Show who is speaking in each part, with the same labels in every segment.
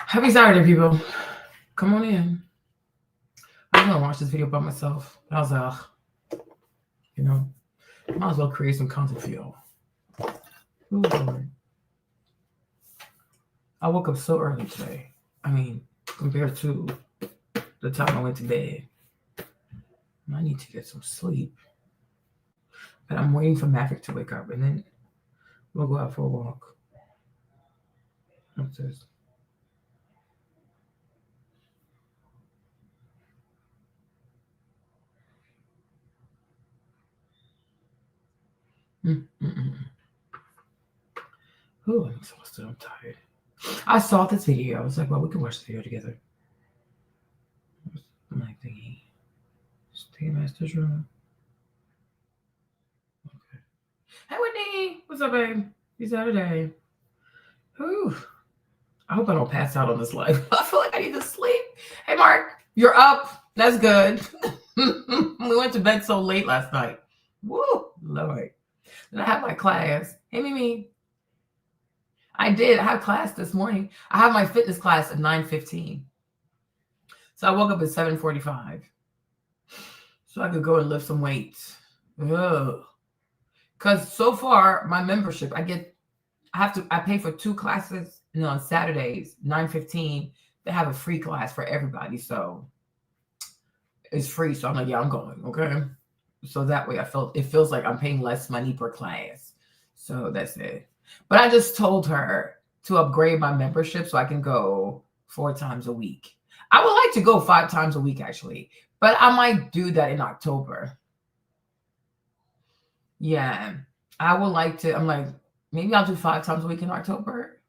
Speaker 1: Happy Saturday, people. Come on in. I'm gonna watch this video by myself. I was you know, might as well create some content for y'all. Ooh, Lord. I woke up so early today. I mean, compared to the time I went to bed. I need to get some sleep. But I'm waiting for Maverick to wake up and then we'll go out for a walk. What's this? Oh, I'm exhausted. I'm tired. I saw this video. I was like, well, we can watch the video together. My thingy. Stay master's room. Okay. Hey, Whitney. What's up, babe? It's Saturday. Whew. I hope I don't pass out on this live. I feel like I need to sleep. Hey, Mark. You're up. That's good. We went to bed so late last night. Woo. Lord. Then I have my class. Hey, Mimi. I did. I have class this morning. I have my fitness class at 9:15. So I woke up at 7:45. So I could go and lift some weights. Ugh. Because so far, my membership, I pay for 2 classes, on Saturdays, 9:15. They have a free class for everybody. So it's free. So I'm like, yeah, I'm going. Okay. So that way it feels like I'm paying less money per class. So that's it. But I just told her to upgrade my membership so I can go 4 times a week. I would like to go 5 times a week, actually. But I might do that in October. Yeah. I would like to. I'm like, maybe I'll do 5 times a week in October.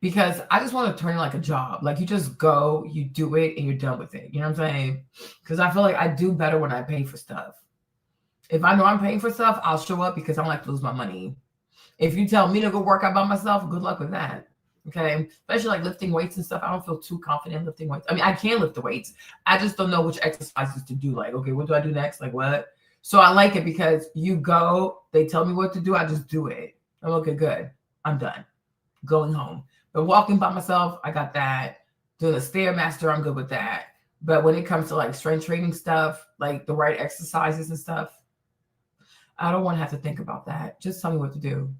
Speaker 1: Because I just want to turn it like a job. Like, you just go, you do it, and you're done with it. You know what I'm saying? Because I feel like I do better when I pay for stuff. If I know I'm paying for stuff, I'll show up because I don't like to lose my money. If you tell me to go work out by myself, good luck with that. Okay. Especially like lifting weights and stuff. I don't feel too confident lifting weights. I mean, I can lift the weights. I just don't know which exercises to do. Like, okay, what do I do next? Like, what? So I like it because you go, they tell me what to do. I just do it. I'm okay, good. I'm done. Going home. But walking by myself, I got that. Doing a Stairmaster, I'm good with that. But when it comes to like strength training stuff, like the right exercises and stuff, I don't want to have to think about that. Just tell me what to do.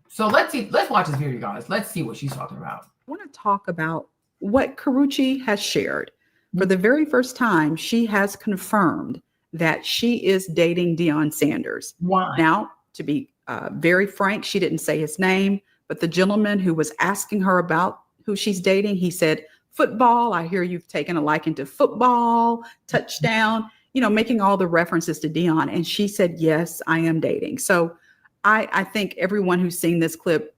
Speaker 1: So let's watch this video, guys. Let's see what she's talking about.
Speaker 2: I want to talk about what Karuche has shared. For the very first time, she has confirmed that she is dating Deion Sanders.
Speaker 1: Why?
Speaker 2: Now, to be very frank, she didn't say his name, but the gentleman who was asking her about who she's dating, he said, football. I hear you've taken a liking to football, touchdown, making all the references to Deion. And she said, yes, I am dating. So I think everyone who's seen this clip,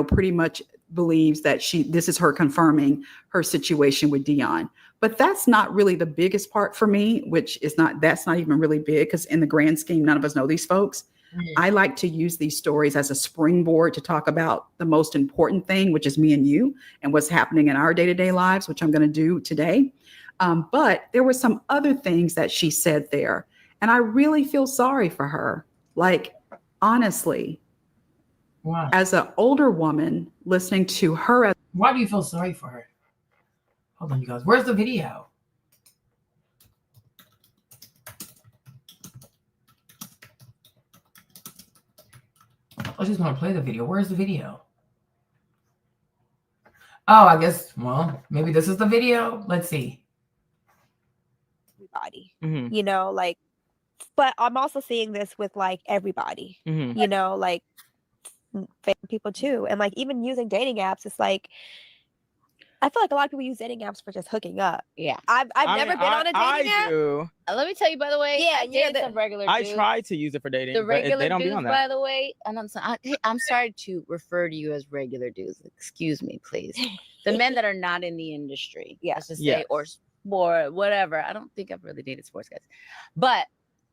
Speaker 2: pretty much believes that this is her confirming her situation with Deion. But that's not really the biggest part for me, that's not even really big because in the grand scheme, none of us know these folks. Mm-hmm. I like to use these stories as a springboard to talk about the most important thing, which is me and you and what's happening in our day-to-day lives, which I'm going to do today. But there were some other things that she said there, and I really feel sorry for her. Like, honestly,
Speaker 1: wow.
Speaker 2: As an older woman listening to her.
Speaker 1: Why do you feel sorry for her? Hold on, you guys. Where's the video? I just want to play the video. Where's the video? Oh, I guess, well, maybe this is the video. Let's see.
Speaker 3: Everybody, like, but I'm also seeing this with like everybody, like people too. And like even using dating apps, it's like I feel like a lot of people use dating apps for just hooking up.
Speaker 4: Yeah.
Speaker 3: I've never been on a dating app.
Speaker 4: Do. Let me tell you, by the way,
Speaker 3: yeah,
Speaker 4: I dated some regular dudes.
Speaker 5: I try to use it for dating.
Speaker 4: The regular
Speaker 5: they don't
Speaker 4: dudes,
Speaker 5: be on that.
Speaker 4: by the way, and I'm sorry to refer to you as regular dudes. Excuse me, please. The men that are not in the industry, let's just say, or sport, whatever. I don't think I've really dated sports guys, but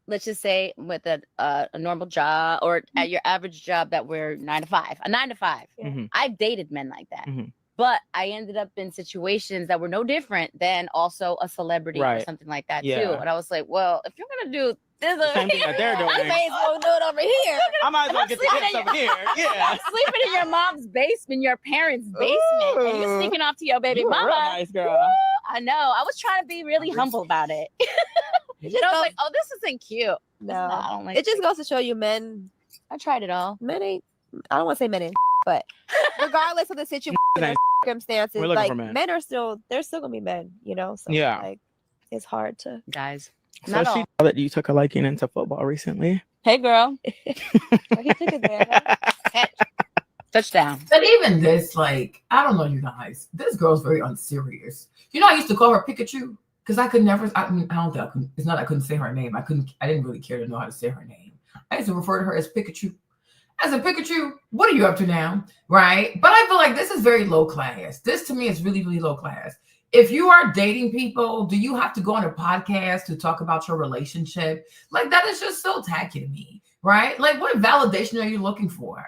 Speaker 4: let's just say with a normal job or at your average job that we're 9 to 5, a 9 to 5.
Speaker 5: Mm-hmm.
Speaker 4: I've dated men like that.
Speaker 5: Mm-hmm.
Speaker 4: But I ended up in situations that were no different than also a celebrity or something like that too. And I was like, well, if you're going to do This
Speaker 5: Same thing that they're doing.
Speaker 3: I may as well do it over here.
Speaker 5: I might as well get the tips over here. Yeah.
Speaker 4: Sleeping in your mom's basement, your parents' basement, and you sneaking off to your baby
Speaker 5: You a real
Speaker 4: mama.
Speaker 5: nice girl.
Speaker 4: Woo, I know. I was trying to be really humble about it. And I was like, oh, this isn't cute.
Speaker 3: No,
Speaker 4: I don't like
Speaker 3: it just goes to show you men.
Speaker 4: I tried it all.
Speaker 3: Men ain't. I don't want to say men ain't, but regardless of the situation or circumstances,
Speaker 5: We're looking
Speaker 3: like
Speaker 5: for men.
Speaker 3: men are still. They're still gonna be men. You know. So,
Speaker 5: Yeah.
Speaker 3: Like, it's hard to.
Speaker 4: Guys.
Speaker 5: So
Speaker 4: Not
Speaker 5: she
Speaker 4: all.
Speaker 5: know that you took a liking into football recently.
Speaker 4: Hey, girl.
Speaker 3: He took it there.
Speaker 4: Touchdown.
Speaker 1: But even this, like, I don't know, you guys. This girl's very unserious. You know, I used to call her Pikachu because I could never. I mean, I don't think I could. It's not I couldn't say her name. I didn't really care to know how to say her name. I used to refer to her as Pikachu. As a Pikachu, what are you up to now? Right? But I feel like this is very low class. This to me is really, really low class. If you are dating people, do you have to go on a podcast to talk about your relationship? Like, that is just so tacky to me, right? Like, what validation are you looking for?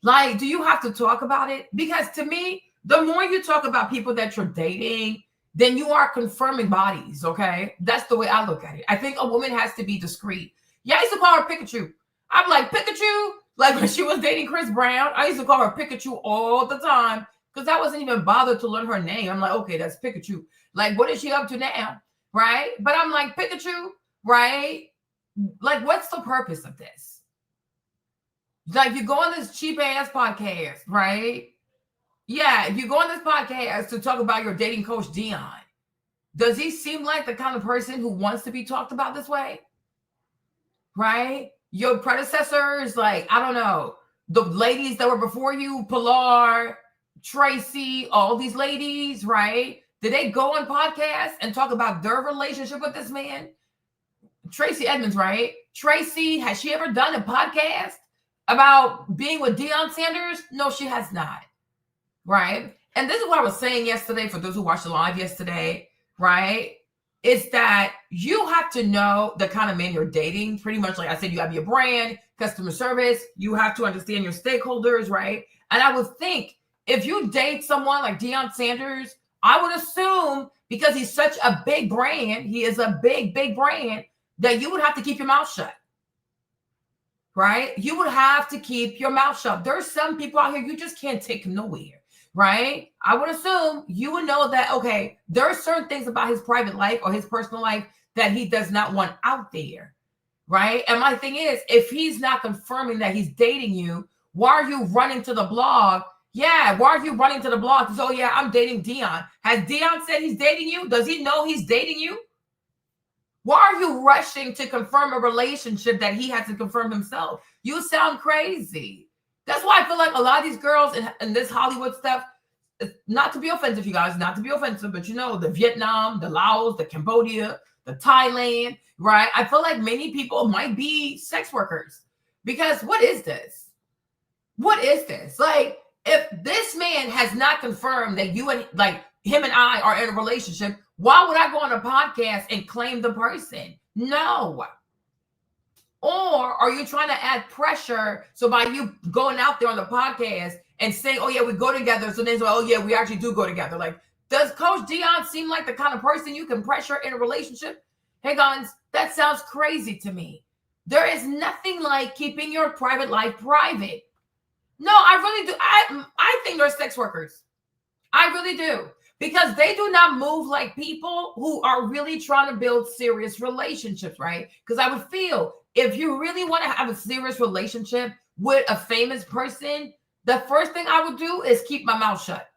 Speaker 1: Like, do you have to talk about it? Because to me, the more you talk about people that you're dating, then you are confirming bodies, okay? That's the way I look at it. I think a woman has to be discreet. Yeah, I used to call her Pikachu. I'm like, Pikachu? Like, when she was dating Chris Brown, I used to call her Pikachu all the time because I wasn't even bothered to learn her name. I'm like, okay, that's Pikachu. Like, what is she up to now? Right? But I'm like, Pikachu, right? Like, what's the purpose of this? Like, you go on this cheap ass podcast, right? Yeah, if you go on this podcast to talk about your dating coach, Dion, does he seem like the kind of person who wants to be talked about this way? Right? Your predecessors, like, I don't know, the ladies that were before you, Pilar, Tracy, all these ladies, right? Did they go on podcasts and talk about their relationship with this man? Tracy Edmonds, right? Tracy, has she ever done a podcast about being with Deion Sanders? No, she has not. Right? And this is what I was saying yesterday for those who watched the live yesterday, right? It's that you have to know the kind of man you're dating. Pretty much, like I said, you have your brand, customer service. You have to understand your stakeholders, right? And I would think if you date someone like Deion Sanders, I would assume because he's such a big brand, he is a big, big brand, that you would have to keep your mouth shut. Right? You would have to keep your mouth shut. There's some people out here you just can't take nowhere. Right? I would assume you would know that, okay, there are certain things about his private life or his personal life that he does not want out there. Right? And my thing is, if he's not confirming that he's dating you, why are you running to the blog? Yeah, why are you running to the blog? So, yeah, I'm dating Dion. Has Dion said he's dating you? Does he know he's dating you? Why are you rushing to confirm a relationship that he hasn't confirmed himself? You sound crazy. That's why I feel like a lot of these girls in this Hollywood stuff, not to be offensive, you guys, not to be offensive, but you know, the Vietnam, the Laos, the Cambodia, the Thailand, right? I feel like many people might be sex workers because what is this? What is this? Like, if this man has not confirmed that you and like him and I are in a relationship, why would I go on a podcast and claim the person? No. Or are you trying to add pressure? So by you going out there on the podcast and saying, oh, yeah, we go together. So then, oh, yeah, we actually do go together. Like, does Coach Dion seem like the kind of person you can pressure in a relationship? Hey, guys, that sounds crazy to me. There is nothing like keeping your private life private. No, I really do. I think they're sex workers. I really do. Because they do not move like people who are really trying to build serious relationships, right? Because I would feel if you really want to have a serious relationship with a famous person, the first thing I would do is keep my mouth shut.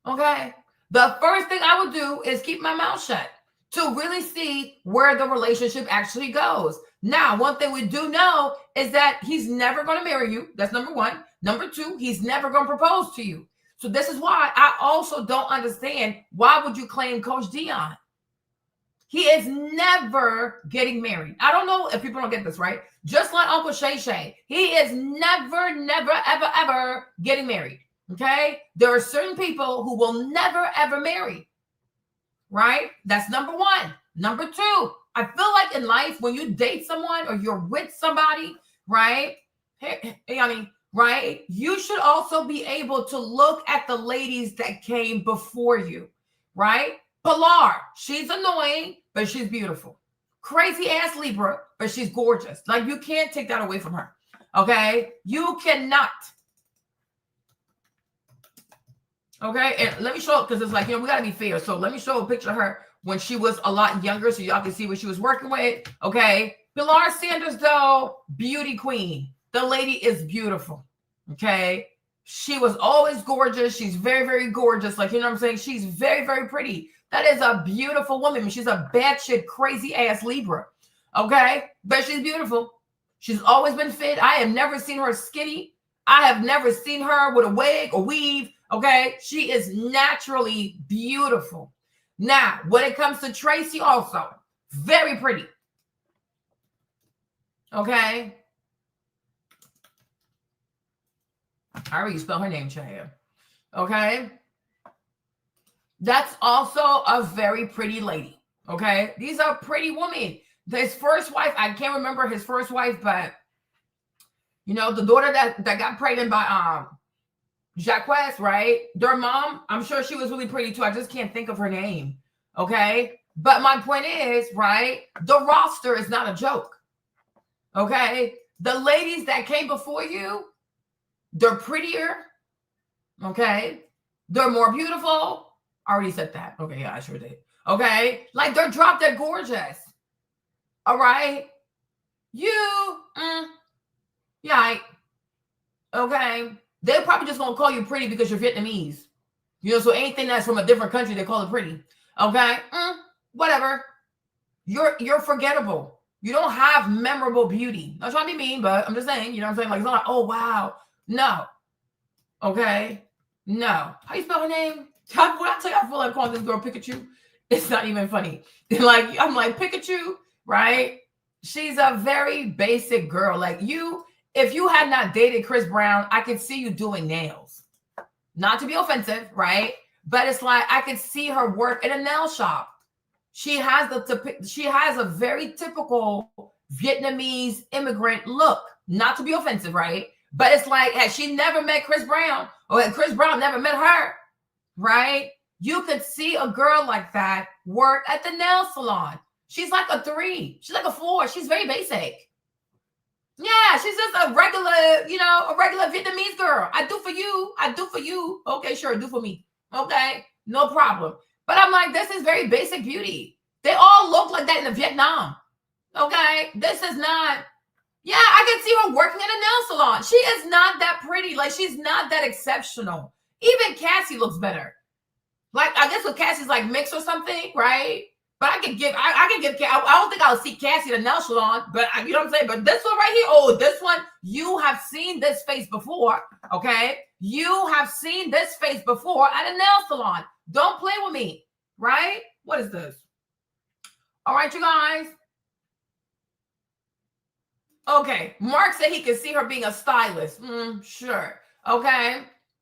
Speaker 1: Okay? The first thing I would do is keep my mouth shut to really see where the relationship actually goes. Now, one thing we do know is that he's never going to marry you. That's number one. Number two, he's never going to propose to you. So this is why I also don't understand why would you claim Coach Dion? He is never getting married. I don't know if people don't get this, right? Just like Uncle Shay Shay, he is never, ever, ever getting married, okay? There are certain people who will never, ever marry, right? That's number one. Number two, I feel like in life, when you date someone or you're with somebody, right? Hey, honey, right? You should also be able to look at the ladies that came before you, right? Pilar, she's annoying, but she's beautiful. crazy ass Libra, but she's gorgeous. Like, you can't take that away from her. Okay? You cannot. Okay? And let me show it, because it's like, we got to be fair. So let me show a picture of her when she was a lot younger, so y'all can see what she was working with. Okay? Pilar Sanders, though, beauty queen. The lady is beautiful. Okay? She was always gorgeous. She's very, very gorgeous. Like, you know what I'm saying? She's very, very pretty. That is a beautiful woman. I mean, she's a batshit crazy ass Libra. Okay? But she's beautiful. She's always been fit. I have never seen her skinny. I have never seen her with a wig or weave. Okay? She is naturally beautiful. Now, when it comes to Tracy, also, very pretty. Okay? I already spelled her name, Chaya. Okay? That's also a very pretty lady. Okay? These are pretty women. His first wife, I can't remember his first wife, but the daughter that got pregnant by Jacques, right? Their mom, I'm sure she was really pretty too. I just can't think of her name. Okay? But my point is, right? The roster is not a joke. Okay? The ladies that came before you, they're prettier. Okay? They're more beautiful. I already said that. Okay, yeah, I sure did. Okay? Like, they're drop dead gorgeous. All right? Yeah. Okay? They're probably just going to call you pretty because you're Vietnamese. So anything that's from a different country, they call it pretty. Okay? Whatever. You're forgettable. You don't have memorable beauty. Not trying to be mean, but I'm just saying, you know what I'm saying? Like, it's not like, oh, wow. No. Okay? No. How you spell her name? When I tell you I feel like calling this girl Pikachu, it's not even funny. Like, I'm like, Pikachu, right? She's a very basic girl. Like, if you had not dated Chris Brown, I could see you doing nails. Not to be offensive, right? But it's like, I could see her work in a nail shop. She has a very typical Vietnamese immigrant look. Not to be offensive, right? But it's like, had she never met Chris Brown, or had Chris Brown never met her, right? You could see a girl like that work at the nail salon. She's like a 3. She's like a 4. She's very basic. Yeah, she's just a regular Vietnamese girl. I do for you. I do for you. Okay, sure, do for me. Okay, no problem. But I'm like, this is very basic beauty. They all look like that in Vietnam. Okay, this is not. Yeah, I can see her working in a nail salon. She is not that pretty. Like, she's not that exceptional. Even Cassie looks better. Like, I guess with Cassie's like mixed or something, right? But I can give. I don't think I'll see Cassie at a nail salon, but you know what I'm saying. But this one right here, oh, this one, you have seen this face before, okay? You have seen this face before at a nail salon. Don't play with me, right? What is this? All right, you guys. Okay, Mark said he could see her being a stylist. Sure. Okay.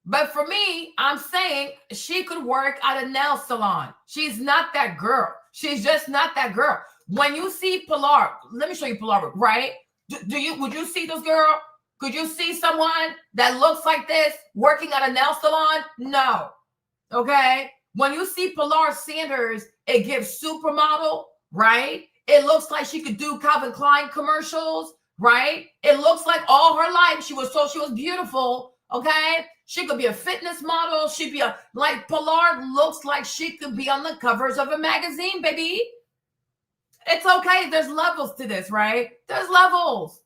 Speaker 1: But for me, I'm saying she could work at a nail salon. She's not that girl. She's just not that girl. When you see Pilar, let me show you Pilar, right? Would you see this girl? Could you see someone that looks like this working at a nail salon? No. Okay. When you see Pilar Sanders, it gives supermodel, right? It looks like she could do Calvin Klein commercials, right? It looks like all her life she was beautiful, okay? She could be a fitness model. She'd be like Pilar looks like she could be on the covers of a magazine, baby. It's okay. There's levels to this, right? There's levels.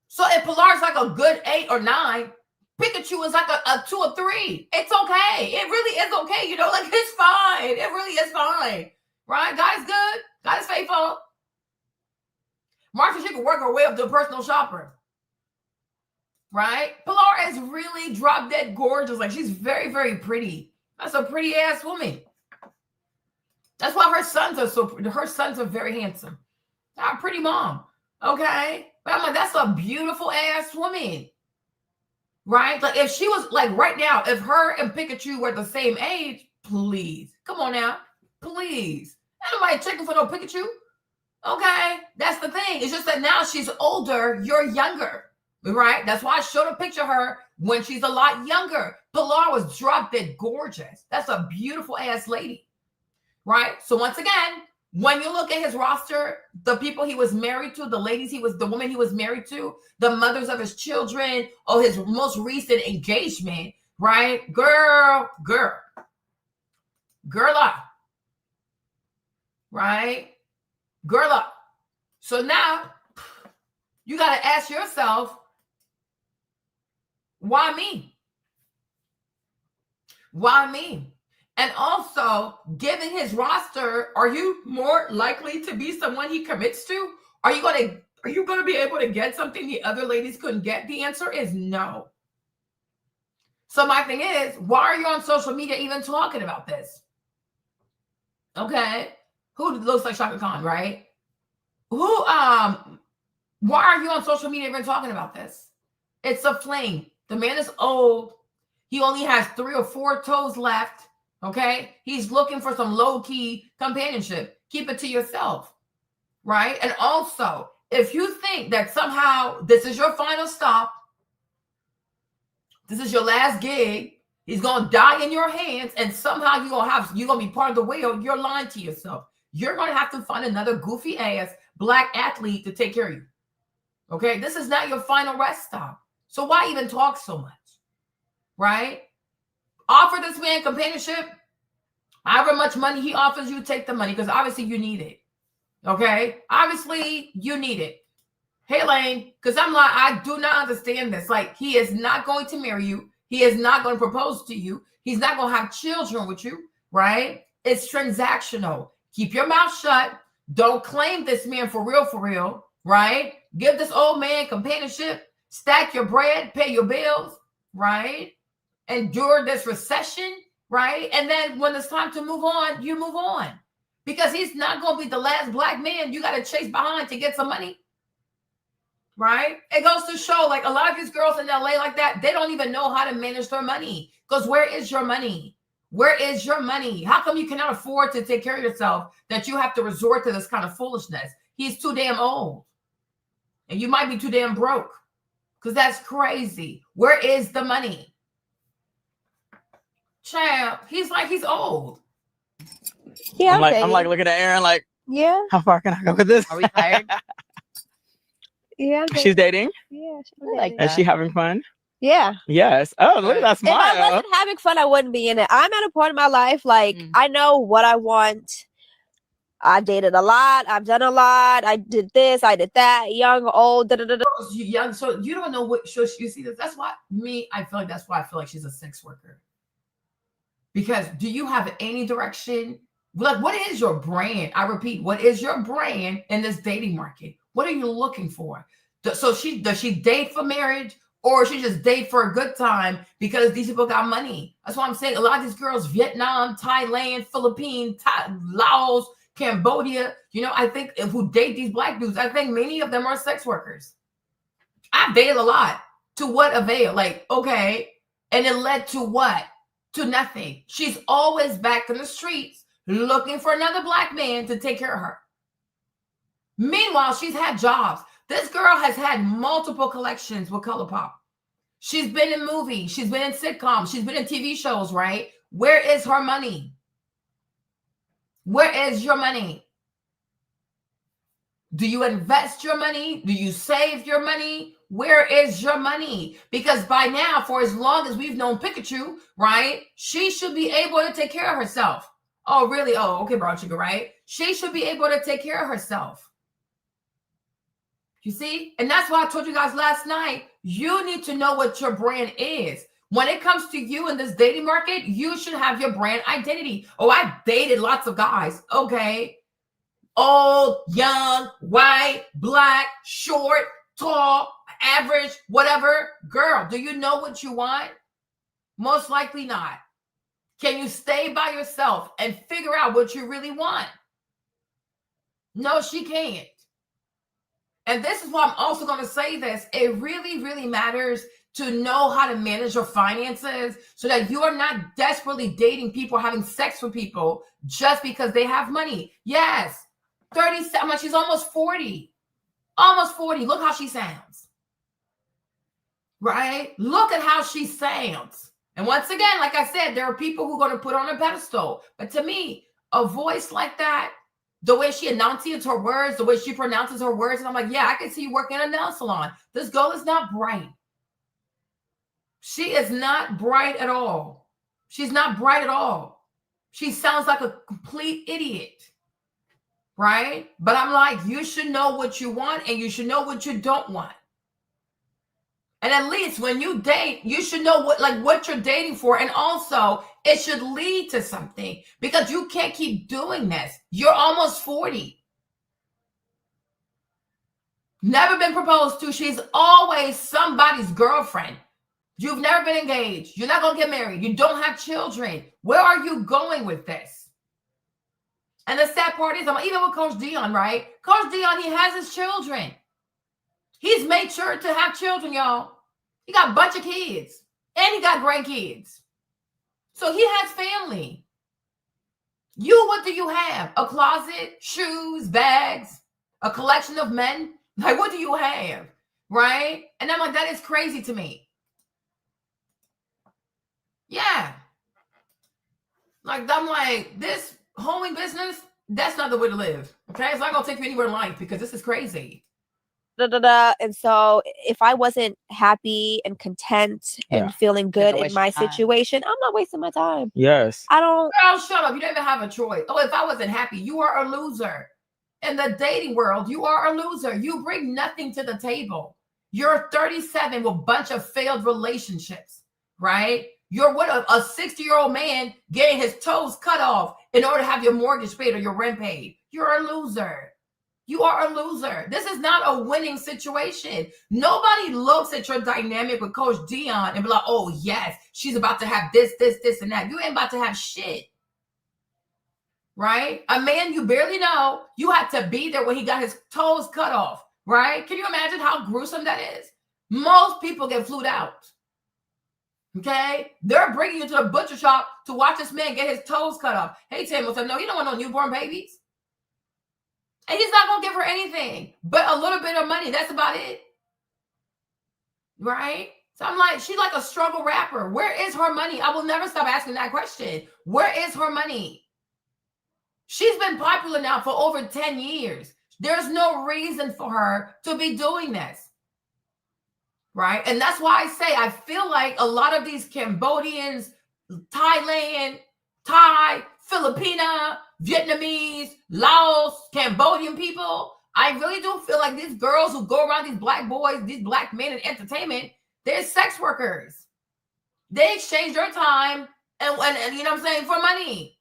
Speaker 1: So if Pilar's like a good 8 or 9, Pikachu is like a 2 or 3. It's okay. It really is okay. Like, it's fine. It really is fine. Right? God is good. God is faithful. Martha, she could work her way up to a personal shopper. Right? Pilar is really drop dead gorgeous. Like, she's very, very pretty. That's a pretty ass woman. That's why her sons are very handsome. Not a pretty mom. Okay? But I'm like, that's a beautiful ass woman. Right? Like, if she was like right now, if her and Pikachu were the same age, please. Come on now. Please. Ain't nobody checking for no Pikachu. Okay? That's the thing. It's just that now she's older, you're younger. Right? That's why I showed a picture of her when she's a lot younger. Pilar was drop dead gorgeous. That's a beautiful ass lady. Right? So once again, When you look at his roster, the people he was married to, the woman he was married to, the mothers of his children, or his most recent engagement, right? Girl up, right? Girl up. So now you got to ask yourself, why me? Why me? And also, given his roster, are you more likely to be someone he commits to? Are you going to be able to get something the other ladies couldn't get? The answer is no. So my thing is, why are you on social media even talking about this? Okay. Who looks like Shaka Khan, right? Why are you on social media even talking about this? It's a fling. The man is old. He only has 3 or 4 toes left. Okay. He's looking for some low-key companionship. Keep it to yourself. Right. And also, if you think that somehow this is your final stop, this is your last gig, he's gonna die in your hands, and somehow you're gonna be part of the whale, you're lying to yourself. You're gonna have to find another goofy ass black athlete to take care of you. Okay, this is not your final rest stop. So why even talk so much? Right? Offer this man companionship. However much money he offers you, take the money, because obviously you need it. Okay, obviously you need it. Hey, Lane, because I'm like, I do not understand this. Like, he is not going to marry you. He is not going to propose to you. He's not going to have children with you, right? It's transactional. Keep your mouth shut. Don't claim this man for real, right? Give this old man companionship. Stack your bread, pay your bills, right? Endure this recession, right? And then when it's time to move on, you move on. Because he's not going to be the last black man you got to chase behind to get some money. Right? It goes to show, like, a lot of these girls in LA like that, they don't even know how to manage their money. Because where is your money? Where is your money? How come you cannot afford to take care of yourself that you have to resort to this kind of foolishness? He's too damn old. And you might be too damn broke. Because that's crazy. Where is the money? Child, he's old.
Speaker 3: Yeah,
Speaker 5: I'm like looking at Aaron like,
Speaker 3: yeah,
Speaker 5: how far can I go with this?
Speaker 4: Are we tired?
Speaker 3: yeah.
Speaker 5: She's dating?
Speaker 3: Yeah, she's
Speaker 4: like
Speaker 3: dating.
Speaker 5: Is she having fun?
Speaker 3: Yeah.
Speaker 5: Yes. Oh, look at that
Speaker 3: If I
Speaker 5: smile.
Speaker 3: wasn't having fun, I wouldn't be in it. I'm at a point in my life, like, I know what I want. I dated a lot. I've done a lot. I did this. I did that. Young, old,
Speaker 1: You young, so you don't know what. So you see this. That's why I feel like that's why I feel like she's a sex worker. Because do you have any direction? Like, what is your brand? I repeat, what is your brand in this dating market? What are you looking for? So does she date for marriage, or she just date for a good time because these people got money? That's what I'm saying. A lot of these girls, Vietnam, Thailand, Philippines, Laos, Cambodia, I think who date these black dudes, I think many of them are sex workers. I've dated a lot. To what avail? Like, okay. And it led to what? To nothing. She's always back in the streets looking for another black man to take care of her. Meanwhile, she's had jobs. This girl has had multiple collections with ColourPop. She's been in movies. She's been in sitcoms. She's been in TV shows, right? Where is her money? Where is your money? Do you invest your money? Do you save your money? Where is your money? Because by now, for as long as we've known Pikachu, right, she should be able to take care of herself. Oh, really? Oh, okay, brown sugar, right? She should be able to take care of herself. You see? And that's why I told you guys last night, you need to know what your brand is. When it comes to you in this dating market, you should have your brand identity. Oh, I dated lots of guys. Okay. Old, young, white, black, short, tall, average, whatever. Girl, do you know what you want? Most likely not. Can you stay by yourself and figure out what you really want? No, she can't. And this is why I'm also going to say this. It really, really matters to know how to manage your finances so that you are not desperately dating people, having sex with people just because they have money. Yes. 37, she's almost 40. Almost 40. Look how she sounds. Right? Look at how she sounds. And once again, like I said, there are people who are going to put her on a pedestal. But to me, a voice like that, The way she enunciates her words, the way she pronounces her words. And I'm like, yeah, I can see you working in a nail salon. This girl is not bright. She is not bright at all. She's not bright at all. She sounds like a complete idiot. Right? But I'm like, you should know what you want and you should know what you don't want. And at least when you date, you should know what you're dating for. And also, it should lead to something because you can't keep doing this. You're almost 40. Never been proposed to. She's always somebody's girlfriend. You've never been engaged. You're not going to get married. You don't have children. Where are you going with this? And the sad part is, even with Coach Dion, right? Coach Dion, he has his children. He's made sure to have children, y'all. He got a bunch of kids. And he got grandkids. So he has family. What do you have? A closet, shoes, bags, a collection of men? Like, what do you have? Right? And I'm like, that is crazy to me. Yeah. Like, I'm like, this homing business, that's not the way to live. Okay? It's not going to take you anywhere in life because this is crazy.
Speaker 3: And so if I wasn't happy and content and feeling good in my situation, I'm not wasting my time.
Speaker 5: Yes.
Speaker 3: I don't.
Speaker 1: Girl, shut up. You don't even have a choice. Oh, if I wasn't happy, you are a loser. In the dating world, you are a loser. You bring nothing to the table. You're 37 with a bunch of failed relationships, right? You're what a 60-year-old man getting his toes cut off in order to have your mortgage paid or your rent paid. You're a loser. You are a loser. This is not a winning situation. Nobody looks at your dynamic with Coach Dion and be like, oh, yes, she's about to have this, and that. You ain't about to have shit. Right? A man you barely know, you had to be there when he got his toes cut off. Right? Can you imagine how gruesome that is? Most people get flued out. Okay? They're bringing you to the butcher shop to watch this man get his toes cut off. Hey, Tim said, no, you don't want no newborn babies. And he's not going to give her anything but a little bit of money. That's about it. Right? So I'm like, she's like a struggle rapper. Where is her money? I will never stop asking that question. Where is her money? She's been popular now for over 10 years. There's no reason for her to be doing this. Right? And that's why I say I feel like a lot of these Cambodians, Thailand, Thai, Filipina, Vietnamese, Laos, Cambodian people, I really do feel like these girls who go around these black boys, these black men in entertainment, they're sex workers. They exchange their time and you know what I'm saying, for money.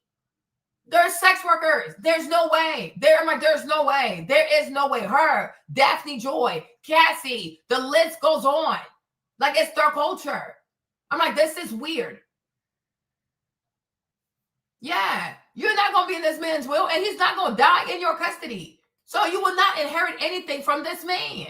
Speaker 1: They're sex workers. There's no way. There's no way. There is no way. Her, Daphne Joy, Cassie, the list goes on. Like, it's their culture. I'm like, this is weird. Yeah, you're not going to be in this man's will, and he's not going to die in your custody. So you will not inherit anything from this man.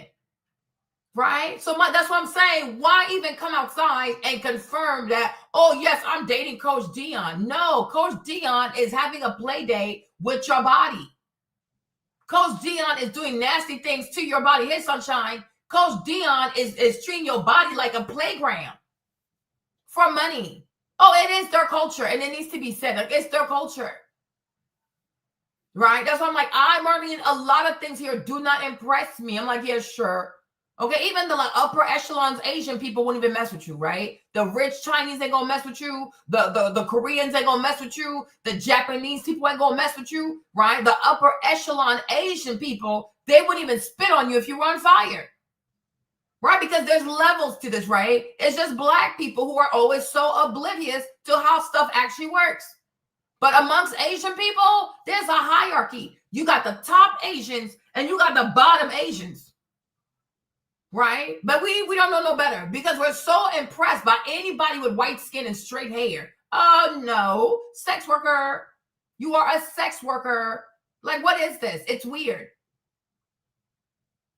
Speaker 1: Right? So that's what I'm saying. Why even come outside and confirm that, oh, yes, I'm dating Coach Dion? No, Coach Dion is having a play date with your body. Coach Dion is doing nasty things to your body. Hey, sunshine. Coach Dion is treating your body like a playground for money. Oh, it is their culture, and it needs to be said. Like, it's their culture. Right? That's why I'm like, I'm learning a lot of things here do not impress me. I'm like, yeah, sure. Okay, even the like upper echelons Asian people won't even mess with you, right? The rich Chinese ain't gonna mess with you. The Koreans ain't gonna mess with you. The Japanese people ain't gonna mess with you, right? The upper echelon Asian people, they wouldn't even spit on you if you were on fire. Right? Because there's levels to this, right? It's just black people who are always so oblivious to how stuff actually works. But amongst Asian people, there's a hierarchy. You got the top Asians and you got the bottom Asians. Right? But we don't know no better because we're so impressed by anybody with white skin and straight hair. Oh, no. Sex worker. You are a sex worker. Like, what is this? It's weird.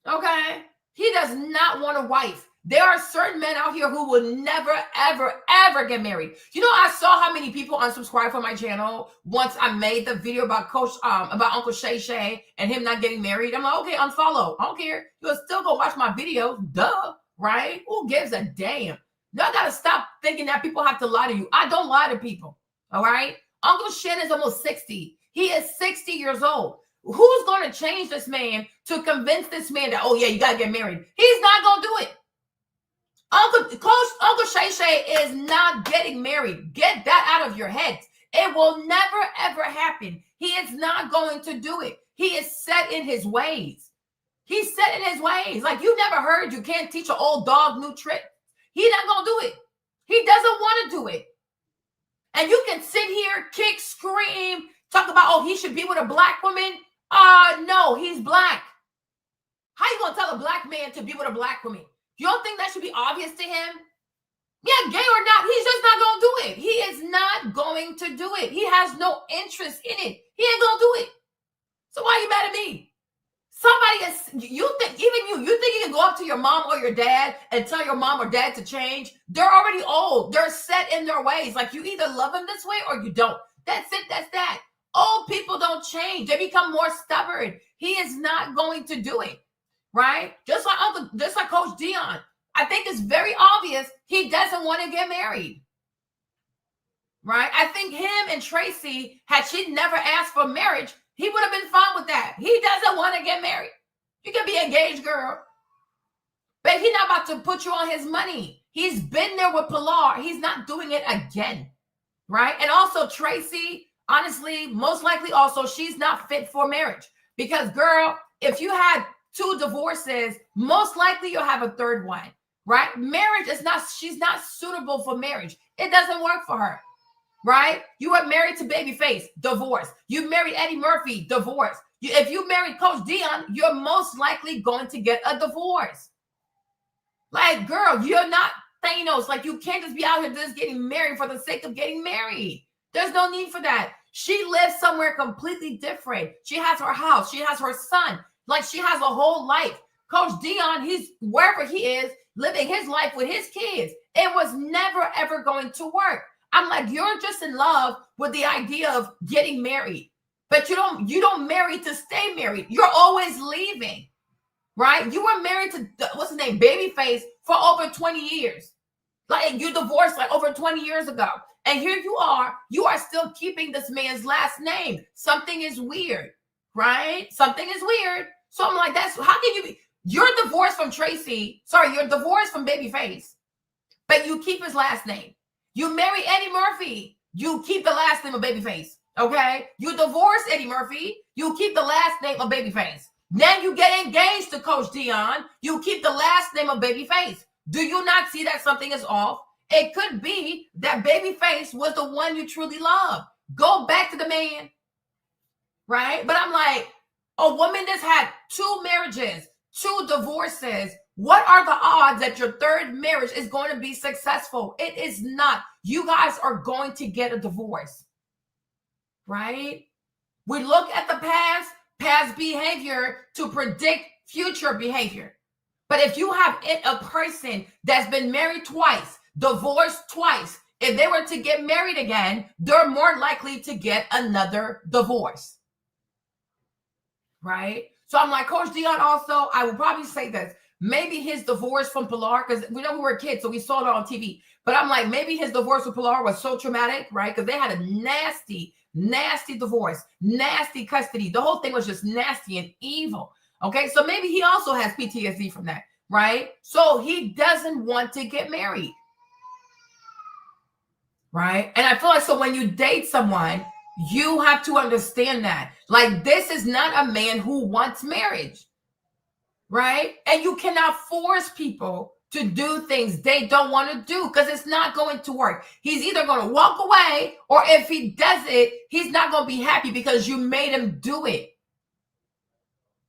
Speaker 1: Okay? He does not want a wife. There are certain men out here who will never, ever, ever get married. You know, I saw how many people unsubscribed from my channel once I made the video about about Uncle Shay Shay and him not getting married. I'm like, okay, unfollow. I don't care. You'll still go watch my videos. Duh. Right? Who gives a damn? Y'all got to stop thinking that people have to lie to you. I don't lie to people. All right? Uncle Shin is almost 60. He is 60 years old. Who's going to change this man to convince this man that, oh yeah, you got to get married? He's not going to do it. Uncle Shay Shay is not getting married. Get that out of your heads. It will never, ever happen. He is not going to do it. He is set in his ways. He's set in his ways. Like, you never heard you can't teach an old dog new trick. He's not going to do it. He doesn't want to do it. And you can sit here, kick, scream, talk about, oh, he should be with a black woman. No, he's black. How you going to tell a black man to be with a black woman? You don't think that should be obvious to him? Yeah, gay or not, he's just not going to do it. He is not going to do it. He has no interest in it. He ain't going to do it. So why are you mad at me? Somebody is, you think you can go up to your mom or your dad and tell your mom or dad to change? They're already old. They're set in their ways. Like, you either love them this way or you don't. That's it. That's that. Old people don't change. They become more stubborn. He is not going to do it. Right? Just like Coach Dion. I think it's very obvious he doesn't want to get married. Right? I think him and Tracy, had she never asked for marriage, he would have been fine with that. He doesn't want to get married. You can be engaged, girl. But he's not about to put you on his money. He's been there with Pilar. He's not doing it again. Right? And also Tracy, honestly, most likely also, she's not fit for marriage. Because, girl, if you had 2 divorces, most likely you'll have a third one, right? Marriage is not, she's not suitable for marriage. It doesn't work for her, right? You were married to Babyface, divorce. You married Eddie Murphy, divorce. If you married Coach Dion, you're most likely going to get a divorce. Like, girl, you're not Thanos. Like, you can't just be out here just getting married for the sake of getting married. There's no need for that. She lives somewhere completely different. She has her house. She has her son. Like, she has a whole life. Coach Dion, he's wherever he is, living his life with his kids. It was never, ever going to work. I'm like, you're just in love with the idea of getting married. But you don't marry to stay married. You're always leaving, right? You were married to, what's his name, Babyface, for over 20 years. Like, you divorced like over 20 years ago. And here you are still keeping this man's last name. Something is weird, right? Something is weird. So I'm like, how can you be, you're divorced from you're divorced from Babyface, but you keep his last name. You marry Eddie Murphy, you keep the last name of Babyface, okay? You divorce Eddie Murphy, you keep the last name of Babyface. Then you get engaged to Coach Dion, you keep the last name of Babyface. Do you not see that something is off? It could be that Babyface was the one you truly love. Go back to the man, right? But I'm like, a woman that's had 2 marriages, 2 divorces, what are the odds that your third marriage is going to be successful? It is not. You guys are going to get a divorce, right? We look at the past behavior to predict future behavior. But if you have a person that's been married twice, divorced twice, if they were to get married again, they're more likely to get another divorce. Right? So I'm like, Coach Dion also, I will probably say this. Maybe his divorce from Pilar, because we know we were kids, so we saw it on TV. But I'm like, maybe his divorce with Pilar was so traumatic, right? Because they had a nasty, nasty divorce, nasty custody. The whole thing was just nasty and evil. Okay, so maybe he also has PTSD from that, right? So he doesn't want to get married, right? And I feel like, so when you date someone, you have to understand that. Like, this is not a man who wants marriage, right? And you cannot force people to do things they don't want to do because it's not going to work. He's either going to walk away, or if he does it, he's not going to be happy because you made him do it.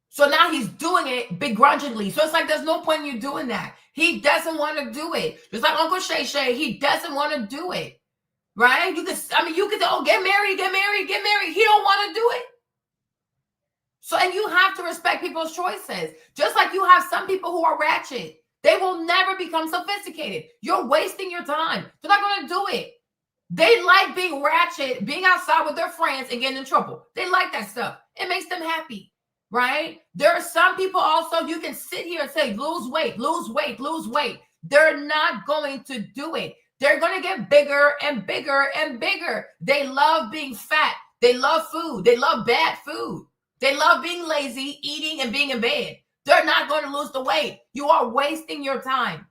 Speaker 1: So now he's doing it begrudgingly. So it's like, there's no point in you doing that. He doesn't want to do it. Just like Uncle Shay Shay, he doesn't want to do it. Right? You could say, oh, get married. He don't want to do it. So, and you have to respect people's choices. Just like you have some people who are ratchet. They will never become sophisticated. You're wasting your time. They're not going to do it. They like being ratchet, being outside with their friends and getting in trouble. They like that stuff. It makes them happy. Right? There are some people also, you can sit here and say, lose weight. They're not going to do it. They're going to get bigger and bigger and bigger. They love being fat. They love food. They love bad food. They love being lazy, eating, and being in bed. They're not going to lose the weight. You are wasting your time,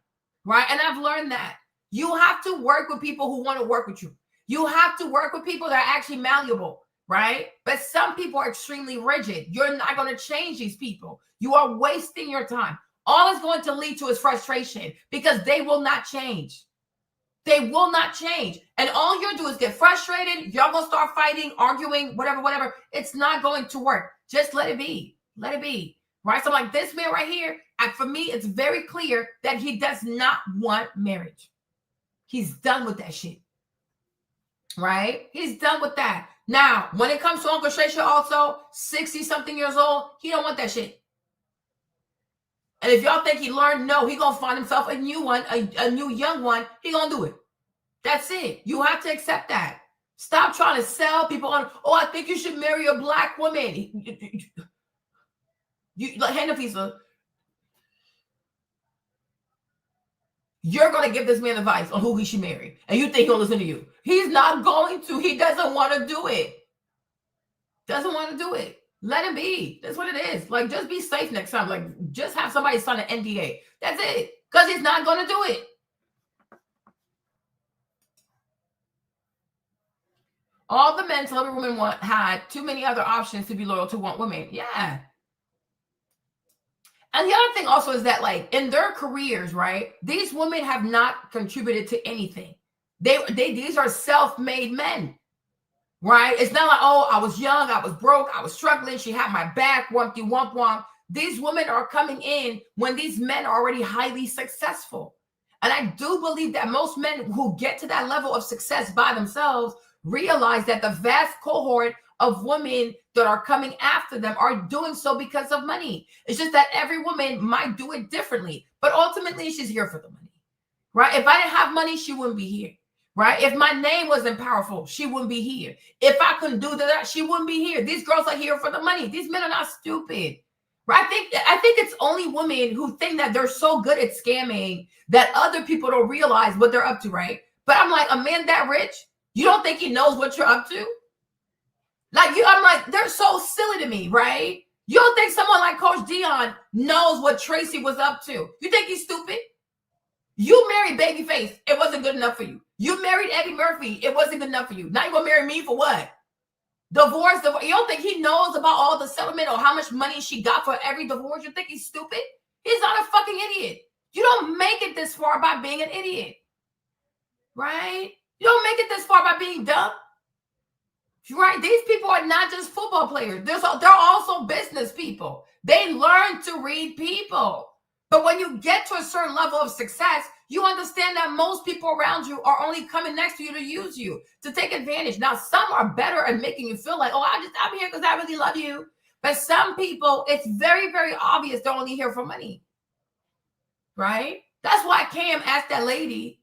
Speaker 1: right? And I've learned that. You have to work with people who want to work with you. You have to work with people that are actually malleable, right? But some people are extremely rigid. You're not going to change these people. You are wasting your time. All it's going to lead to is frustration because they will not change. They will not change. And all you'll do is get frustrated. Y'all gonna start fighting, arguing, whatever. It's not going to work. Just let it be. Let it be. Right? So like this man right here, and for me, it's very clear that he does not want marriage. He's done with that shit. Right? He's done with that. Now, when it comes to Uncle Shay also, 60-something years old, he don't want that shit. And if y'all think he learned, no, he gonna find himself a new one, a new young one. He gonna do it. That's it. You have to accept that. Stop trying to sell people on, oh, I think you should marry a black woman. You like hand a pizza. You're gonna give this man advice on who he should marry, and you think he'll listen to you. He's not going to. He doesn't want to do it. Doesn't want to do it. Let him be. That's what it is. Like, just be safe next time. Like, just have somebody sign an NDA. That's it. Because he's not going to do it. All the men celebrity women had too many other options to be loyal to one woman. Yeah. And the other thing also is that, like, in their careers, right, these women have not contributed to anything. These are self-made men. Right? It's not like, oh, I was young, I was broke, I was struggling, she had my back, wumpty wump wump. These women are coming in when these men are already highly successful. And I do believe that most men who get to that level of success by themselves realize that the vast cohort of women that are coming after them are doing so because of money. It's just that every woman might do it differently, but ultimately she's here for the money. Right? If I didn't have money, she wouldn't be here. Right? If my name wasn't powerful, she wouldn't be here. If I couldn't do that, she wouldn't be here. These girls are here for the money. These men are not stupid. Right? I think it's only women who think that they're so good at scamming that other people don't realize what they're up to, right? But I'm like, a man that rich, you don't think he knows what you're up to? I'm like, they're so silly to me, right? You don't think someone like Coach Dion knows what Tracy was up to? You think he's stupid? You married Babyface. It wasn't good enough for you. You married Eddie Murphy. It wasn't good enough for you. Now you're going to marry me for what? Divorce. You don't think he knows about all the settlement or how much money she got for every divorce? You think he's stupid? He's not a fucking idiot. You don't make it this far by being an idiot. Right? You don't make it this far by being dumb. Right? These people are not just football players. They're also business people. They learn to read people. But when you get to a certain level of success, you understand that most people around you are only coming next to you to use you, to take advantage. Now, some are better at making you feel like, oh, I'm here because I really love you. But some people, it's very, very obvious they're only here for money. Right? That's why Cam asked that lady,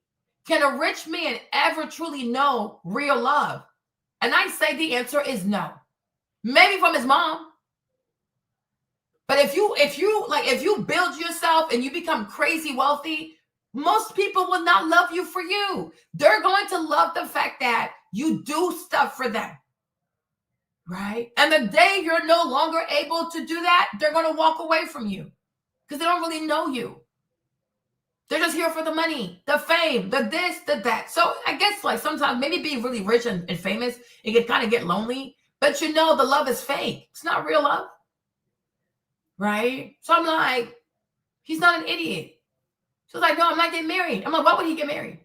Speaker 1: can a rich man ever truly know real love? And I say the answer is no. Maybe from his mom. But if you build yourself and you become crazy wealthy, most people will not love you for you. They're going to love the fact that you do stuff for them. Right? And the day you're no longer able to do that, they're going to walk away from you because they don't really know you. They're just here for the money, the fame, the this, the that. So I guess like sometimes maybe being really rich and famous, it can kind of get lonely. But the love is fake. It's not real love. Right? So I'm like, he's not an idiot. She was like, no, I'm not getting married. I'm like, why would he get married?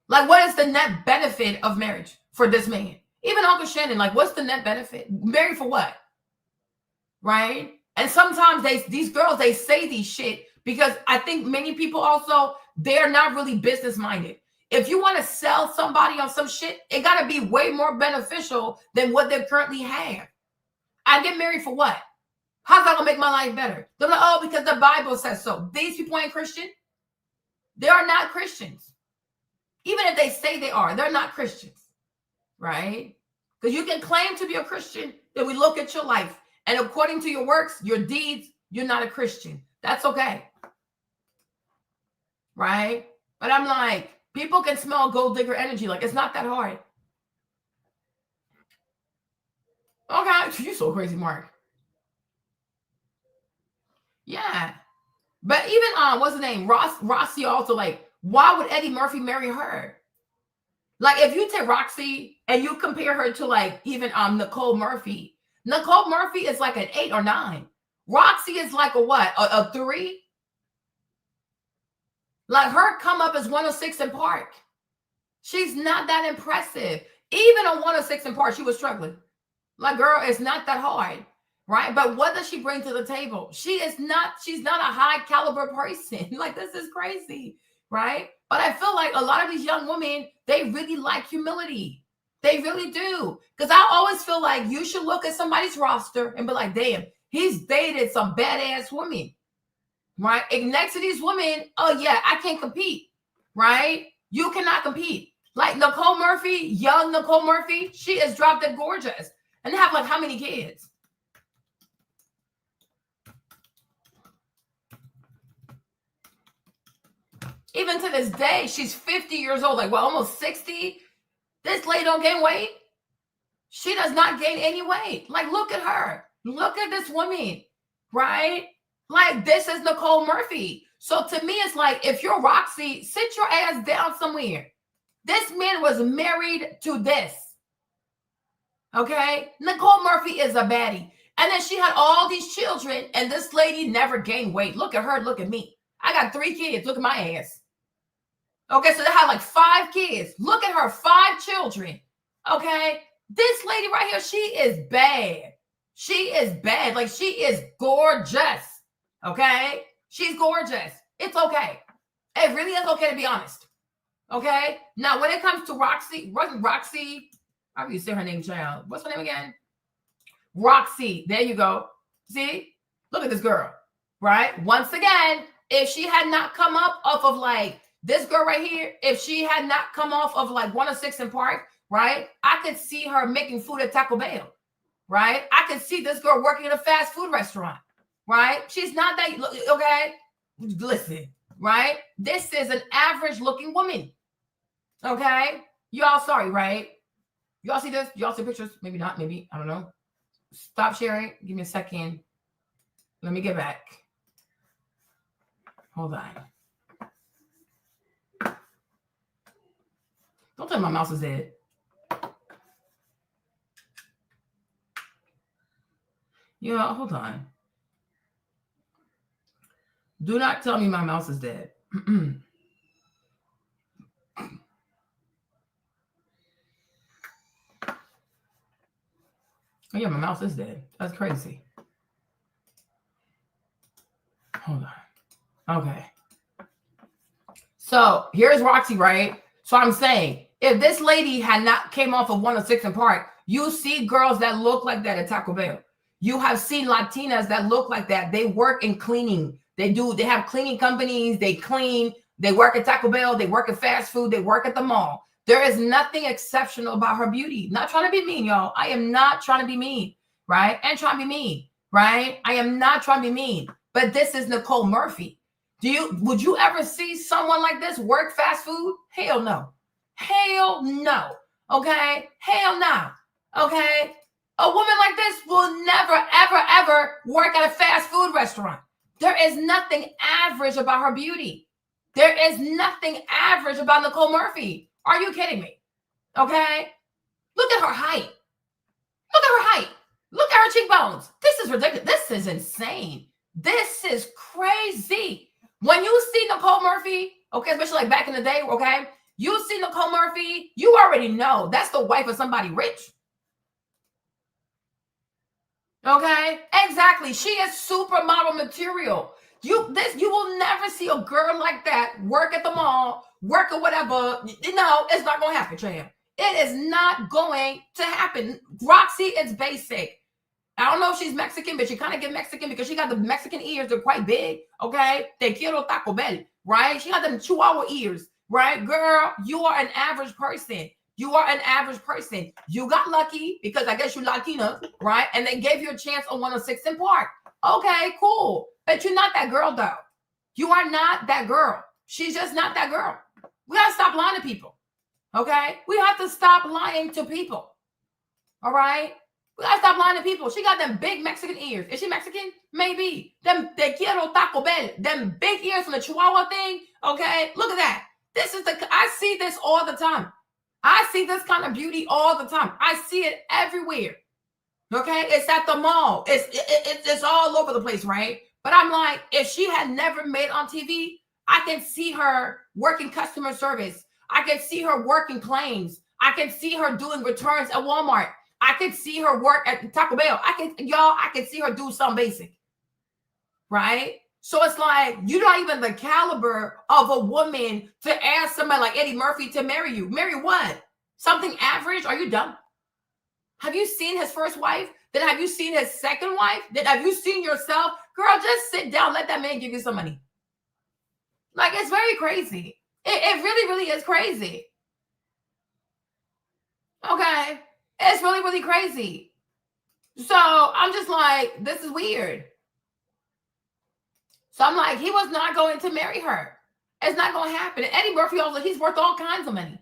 Speaker 1: Like, what is the net benefit of marriage for this man? Even Uncle Shannon, like, what's the net benefit? Married for what? Right? And sometimes these girls, they say these shit because I think many people also, they're not really business minded. If you want to sell somebody on some shit, it got to be way more beneficial than what they currently have. I get married for what? How's that going to make my life better? They're like, oh, because the Bible says so. These people ain't Christian. They are not Christians. Even if they say they are, they're not Christians. Right? Because you can claim to be a Christian, then we look at your life. And according to your works, your deeds, you're not a Christian. That's okay. Right? But I'm like, people can smell gold digger energy. Like, it's not that hard. Okay. You're so crazy, Mark. Yeah. But even what's the name? Rossi also, like, why would Eddie Murphy marry her? Like, if you take Roxy and you compare her to, like, even Nicole Murphy is like an 8 or 9. Roxy is like a what? A 3? Like, her come up as 106 in Park. She's not that impressive. Even on 106 in Park, she was struggling. Like, girl, it's not that hard, right? But what does she bring to the table? She's not a high caliber person. Like, this is crazy, right? But I feel like a lot of these young women, they really like humility. They really do. Because I always feel like you should look at somebody's roster and be like, damn, he's dated some badass women, right? And next to these women, oh yeah, I can't compete, right? You cannot compete. Like Nicole Murphy, young Nicole Murphy, she is drop dead gorgeous. And they have like how many kids? Even to this day, she's 50 years old, like, well, almost 60. This lady don't gain weight. She does not gain any weight. Like, look at her. Look at this woman, right? Like, this is Nicole Murphy. So to me, it's like, if you're Roxy, sit your ass down somewhere. This man was married to this. Okay? Nicole Murphy is a baddie. And then she had all these children, and this lady never gained weight. Look at her. Look at me. I got 3 kids. Look at my ass. Okay, so they had like 5 kids. Look at her, 5 children. Okay, this lady right here, she is bad. She is bad. Like, she is gorgeous. Okay, she's gorgeous. It's okay. It really is okay, to be honest. Okay, now when it comes to Roxy, how do you say her name, child? What's her name again? Roxy. There you go. See, look at this girl, right? Once again, if she had not come up off of like this girl right here, if she had not come off of like 106 in Park, right? I could see her making food at Taco Bell, right? I could see this girl working in a fast food restaurant, right? She's not that, okay? Listen, right? This is an average looking woman, okay? Y'all sorry, right? Y'all see this? Y'all see pictures? Maybe not, maybe, I don't know. Stop sharing. Give me a second. Let me get back. Hold on. Don't tell me my mouse is dead. Yeah, hold on. Do not tell me my mouse is dead. Oh yeah, my mouse is dead. That's crazy. Hold on. Okay. So here's Roxy, right? So I'm saying, if this lady had not came off of 106 in Park, you see girls that look like that at Taco Bell. You have seen Latinas that look like that. They work in cleaning. They have cleaning companies. They clean. They work at Taco Bell. They work at fast food. They work at the mall. There is nothing exceptional about her beauty. Not trying to be mean, y'all. I am not trying to be mean, right? And trying to be mean, right? I am not trying to be mean. But this is Nicole Murphy. Would you ever see someone like this work fast food? Hell no. Hell no. Okay? Hell no. Okay? A woman like this will never, ever, ever work at a fast food restaurant. There is nothing average about her beauty. There is nothing average about Nicole Murphy. Are you kidding me? Okay? Look at her height. Look at her height. Look at her cheekbones. This is ridiculous. This is insane. This is crazy. When you see Nicole Murphy, okay, especially like back in the day, okay, you see Nicole Murphy, you already know that's the wife of somebody rich. Okay, exactly. She is supermodel material. You will never see a girl like that work at the mall, work or whatever. No, it's not going to happen, Tran. It is not going to happen. Roxy is basic. I don't know if she's Mexican, but she kind of get Mexican because she got the Mexican ears. They're quite big, okay? Te quiero Taco Bell, right? She got them Chihuahua ears, right? Girl, you are an average person. You are an average person. You got lucky because I guess you're Latina, right? And they gave you a chance on 106 in Park. Okay, cool. But you're not that girl, though. You are not that girl. She's just not that girl. We got to stop lying to people, okay? We have to stop lying to people, all right? We gotta stop lying to people. She got them big Mexican ears. Is she Mexican? Maybe. Them Te Quiero Taco Bell. Them big ears from the Chihuahua thing. Okay, look at that. I see this all the time. I see this kind of beauty all the time. I see it everywhere. Okay, it's at the mall. It's all over the place, right? But I'm like, if she had never made it on TV, I can see her working customer service. I can see her working claims. I can see her doing returns at Walmart. I can see her work at Taco Bell. I can see her do something basic, right? So it's like, you're not even the caliber of a woman to ask somebody like Eddie Murphy to marry you. Marry what? Something average? Are you dumb? Have you seen his first wife? Then have you seen his second wife? Then have you seen yourself? Girl, just sit down. Let that man give you some money. Like, it's very crazy. It really, really is crazy. Okay. It's really, really crazy. So I'm just like, this is weird. So I'm like, he was not going to marry her. It's not going to happen. And Eddie Murphy also, he's worth all kinds of money.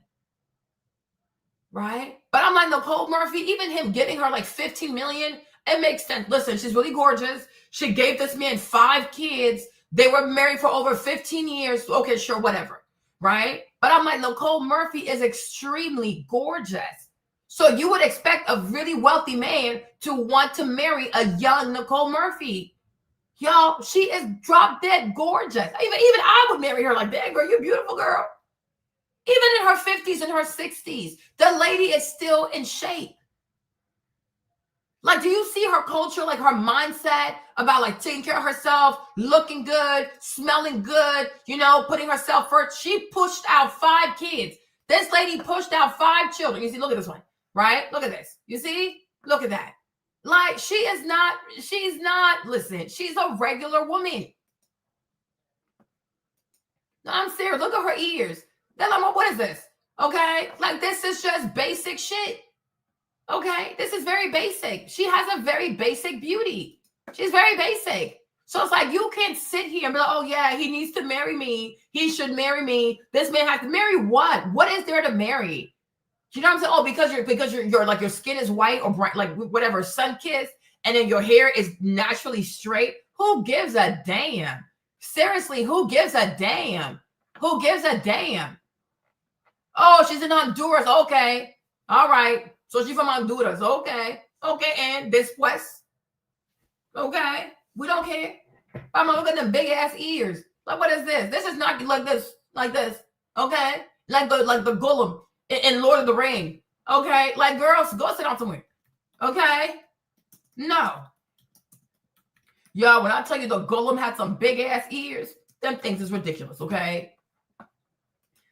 Speaker 1: Right? But I'm like, Nicole Murphy, even him giving her like 15 million, it makes sense. Listen, she's really gorgeous. She gave this man 5 kids. They were married for over 15 years. Okay, sure, whatever. Right? But I'm like, Nicole Murphy is extremely gorgeous. So you would expect a really wealthy man to want to marry a young Nicole Murphy. Y'all, she is drop dead gorgeous. Even I would marry her like that. Girl, you're a beautiful girl. Even in her 50s and her 60s, the lady is still in shape. Like, do you see her culture, like her mindset about like taking care of herself, looking good, smelling good, putting herself first? She pushed out 5 kids. This lady pushed out 5 children. You see, look at this one, right? Look at this. You see? Look at that. Like, she's not, listen, she's a regular woman. No, I'm serious. Look at her ears. They're like, what is this? Okay? Like, this is just basic shit. Okay? This is very basic. She has a very basic beauty. She's very basic. So it's like, you can't sit here and be like, oh yeah, he needs to marry me. He should marry me. This man has to marry what? What is there to marry? You know what I'm saying? Oh, because you're like, your skin is white or bright, like whatever, sun-kissed, and then your hair is naturally straight. Who gives a damn? Seriously, who gives a damn? Who gives a damn? Oh, she's in Honduras. Okay. All right. So she's from Honduras. Okay. Okay. And después. Okay. We don't care. I'm gonna look at them big ass ears. Like, what is this? This is not like this. Like this. Okay. Like the Gollum in Lord of the Ring. Okay. Like, girls, go sit down somewhere. Okay. No. Y'all, when I tell you the Gollum had some big ass ears, them things is ridiculous. Okay.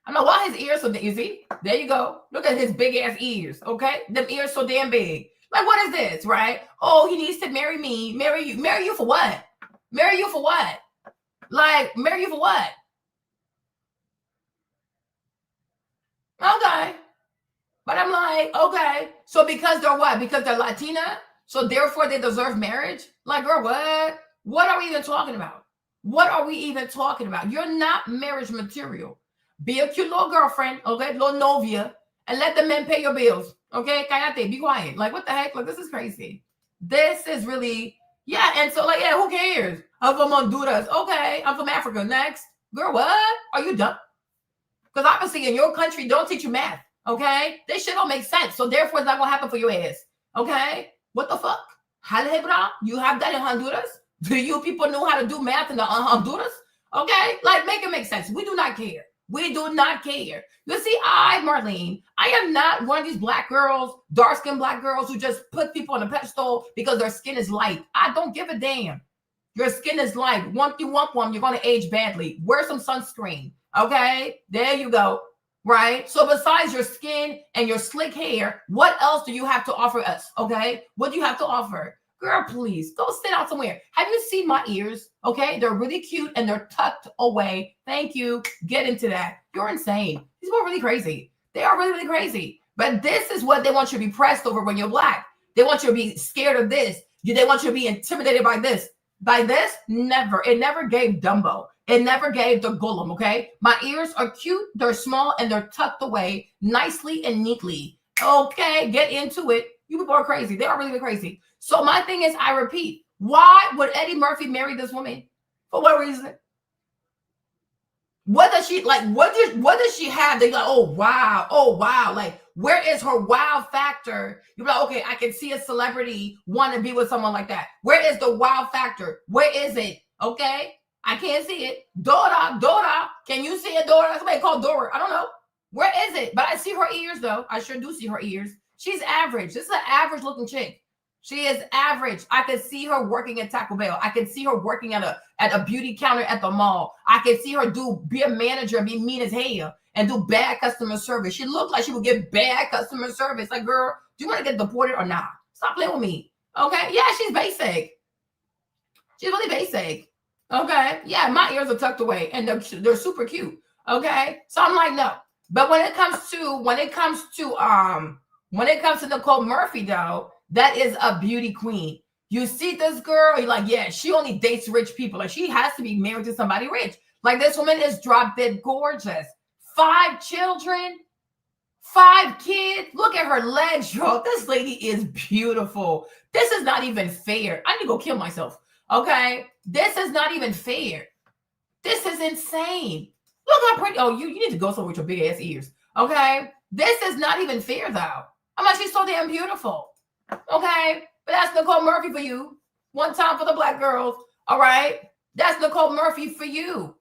Speaker 1: I don't know why his ears so big. You see? There you go. Look at his big ass ears. Okay. Them ears so damn big. Like, what is this? Right? Oh, he needs to marry me. Marry you. Marry you for what? Marry you for what? Like, marry you for what? Okay. But I'm like, okay. So because they're what? Because they're Latina? So therefore they deserve marriage? Like, girl, what? What are we even talking about? What are we even talking about? You're not marriage material. Be a cute little girlfriend, okay? Little novia. And let the men pay your bills. Okay? Cállate. Be quiet. Like, what the heck? Like, this is crazy. This is really, yeah. And so, like, yeah, who cares? I'm from Honduras. Okay. I'm from Africa. Next. Girl, what? Are you dumb? Because obviously in your country, don't teach you math. Okay? This shit don't make sense. So therefore, it's not going to happen for your ass. Okay? What the fuck? Algebra? You have that in Honduras? Do you people know how to do math in the Honduras? Okay? Like, make it make sense. We do not care. We do not care. You see, Marlene, I am not one of these black girls, dark-skinned black girls who just put people on a pedestal because their skin is light. I don't give a damn. Your skin is light. Once you want one, you're going to age badly. Wear some sunscreen. Okay? There you go. Right? So besides your skin and your slick hair, what else do you have to offer us? Okay? What do you have to offer? Girl, please, go sit down somewhere. Have you seen my ears? Okay? They're really cute and they're tucked away. Thank you. Get into that. You're insane. These people are really crazy. They are really, really crazy. But this is what they want you to be pressed over when you're black. They want you to be scared of this. They want you to be intimidated by this. By this, never. It never gave Dumbo. It never gave the Gollum, okay? My ears are cute. They're small and they're tucked away nicely and neatly. Okay, get into it. You people are crazy. They are really crazy. So my thing is, I repeat, why would Eddie Murphy marry this woman? For what reason? What does she like? What does she have? They like, oh wow. Like, where is her wow factor? You're like, okay, I can see a celebrity want to be with someone like that. Where is the wow factor? Where is it? Okay, I can't see it. Dora, can you see it, Dora? Somebody called Dora. I don't know. Where is it? But I see her ears though. I sure do see her ears. She's average. This is an average looking chick. She is average. I can see her working at Taco Bell. I can see her working at a beauty counter at the mall. I can see her be a manager and be mean as hell and do bad customer service. She looked like she would give bad customer service. Like, girl, do you want to get deported or not? Stop playing with me. Okay? Yeah, she's basic. She's really basic. Okay? Yeah, my ears are tucked away and they're super cute. Okay? So I'm like, no. But when it comes to Nicole Murphy though, that is a beauty queen. You see this girl, you're like, yeah, she only dates rich people. Like, she has to be married to somebody rich. Like, this woman is drop dead gorgeous. 5 children, 5 kids. Look at her legs, yo. This lady is beautiful. This is not even fair. I need to go kill myself. Okay? This is not even fair. This is insane. Look how pretty. Oh, you need to go somewhere with your big ass ears. Okay? This is not even fair, though. I'm like, she's so damn beautiful. Okay, but that's Nicole Murphy for you. One time for the black girls. All right, that's Nicole Murphy for you.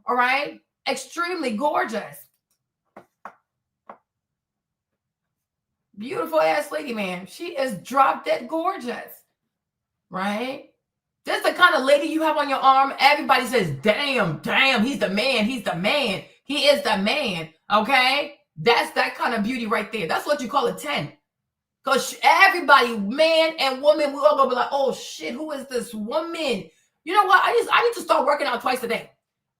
Speaker 1: All right, extremely gorgeous, beautiful ass lady, man. She is drop dead gorgeous, right? This is the kind of lady you have on your arm. Everybody says, damn, he's the man. He is the man. Okay, that's that kind of beauty right there. That's what you call a 10. Because everybody, man and woman, we all gonna be like, oh shit, who is this woman? You know what? I need to start working out twice a day.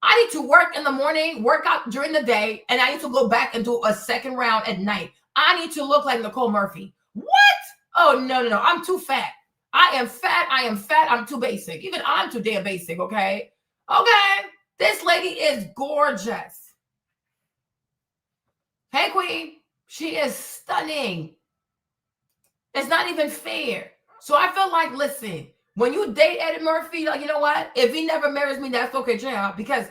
Speaker 1: I need to work in the morning, work out during the day, and I need to go back and do a second round at night. I need to look like Nicole Murphy. What? Oh, no. I'm too fat. I am fat. I'm too basic. Even I'm too damn basic, okay? Okay. This lady is gorgeous. Hey, queen. She is stunning. It's not even fair. So I feel like, listen, when you date Eddie Murphy, like, you know what? If he never marries me, that's okay, child. Because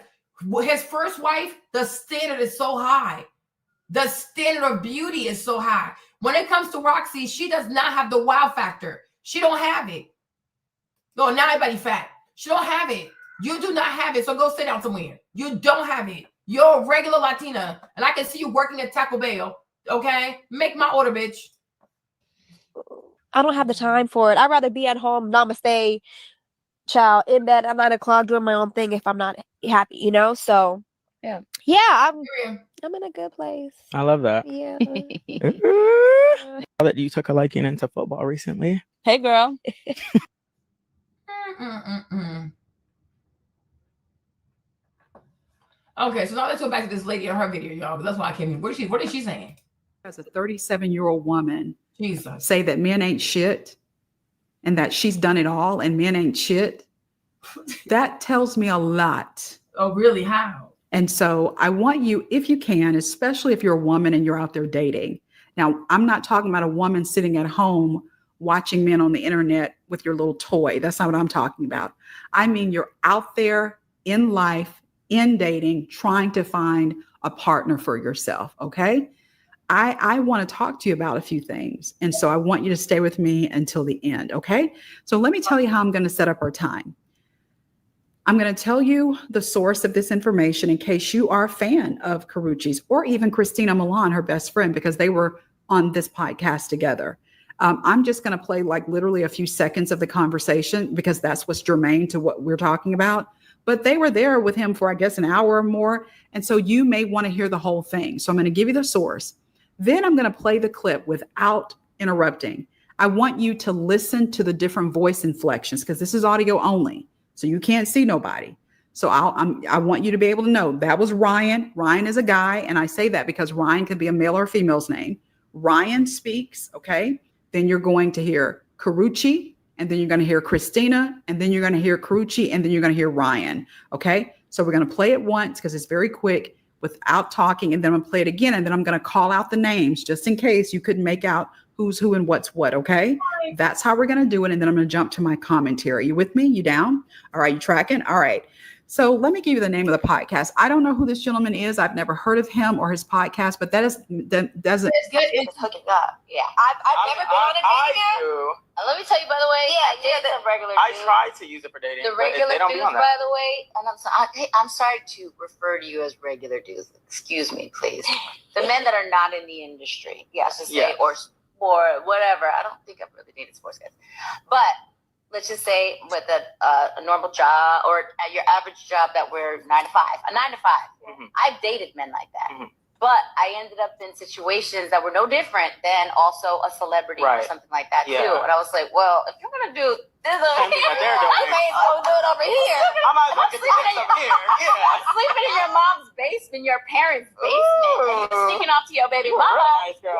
Speaker 1: his first wife, the standard is so high. The standard of beauty is so high. When it comes to Roxy, she does not have the wow factor. She don't have it. No, now everybody fat. She don't have it. You do not have it. So go sit down somewhere. You don't have it. You're a regular Latina. And I can see you working at Taco Bell. Okay? Make my order, bitch.
Speaker 3: I don't have the time for it. I'd rather be at home, namaste, child, in bed at 9 o'clock doing my own thing if I'm not happy, you know? So, yeah, I'm in a good place.
Speaker 5: I love that.
Speaker 3: Yeah.
Speaker 5: That you took a liking into football recently.
Speaker 4: Hey, girl.
Speaker 1: Okay, so now let's go back to this lady and her video, y'all. But that's why I came here. What is she saying?
Speaker 2: As a 37-year-old woman,
Speaker 1: Jesus,
Speaker 2: say that men ain't shit and that she's done it all and men ain't shit. That tells me a lot.
Speaker 1: Oh, really? How?
Speaker 2: And so I want you, if you can, especially if you're a woman and you're out there dating. Now, I'm not talking about a woman sitting at home watching men on the internet with your little toy. That's not what I'm talking about. I mean, you're out there in life, in dating, trying to find a partner for yourself. Okay. I want to talk to you about a few things. And so I want you to stay with me until the end. Okay. So let me tell you how I'm going to set up our time. I'm going to tell you the source of this information in case you are a fan of Karuche's or even Christina Milan, her best friend, because they were on this podcast together. I'm just going to play like literally a few seconds of the conversation because that's what's germane to what we're talking about. But they were there with him for, I guess, an hour or more. And so you may want to hear the whole thing. So I'm going to give you the source. Then I'm going to play the clip without interrupting. I want you to listen to the different voice inflections because this is audio only. So you can't see nobody. So I want you to be able to know that was Ryan. Ryan is a guy. And I say that because Ryan could be a male or a female's name. Ryan speaks. Okay. Then you're going to hear Karuche. And then you're going to hear Christina. And then you're going to hear Karuche. And then you're going to hear Ryan. Okay. So we're going to play it once because it's very quick without talking. And then I'm going to play it again. And then I'm going to call out the names just in case you couldn't make out who's who and what's what, okay? That's how we're going to do it. And then I'm going to jump to my commentary. You with me? You down? All right, you tracking? All right. So let me give you the name of the podcast. I don't know who this gentleman is. I've never heard of him or his podcast, but doesn't.
Speaker 3: It's good. It's hooking up. Yeah. I've never been on a dating app.
Speaker 4: Let me tell you, by the way, the regular
Speaker 5: I
Speaker 4: dudes.
Speaker 5: tried to use it for dating.
Speaker 4: The
Speaker 5: but
Speaker 4: regular
Speaker 5: they don't be
Speaker 4: dudes,
Speaker 5: on that.
Speaker 4: by the way, and I'm sorry to refer to you as regular dudes. Excuse me, please. The men that are not in the industry, let's just say, or whatever. I don't think I've really dated sports guys, but let's just say with a normal job or your average job that we're 9 to 5, a 9 to 5.
Speaker 5: Mhm.
Speaker 4: I've dated men like that.
Speaker 5: Mhm.
Speaker 4: But I ended up in situations that were no different than also a celebrity or something like that too. And I was like, well, if you're gonna do this over here, I may as well do it over here.
Speaker 5: I might as well get this up here. Yeah.
Speaker 4: I'm sleeping in your mom's basement, your parents' basement, and you're sneaking off to your baby mama.
Speaker 5: Nice girl.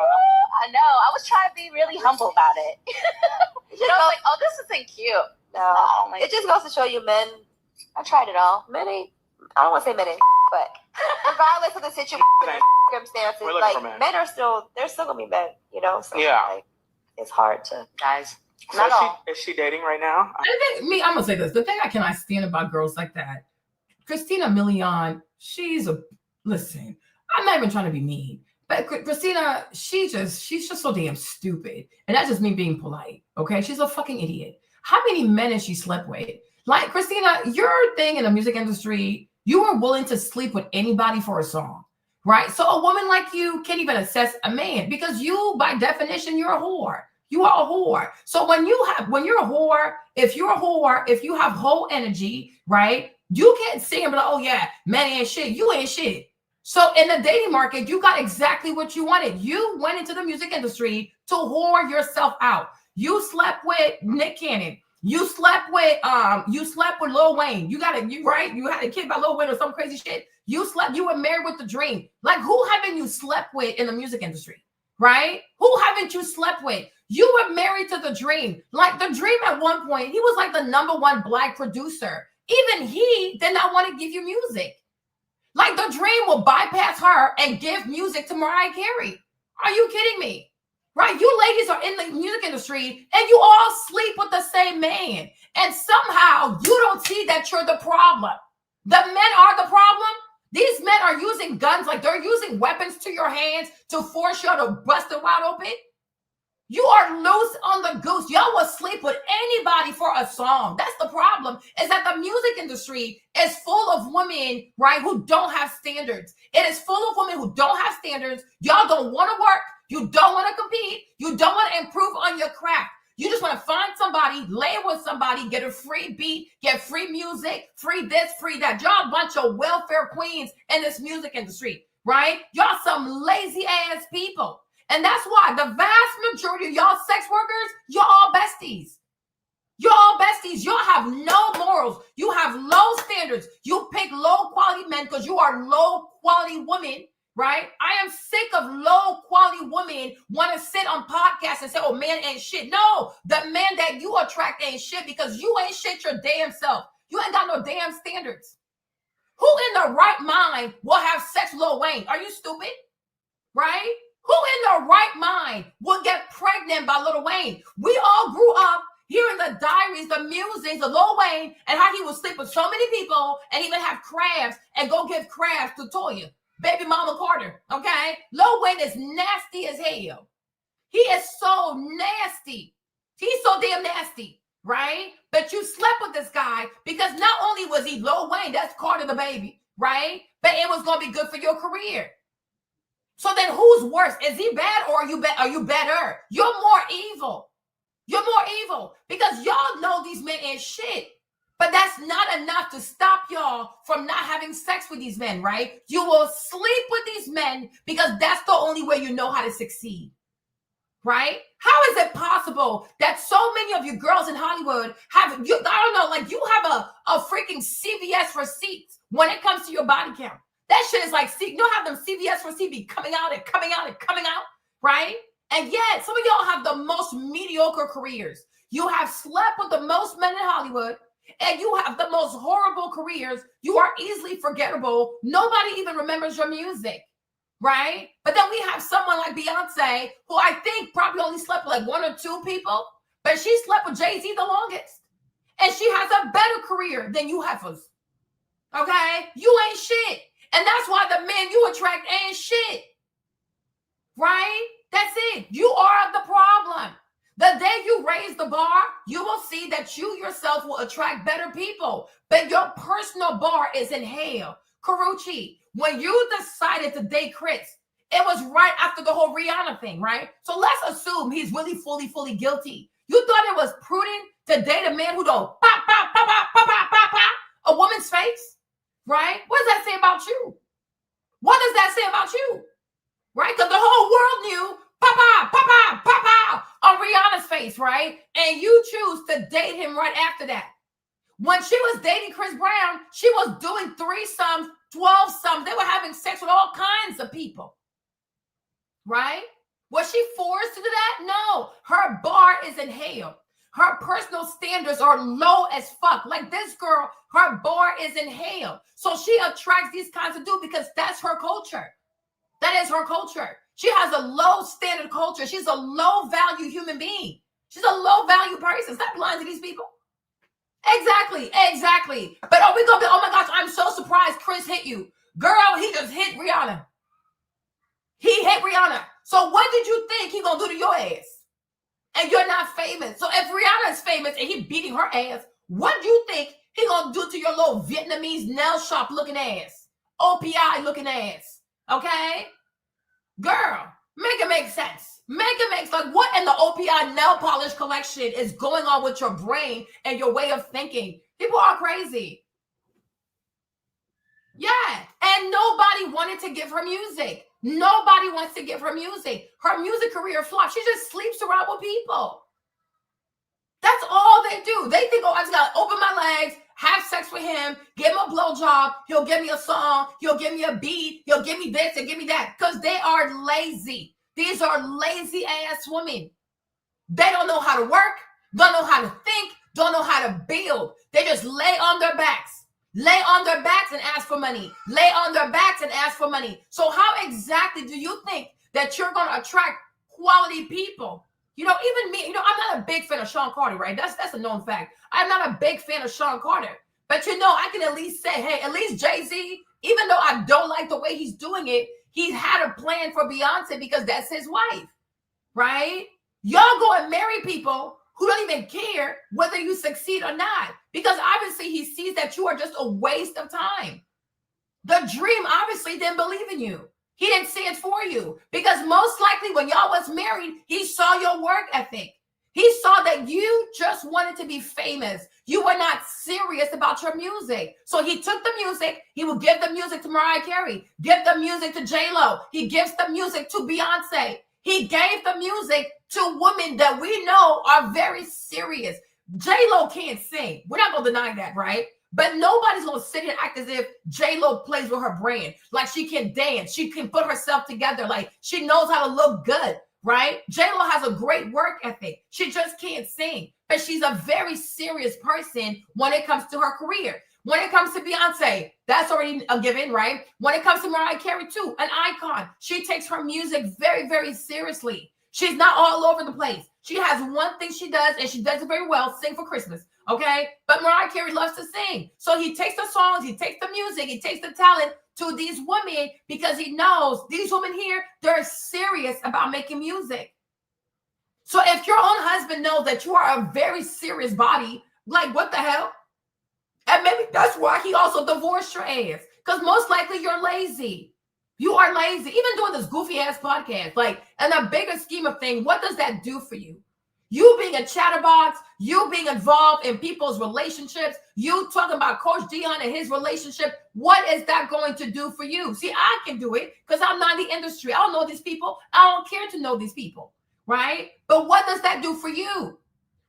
Speaker 4: I know. I was trying to be really humble about it. I was like, oh, this isn't cute.
Speaker 3: No, it just goes to show you, men.
Speaker 4: I tried it all.
Speaker 3: Many. I don't want to say many, but regardless of the situation, circumstances, like men are still, they're still gonna be men, you know. So like, it's hard to
Speaker 4: guys.
Speaker 5: So is she dating right now?
Speaker 1: I'm gonna say this. The thing I cannot stand about girls like that, Christina Milian, listen, I'm not even trying to be mean, but Christina, she's just so damn stupid. And that's just me being polite. Okay. She's a fucking idiot. How many men has she slept with? Like, Christina, your thing in the music industry, you are willing to sleep with anybody for a song, right? So a woman like you can't even assess a man because you, by definition, you're a whore. You are a whore. So when you're a whore, if you have whole energy, right? You can't sit and be like, oh yeah, man ain't shit. You ain't shit. So in the dating market, you got exactly what you wanted. You went into the music industry to whore yourself out. You slept with Nick Cannon. You slept with Lil Wayne. You had a kid by Lil Wayne or some crazy shit. You were married with the Dream. Like, who haven't you slept with in the music industry? Right? Who haven't you slept with? You were married to the Dream. Like, the Dream at one point, he was like the #1 Black producer. Even he did not want to give you music. Like, the Dream will bypass her and give music to Mariah Carey. Are you kidding me? Right? You ladies are in the music industry and you all sleep with the same man. And somehow you don't see that you're the problem. The men are the problem. These men are using guns, like they're using weapons to your hands to force you to bust it wide open. You are loose on the goose. Y'all will sleep with anybody for a song. That's the problem, is that the music industry is full of women, right, who don't have standards. It is full of women who don't have standards. Y'all don't want to work. You don't want to compete. You don't want to improve on your craft. You just want to find somebody, lay with somebody, get a free beat, get free music, free this, free that. Y'all a bunch of welfare queens in this music industry, right? Y'all some lazy ass people. And that's why the vast majority of y'all sex workers, y'all all besties. Y'all besties. Y'all have no morals. You have low standards. You pick low quality men because you are low quality women. Right? I am sick of low quality women want to sit on podcasts and say, oh, man ain't shit. No, the man that you attract ain't shit because you ain't shit your damn self. You ain't got no damn standards. Who in the right mind will have sex with Lil Wayne? Are you stupid? Right? Who in the right mind will get pregnant by Lil Wayne? We all grew up hearing the diaries, the musings of Lil Wayne and how he would sleep with so many people and even have crabs and go give crabs to Toya. Baby Mama Carter, okay? Lil Wayne is nasty as hell. He is so nasty. He's so damn nasty, right? But you slept with this guy because not only was he Lil Wayne, that's Carter the baby, right? But it was going to be good for your career. So then who's worse? Is he bad or are you better? You're more evil. You're more evil because y'all know these men ain't shit. But that's not enough to stop y'all from not having sex with these men, right? You will sleep with these men because that's the only way you know how to succeed, right? How is it possible that so many of you girls in Hollywood you have a freaking CVS receipt when it comes to your body count? That shit is like, have them CVS receipt be coming out and coming out and coming out, right? And yet, some of y'all have the most mediocre careers. You have slept with the most men in Hollywood. And you have the most horrible careers. You are easily forgettable. Nobody even remembers your music. right? But then we have someone like Beyonce, who I think probably only slept with like 1 or 2 people, but she slept with Jay-Z the longest. And she has a better career than you heifers. Okay? You ain't shit. And that's why the men you attract ain't shit. Right? That's it. You are the problem. The day you raise the bar, you will see that you yourself will attract better people. But your personal bar is in hell. Karuche, when you decided to date Chris, it was right after the whole Rihanna thing, right? So let's assume he's really fully guilty. You thought it was prudent to date a man who don't pop, pop, pop, pop, pop, pop, pop, pop, a woman's face, right? What does that say about you? What does that say about you? Right? Because the whole world knew pop, pop, pop, pop, pop on Rihanna's face, right? And you choose to date him right after that. When she was dating Chris Brown, she was doing 3-sums, 12-sums. They were having sex with all kinds of people, right? Was she forced to do that? No. Her bar is in hell. Her personal standards are low as fuck. Like this girl, her bar is in hell. So she attracts these kinds of dudes because that's her culture. That is her culture. She has a low standard culture. She's a low value human being. She's a low value person. Stop lying to these people. Exactly. But are we going to be, oh my gosh, I'm so surprised Chris hit you. Girl, he just hit Rihanna. He hit Rihanna. So what did you think he going to do to your ass? And you're not famous. So if Rihanna is famous and he beating her ass, what do you think he going to do to your little Vietnamese nail shop looking ass? OPI looking ass. Okay? Girl, make it make sense. Make it make sense. Like, what in the OPI nail polish collection is going on with your brain and your way of thinking? People are crazy. Yeah. And nobody wanted to give her music. Nobody wants to give her music. Her music career flopped. She just sleeps around with people. That's all they do. They think, oh, I just got to open my legs, have sex with him, give him a blowjob. He'll give me a song. He'll give me a beat. He'll give me this and give me that. Because they are lazy. These are lazy ass women. They don't know how to work, don't know how to think, don't know how to build. They just lay on their backs. Lay on their backs and ask for money. Lay on their backs and ask for money. So how exactly do you think that you're going to attract quality people? You know, even me, I'm not a big fan of Sean Carter, right? That's a known fact. I'm not a big fan of Sean Carter. But, I can at least say, hey, at least Jay-Z, even though I don't like the way he's doing it, he's had a plan for Beyonce because that's his wife, right? Y'all go and marry people who don't even care whether you succeed or not. Because obviously he sees that you are just a waste of time. The dream obviously didn't believe in you. He didn't see it for you. Because most likely when y'all was married, he saw your work ethic. He saw that you just wanted to be famous. You were not serious about your music. So he took the music. He will give the music to Mariah Carey. Give the music to J-Lo. He gives the music to Beyonce. He gave the music to women that we know are very serious. J-Lo can't sing. We're not going to deny that, right? But nobody's going to sit here and act as if J-Lo plays with her brand. Like she can dance. She can put herself together. Like she knows how to look good, right? J-Lo has a great work ethic. She just can't sing. But she's a very serious person when it comes to her career. When it comes to Beyonce, that's already a given, right? When it comes to Mariah Carey, too, an icon. She takes her music very, very seriously. She's not all over the place. She has one thing she does, and she does it very well, sing for Christmas, okay? But Mariah Carey loves to sing. So he takes the songs, he takes the music, he takes the talent to these women because he knows these women here, they're serious about making music. So if your own husband knows that you are a very serious body, like what the hell? And maybe that's why he also divorced your ass. Because most likely you're lazy. You are lazy. Even doing this goofy ass podcast. Like, in a bigger scheme of things, what does that do for you? You being a chatterbox, you being involved in people's relationships, you talking about Coach Dion and his relationship, what is that going to do for you? See, I can do it because I'm not in the industry. I don't know these people. I don't care to know these people, right? But what does that do for you?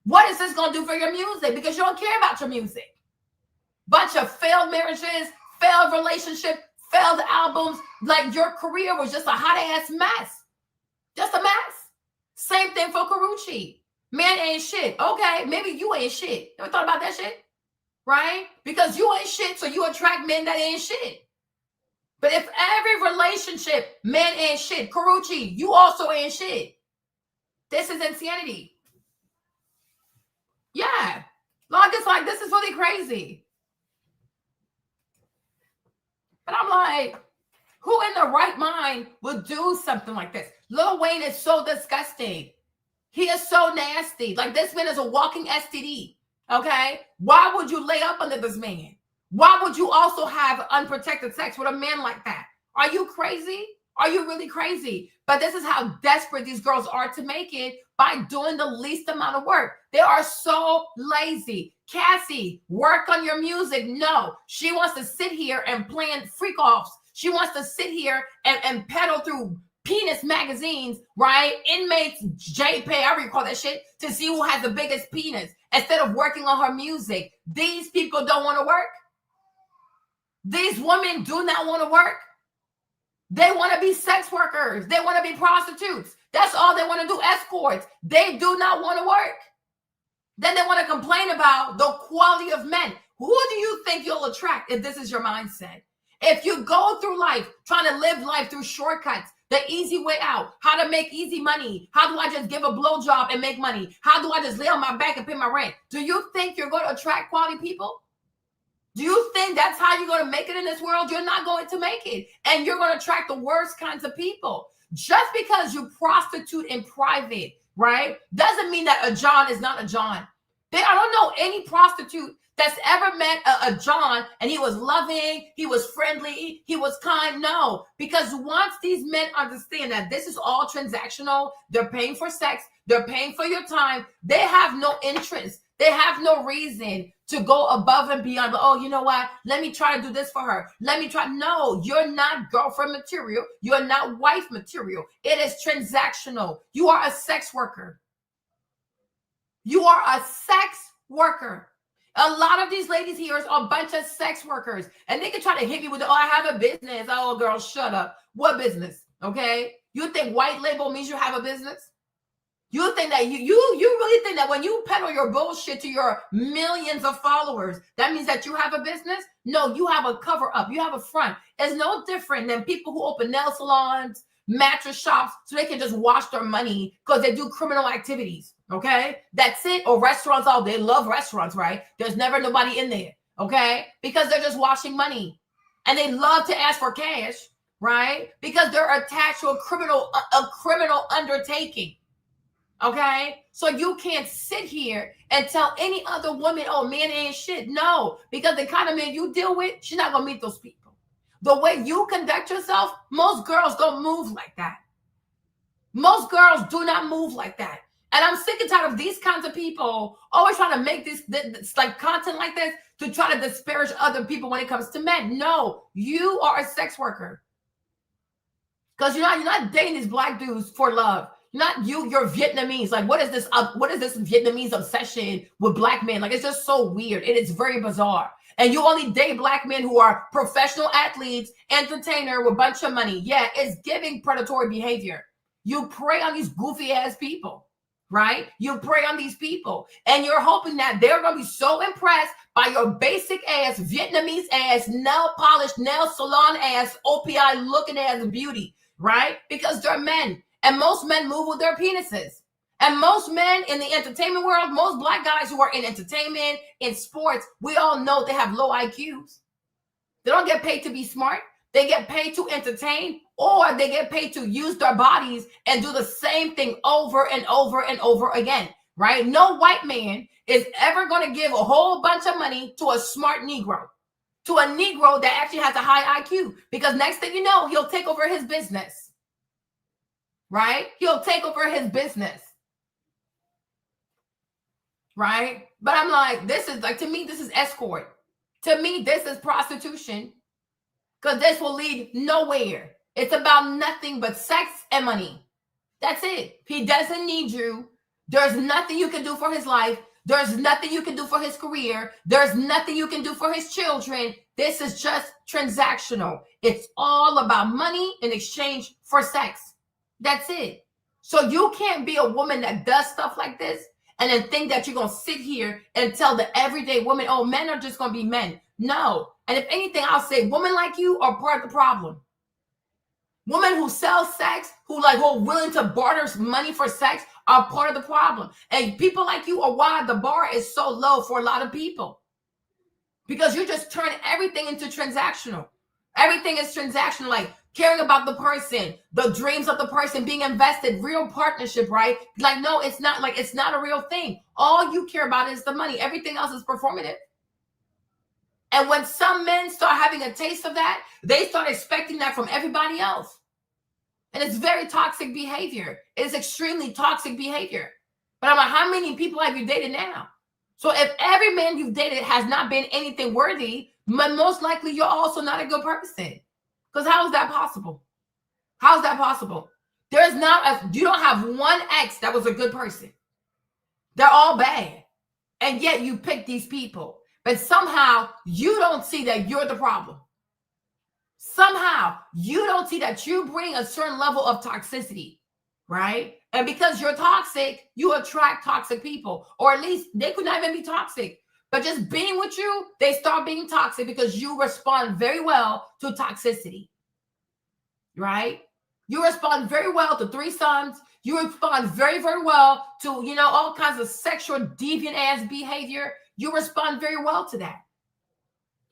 Speaker 1: What is this going to do for your music? Because you don't care about your music. Bunch of failed marriages, failed relationship, failed albums. Like your career was just a hot ass mess. Just a mess. Same thing for Karuche. Man ain't shit. Okay, maybe you ain't shit. Ever thought about that shit? Right? Because you ain't shit, so you attract men that ain't shit. But if every relationship, men ain't shit, Karuche, you also ain't shit. This is insanity. Yeah. Like, it's like, this is really crazy. But I'm like, who in the right mind would do something like this? Lil Wayne is so disgusting. He is so nasty. Like, this man is a walking STD. Okay? Why would you lay up under this man? Why would you also have unprotected sex with a man like that? Are you crazy? Are you really crazy? But this is how desperate these girls are to make it by doing the least amount of work. They are so lazy. Cassie, work on your music. No, she wants to sit here and plan freak offs. She wants to sit here and peddle through penis magazines, right? Inmates, JPay, I recall that shit, to see who has the biggest penis instead of working on her music. These people don't want to work. These women do not want to work. They want to be sex workers. They want to be prostitutes. That's all they want to do, escorts. They do not want to work. Then they want to complain about the quality of men. Who do you think you'll attract if this is your mindset? If you go through life trying to live life through shortcuts, the easy way out, how to make easy money, how do I just give a blowjob and make money? How do I just lay on my back and pay my rent? Do you think you're going to attract quality people? Do you think that's how you're going to make it in this world? You're not going to make it. And you're going to attract the worst kinds of people. Just because you prostitute in private, right, doesn't mean that a John is not a John. I don't know any prostitute that's ever met a John and he was loving, he was friendly, he was kind. No, because once these men understand that this is all transactional, they're paying for sex, they're paying for your time, they have no interest. They have no reason to go above and beyond. But, oh, you know what? Let me try to do this for her. Let me try. No, you're not girlfriend material. You're not wife material. It is transactional. You are a sex worker. You are a sex worker. A lot of these ladies here are a bunch of sex workers. And they can try to hit me with, oh, I have a business. Oh, girl, shut up. What business? Okay? You think white label means you have a business? You think that you really think that when you peddle your bullshit to your millions of followers, that means that you have a business? No, you have a cover up. You have a front. It's no different than people who open nail salons, mattress shops, so they can just wash their money because they do criminal activities. Okay? That's it. Or restaurants. Oh, they love restaurants, right? There's never nobody in there. Okay? Because they're just washing money. And they love to ask for cash, right? Because they're attached to a criminal undertaking. Okay, so you can't sit here and tell any other woman, oh, man ain't shit. No, because the kind of man you deal with, she's not gonna meet those people. The way you conduct yourself, most girls don't move like that. Most girls do not move like that. And I'm sick and tired of these kinds of people always trying to make this like content like this to try to disparage other people when it comes to men. No, you are a sex worker. Because you're not dating these black dudes for love. You're Vietnamese. Like, what is this Vietnamese obsession with black men? Like, it's just so weird. It is very bizarre. And you only date black men who are professional athletes, entertainer with a bunch of money. Yeah, it's giving predatory behavior. You prey on these goofy ass people, right? You prey on these people. And you're hoping that they're going to be so impressed by your basic ass, Vietnamese ass, nail polished, nail salon ass, OPI looking ass beauty, right? Because they're men. And most men move with their penises. And most men in the entertainment world, most black guys who are in entertainment, in sports, we all know they have low IQs. They don't get paid to be smart. They get paid to entertain, or they get paid to use their bodies and do the same thing over and over and over again, right? No white man is ever going to give a whole bunch of money to a smart Negro, to a Negro that actually has a high IQ, because next thing you know, he'll take over his business. Right? He'll take over his business. Right? But I'm like, this is like, to me, this is escort. To me, this is prostitution. Because this will lead nowhere. It's about nothing but sex and money. That's it. He doesn't need you. There's nothing you can do for his life. There's nothing you can do for his career. There's nothing you can do for his children. This is just transactional. It's all about money in exchange for sex. That's it. So you can't be a woman that does stuff like this and then think that you're going to sit here and tell the everyday woman, oh, men are just going to be men. No, And if anything, I'll say women like you are part of the problem. Women who sell sex, who are willing to barter money for sex are part of the problem. And people like you are why the bar is so low for a lot of people. Because you just turn everything into transactional. Everything is transactional, like caring about the person, the dreams of the person, being invested, real partnership, right? Like, no, it's not a real thing. All you care about is the money. Everything else is performative. And when some men start having a taste of that, they start expecting that from everybody else. And it's very toxic behavior. It's extremely toxic behavior. But I'm like, how many people have you dated now? So if every man you've dated has not been anything worthy, most likely you're also not a good person. Because how is that possible? How is that possible? You don't have one ex that was a good person. They're all bad. And yet you pick these people. But somehow you don't see that you're the problem. Somehow you don't see that you bring a certain level of toxicity, right? And because you're toxic, you attract toxic people. Or at least they could not even be toxic. But just being with you, they start being toxic because you respond very well to toxicity, right? You respond very well to threesomes. You respond very, very well to, all kinds of sexual deviant ass behavior. You respond very well to that,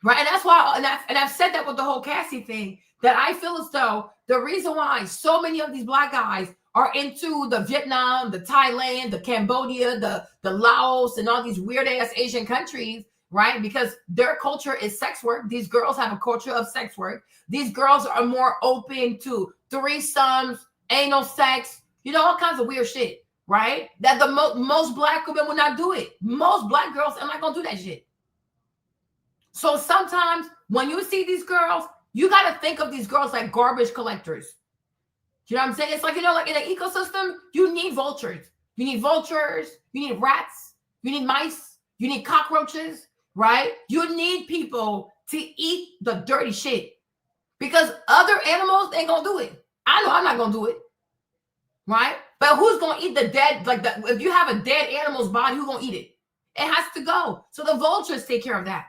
Speaker 1: right? And that's why, and I've said that with the whole Cassie thing, that I feel as though the reason why so many of these Black guys are into the Vietnam, the Thailand, the Cambodia, the Laos, and all these weird ass Asian countries, right? Because their culture is sex work. These girls have a culture of sex work. These girls are more open to threesomes, anal sex, all kinds of weird shit, right? That the most Black women will not do it. Most Black girls are not gonna do that shit. So sometimes when you see these girls, you got to think of these girls like garbage collectors. You know what I'm saying? It's like, like in an ecosystem, you need vultures. You need vultures. You need rats. You need mice. You need cockroaches, right? You need people to eat the dirty shit because other animals ain't going to do it. I know I'm not going to do it, right? But who's going to eat the dead? If you have a dead animal's body, who's going to eat it? It has to go. So the vultures take care of that.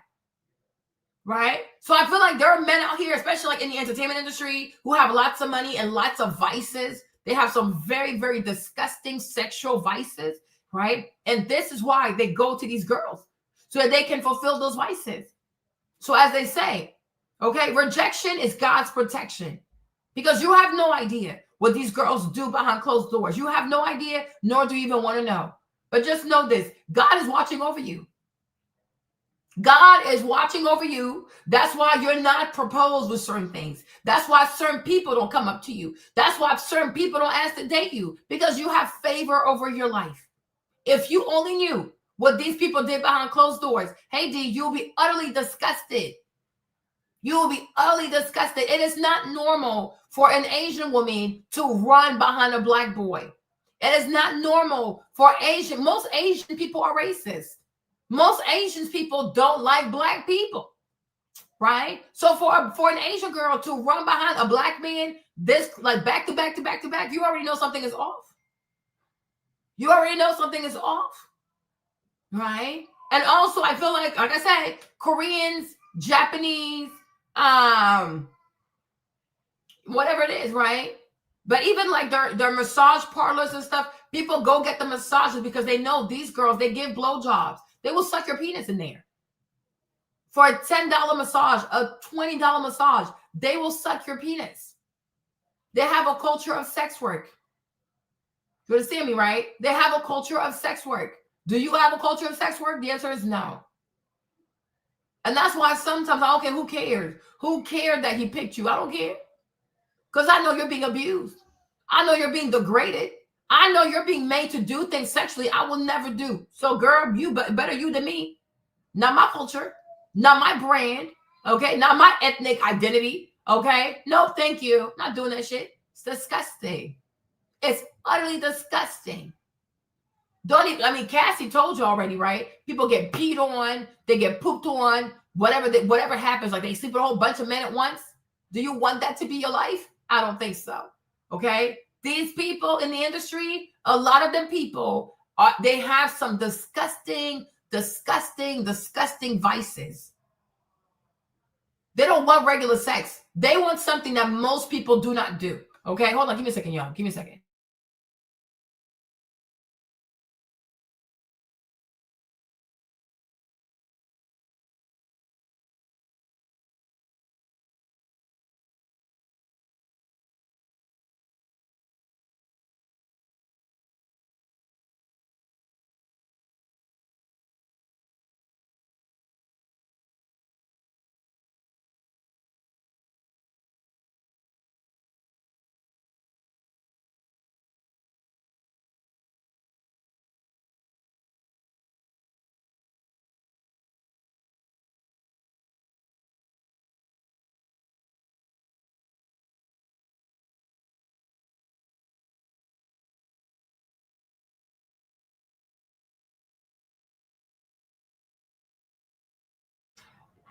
Speaker 1: Right? So I feel like there are men out here, especially like in the entertainment industry, who have lots of money and lots of vices. They have some very, very disgusting sexual vices, right? And this is why they go to these girls, so that they can fulfill those vices. So as they say, okay, rejection is God's protection, because you have no idea what these girls do behind closed doors. You have no idea, nor do you even want to know. But just know this, God is watching over you. God is watching over you. That's why you're not proposed with certain things. That's why certain people don't come up to you. That's why certain people don't ask to date you, because you have favor over your life. If you only knew what these people did behind closed doors, hey D, you'll be utterly disgusted. You will be utterly disgusted. It is not normal for an Asian woman to run behind a Black boy. It is not normal for most Asian people are racist. Most Asian people don't like Black people, right? So for an Asian girl to run behind a Black man, this like back to back to back to back, you already know something is off. You already know something is off, right? And also, I feel like I said, Koreans, Japanese, whatever it is, right? But even like their massage parlors and stuff, people go get the massages because they know these girls, they give blowjobs. They will suck your penis in there. For a $10 massage, a $20 massage, they will suck your penis. They have a culture of sex work. You understand me, right? They have a culture of sex work. Do you have a culture of sex work? The answer is no. And that's why sometimes I don't care, who cares? Who cared that he picked you? I don't care. Because I know you're being abused. I know you're being degraded. I know you're being made to do things sexually I will never do. So, girl, you better you than me. Not my culture. Not my brand. Okay? Not my ethnic identity. Okay? No, thank you. Not doing that shit. It's disgusting. It's utterly disgusting. Cassie told you already, right? People get peed on. They get pooped on. Whatever happens, like they sleep with a whole bunch of men at once. Do you want that to be your life? I don't think so. Okay? These people in the industry, a lot of them people, they have some disgusting vices. They don't want regular sex. They want something that most people do not do. Okay, hold on. Give me a second, y'all. Give me a second.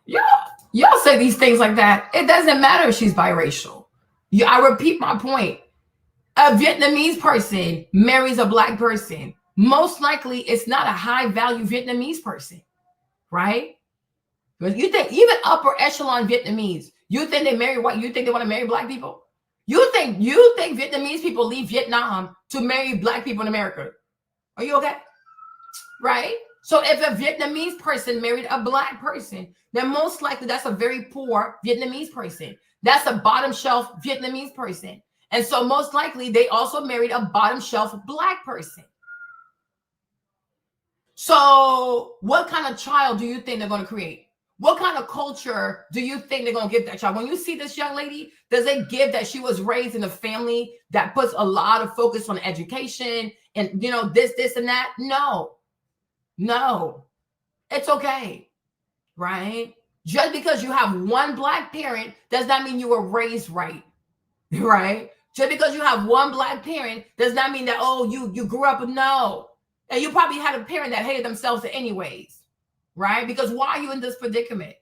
Speaker 1: Y'all say these things like that. It doesn't matter if she's biracial. I repeat my point. A Vietnamese person marries a black person. Most likely, it's not a high-value Vietnamese person, right? But you think even upper echelon Vietnamese, you think they marry white? You think they want to marry black people? You think Vietnamese people leave Vietnam to marry black people in America? Are you okay? Right? So if a Vietnamese person married a black person, then most likely that's a very poor Vietnamese person. That's a bottom shelf Vietnamese person. And so most likely they also married a bottom shelf black person. So what kind of child do you think they're going to create? What kind of culture do you think they're going to give that child? When you see this young lady, does it give that she was raised in a family that puts a lot of focus on education and, this and that? No, it's okay, right? Just because you have one black parent does not mean you were raised right, right? Just because you have one black parent does not mean that, you grew up, no. And you probably had a parent that hated themselves anyways, right? Because why are you in this predicament?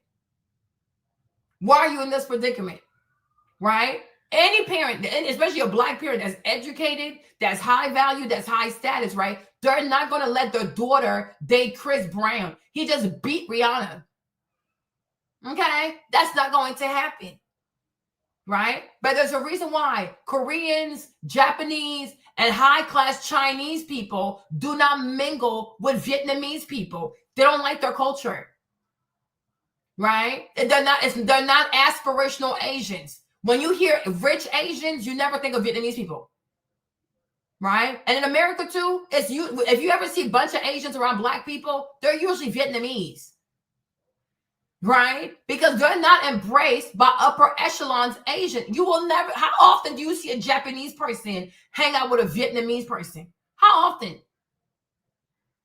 Speaker 1: Why are you in this predicament, right? Any parent, and especially a black parent that's educated, that's high value, that's high status, right? They're not going to let their daughter date Chris Brown. He just beat Rihanna. Okay? That's not going to happen, right? But there's a reason why Koreans, Japanese, and high-class Chinese people do not mingle with Vietnamese people. They don't like their culture, right? They're not aspirational Asians. When you hear rich Asians, you never think of Vietnamese people, right? And in America too, if you ever see a bunch of Asians around black people, they're usually Vietnamese, right? Because they're not embraced by upper echelons Asian. You will never. How often do you see a Japanese person hang out with a Vietnamese person? How often?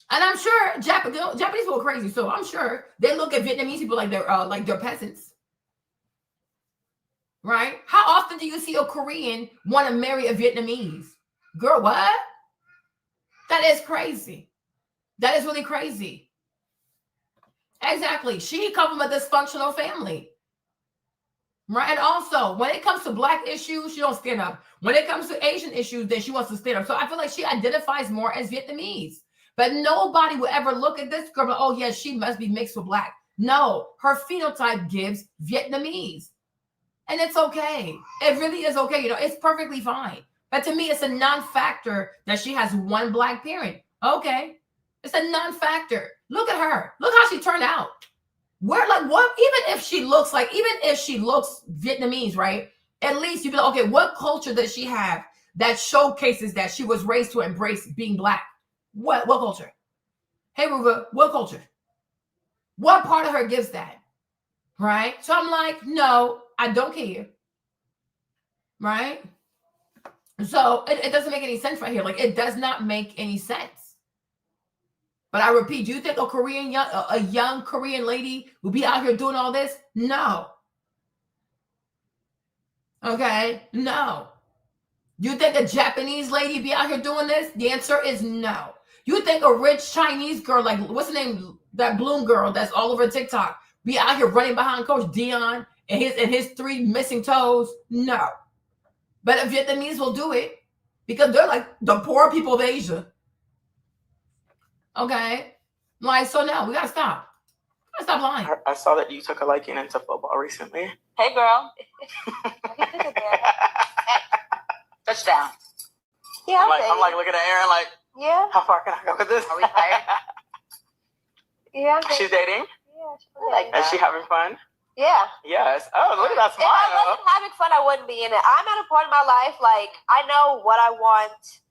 Speaker 1: And I'm sure Japanese people are crazy, so I'm sure they look at Vietnamese people like they're peasants. Right? How often do you see a Korean want to marry a Vietnamese? Girl, what? That is crazy. That is really crazy. Exactly. She comes from a dysfunctional family. Right? And also, when it comes to black issues, she don't stand up. When it comes to Asian issues, then she wants to stand up. So I feel like she identifies more as Vietnamese. But nobody will ever look at this girl, oh, yes, she must be mixed with black. No, her phenotype gives Vietnamese. And it's okay. It really is okay. It's perfectly fine. But to me, it's a non-factor that she has one black parent. Okay. It's a non-factor. Look at her. Look how she turned out. Even if she looks Vietnamese, right? At least you'd be like, okay, what culture does she have that showcases that she was raised to embrace being black? What culture? Hey, Ruva, what culture? What part of her gives that? Right? So I'm like, no, I don't care. Right? So it doesn't make any sense right here. Like, it does not make any sense. But I repeat, do you think a young Korean lady will be out here doing all this? No. Okay? No. You think a Japanese lady be out here doing this? The answer is no. You think a rich Chinese girl, like, what's the name? That Bloom girl that's all over TikTok, be out here running behind Coach Dion and his 3 missing toes? No. But a Vietnamese will do it because they're like the poor people of Asia. Okay? Like, so no, we got to stop. Stop lying.
Speaker 5: I saw that you took a liking into football recently.
Speaker 4: Hey, girl. Touchdown.
Speaker 3: Yeah,
Speaker 5: I'm like looking at Aaron like,
Speaker 3: yeah,
Speaker 5: how far can I go with this?
Speaker 4: Are we tired?
Speaker 3: yeah.
Speaker 5: She's dating?
Speaker 3: Yeah,
Speaker 4: I like
Speaker 5: Is she having fun?
Speaker 3: yeah.
Speaker 5: Yes. Oh, look at that
Speaker 3: If I
Speaker 5: smile.
Speaker 3: wasn't having fun, I wouldn't be in it. I'm at a point in my life, like, I know what I want.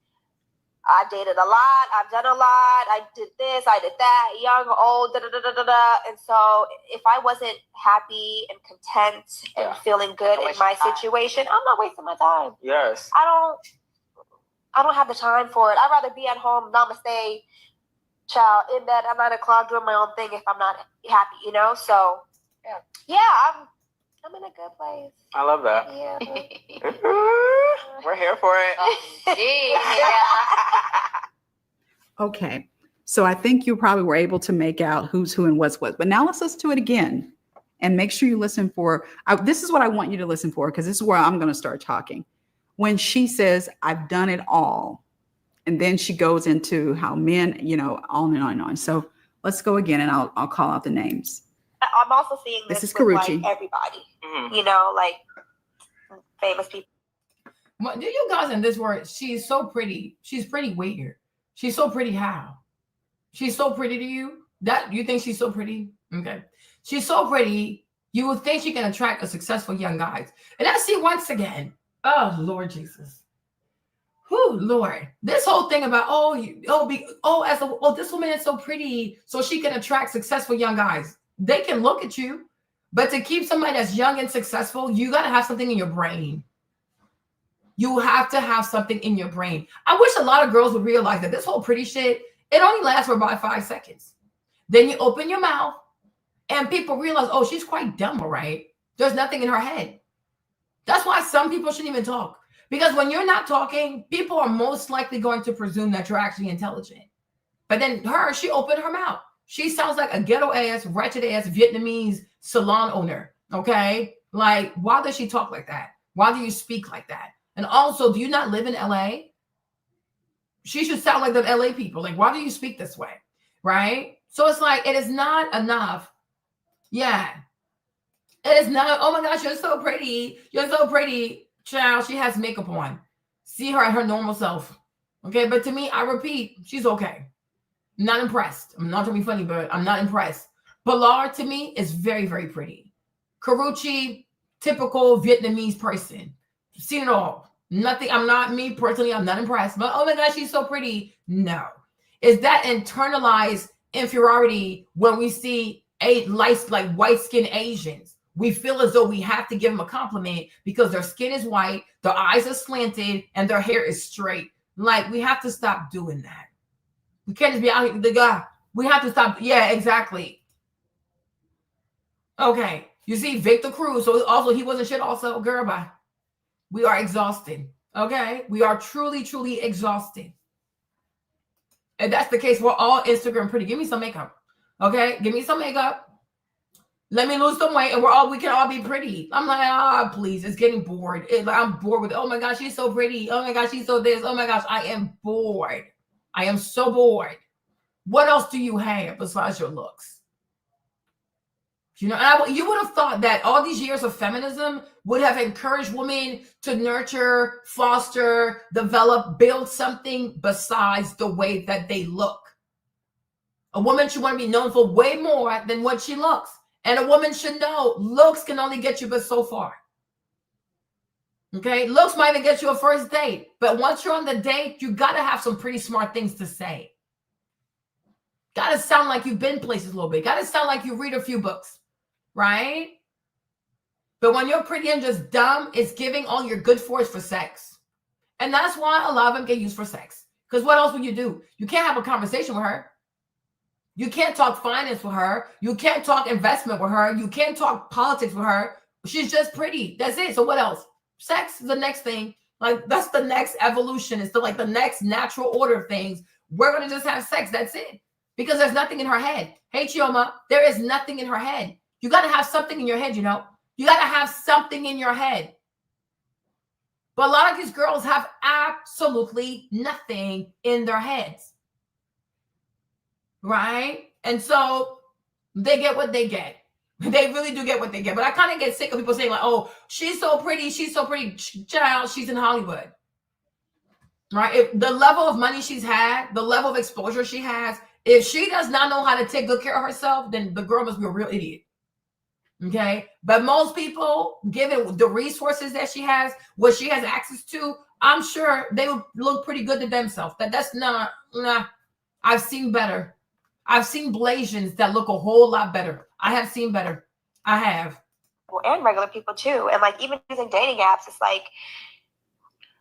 Speaker 3: I dated a lot. I've done a lot. I did this. I did that. Young, old, And so if I wasn't happy and content and feeling good in my situation, I'm not wasting my time.
Speaker 5: Yes.
Speaker 3: I don't have the time for it. I'd rather be at home, namaste, child, in bed at 9 o'clock doing my own thing if I'm not happy, you know? So, yeah, I'm in a good place.
Speaker 5: I love that.
Speaker 3: Yeah.
Speaker 5: We're here for it.
Speaker 2: Okay. So I think you probably were able to make out who's who and what's what. But now let's listen to it again and make sure you listen for. This is what I want you to listen for, because this is where I'm going to start talking. When she says, I've done it all. And then she goes into how men, you know, on and on and on. So let's go again, and I'll call out the names.
Speaker 3: I'm also seeing this
Speaker 2: is
Speaker 3: with,
Speaker 2: Karuche.
Speaker 3: like, everybody, you know, like famous people.
Speaker 1: Do you guys in this word? She's so pretty. She's pretty weird. She's so pretty. How? She's so pretty to you? That you think she's so pretty? Okay. She's so pretty. You would think she can attract a successful young guy. And I see once again. Oh Lord Jesus. Whew, Lord. This whole thing about this woman is so pretty, so she can attract successful young guys. They can look at you, but to keep somebody that's young and successful, you got to have something in your brain. You have to have something in your brain. I wish a lot of girls would realize that this whole pretty shit, it only lasts for about 5 seconds. Then you open your mouth and people realize, oh, she's quite dumb, all right? There's nothing in her head. That's why some people shouldn't even talk. Because when you're not talking, people are most likely going to presume that you're actually intelligent. But then she opened her mouth. She sounds like a ghetto-ass, wretched-ass Vietnamese salon owner, okay? Like, why does she talk like that? Why do you speak like that? And also, do you not live in LA? She should sound like the LA people. Like, why do you speak this way? Right? So it's like, it is not enough. Yeah. It is not, oh my gosh, you're so pretty. You're so pretty. Child, she has makeup on. See her at her normal self. Okay, but to me, I repeat, she's okay. Not impressed. I'm not trying to be funny, but I'm not impressed. Pilar, to me, is very, very pretty. Karuche, typical Vietnamese person. Seen it all. Nothing. I'm not me personally. I'm not impressed. But oh my gosh, she's so pretty. No. Is that internalized inferiority when we see like white skinned Asians? We feel as though we have to give them a compliment because their skin is white, their eyes are slanted, and their hair is straight. Like, we have to stop doing that. We can't just be out here. The guy. We have to stop. Yeah, exactly. Okay. You see, Victor Cruz. So also he wasn't shit. Also, girl, bye. We are exhausted. Okay. We are truly, truly exhausted. And that's the case. We're all Instagram pretty. Give me some makeup. Okay. Give me some makeup. Let me lose some weight, and we can all be pretty. I'm like, please, it's getting bored. I'm bored with it. Oh my gosh, she's so pretty. Oh my gosh, she's so this. Oh my gosh, I am bored. I am so bored. What else do you have besides your looks? You know, you would have thought that all these years of feminism would have encouraged women to nurture, foster, develop, build something besides the way that they look. A woman should want to be known for way more than what she looks. And a woman should know looks can only get you but so far. Okay? Looks might even get you a first date. But once you're on the date, you got to have some pretty smart things to say. Got to sound like you've been places a little bit. Got to sound like you read a few books. Right? But when you're pretty and just dumb, it's giving all your good force for sex. And that's why a lot of them get used for sex. Because what else would you do? You can't have a conversation with her. You can't talk finance with her. You can't talk investment with her. You can't talk politics with her. She's just pretty. That's it. So what else? Sex is the next thing. Like, that's the next evolution. It's the next natural order of things. We're going to just have sex. That's it. Because there's nothing in her head. Hey, Chioma, there is nothing in her head. You got to have something in your head, you know. You got to have something in your head. But a lot of these girls have absolutely nothing in their heads. Right? And so they get what they get. They really do get what they get. But I kind of get sick of people saying like, oh, she's so pretty. Child, she's in Hollywood. Right? If the level of money she's had, the level of exposure she has, if she does not know how to take good care of herself, then the girl must be a real idiot. Okay? But most people, given the resources that she has, what she has access to, I'm sure they would look pretty good to themselves. That's not, nah. I've seen better. I've seen Blasians that look a whole lot better. I have seen better. I have.
Speaker 3: And regular people too. And like even using dating apps, it's like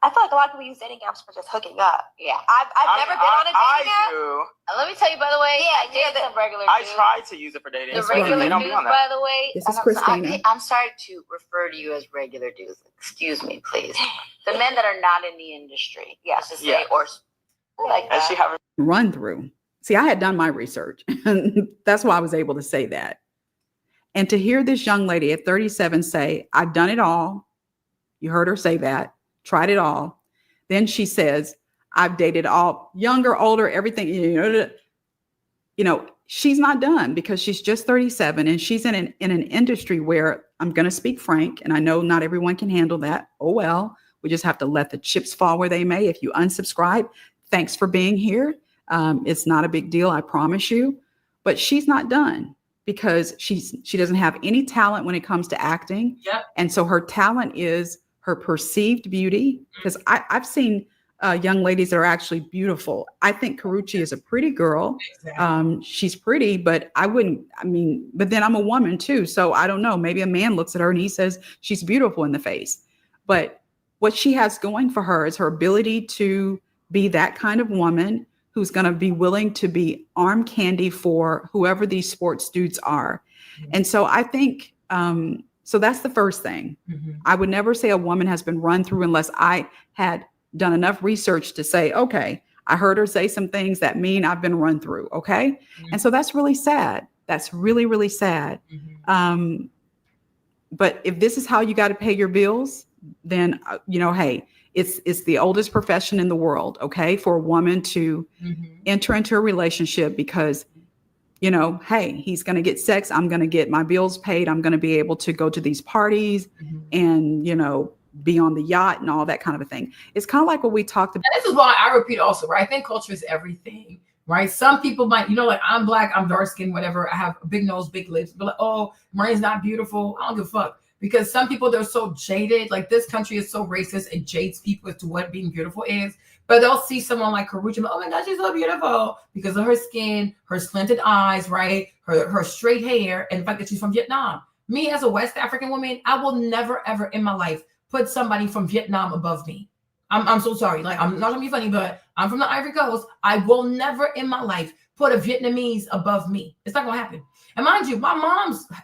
Speaker 3: I feel like a lot of people use dating apps for just hooking up.
Speaker 4: Yeah.
Speaker 3: I've never been on a dating app.
Speaker 5: Do.
Speaker 4: Let me tell you, by the way,
Speaker 3: Yeah,
Speaker 4: I dated some regular
Speaker 5: I
Speaker 4: dudes.
Speaker 5: tried to use it for dating.
Speaker 4: The
Speaker 2: It's
Speaker 4: regular
Speaker 2: Ryan.
Speaker 5: Don't be
Speaker 4: dudes,
Speaker 5: on that.
Speaker 4: by the way.
Speaker 2: This is
Speaker 4: I'm
Speaker 2: Christina.
Speaker 4: I'm sorry to refer to you as regular dudes. Excuse me, please. The men that are not in the industry. Let's just say,
Speaker 5: Yeah.
Speaker 4: or like
Speaker 5: And
Speaker 4: that.
Speaker 5: she have
Speaker 2: Run through. See, I had done my research. That's why I was able to say that. And to hear this young lady at 37 say, I've done it all. You heard her say that. Tried it all. Then she says, I've dated all younger, older, everything. You know, she's not done because she's just 37 and she's in an industry where I'm going to speak frank. And I know not everyone can handle that. Oh, well, we just have to let the chips fall where they may. If you unsubscribe, thanks for being here. It's not a big deal, I promise you. But she's not done because she doesn't have any talent when it comes to acting.
Speaker 1: Yep.
Speaker 2: And so her talent is her perceived beauty. Because I've seen young ladies that are actually beautiful. I think Karuche is a pretty girl.
Speaker 1: Exactly.
Speaker 2: She's pretty, but but then I'm a woman too. So I don't know. Maybe a man looks at her and he says she's beautiful in the face. But what she has going for her is her ability to be that kind of woman who's going to be willing to be arm candy for whoever these sports dudes are. Mm-hmm. And so I think, so that's the first thing. Mm-hmm. I would never say a woman has been run through unless I had done enough research to say, okay, I heard her say some things that mean I've been run through. Okay. Mm-hmm. And so that's really sad. That's really, really sad. Mm-hmm. But if this is how you got to pay your bills, then, hey, it's the oldest profession in the world. Okay. For a woman to enter into a relationship because, hey, he's going to get sex. I'm going to get my bills paid. I'm going to be able to go to these parties and, be on the yacht and all that kind of a thing. It's kind of like what we talked about.
Speaker 1: And this is why I repeat also, right? I think culture is everything, right? Some people might, like I'm black, I'm dark skinned, whatever. I have a big nose, big lips, but like, oh, Maria's not beautiful. I don't give a fuck. Because some people, they're so jaded. Like this country is so racist. It jades people as to what being beautiful is. But they'll see someone like Karuche, oh my God, she's so beautiful because of her skin, her slanted eyes, right? Her straight hair, and the fact that she's from Vietnam. Me as a West African woman, I will never, ever in my life put somebody from Vietnam above me. I'm so sorry. Like, I'm not gonna be funny, but I'm from the Ivory Coast. I will never in my life put a Vietnamese above me. It's not gonna happen. And mind you, my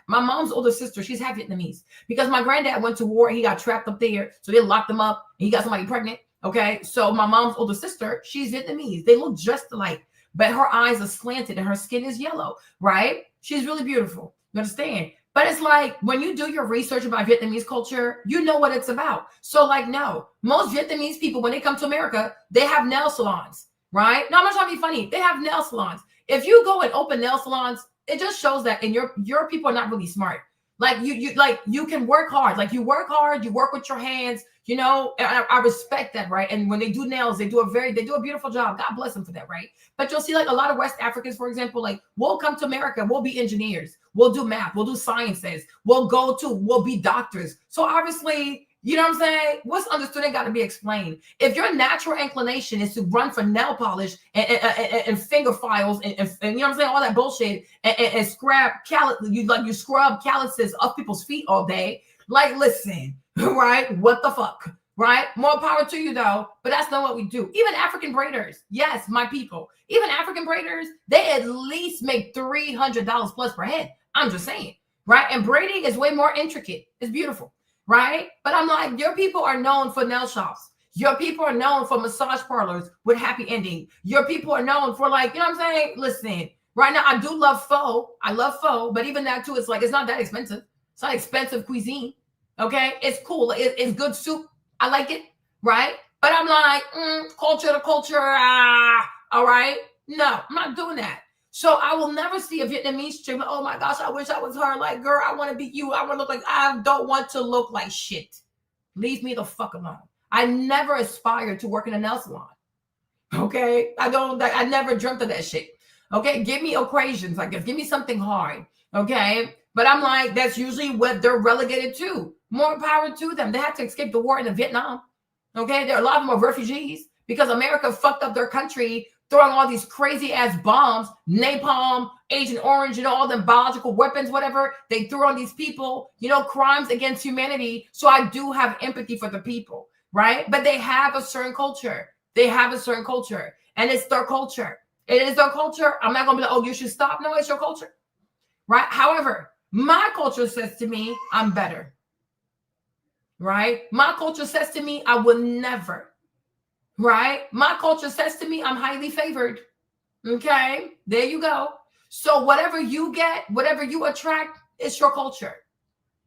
Speaker 1: mom's older sister, she's half Vietnamese because my granddad went to war. He got trapped up there. So they locked him up and he got somebody pregnant. Okay. So my mom's older sister, she's Vietnamese. They look just alike, but her eyes are slanted and her skin is yellow, right? She's really beautiful. You understand? But it's like when you do your research about Vietnamese culture, you know what it's about. So like, no, most Vietnamese people, when they come to America, they have nail salons, right? No, I'm not trying to be funny. They have nail salons. If you go and open nail salons, it just shows that your people are not really smart. Like you can work hard. Like you work hard, you work with your hands, and I respect that, right? And when they do nails, they do a beautiful job. God bless them for that, right? But you'll see like a lot of West Africans, for example, like we'll come to America, we'll be engineers, we'll do math, we'll do sciences, we'll be doctors. So obviously, you know what I'm saying? What's understood ain't got to be explained. If your natural inclination is to run for nail polish and finger files and you know what I'm saying, all that bullshit and you scrub calluses off people's feet all day. Like, listen, right? What the fuck, right? More power to you though, but that's not what we do. Even African braiders, yes, my people. Even African braiders, they at least make $300 plus per head. I'm just saying, right? And braiding is way more intricate. It's beautiful. Right? But I'm like, your people are known for nail shops. Your people are known for massage parlors with happy ending. Your people are known for like, you know what I'm saying? Listen, right now I do love pho. I love pho, but even that too, it's like, it's not that expensive. It's not expensive cuisine. Okay? It's cool. It's good soup. I like it. Right? But I'm like, culture to culture. All right? No, I'm not doing that. So I will never see a Vietnamese chick, oh my gosh, I wish I was her. Like, girl, I want to be you. I want to look like, I don't want to look like shit. Leave me the fuck alone. I never aspired to work in a nail salon. Okay? I never dreamt of that shit. Okay? Give me equations, I guess. Give me something hard. Okay? But I'm like, that's usually what they're relegated to. More power to them. They had to escape the war in Vietnam. Okay? There are a lot of them are refugees because America fucked up their country, throwing all these crazy ass bombs, napalm, Agent Orange, all them biological weapons, whatever they threw on these people, crimes against humanity. So I do have empathy for the people, right? But they have a certain culture. They have a certain culture, and it's their culture. It is their culture. I'm not going to be like, oh, you should stop. No, it's your culture, right? However, my culture says to me, I'm better, right? My culture says to me, I will never. Right? My culture says to me, I'm highly favored. Okay? There you go. So whatever you get, whatever you attract, it's your culture.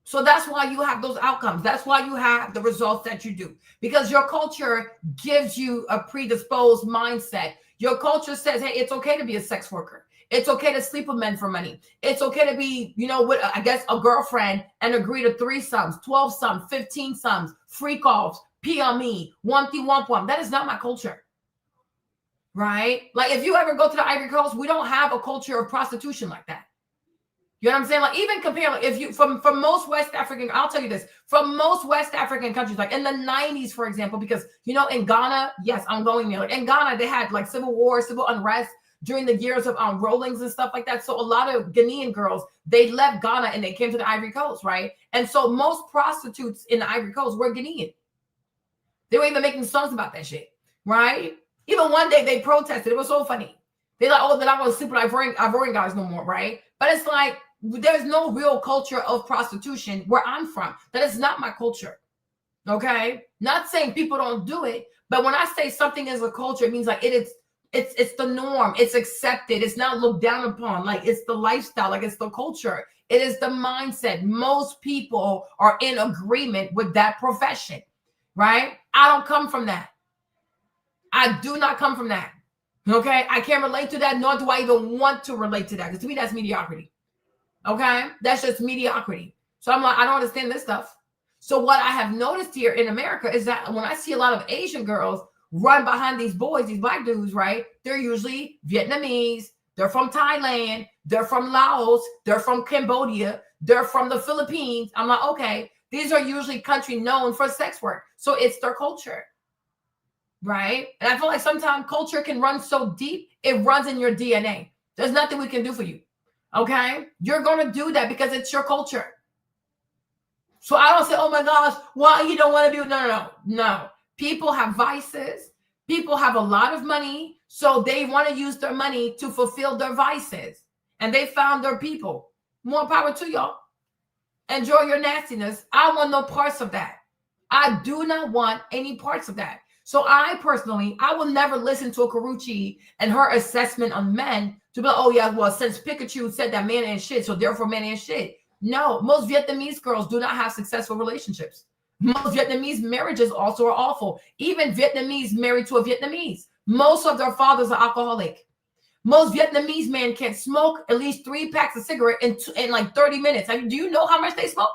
Speaker 1: So that's why you have those outcomes. That's why you have the results that you do. Because your culture gives you a predisposed mindset. Your culture says, hey, it's okay to be a sex worker. It's okay to sleep with men for money. It's okay to be, with, I guess, a girlfriend and agree to 3 sums, 12 sums, 15 sums, freak offs, pee on me, womp. That is not my culture. Right? Like if you ever go to the Ivory Coast, we don't have a culture of prostitution like that. You know what I'm saying? Like even compare, like if you from most West African, I'll tell you this, from most West African countries, like in the 90s, for example, because in Ghana, yes, I'm going there. Like in Ghana, they had like civil war, civil unrest during the years of rollings and stuff like that. So a lot of Ghanaian girls, they left Ghana and they came to the Ivory Coast, right? And so most prostitutes in the Ivory Coast were Ghanaian. They were even making songs about that shit, right? Even one day they protested. It was so funny. They're like, oh, they're not going to sleep with Ivorian guys no more, right? But it's like, there's no real culture of prostitution where I'm from. That is not my culture, okay? Not saying people don't do it, but when I say something is a culture, it means like it's the norm. It's accepted. It's not looked down upon. Like it's the lifestyle. Like it's the culture. It is the mindset. Most people are in agreement with that profession, right? I don't come from that. I do not come from that. Okay? I can't relate to that, nor do I even want to relate to that. Because to me, that's mediocrity. Okay? That's just mediocrity. So I'm like, I don't understand this stuff. So what I have noticed here in America is that when I see a lot of Asian girls run behind these boys, these black dudes, right? They're usually Vietnamese. They're from Thailand. They're from Laos. They're from Cambodia. They're from the Philippines. I'm like, okay, these are usually countries known for sex work. So it's their culture. Right? And I feel like sometimes culture can run so deep, it runs in your DNA. There's nothing we can do for you. Okay? You're going to do that because it's your culture. So I don't say, oh my gosh, why you don't want to be? No. People have vices. People have a lot of money. So they want to use their money to fulfill their vices. And they found their people. More power to y'all. Enjoy your nastiness. I want no parts of that. I do not want any parts of that. So I will never listen to a Karuche and her assessment on men to be like, oh yeah, well, since Pikachu said that man ain't shit, so therefore man ain't shit. No, most Vietnamese girls do not have successful relationships. Most Vietnamese marriages also are awful. Even Vietnamese married to a Vietnamese. Most of their fathers are alcoholic. Most Vietnamese men can smoke at least 3 packs of cigarette in like 30 minutes. I mean, do you know how much they smoke?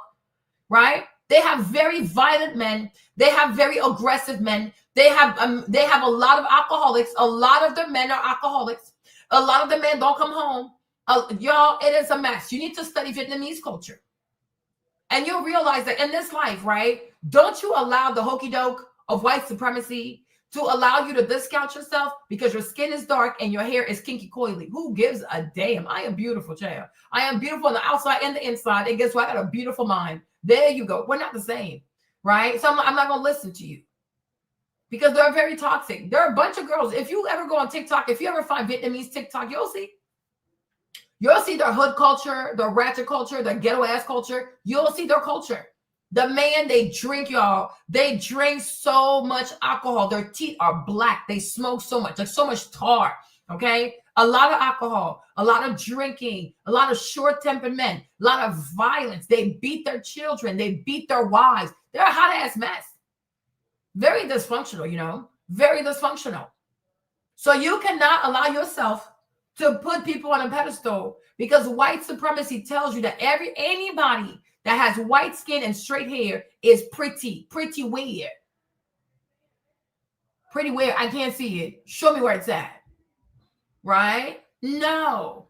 Speaker 1: Right? They have very violent men. They have very aggressive men. They have a lot of alcoholics. A lot of their men are alcoholics. A lot of the men don't come home. Y'all, it is a mess. You need to study Vietnamese culture. And you'll realize that in this life, right? Don't you allow the hokey doke of white supremacy to allow you to discount yourself because your skin is dark and your hair is kinky coily. Who gives a damn? I am beautiful, child. I am beautiful on the outside and the inside. And guess what? I got a beautiful mind. There you go. We're not the same, right? So I'm not going to listen to you because they're very toxic. There are a bunch of girls. If you ever go on TikTok, if you ever find Vietnamese TikTok, you'll see their hood culture, their ratchet culture, their ghetto ass culture. You'll see their culture. The man, they drink, y'all. They drink so much alcohol. Their teeth are black. They smoke so much, like so much tar. Okay. A lot of alcohol, a lot of drinking, a lot of short-tempered men, a lot of violence. They beat their children. They beat their wives. They're a hot-ass mess. Very dysfunctional, very dysfunctional. So you cannot allow yourself to put people on a pedestal, because white supremacy tells you that anybody that has white skin and straight hair is pretty weird. Pretty weird. I can't see it. Show me where it's at. Right? No.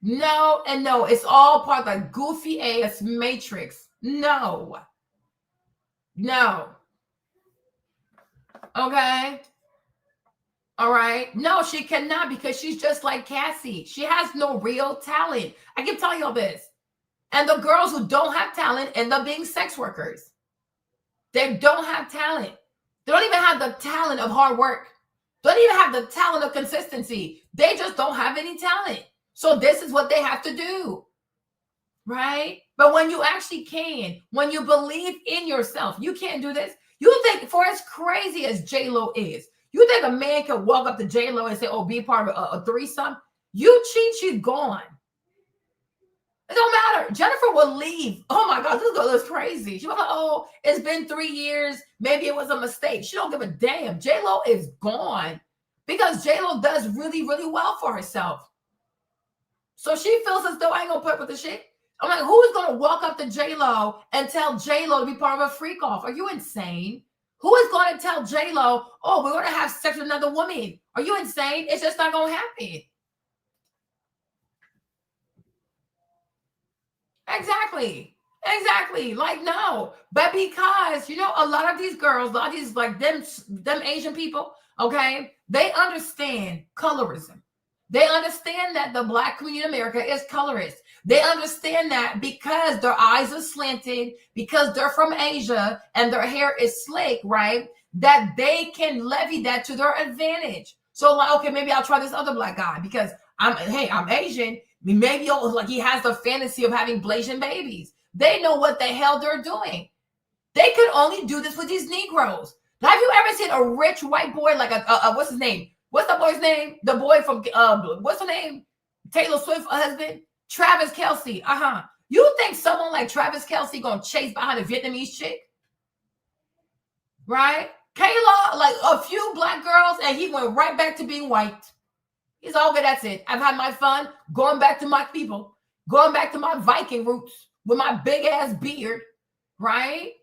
Speaker 1: No and no. It's all part of the goofy ass matrix. No. No. Okay. All right. No, she cannot, because she's just like Cassie. She has no real talent. I keep telling y'all this. And the girls who don't have talent end up being sex workers. They don't have talent. They don't even have the talent of hard work. They don't even have the talent of consistency. They just don't have any talent. So this is what they have to do. Right? But when you actually can, when you believe in yourself, you can't do this. You think, for as crazy as J-Lo is, you think a man can walk up to J-Lo and say, oh, be part of a threesome? You cheat, she's gone. It don't matter. Jennifer will leave. Oh my God, this girl is crazy. She was like, oh, it's been 3 years. Maybe it was a mistake. She don't give a damn. J-Lo is gone because J-Lo does really, really well for herself. So she feels as though I ain't gonna put up with the shit. I'm like, who is gonna walk up to J-Lo and tell J-Lo to be part of a freak off? Are you insane? Who is going to tell J-Lo, oh, we're going to have sex with another woman? Are you insane? It's just not going to happen. Exactly. Like, no. But because, you know, a lot of these girls, a lot of these, like them Asian people, okay, they understand colorism. They understand that the Black community in America is colorist. They understand that because their eyes are slanted, because they're from Asia and their hair is slick, right? That they can levy that to their advantage. So like, okay, maybe I'll try this other Black guy because I'm Asian. Maybe like he has the fantasy of having Blasian babies. They know what the hell they're doing. They could only do this with these Negroes. Have you ever seen a rich white boy like a what's his name? What's the boy's name? The boy from what's the name? Taylor Swift husband? Travis Kelce. You think someone like Travis Kelce gonna chase behind a Vietnamese chick? Right? Kayla, like a few Black girls, and he went right back to being white. He's all good. That's it. I've had my fun going back to my people, going back to my Viking roots with my big ass beard. Right?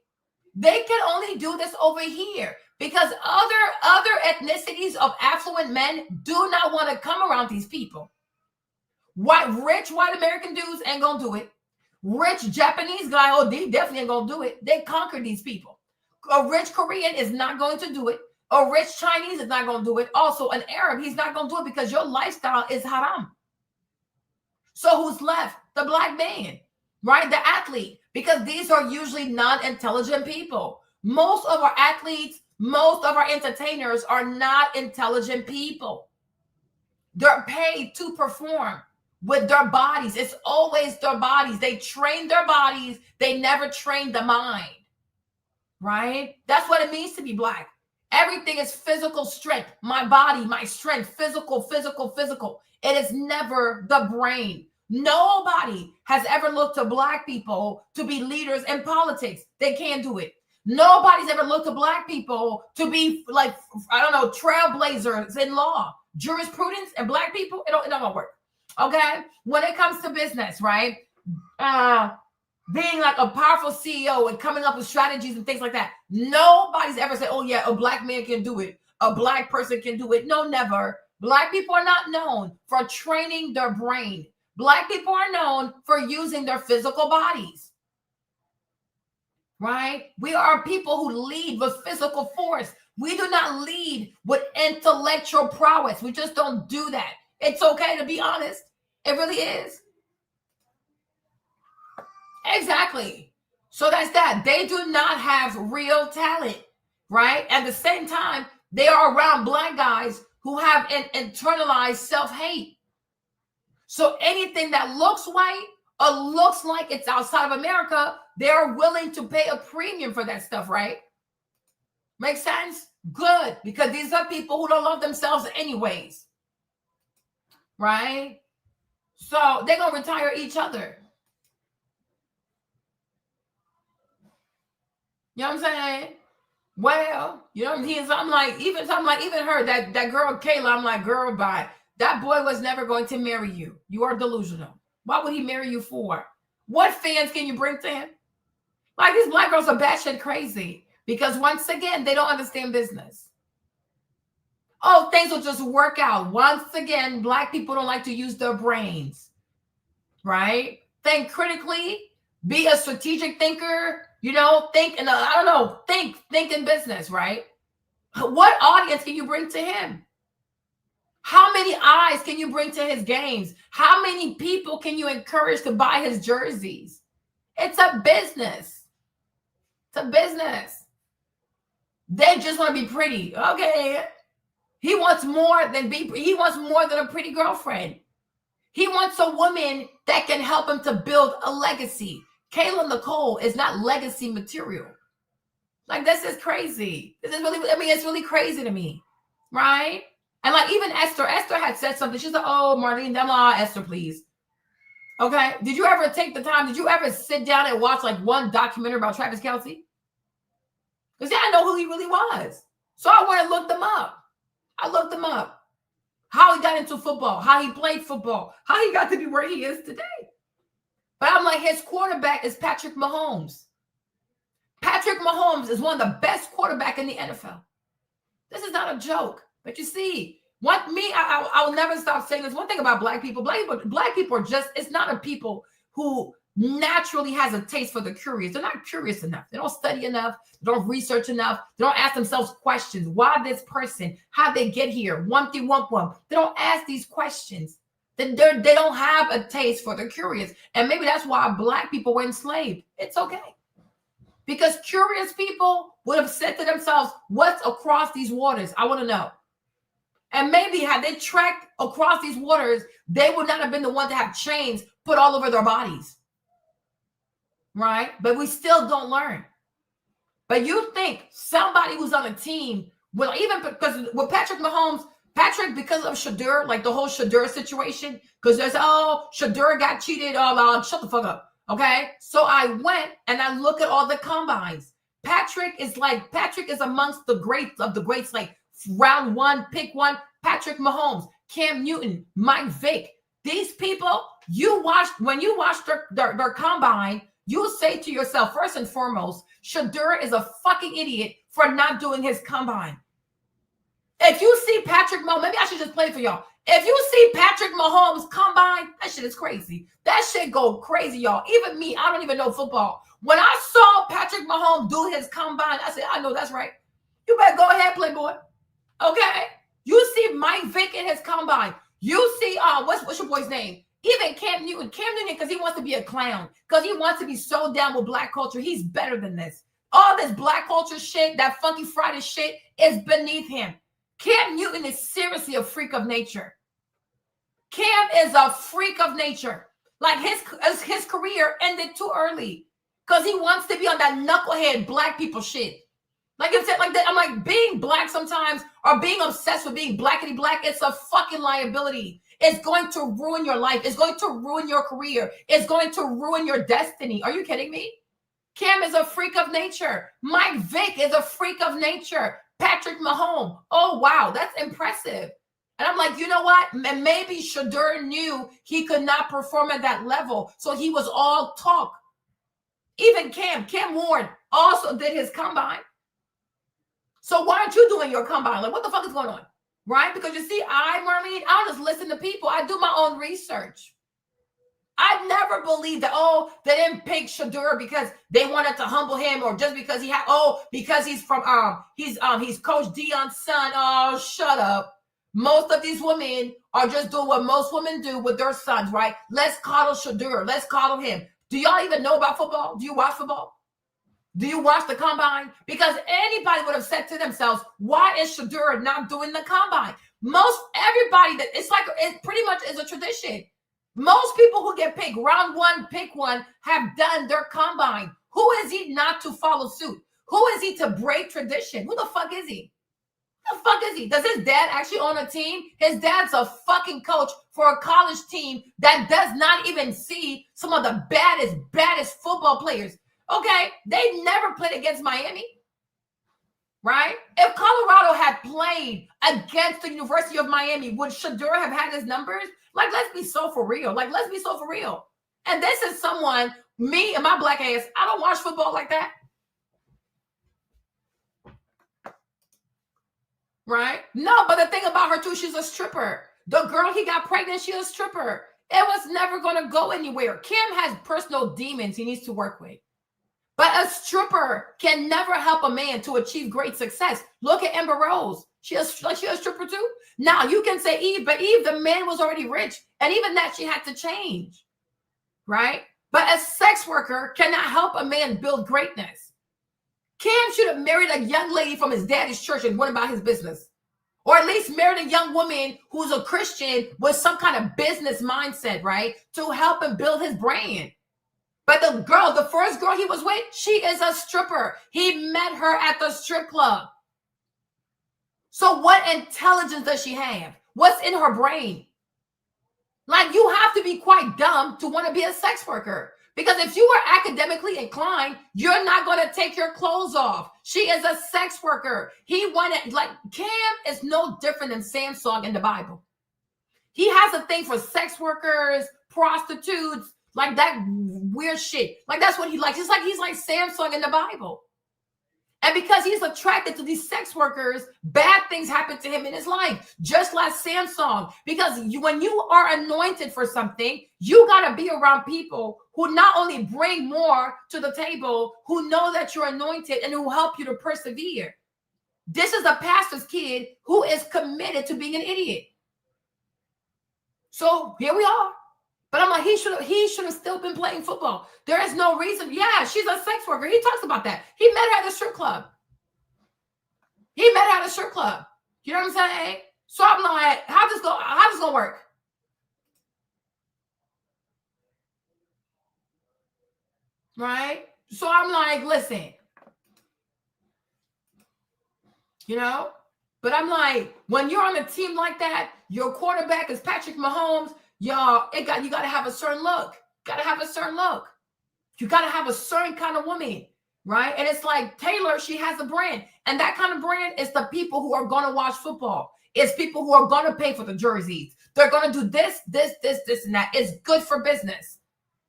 Speaker 1: They can only do this over here because other ethnicities of affluent men do not want to come around these people. Rich white American dudes ain't gonna do it. Rich Japanese guy, oh, they definitely ain't gonna do it. They conquer these people. A rich Korean is not going to do it. A rich Chinese is not going to do it. Also, an Arab, he's not going to do it because your lifestyle is haram. So who's left? The Black man, right? The athlete, because these are usually non-intelligent people. Most of our athletes, most of our entertainers are not intelligent people. They're paid to perform with their bodies. It's always their bodies. They train their bodies. They never train the mind, right? That's what it means to be Black. Everything is physical strength. My body, my strength, physical. It is never the brain. Nobody has ever looked to Black people to be leaders in politics. They can't do it. Nobody's ever looked to Black people to be like, I don't know, trailblazers in law, jurisprudence, and Black people. It don't gonna work. Okay. When it comes to business, right? Being like a powerful CEO and coming up with strategies and things like that. Nobody's ever said, oh yeah, a Black man can do it. A Black person can do it. No, never. Black people are not known for training their brain. Black people are known for using their physical bodies. Right? We are people who lead with physical force. We do not lead with intellectual prowess. We just don't do that. It's okay to be honest. It really is. Exactly. So that's that. They do not have real talent, right? At the same time, they are around Black guys who have an internalized self-hate. So anything that looks white or looks like it's outside of America, they're willing to pay a premium for that stuff, right? Makes sense? Good. Because these are people who don't love themselves anyways, right? So they're going to retire each other. You know what I'm saying? Well, you know what I mean? So I'm like, even her, that girl Kayla, I'm like, girl, bye. That boy was never going to marry you. You are delusional. What would he marry you for? What fans can you bring to him? Like, these black girls are batshit crazy because, once again, they don't understand business. Oh, things will just work out. Once again, black people don't like to use their brains, right? Think critically, be a strategic thinker, think in business, right? What audience can you bring to him? How many eyes can you bring to his games? How many people can you encourage to buy his jerseys? It's a business. It's a business. They just want to be pretty. Okay. He wants more than a pretty girlfriend. He wants a woman that can help him to build a legacy. Kayla Nicole is not legacy material. Like, this is crazy. This is really, it's really crazy to me. Right? And like, even Esther had said something. She's like, oh, Marlene, Esther, please. Okay. Did you ever take the time? Did you ever sit down and watch like one documentary about Travis Kelce? Because I know who he really was. So I went and looked him up. I looked him up. How he got into football, how he played football, how he got to be where he is today. But I'm like, his quarterback is Patrick Mahomes. Patrick Mahomes is one of the best quarterbacks in the NFL. This is not a joke. But you see, I'll never stop saying this. One thing about black people are just, it's not a people who naturally has a taste for the curious. They're not curious enough. They don't study enough. They don't research enough. They don't ask themselves questions. Why this person? How'd they get here? Wumpty wump wump. They don't ask these questions. They don't have a taste for the curious. And maybe that's why black people were enslaved. It's okay. Because curious people would have said to themselves, what's across these waters? I want to know. And maybe had they trekked across these waters, they would not have been the one to have chains put all over their bodies. Right? But we still don't learn. But you think somebody who's on a team, even because with Patrick Mahomes, because of Shadur, like the whole Shadur situation, because there's, Shadur got cheated. Shut the fuck up. Okay? So I went and I look at all the combines. Patrick is amongst the greats of the greats, like round one, pick one, Patrick Mahomes, Cam Newton, Mike Vick. These people, when you watch their combine, you'll say to yourself, first and foremost, Shadur is a fucking idiot for not doing his combine. If you see Patrick Mahomes, maybe I should just play for y'all. If you see Patrick Mahomes combine, that shit is crazy. That shit go crazy, y'all. Even me, I don't even know football. When I saw Patrick Mahomes do his combine, I said, I know that's right. You better go ahead, playboy. Okay? You see Mike Vick in his combine. You see, what's your boy's name? Even Cam Newton, because he wants to be a clown, because he wants to be so down with black culture. He's better than this. All this black culture shit, that Funky Friday shit is beneath him. Cam Newton is seriously a freak of nature. Cam is a freak of nature. Like his career ended too early because he wants to be on that knucklehead black people shit. Like you said, like that. I'm like, being black sometimes or being obsessed with being blackity black, it's a fucking liability. It's going to ruin your life. It's going to ruin your career. It's going to ruin your destiny. Are you kidding me? Cam is a freak of nature. Mike Vick is a freak of nature. Patrick Mahomes. Oh, wow. That's impressive. And I'm like, you know what? Maybe Shadur knew he could not perform at that level. So he was all talk. Even Cam Ward also did his combine. So why aren't you doing your combine? Like, what the fuck is going on? Right? Because you see, Marlene, I don't just listen to people. I do my own research. I never believed that, they didn't pick Shadur because they wanted to humble him or just because because he's from, he's Coach Deion's son. Oh, shut up. Most of these women are just doing what most women do with their sons, right? Let's coddle Shadur. Let's coddle him. Do y'all even know about football? Do you watch football? Do you watch the combine? Because anybody would have said to themselves, why is Shadur not doing the combine? Everybody it pretty much is a tradition. Most people who get picked, round one, pick one, have done their combine. Who is he not to follow suit? Who is he to break tradition? Who the fuck is he? Who the fuck is he? Does his dad actually own a team? His dad's a fucking coach for a college team that does not even see some of the baddest football players. Okay, they never played against Miami. right? If Colorado had played against the University of Miami, would Shedeur have had his numbers? Like, let's be so for real. Like, let's be so for real. And this is someone, me and my black ass, I don't watch football like that. Right? No, but the thing about her too, she's a stripper. The girl he got pregnant, she's a stripper. It was never going to go anywhere. Kim has personal demons he needs to work with. But a stripper can never help a man to achieve great success. Look at Amber Rose. She a stripper too. Now you can say Eve, but Eve, the man was already rich. And even that she had to change. Right? But a sex worker cannot help a man build greatness. Kim should have married a young lady from his daddy's church and went about his business. Or at least married a young woman who's a Christian with some kind of business mindset, right? To help him build his brand. But the first girl he was with, she is a stripper. He met her at the strip club. So what intelligence does she have? What's in her brain? Like, you have to be quite dumb to want to be a sex worker. Because if you were academically inclined, you're not going to take your clothes off. She is a sex worker. He wanted, like, Cam is no different than Samsung in the Bible. He has a thing for sex workers, prostitutes, like that weird shit. Like, that's what he likes. He's like Samsung in the Bible. And because he's attracted to these sex workers, bad things happen to him in his life, just like Samsung. Because when you are anointed for something, you got to be around people who not only bring more to the table, who know that you're anointed and who help you to persevere. This is a pastor's kid who is committed to being an idiot. So here we are. But I'm like, he should have still been playing football. There is no reason. Yeah, she's a sex worker. He talks about that. He met her at a strip club. You know what I'm saying? So I'm like, how's this gonna work? Right? So I'm like, listen, but I'm like, when you're on a team like that, your quarterback is Patrick Mahomes. Y'all, you got to have a certain look. You got to have a certain kind of woman, right? And it's like Taylor, she has a brand. And that kind of brand is the people who are going to watch football. It's people who are going to pay for the jerseys. They're going to do this, and that. It's good for business.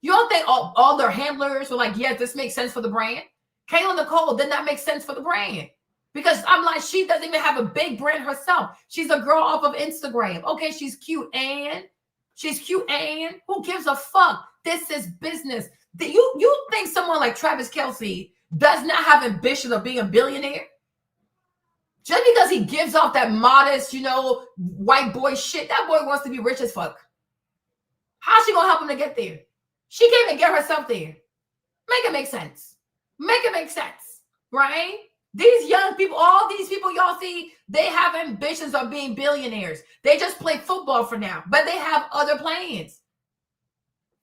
Speaker 1: You don't think all their handlers were like, yeah, this makes sense for the brand? Kayla Nicole did not make sense for the brand. Because I'm like, she doesn't even have a big brand herself. She's a girl off of Instagram. Okay, she's cute, and who gives a fuck? This is business. You think someone like Travis Kelce does not have ambition of being a billionaire? Just because he gives off that modest, white boy shit, that boy wants to be rich as fuck. How's she gonna help him to get there? She can't even get herself there. Make it make sense. Right? These young people, all these people y'all see, they have ambitions of being billionaires. They just play football for now, but they have other plans.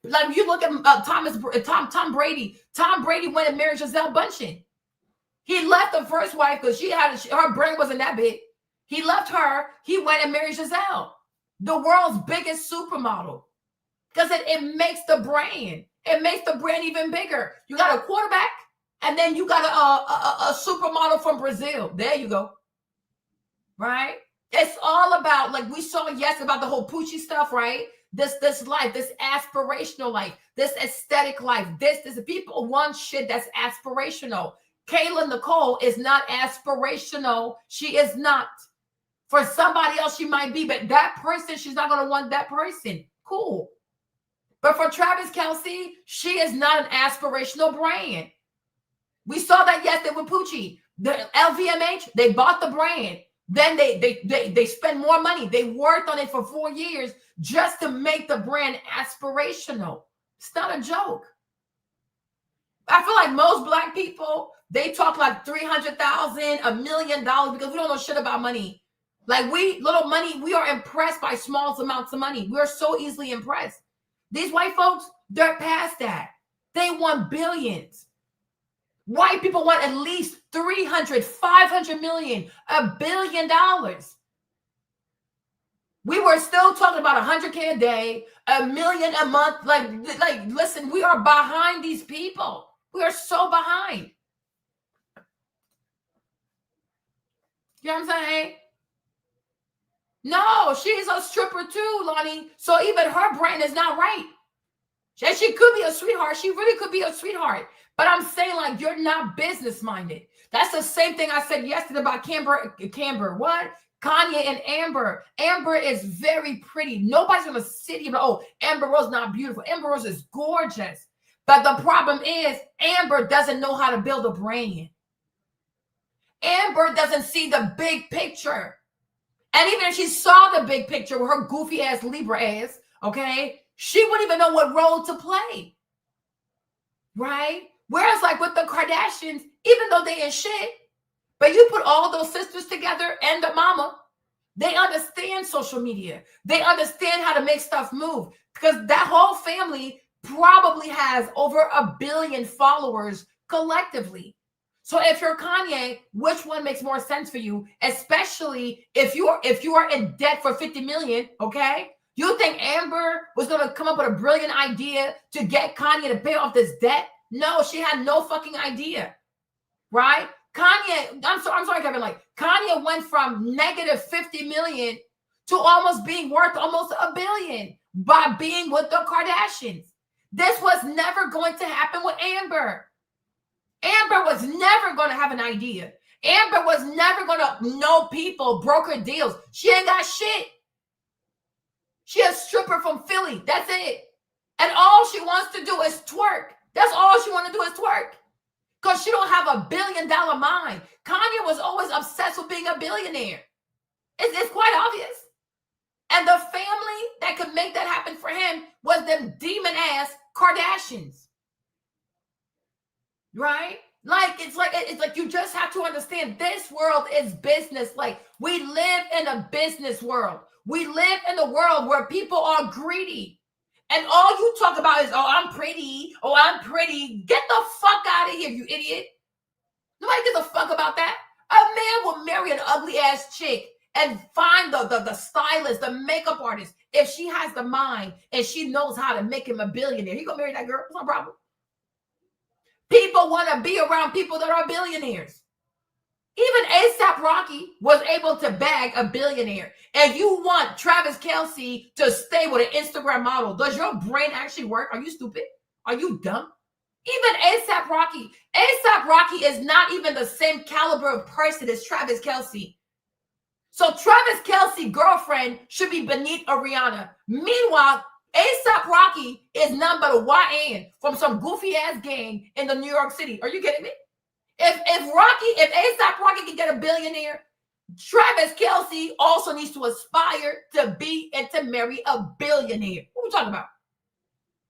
Speaker 1: Like, you look at Tom Brady. Tom Brady went and married Gisele Bündchen. He left the first wife because her brain wasn't that big. He left her. He went and married Gisele, the world's biggest supermodel, because it makes the brand. It makes the brand even bigger. You got a quarterback. And then you got a supermodel from Brazil. There you go. Right? It's all about, like we saw about the whole Poochie stuff, right? This life, this aspirational life, this aesthetic life. This people want shit that's aspirational. Kayla Nicole is not aspirational. She is not. For somebody else, she might be, but that person, she's not going to want that person. Cool. But for Travis Kelce, she is not an aspirational brand. We saw that yesterday with Poochie. The LVMH, they bought the brand. Then they spend more money. They worked on it for 4 years just to make the brand aspirational. It's not a joke. I feel like most Black people, they talk like $300,000, $1 million, because we don't know shit about money. Like, little money, we are impressed by small amounts of money. We're so easily impressed. These white folks, they're past that. They want billions. White people want at least 300, 500 million, $1 billion. We were still talking about 100K a day, $1 million a month. Like, listen, we are behind these people. We are so behind. You know what I'm saying? No, she's a stripper too, Lonnie. So even her brain is not right. She could be a sweetheart. She really could be a sweetheart. But I'm saying, like, you're not business minded. That's the same thing I said yesterday about what? Kanye and Amber. Amber is very pretty. Nobody's going to sit here and, oh, Amber Rose not beautiful. Amber Rose is gorgeous. But the problem is Amber doesn't know how to build a brand. Amber doesn't see the big picture. And even if she saw the big picture with her goofy ass Libra ass, okay, she wouldn't even know what role to play. Right? Whereas like with the Kardashians, even though they ain't shit, but you put all those sisters together and the mama, they understand social media. They understand how to make stuff move. Because that whole family probably has over 1 billion followers collectively. So if you're Kanye, which one makes more sense for you? Especially if you are in debt for 50 million, okay? You think Amber was going to come up with a brilliant idea to get Kanye to pay off this debt? No, she had no fucking idea, right? Kanye, I'm sorry, Kevin. Like Kanye went from negative 50 million to almost being worth almost 1 billion by being with the Kardashians. This was never going to happen with Amber. Amber was never going to have an idea. Amber was never going to know people, broker deals. She ain't got shit. She a stripper from Philly. That's it. And all she wants to do is twerk. That's all she wants to do is twerk. Because she don't have $1 billion mind. Kanye was always obsessed with being a billionaire. It's quite obvious. And the family that could make that happen for him was them demon-ass Kardashians. Right? It's like you just have to understand this world is business. Like we live in a business world. We live in a world where people are greedy. And all you talk about is, oh, I'm pretty. Oh, I'm pretty. Get the fuck out of here, you idiot. Nobody gives a fuck about that. A man will marry an ugly ass chick and find the stylist, the makeup artist. If she has the mind and she knows how to make him a billionaire, he gonna marry that girl. It's no problem. People want to be around people that are billionaires. Even A$AP Rocky was able to bag a billionaire. And you want Travis Kelce to stay with an Instagram model. Does your brain actually work? Are you stupid? Are you dumb? Even A$AP Rocky. A$AP Rocky is not even the same caliber of person as Travis Kelce. So Travis Kelce's girlfriend should be beneath a Rihanna. Meanwhile, A$AP Rocky is none but a YN from some goofy ass gang in the New York City. Are you kidding me? If A$AP Rocky can get a billionaire, Travis Kelce also needs to aspire to be and to marry a billionaire. What are we talking about?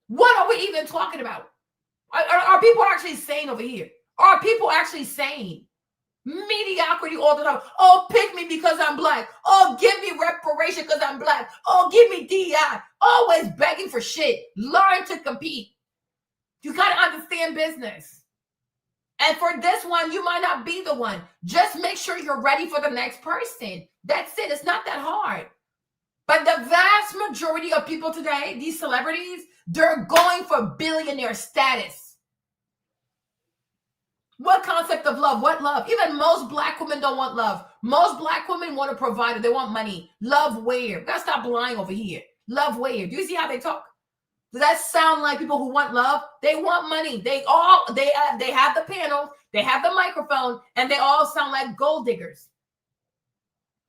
Speaker 1: What are we even talking about? Are people actually sane over here? Are people actually sane? Mediocrity all the time. Oh, pick me because I'm black. Oh, give me reparation because I'm black. Oh, give me DI. Always begging for shit. Learn to compete. You got to understand business. And for this one, you might not be the one. Just make sure you're ready for the next person. That's it. It's not that hard. But the vast majority of people today, these celebrities, they're going for billionaire status. What concept of love? What love? Even most black women don't want love. Most black women want a provider. They want money. Love where? We gotta stop lying over here. Love where? Do you see how they talk? Does that sound like people who want love? They want money. They have the panel, they have the microphone, and they all sound like gold diggers.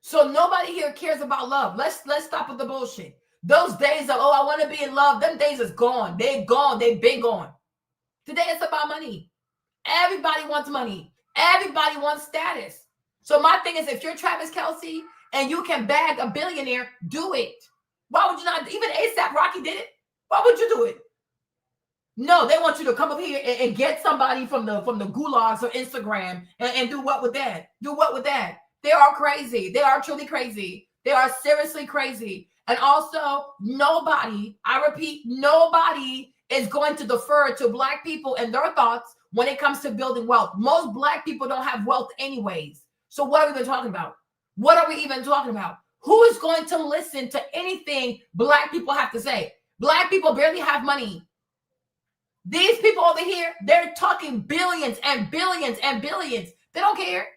Speaker 1: So nobody here cares about love. Let's stop with the bullshit. Those days of, oh, I want to be in love, them days is gone. They're gone. They've been gone. Today it's about money. Everybody wants money. Everybody wants status. So my thing is, if you're Travis Kelce and you can bag a billionaire, do it. Why would you not? Even A$AP Rocky did it. Why would you do it? No, they want you to come up here and get somebody from the gulags or Instagram and do what with that? Do what with that? They are crazy. They are truly crazy. They are seriously crazy. And also, nobody, I repeat, nobody is going to defer to black people and their thoughts when it comes to building wealth. Most black people don't have wealth anyways. So what are we even talking about? What are we even talking about? Who is going to listen to anything black people have to say? Black people barely have money. These people over here, they're talking billions and billions and billions. They don't care.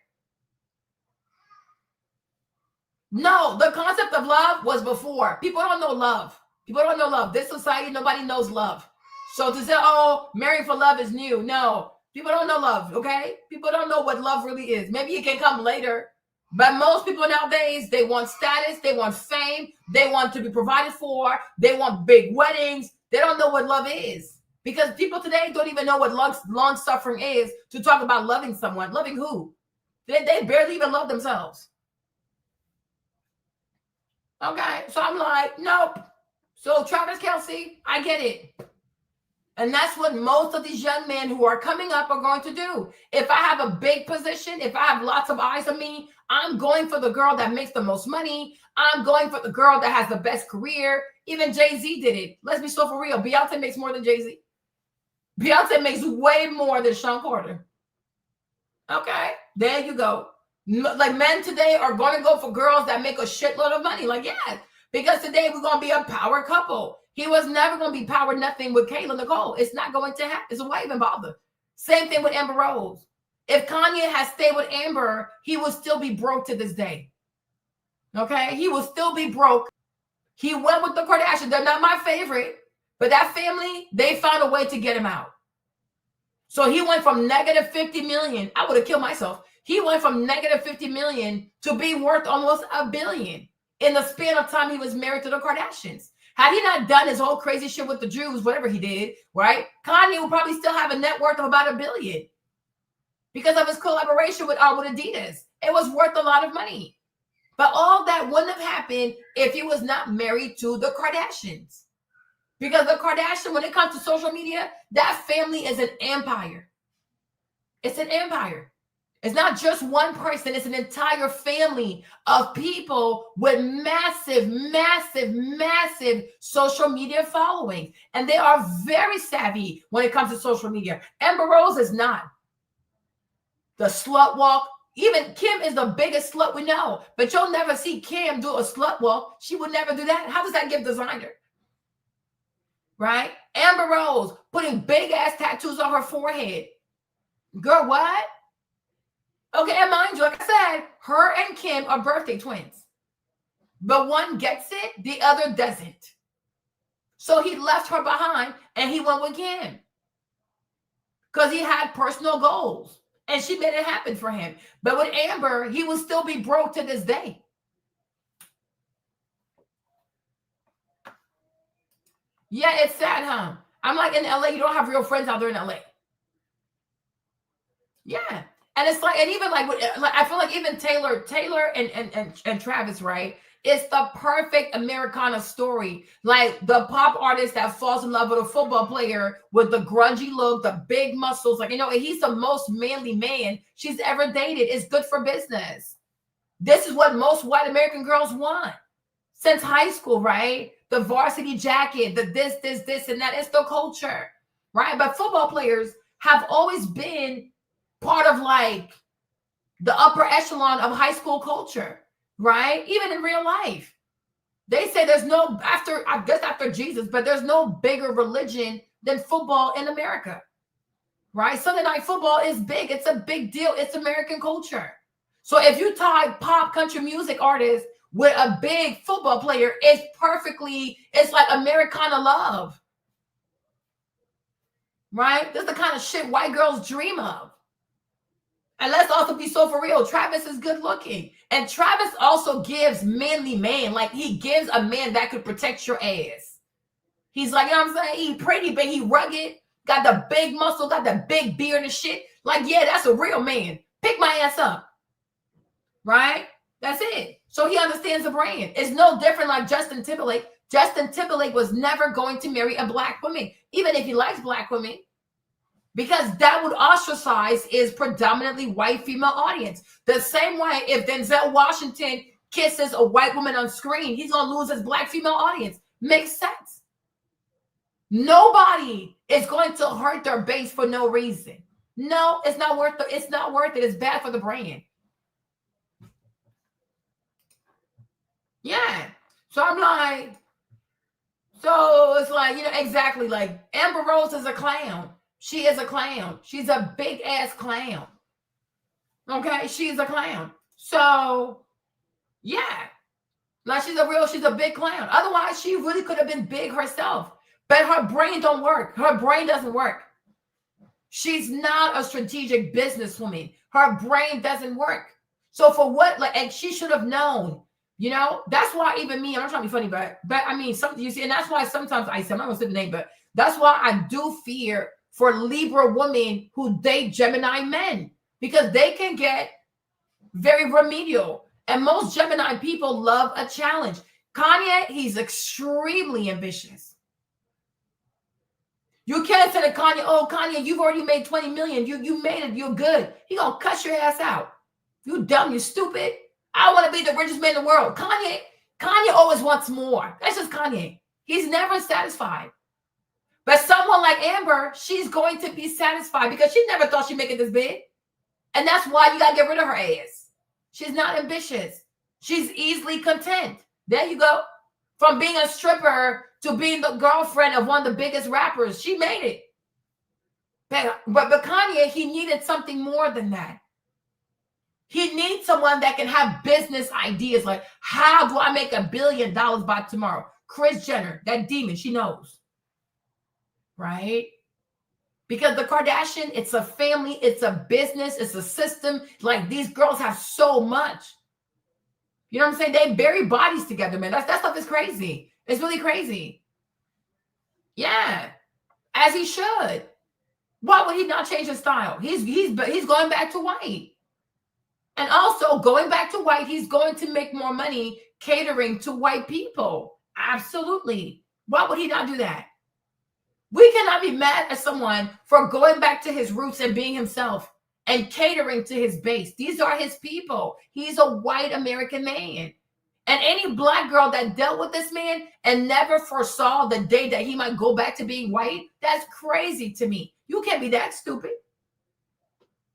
Speaker 1: No, the concept of love was before. People don't know love. People don't know love. This society, nobody knows love. So to say, oh, marrying for love is new. No, people don't know love, okay? People don't know what love really is. Maybe it can come later. But most people nowadays, they want status, they want fame, they want to be provided for, they want big weddings. They don't know what love is. Because people today don't even know what long suffering is to talk about loving someone. Loving who? They barely even love themselves. Okay, so I'm like, nope. So Travis Kelce, I get it. And that's what most of these young men who are coming up are going to do. If I have a big position, if I have lots of eyes on me, I'm going for the girl that makes the most money. I'm going for the girl that has the best career. Even Jay-Z did it. Let's be so for real. Beyonce makes more than Jay-Z. Beyonce makes way more than Sean Carter. Okay, there you go. Like men today are going to go for girls that make a shitload of money. Like, yeah, because today we're going to be a power couple. He was never going to be power nothing with Kayla Nicole. It's not going to happen. So why even bother? Same thing with Amber Rose. If Kanye had stayed with Amber, he would still be broke to this day. Okay, he will still be broke. He went with the Kardashians. They're not my favorite, but that family, they found a way to get him out. So he went from negative 50 million. I would have killed myself. He went from negative 50 million to being worth almost $1 billion in the span of time he was married to the Kardashians. Had he not done his whole crazy shit with the Jews, whatever he did, right? Kanye would probably still have a net worth of about $1 billion because of his collaboration with Adidas. It was worth a lot of money. But all that wouldn't have happened if he was not married to the Kardashians. Because the Kardashians, when it comes to social media, that family is an empire. It's an empire. It's not just one person. It's an entire family of people with massive, massive, massive social media following. And they are very savvy when it comes to social media. Amber Rose is not. The slut walk. Even Kim is the biggest slut we know. But you'll never see Kim do a slut walk. She would never do that. How does that give designer? Right? Amber Rose putting big ass tattoos on her forehead. Girl, what? Okay, and mind you, like I said, her and Kim are birthday twins. But one gets it, the other doesn't. So he left her behind and he went with Kim. Because he had personal goals. And she made it happen for him. But with Amber, he will still be broke to this day. Yeah, it's sad, huh? I'm like, in LA, you don't have real friends out there in LA. Yeah. And it's like, and even like I feel like even Taylor and Travis, right? It's the perfect Americana story. Like the pop artist that falls in love with a football player with the grungy look, the big muscles. Like, you know, he's the most manly man she's ever dated. It's good for business. This is what most white American girls want since high school, right? The varsity jacket, the this, and that. It's the culture, right? But football players have always been part of like the upper echelon of high school culture, right? Even in real life. They say there's no, after Jesus, but there's no bigger religion than football in America, right? Sunday night football is big. It's a big deal. It's American culture. So if you tie pop country music artists with a big football player, it's like Americana love, right? This is the kind of shit white girls dream of. And let's also be so for real. Travis is good looking. And Travis also gives manly man. Like he gives a man that could protect your ass. He's like, you know what I'm saying? He pretty, but he rugged. Got the big muscle, got the big beard and shit. Like, yeah, that's a real man. Pick my ass up. Right? That's it. So he understands the brand. It's no different like Justin Timberlake. Justin Timberlake was never going to marry a black woman, even if he likes black women. Because that would ostracize his predominantly white female audience. The same way if Denzel Washington kisses a white woman on screen, he's going to lose his black female audience. Makes sense. Nobody is going to hurt their base for no reason. No, it's not worth it. It's not worth it. It's bad for the brand. Yeah. So I'm like, so it's like, you know, exactly like Amber Rose is a clown. She is a clown. She's a big ass clown. Okay, she's a clown. So, yeah. Like she's a big clown. Otherwise, she really could have been big herself. But her brain don't work. Her brain doesn't work. She's not a strategic businesswoman. Her brain doesn't work. So for what, like, and she should have known, you know, that's why even me, I'm not trying to be funny, but I mean, something you see, and that's why sometimes I'm not gonna say the name, but that's why I do fear for Libra women who date Gemini men, because they can get very remedial. And most Gemini people love a challenge. Kanye, he's extremely ambitious. You can't say to Kanye, oh, Kanye, you've already made 20 million. You made it. You're good. He gonna cuss your ass out. You dumb. You stupid. I want to be the richest man in the world. Kanye always wants more. That's just Kanye. He's never satisfied. But someone like Amber, she's going to be satisfied because she never thought she'd make it this big. And that's why you got to get rid of her ass. She's not ambitious. She's easily content. There you go. From being a stripper to being the girlfriend of one of the biggest rappers. She made it. But Kanye, he needed something more than that. He needs someone that can have business ideas like, how do I make $1 billion by tomorrow? Kris Jenner, that demon, she knows. Right? Because the Kardashian, it's a family, it's a business, it's a system. Like, these girls have so much. You know what I'm saying? They bury bodies together, man. That stuff is crazy. It's really crazy. Yeah. As he should. Why would he not change his style? He's going back to white. And also, going back to white, he's going to make more money catering to white people. Absolutely. Why would he not do that? We cannot be mad at someone for going back to his roots and being himself and catering to his base. These are his people. He's a white American man. And any black girl that dealt with this man and never foresaw the day that he might go back to being white, that's crazy to me. You can't be that stupid.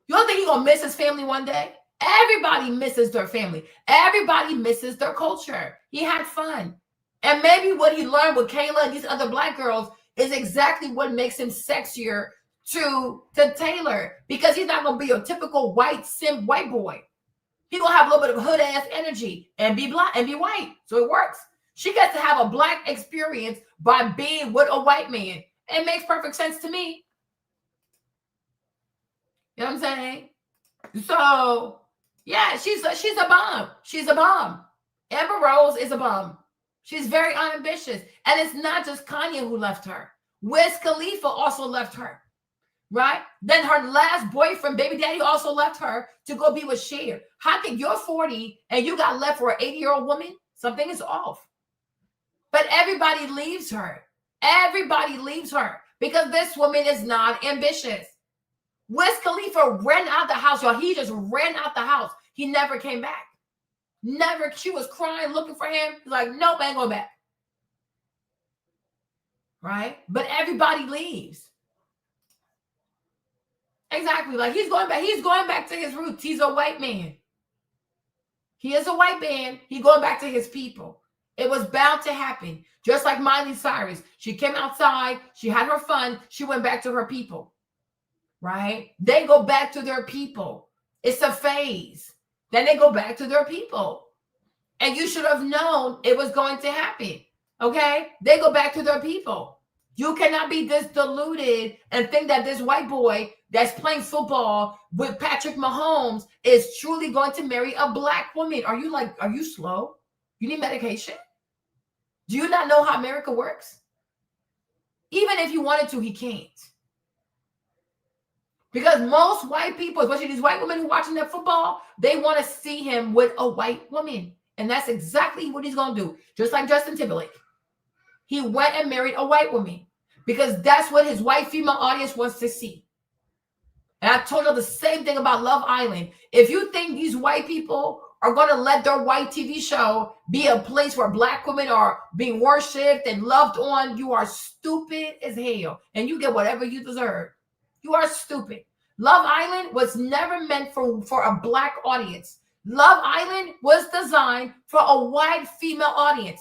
Speaker 1: You don't think he's going to miss his family one day? Everybody misses their family. Everybody misses their culture. He had fun. And maybe what he learned with Kayla and these other black girls is exactly what makes him sexier to Taylor, because he's not going to be a typical white simp white boy. He's going to have a little bit of hood ass energy and be black and be white. So it works. She gets to have a black experience by being with a white man. It makes perfect sense to me. You know what I'm saying? So, yeah, she's a bomb. She's a bomb. Amber Rose is a bomb. She's very unambitious. And it's not just Kanye who left her. Wiz Khalifa also left her. Right? Then her last boyfriend, baby daddy, also left her to go be with Cher. How can you're 40 and you got left for an 80-year-old woman? Something is off. But everybody leaves her. Everybody leaves her because this woman is not ambitious. Wiz Khalifa ran out the house, y'all. He just ran out the house. He never came back. Never. She was crying, looking for him. He's like, nope, I ain't going back. Right? But everybody leaves. Exactly. Like, he's going back. He's going back to his roots. He's a white man. He is a white man. He's going back to his people. It was bound to happen. Just like Miley Cyrus. She came outside. She had her fun. She went back to her people. Right? They go back to their people. It's a phase. Then they go back to their people. And you should have known it was going to happen. Okay? They go back to their people. You cannot be this deluded and think that this white boy that's playing football with Patrick Mahomes is truly going to marry a black woman. Are you slow? You need medication? Do you not know how America works? Even if you wanted to, he can't. Because most white people, especially these white women who are watching that football, they want to see him with a white woman. And that's exactly what he's going to do. Just like Justin Timberlake. He went and married a white woman because that's what his white female audience wants to see. And I told you the same thing about Love Island. If you think these white people are going to let their white TV show be a place where black women are being worshipped and loved on, you are stupid as hell. And you get whatever you deserve. You are stupid. Love Island was never meant for a black audience. Love Island was designed for a white female audience.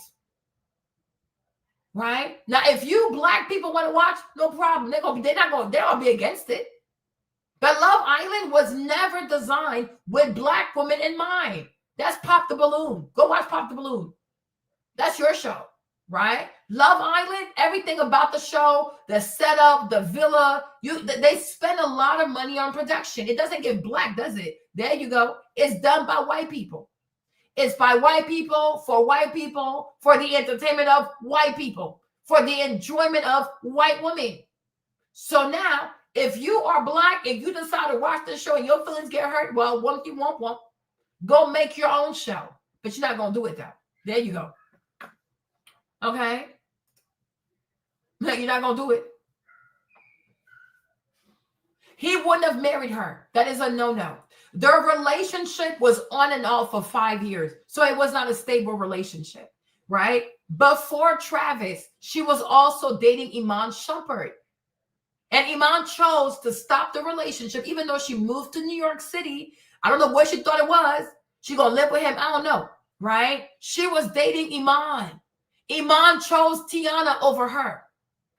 Speaker 1: Right? Now, if you black people want to watch, no problem. They're not gonna be against it. But Love Island was never designed with black women in mind. That's Pop the Balloon. Go watch Pop the Balloon. That's your show, right? Love Island, everything about the show, the setup, the villa, they spend a lot of money on production. It doesn't get black, does it? There you go. It's done by white people. It's by white people, for the entertainment of white people, for the enjoyment of white women. So now, if you are black, if you decide to watch this show and your feelings get hurt, well, won't you won't. Go make your own show. But you're not going to do it, though. There you go. Okay? No, you're not going to do it. He wouldn't have married her. That is a no-no. Their relationship was on and off for 5 years. So it was not a stable relationship, right? Before Travis, she was also dating Iman Shumpert. And Iman chose to stop the relationship, even though she moved to New York City. I don't know what she thought it was. She going to live with him. I don't know, right? She was dating Iman. Iman chose Tiana over her.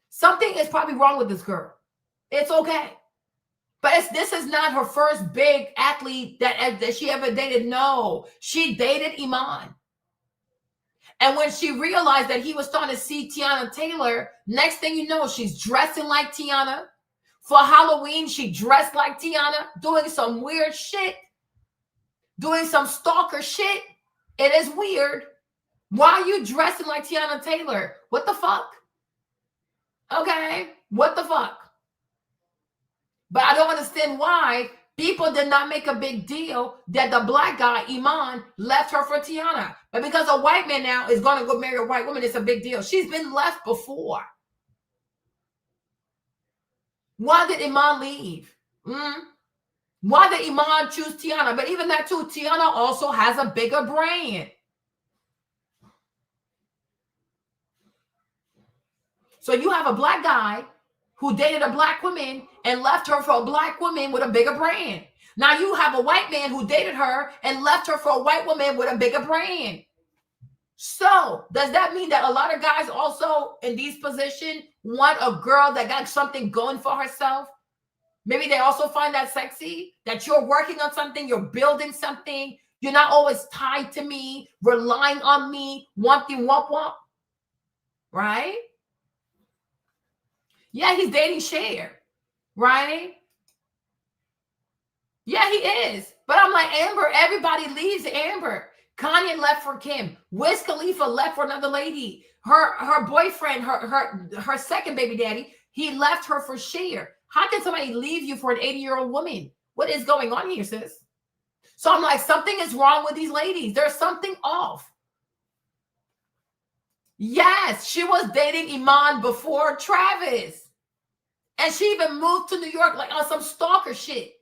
Speaker 1: Something is probably wrong with this girl. It's okay. But this is not her first big athlete that she ever dated. No, she dated Iman. And when she realized that he was starting to see Tiana Taylor, next thing you know, she's dressing like Tiana. For Halloween, she dressed like Tiana, doing some weird shit, doing some stalker shit. It is weird. Why are you dressing like Tiana Taylor? What the fuck? Okay, what the fuck? But I don't understand why people did not make a big deal that the black guy, Iman, left her for Tiana. But because a white man now is going to go marry a white woman, it's a big deal. She's been left before. Why did Iman leave? Why did Iman choose Tiana? But even that too, Tiana also has a bigger brain. So you have a black guy who dated a black woman and left her for a black woman with a bigger brain. Now you have a white man who dated her and left her for a white woman with a bigger brain. So does that mean that a lot of guys also in these positions want a girl that got something going for herself? Maybe they also find that sexy, that you're working on something, you're building something, you're not always tied to me, relying on me, wanting womp, right? Yeah, he's dating Cher, right? Yeah, he is. But I'm like, Amber, everybody leaves Amber. Kanye left for Kim. Wiz Khalifa left for another lady. Her boyfriend, her second baby daddy, he left her for Cher. How can somebody leave you for an 80-year-old woman? What is going on here, sis? So I'm like, something is wrong with these ladies. There's something off. Yes, she was dating Iman before Travis. And she even moved to New York like on some stalker shit.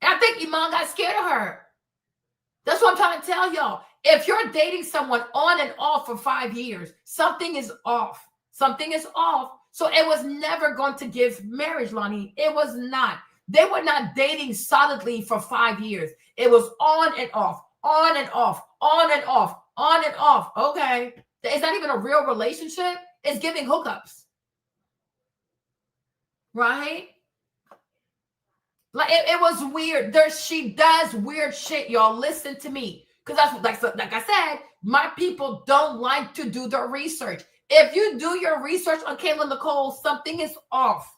Speaker 1: And I think Iman got scared of her. That's what I'm trying to tell y'all. If you're dating someone on and off for 5 years, something is off. Something is off. So it was never going to give marriage, Lonnie. It was not. They were not dating solidly for 5 years. It was on and off, on and off, on and off, on and off. Okay. It's not even a real relationship. It's giving hookups. Right? Like it was weird. She does weird shit, y'all. Listen to me. Because that's like I said, my people don't like to do their research. If you do your research on Kayla Nicole, something is off.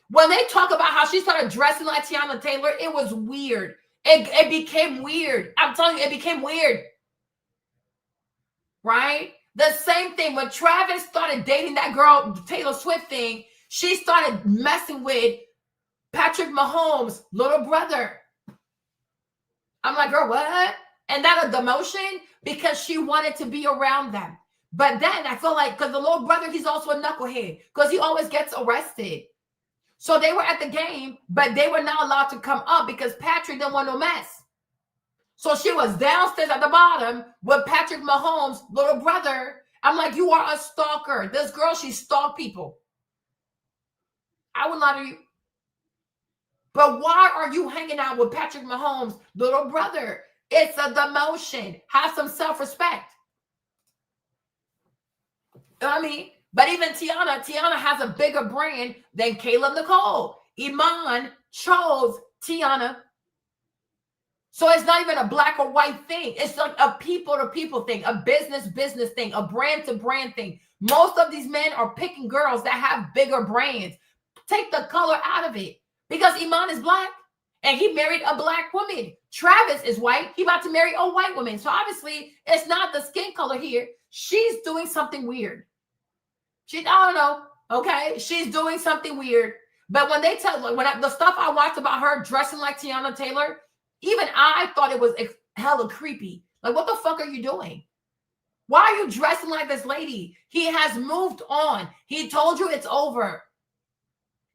Speaker 1: When they talk about how she started dressing like Tiana Taylor, it was weird. It became weird. I'm telling you, it became weird. Right? The same thing when Travis started dating that girl, Taylor Swift thing, she started messing with Patrick Mahomes' little brother. I'm like, girl, what? And that a demotion because she wanted to be around them. But then I feel like because the little brother, he's also a knucklehead because he always gets arrested. So they were at the game, but they were not allowed to come up because Patrick didn't want no mess. So she was downstairs at the bottom with Patrick Mahomes' little brother. I'm like, you are a stalker. This girl, she stalked people. I would lie to you. But why are you hanging out with Patrick Mahomes' little brother? It's a demotion. Have some self-respect. You know what I mean? But even Tiana has a bigger brand than Kayla Nicole. Iman chose Tiana. So it's not even a black or white thing. It's like a people to people thing, a business thing, a brand to brand thing. Most of these men are picking girls that have bigger brands. Take the color out of it, because Iman is black and he married a black woman. Travis is white. He about to marry a white woman. So obviously it's not the skin color here. She's doing something weird. I don't know. Okay. She's doing something weird. But when they tell, like, the stuff I watched about her dressing like Tiana Taylor, even I thought it was hella creepy. Like, what the fuck are you doing? Why are you dressing like this lady? He has moved on. He told you it's over.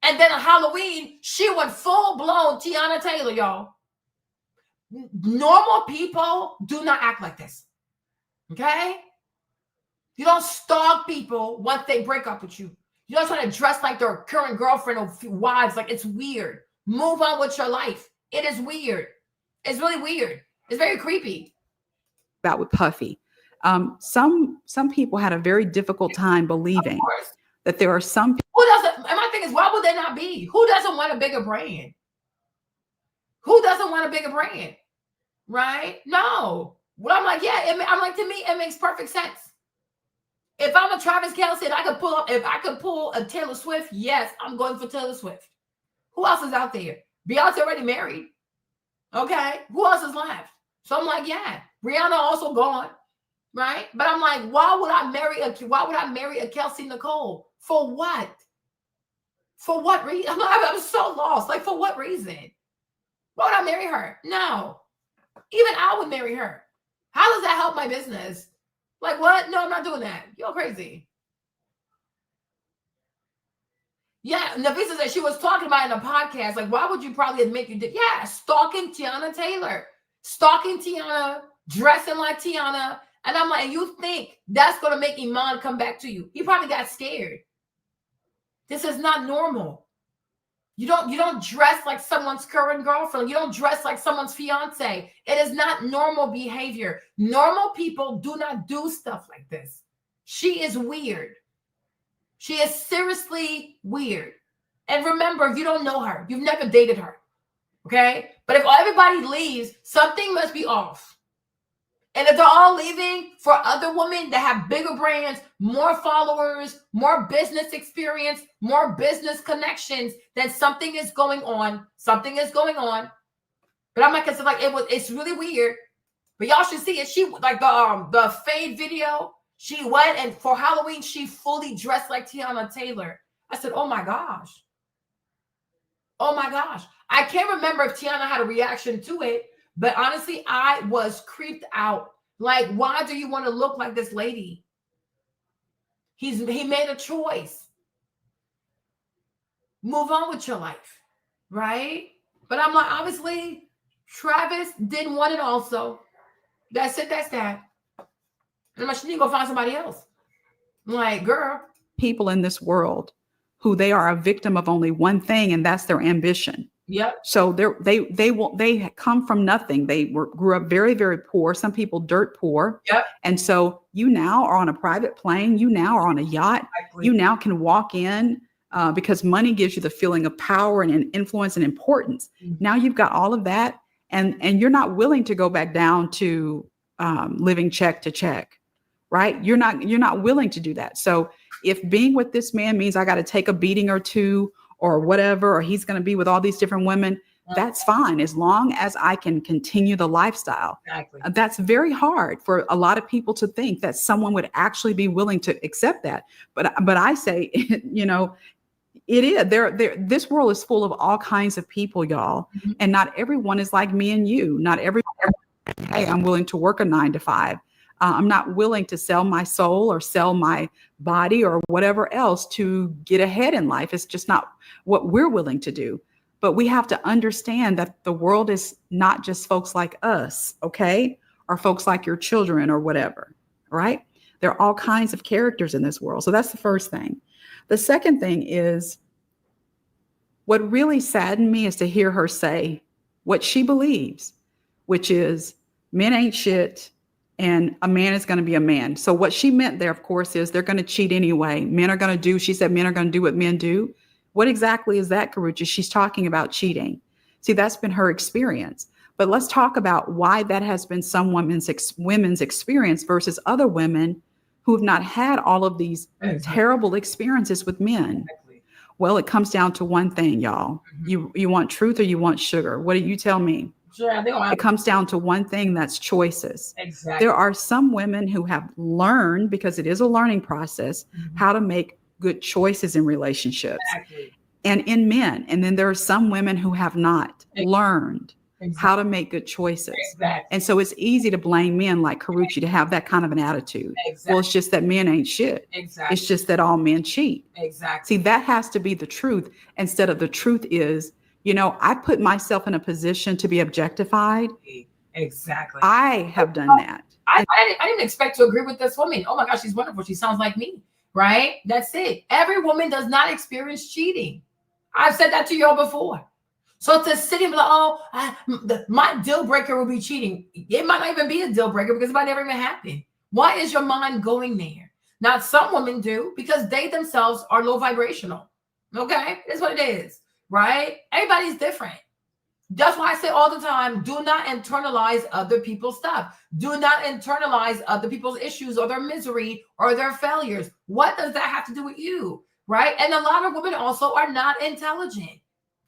Speaker 1: And then on Halloween, she went full-blown Tiana Taylor, y'all. Normal people do not act like this. Okay? You don't stalk people once they break up with you. You don't try to dress like their current girlfriend or wives. Like, it's weird. Move on with your life. It is weird. It's really weird. It's very creepy.
Speaker 2: About with Puffy. Some people had a very difficult time believing that there are some people.
Speaker 1: Who doesn't? And my thing is, why would there not be? Who doesn't want a bigger brand? Who doesn't want a bigger brand? Right? No. Well, I'm like, yeah. I'm like, to me, it makes perfect sense. If I'm a Travis Kelce and if I could pull a Taylor Swift, yes, I'm going for Taylor Swift. Who else is out there? Beyonce already married. Okay. Who else is left? So I'm like, yeah. Rihanna also gone. Right? But I'm like, why would I marry a Kelsey Nicole? For what? For what reason? I'm so lost. Like, for what reason? Why would I marry her? No. Even I would marry her. How does that help my business? Like, what? No, I'm not doing that. You're crazy. Yeah, Nafisa said she was talking about it in a podcast. Like, why would you probably admit you did? Yeah, stalking Tiana Taylor. Stalking Tiana, dressing like Tiana. And I'm like, you think that's going to make Iman come back to you? He probably got scared. This is not normal. You don't dress like someone's current girlfriend. You don't dress like someone's fiance. It is not normal behavior. Normal people do not do stuff like this. She is weird. She is seriously weird. And remember, you don't know her. You've never dated her. Okay? But if everybody leaves, something must be off. And if they're all leaving for other women that have bigger brands, more followers, more business experience, more business connections, then something is going on. Something is going on. But I'm like, it's really weird. But y'all should see it. She like the fade video. She went and for Halloween, she fully dressed like Tiana Taylor. I said, oh my gosh. Oh my gosh. I can't remember if Tiana had a reaction to it. But honestly, I was creeped out. Like, why do you want to look like this lady? He made a choice. Move on with your life, right? But I'm like, obviously, Travis didn't want it also. That's it, that's that. And I'm like, she need to go find somebody else. I'm like, girl.
Speaker 2: People in this world who they are a victim of only one thing, and that's their ambition.
Speaker 1: Yep.
Speaker 2: So they come from nothing. They grew up very, very poor. Some people dirt poor.
Speaker 1: Yep.
Speaker 2: And so you now are on a private plane. You now are on a yacht. Exactly. You now can walk in because money gives you the feeling of power and influence and importance. Mm-hmm. Now you've got all of that, and you're not willing to go back down to living check to check, right? You're not willing to do that. So if being with this man means I got to take a beating or two, or whatever, or he's going to be with all these different women, that's fine, as long as I can continue the lifestyle.
Speaker 1: Exactly.
Speaker 2: That's very hard for a lot of people to think that someone would actually be willing to accept that. But I say, you know, it is. This world is full of all kinds of people, y'all. Mm-hmm. And not everyone is like me and you. Not everyone, hey, I'm willing to work a 9 to 5. I'm not willing to sell my soul or sell my body or whatever else to get ahead in life. It's just not what we're willing to do. But we have to understand that the world is not just folks like us, okay? Or folks like your children or whatever, right? There are all kinds of characters in this world. So that's the first thing. The second thing is, what really saddened me is to hear her say what she believes, which is men ain't shit. And a man is going to be a man. So what she meant there, of course, is they're going to cheat anyway. Men are going to do, she said, men are going to do what men do. What exactly is that, Karuche? She's talking about cheating. See, that's been her experience. But let's talk about why that has been some women's experience versus other women who have not had all of these terrible experiences with men. Well, it comes down to one thing, y'all. You want truth or you want sugar? What do you tell me?
Speaker 1: Sure,
Speaker 2: It comes down to one thing, that's choices.
Speaker 1: Exactly.
Speaker 2: There are some women who have learned, because it is a learning process, how to make good choices in relationships and in men. And then there are some women who have not learned how to make good choices. And so it's easy to blame men like Karuche to have that kind of an attitude. Well, it's just that men ain't shit. It's just that all men cheat. See, that has to be the truth, instead of the truth is, you know, I put myself in a position to be objectified.
Speaker 1: Exactly.
Speaker 2: I have done that.
Speaker 1: I didn't expect to agree with this woman. Oh my gosh, she's wonderful. She sounds like me, right? That's it. Every woman does not experience cheating. I've said that to y'all before. So to sit and be like, oh, my deal breaker will be cheating. It might not even be a deal breaker because it might never even happen. Why is your mind going there? Now, some women do because they themselves are low vibrational. Okay, that's what it is, right? Everybody's different. That's why I say all the time, do not internalize other people's stuff. Do not internalize other people's issues or their misery or their failures. What does that have to do with you, right? And a lot of women also are not intelligent.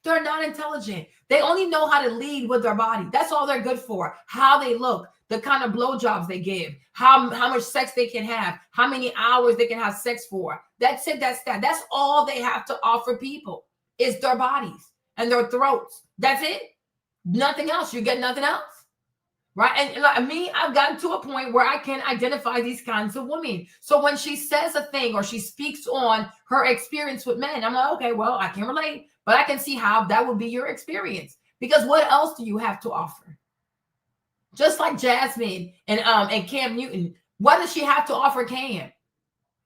Speaker 1: They're not intelligent. They only know how to lead with their body. That's all they're good for. How they look, the kind of blowjobs they give, how much sex they can have, how many hours they can have sex for. That's it. That's that. That's all they have to offer people is their bodies and their throats. That's it. Nothing else. You get nothing else. Right. And like me, I've gotten to a point where I can identify these kinds of women. So when she says a thing or she speaks on her experience with men, I'm like, okay, well, I can relate, but I can see how that would be your experience. Because what else do you have to offer? Just like Jasmine and Cam Newton, what does she have to offer Cam?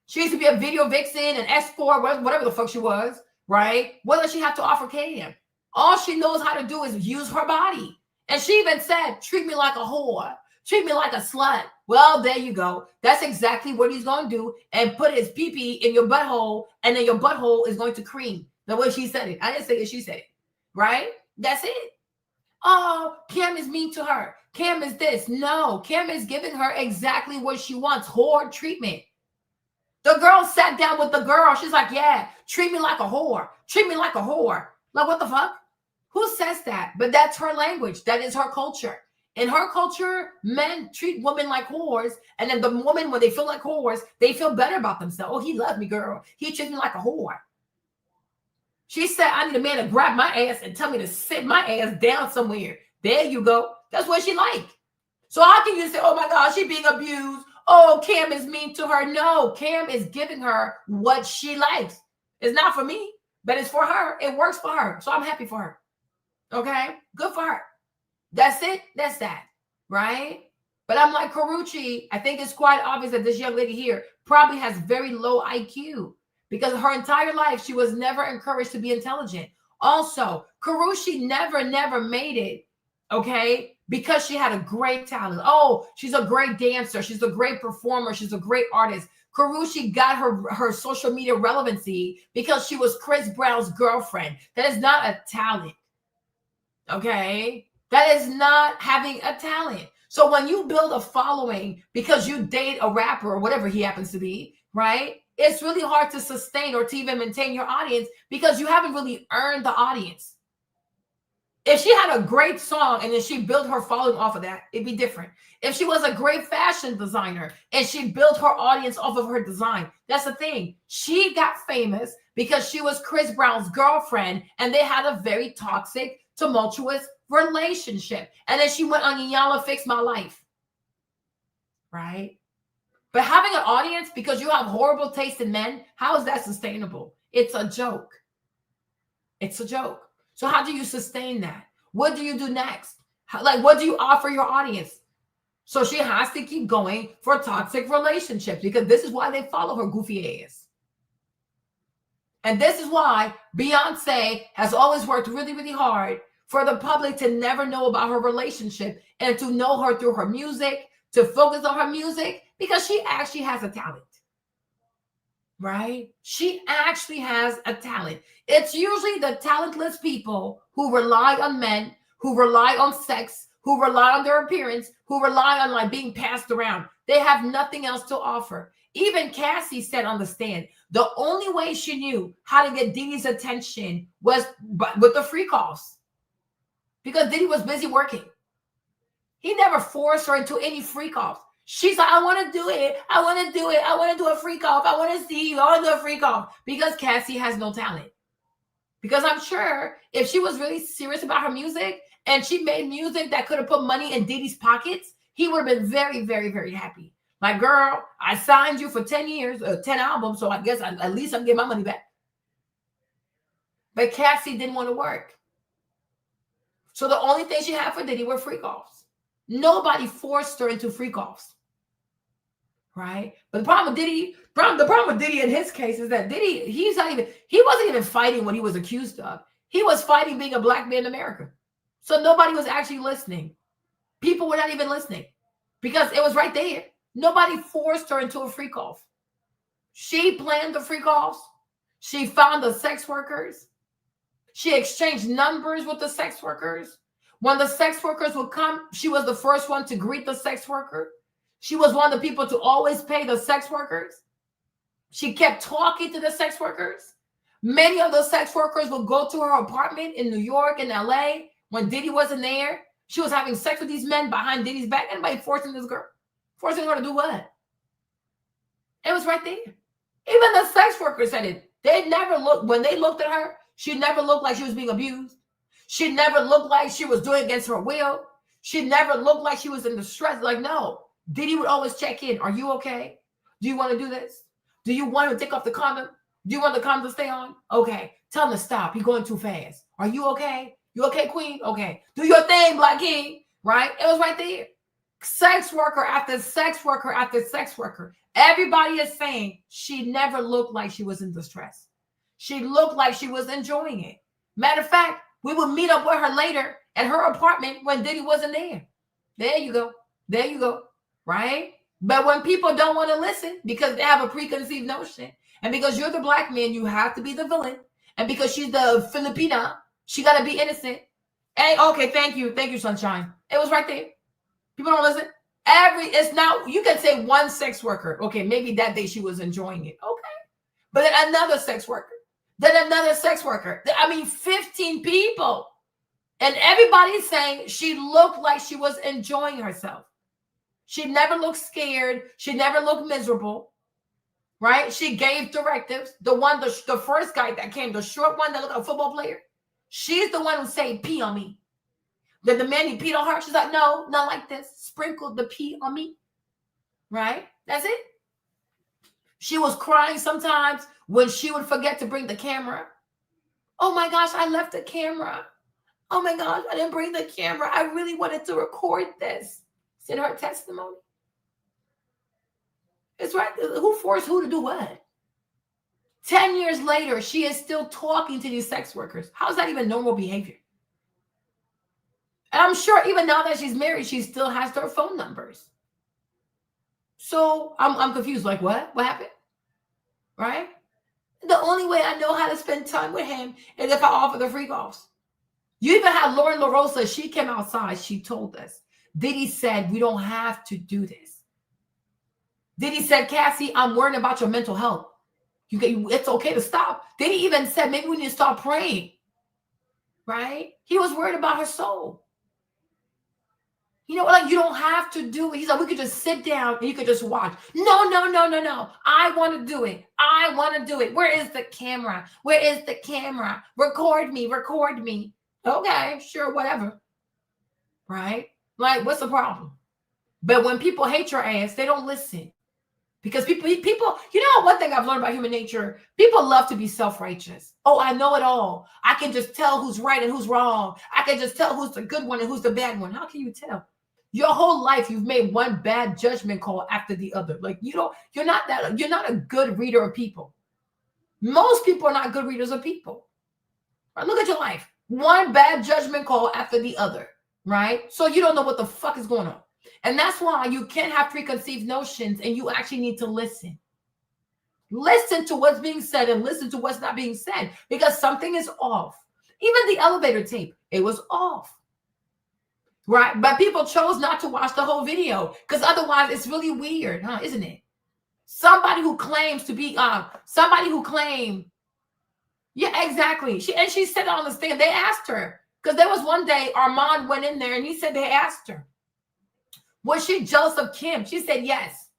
Speaker 1: She used to be a video vixen, an escort, whatever the fuck she was, right? What does she have to offer Cam? All she knows how to do is use her body. And she even said, treat me like a whore. Treat me like a slut. Well, there you go. That's exactly what he's going to do, and put his pee-pee in your butthole, and then your butthole is going to cream. The way she said it. I didn't say it, she said it. Right? That's it. Oh, Cam is mean to her. Cam is this. No, Cam is giving her exactly what she wants. Whore treatment. The girl sat down with the girl. She's like, yeah, treat me like a whore. Treat me like a whore. Like, what the fuck? Who says that? But that's her language. That is her culture. In her culture, men treat women like whores. And then the women, when they feel like whores, they feel better about themselves. Oh, he loves me, girl. He treats me like a whore. She said, I need a man to grab my ass and tell me to sit my ass down somewhere. There you go. That's what she like. So how can you say, oh my God, she's being abused? Oh, Cam is mean to her. No, Cam is giving her what she likes. It's not for me, but it's for her. It works for her. So I'm happy for her. Okay, good for her. That's it. That's that. Right? But I'm like, Karuche, I think it's quite obvious that this young lady here probably has very low IQ because her entire life, she was never encouraged to be intelligent. Also, Karuche never made it, okay, because she had a great talent. Oh, she's a great dancer. She's a great performer. She's a great artist. Karuche got her social media relevancy because she was Chris Brown's girlfriend. That is not a talent. Okay, that is not having a talent. So when you build a following because you date a rapper or whatever he happens to be, right? It's really hard to sustain or to even maintain your audience because you haven't really earned the audience. If she had a great song and then she built her following off of that, it'd be different. If she was a great fashion designer and she built her audience off of her design, that's the thing. She got famous because she was Chris Brown's girlfriend and they had a very toxic, tumultuous relationship. And then she went on Iyanla Fix My Life. Right? But having an audience because you have horrible taste in men, how is that sustainable? It's a joke. It's a joke. So how do you sustain that? What do you do next? What do you offer your audience? So she has to keep going for toxic relationships because this is why they follow her goofy ass. And this is why Beyonce has always worked really, really hard for the public to never know about her relationship and to know her through her music, to focus on her music, because she actually has a talent. Right? She actually has a talent. It's usually the talentless people who rely on men, who rely on sex, who rely on their appearance, who rely on like being passed around. They have nothing else to offer. Even Cassie said on the stand, the only way she knew how to get Diddy's attention was with the free calls, because Diddy was busy working. He never forced her into any free calls. She's like, I want to do it. I want to do it. I want to do a free call. I want to see you. I want to do a free call. Because Cassie has no talent. Because I'm sure if she was really serious about her music and she made music that could have put money in Diddy's pockets, he would have been very, very, very happy. Like, girl, I signed you for 10 years, 10 albums, so I guess at least I'm getting my money back. But Cassie didn't want to work. So the only thing she had for Diddy were free calls. Nobody forced her into free calls. Right? But the problem with Diddy in his case is that Diddy, he wasn't even fighting what he was accused of. He was fighting being a black man in America. So nobody was actually listening. People were not even listening because it was right there. Nobody forced her into a free call. She planned the free calls. She found the sex workers. She exchanged numbers with the sex workers. When the sex workers would come, she was the first one to greet the sex worker. She was one of the people to always pay the sex workers. She kept talking to the sex workers. Many of those sex workers would go to her apartment in New York and LA when Diddy wasn't there. She was having sex with these men behind Diddy's back. Anybody forcing this girl? Forcing her to do what? It was right there. Even the sex workers said it. They never looked, when they looked at her, she never looked like she was being abused. She never looked like she was doing against her will. She never looked like she was in distress. Like, no. Diddy would always check in. Are you okay? Do you want to do this? Do you want to take off the condom? Do you want the condom to stay on? Okay. Tell him to stop. He's going too fast. Are you okay? You okay, queen? Okay. Do your thing, Black King. Right? It was right there. Sex worker after sex worker after sex worker. Everybody is saying she never looked like she was in distress. She looked like she was enjoying it. Matter of fact, we would meet up with her later at her apartment when Diddy wasn't there. There you go. There you go. Right? But when people don't want to listen because they have a preconceived notion, and because you're the black man, you have to be the villain, and because she's the Filipina, she got to be innocent. Hey, okay, thank you, sunshine. It was right there. People don't listen. It's not, you can say one sex worker. Okay, maybe that day she was enjoying it. Okay. But then another sex worker. Then another sex worker. 15 people. And everybody's saying she looked like she was enjoying herself. She never looked scared. She never looked miserable, right? She gave directives. The first guy that came, the short one that looked like a football player, she's the one who said, pee on me. Then the man, he peed on her. She's like, no, not like this. Sprinkle the pee on me, right? That's it. She was crying sometimes when she would forget to bring the camera. Oh my gosh, I left the camera. Oh my gosh, I didn't bring the camera. I really wanted to record this. In her testimony. It's right. Who forced who to do what? 10 years later, she is still talking to these sex workers. How is that even normal behavior? And I'm sure even now that she's married, she still has their phone numbers. So I'm confused. Like, what? What happened? Right? The only way I know how to spend time with him is if I offer the free calls. You even had Lauren LaRosa. She came outside. She told us. Diddy said, we don't have to do this. Diddy said, Cassie, I'm worried about your mental health. It's okay to stop. Diddy even said, maybe we need to stop praying. Right? He was worried about her soul. You know, like, you don't have to do it. He's like, we could just sit down and you could just watch. No. I want to do it. I want to do it. Where is the camera? Where is the camera? Record me. Okay, sure, whatever. Right? Like, what's the problem? But when people hate your ass, they don't listen. Because people, you know, one thing I've learned about human nature, people love to be self-righteous. Oh, I know it all. I can just tell who's right and who's wrong. I can just tell who's the good one and who's the bad one. How can you tell? Your whole life, you've made one bad judgment call after the other. Like, you're not a good reader of people. Most people are not good readers of people. Right? Look at your life. One bad judgment call after the other. Right? So you don't know what the fuck is going on. And that's why you can't have preconceived notions, and you actually need to listen. Listen to what's being said and listen to what's not being said, because something is off. Even the elevator tape, it was off. Right? But people chose not to watch the whole video because otherwise it's really weird, huh? Isn't it? Somebody who claims to be yeah, exactly. She said it on the stand. They asked her because there was one day Armand went in there and he said they asked her, was she jealous of Kim? She said yes.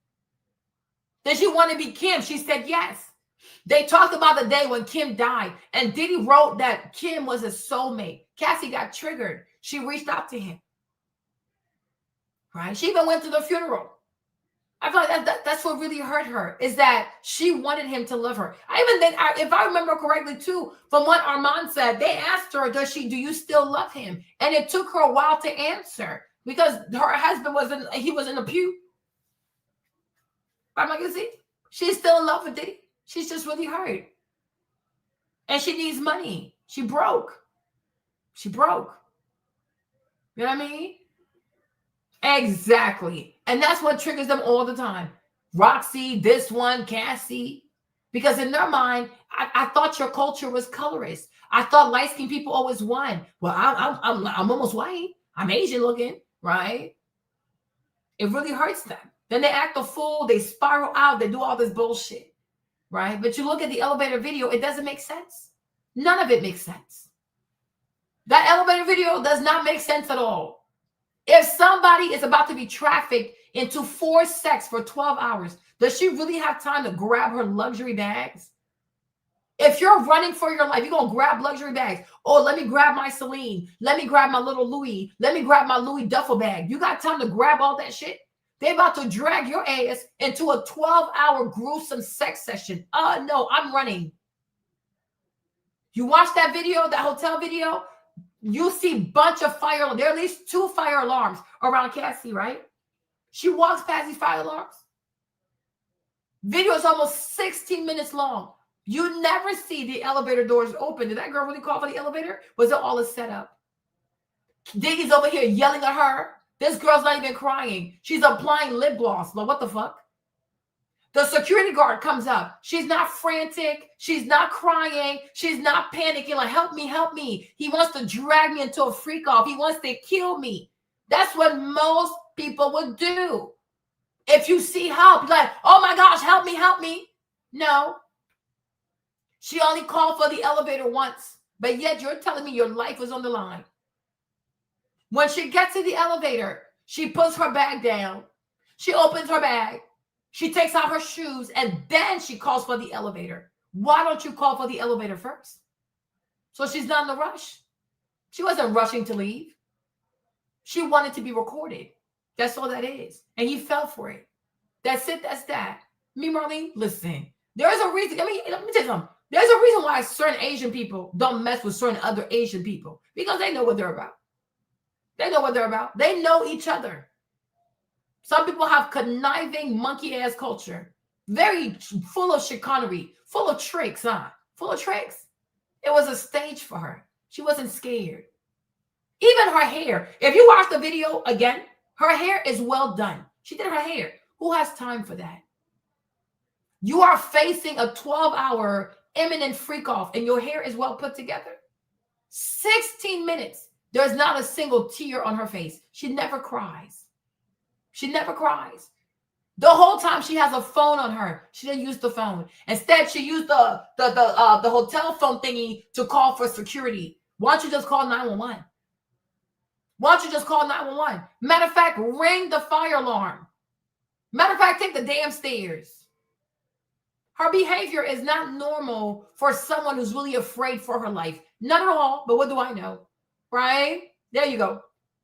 Speaker 1: Did she want to be Kim? She said yes. They talked about the day when Kim died, and Diddy wrote that Kim was a soulmate. Cassie got triggered. She reached out to him. Right? She even went to the funeral. I feel like that's what really hurt her, is that she wanted him to love her. I even think, if I remember correctly too, from what Armand said, they asked her, do you still love him? And it took her a while to answer because her husband was in the pew. I'm like, see, she's still in love with Diddy. She's just really hurt. And she needs money. She broke. You know what I mean? Exactly. And that's what triggers them all the time. Roxy, this one, Cassie. Because in their mind, I thought your culture was colorist. I thought light-skinned people always won. Well, I'm almost white. I'm Asian looking, right? It really hurts them. Then they act a fool. They spiral out. They do all this bullshit, right? But you look at the elevator video, it doesn't make sense. None of it makes sense. That elevator video does not make sense at all. If somebody is about to be trafficked into forced sex for 12 hours, does she really have time to grab her luxury bags? If you're running for your life, you're going to grab luxury bags. Oh, let me grab my Celine. Let me grab my little Louis. Let me grab my Louis duffel bag. You got time to grab all that shit? They're about to drag your ass into a 12-hour gruesome sex session. No, I'm running. You watch that video, that hotel video, you see bunch of fire alarms. There are at least 2 fire alarms around Cassie, right? She walks past these fire alarms. Video is almost 16 minutes long. You never see the elevator doors open. Did that girl really call for the elevator? Was it all a setup? Diddy's over here yelling at her. This girl's not even crying. She's applying lip gloss. Like, what the fuck? The security guard comes up. She's not frantic. She's not crying. She's not panicking. Like, help me, help me. He wants to drag me into a freak off. He wants to kill me. That's what most people would do. If you see help, you're like, oh my gosh, help me, help me. No. She only called for the elevator once, but yet you're telling me your life was on the line. When she gets to the elevator, she puts her bag down. She opens her bag. She takes out her shoes, and then she calls for the elevator. Why don't you call for the elevator first? So she's not in a rush. She wasn't rushing to leave. She wanted to be recorded. That's all that is. And he fell for it. That's it. That's that. Me, Marlene, listen. There's a reason. Let me tell you something. There's a reason why certain Asian people don't mess with certain other Asian people. Because they know what they're about. They know what they're about. They know each other. Some people have conniving monkey-ass culture. Very full of chicanery. Full of tricks, huh? Full of tricks. It was a stage for her. She wasn't scared. Even her hair. If you watch the video again, her hair is well done. She did her hair. Who has time for that? You are facing a 12-hour imminent freak off and your hair is well put together. 16 minutes. There's not a single tear on her face. She never cries. She never cries. The whole time she has a phone on her. She didn't use the phone. Instead, she used the hotel phone thingy to call for security. Why don't you just call 911? Why don't you just call 911? Matter of fact, ring the fire alarm. Matter of fact, take the damn stairs. Her behavior is not normal for someone who's really afraid for her life. Not at all, but what do I know? Right? There you go.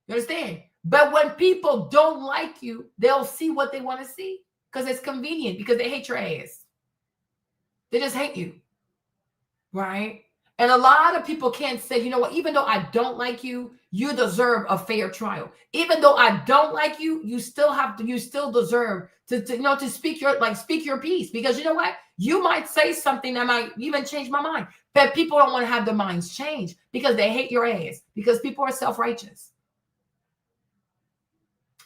Speaker 1: You understand? But when people don't like you, they'll see what they want to see because it's convenient, because they hate your ass. They just hate you. Right? And a lot of people can't say, you know what, even though I don't like you, you deserve a fair trial. Even though I don't like you, you still deserve to speak your piece, because you know what? You might say something that might even change my mind. But people don't want to have their minds changed because they hate your ass, because people are self-righteous.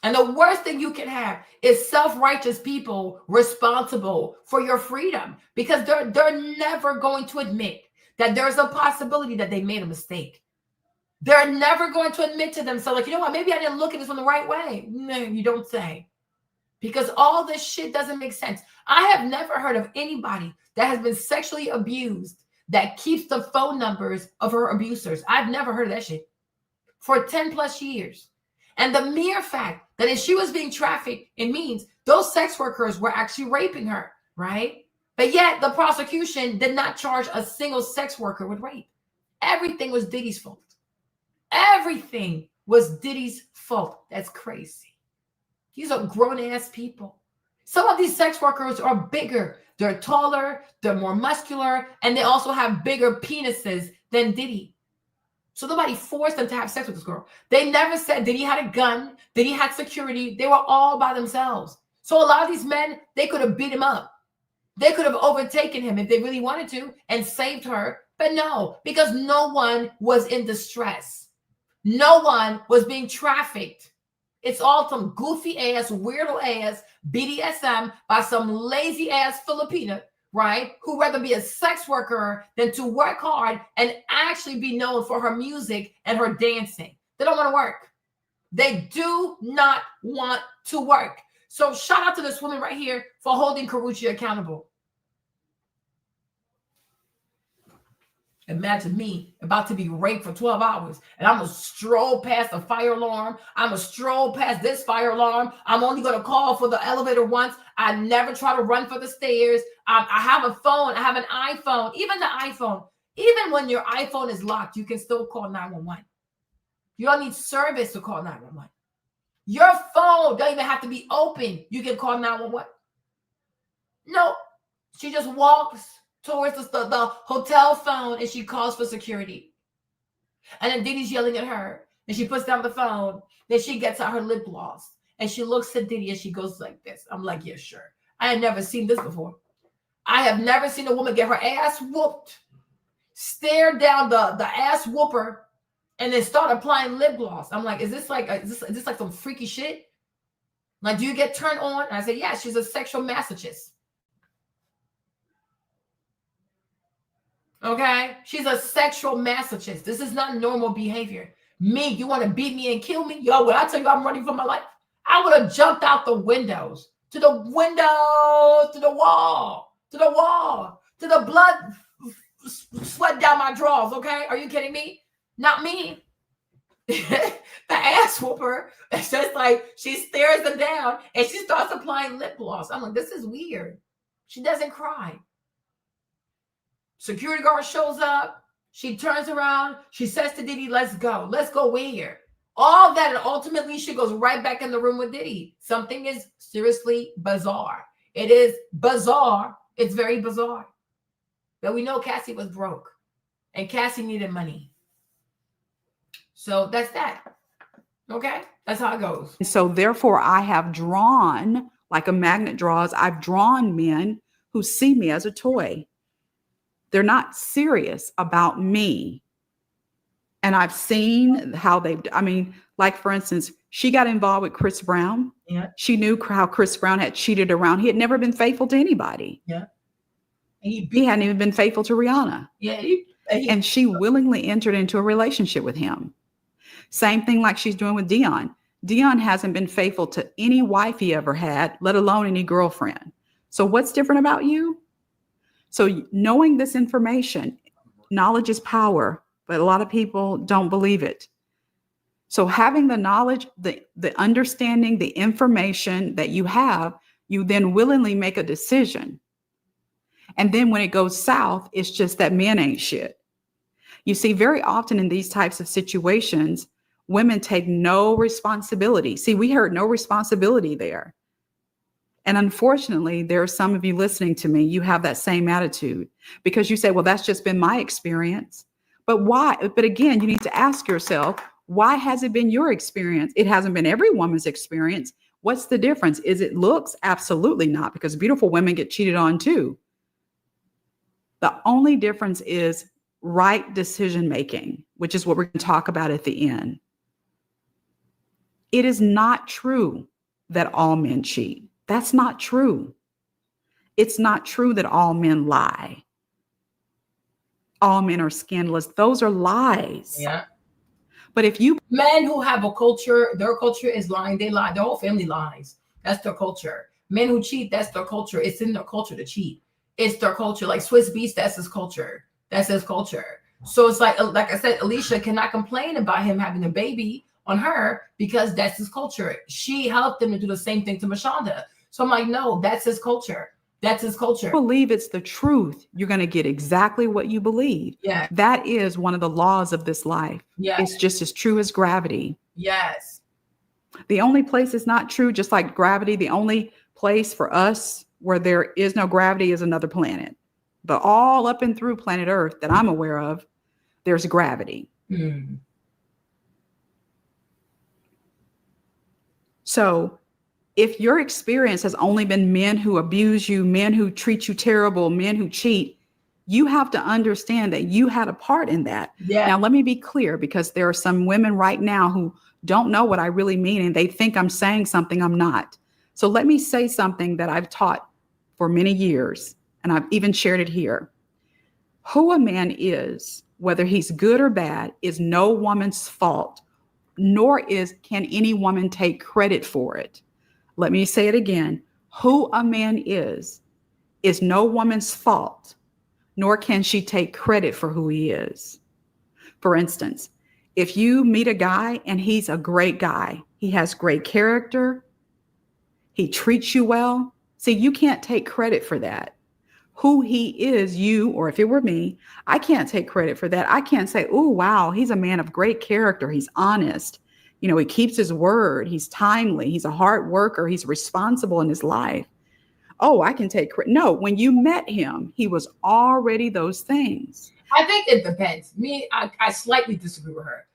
Speaker 1: And the worst thing you can have is self-righteous people responsible for your freedom, because they're never going to admit that there's a possibility that they made a mistake. They're never going to admit to themselves, like, you know what, maybe I didn't look at this from the right way. No, you don't say. Because all this shit doesn't make sense. I have never heard of anybody that has been sexually abused that keeps the phone numbers of her abusers. I've never heard of that shit for 10 plus years. And the mere fact that if she was being trafficked, it means those sex workers were actually raping her, right? But yet the prosecution did not charge a single sex worker with rape. Everything was Diddy's fault. Everything was Diddy's fault. That's crazy. These are grown-ass people. Some of these sex workers are bigger. They're taller, they're more muscular, and they also have bigger penises than Diddy. So nobody forced them to have sex with this girl. They never said Diddy had a gun, Diddy had security. They were all by themselves. So a lot of these men, they could have beat him up. They could have overtaken him if they really wanted to and saved her. But no, because no one was in distress. No one was being trafficked. It's all some goofy ass, weirdo ass BDSM by some lazy ass Filipina, right? Who'd rather be a sex worker than to work hard and actually be known for her music and her dancing. They don't want to work. They do not want to work. So shout out to this woman right here for holding Karuche accountable. Imagine me about to be raped for 12 hours and I'm going to stroll past the fire alarm. I'm going to stroll past this fire alarm. I'm only going to call for the elevator once. I never try to run for the stairs. I have a phone. I have an iPhone. Even the iPhone, even when your iPhone is locked, you can still call 911. You don't need service to call 911. Your phone don't even have to be open. You can call 911. No, she just walks towards the hotel phone and she calls for security. And then Diddy's yelling at her and she puts down the phone. Then she gets out her lip gloss and she looks at Diddy and she goes like this. I'm like, yeah, sure. I had never seen this before. I have never seen a woman get her ass whooped, stare down the ass whooper, and then start applying lip gloss. I'm like, is this like some freaky shit? Like, do you get turned on? And I said, yeah, she's a sexual masochist. Okay, she's a sexual masochist. This is not normal behavior. Me, you want to beat me and kill me? Yo, when I tell you I'm running for my life, I would have jumped out the windows, to the window, to the wall, to the blood sweat down my drawers. Okay, are you kidding me? Not me. The ass whooper. It's just like she stares them down and she starts applying lip gloss. I'm like, this is weird. She doesn't cry. Security guard shows up. She turns around. She says to Diddy, let's go. Let's go where? All that. And ultimately, she goes right back in the room with Diddy. Something is seriously bizarre. It is bizarre. It's very bizarre. But we know Cassie was broke. And Cassie needed money. So that's that. Okay? That's how it goes.
Speaker 2: So therefore, I have drawn, like a magnet draws, I've drawn men who see me as a toy. They're not serious about me. And I've seen how like, for instance, she got involved with Chris Brown.
Speaker 1: Yeah.
Speaker 2: She knew how Chris Brown had cheated around. He had never been faithful to anybody.
Speaker 1: Yeah.
Speaker 2: He hadn't even been faithful to Rihanna.
Speaker 1: Yeah.
Speaker 2: And she willingly entered into a relationship with him. Same thing like she's doing with Dion. Dion hasn't been faithful to any wife he ever had, let alone any girlfriend. So what's different about you? So knowing this information, knowledge is power, but a lot of people don't believe it. So having the knowledge, the understanding, the information that you have, you then willingly make a decision. And then when it goes south, it's just that men ain't shit. You see, very often in these types of situations, women take no responsibility. See, we heard no responsibility there. And unfortunately, there are some of you listening to me, you have that same attitude because you say, well, that's just been my experience. But why? But again, you need to ask yourself, why has it been your experience? It hasn't been every woman's experience. What's the difference? Is it looks? Absolutely not, because beautiful women get cheated on too. The only difference is right decision making, which is what we're going to talk about at the end. It is not true that all men cheat. That's not true. It's not true that all men lie. All men are scandalous. Those are lies.
Speaker 1: Yeah.
Speaker 2: But if you
Speaker 1: Men who have a culture, their culture is lying. They lie. Their whole family lies. That's their culture. Men who cheat, that's their culture. It's in their culture to cheat. It's their culture. Like Swiss Beats, that's his culture. That's his culture. So it's like I said, Alicia cannot complain about him having a baby on her because that's his culture. She helped him to do the same thing to Mashonda. So I'm like, no, that's his culture. That's his culture.
Speaker 2: believe it's the truth, you're going to get exactly what you believe.
Speaker 1: Yeah.
Speaker 2: That is one of the laws of this life.
Speaker 1: Yeah.
Speaker 2: It's just as true as gravity.
Speaker 1: Yes.
Speaker 2: The only place it's not true, just like gravity, the only place for us where there is no gravity is another planet. But all up and through planet Earth that I'm aware of, there's gravity. So if your experience has only been men who abuse you, men who treat you terrible, men who cheat, you have to understand that you had a part in that.
Speaker 1: Yeah.
Speaker 2: Now, let me be clear, because there are some women right now who don't know what I really mean, and they think I'm saying something I'm not. So let me say something that I've taught for many years, and I've even shared it here. Who a man is, whether he's good or bad, is no woman's fault, nor can any woman take credit for it. Let me say it again. Who a man is no woman's fault, nor can she take credit for who he is. For instance, if you meet a guy and he's a great guy, he has great character, he treats you well, see, you can't take credit for that. Who he is, you, or if it were me, I can't take credit for that. I can't say, oh, wow, he's a man of great character. He's honest. You know, he keeps his word. He's timely. He's a hard worker. He's responsible in his life. Oh, I can take credit. No, when you met him, he was already those things.
Speaker 1: I think it depends. I slightly disagree with her.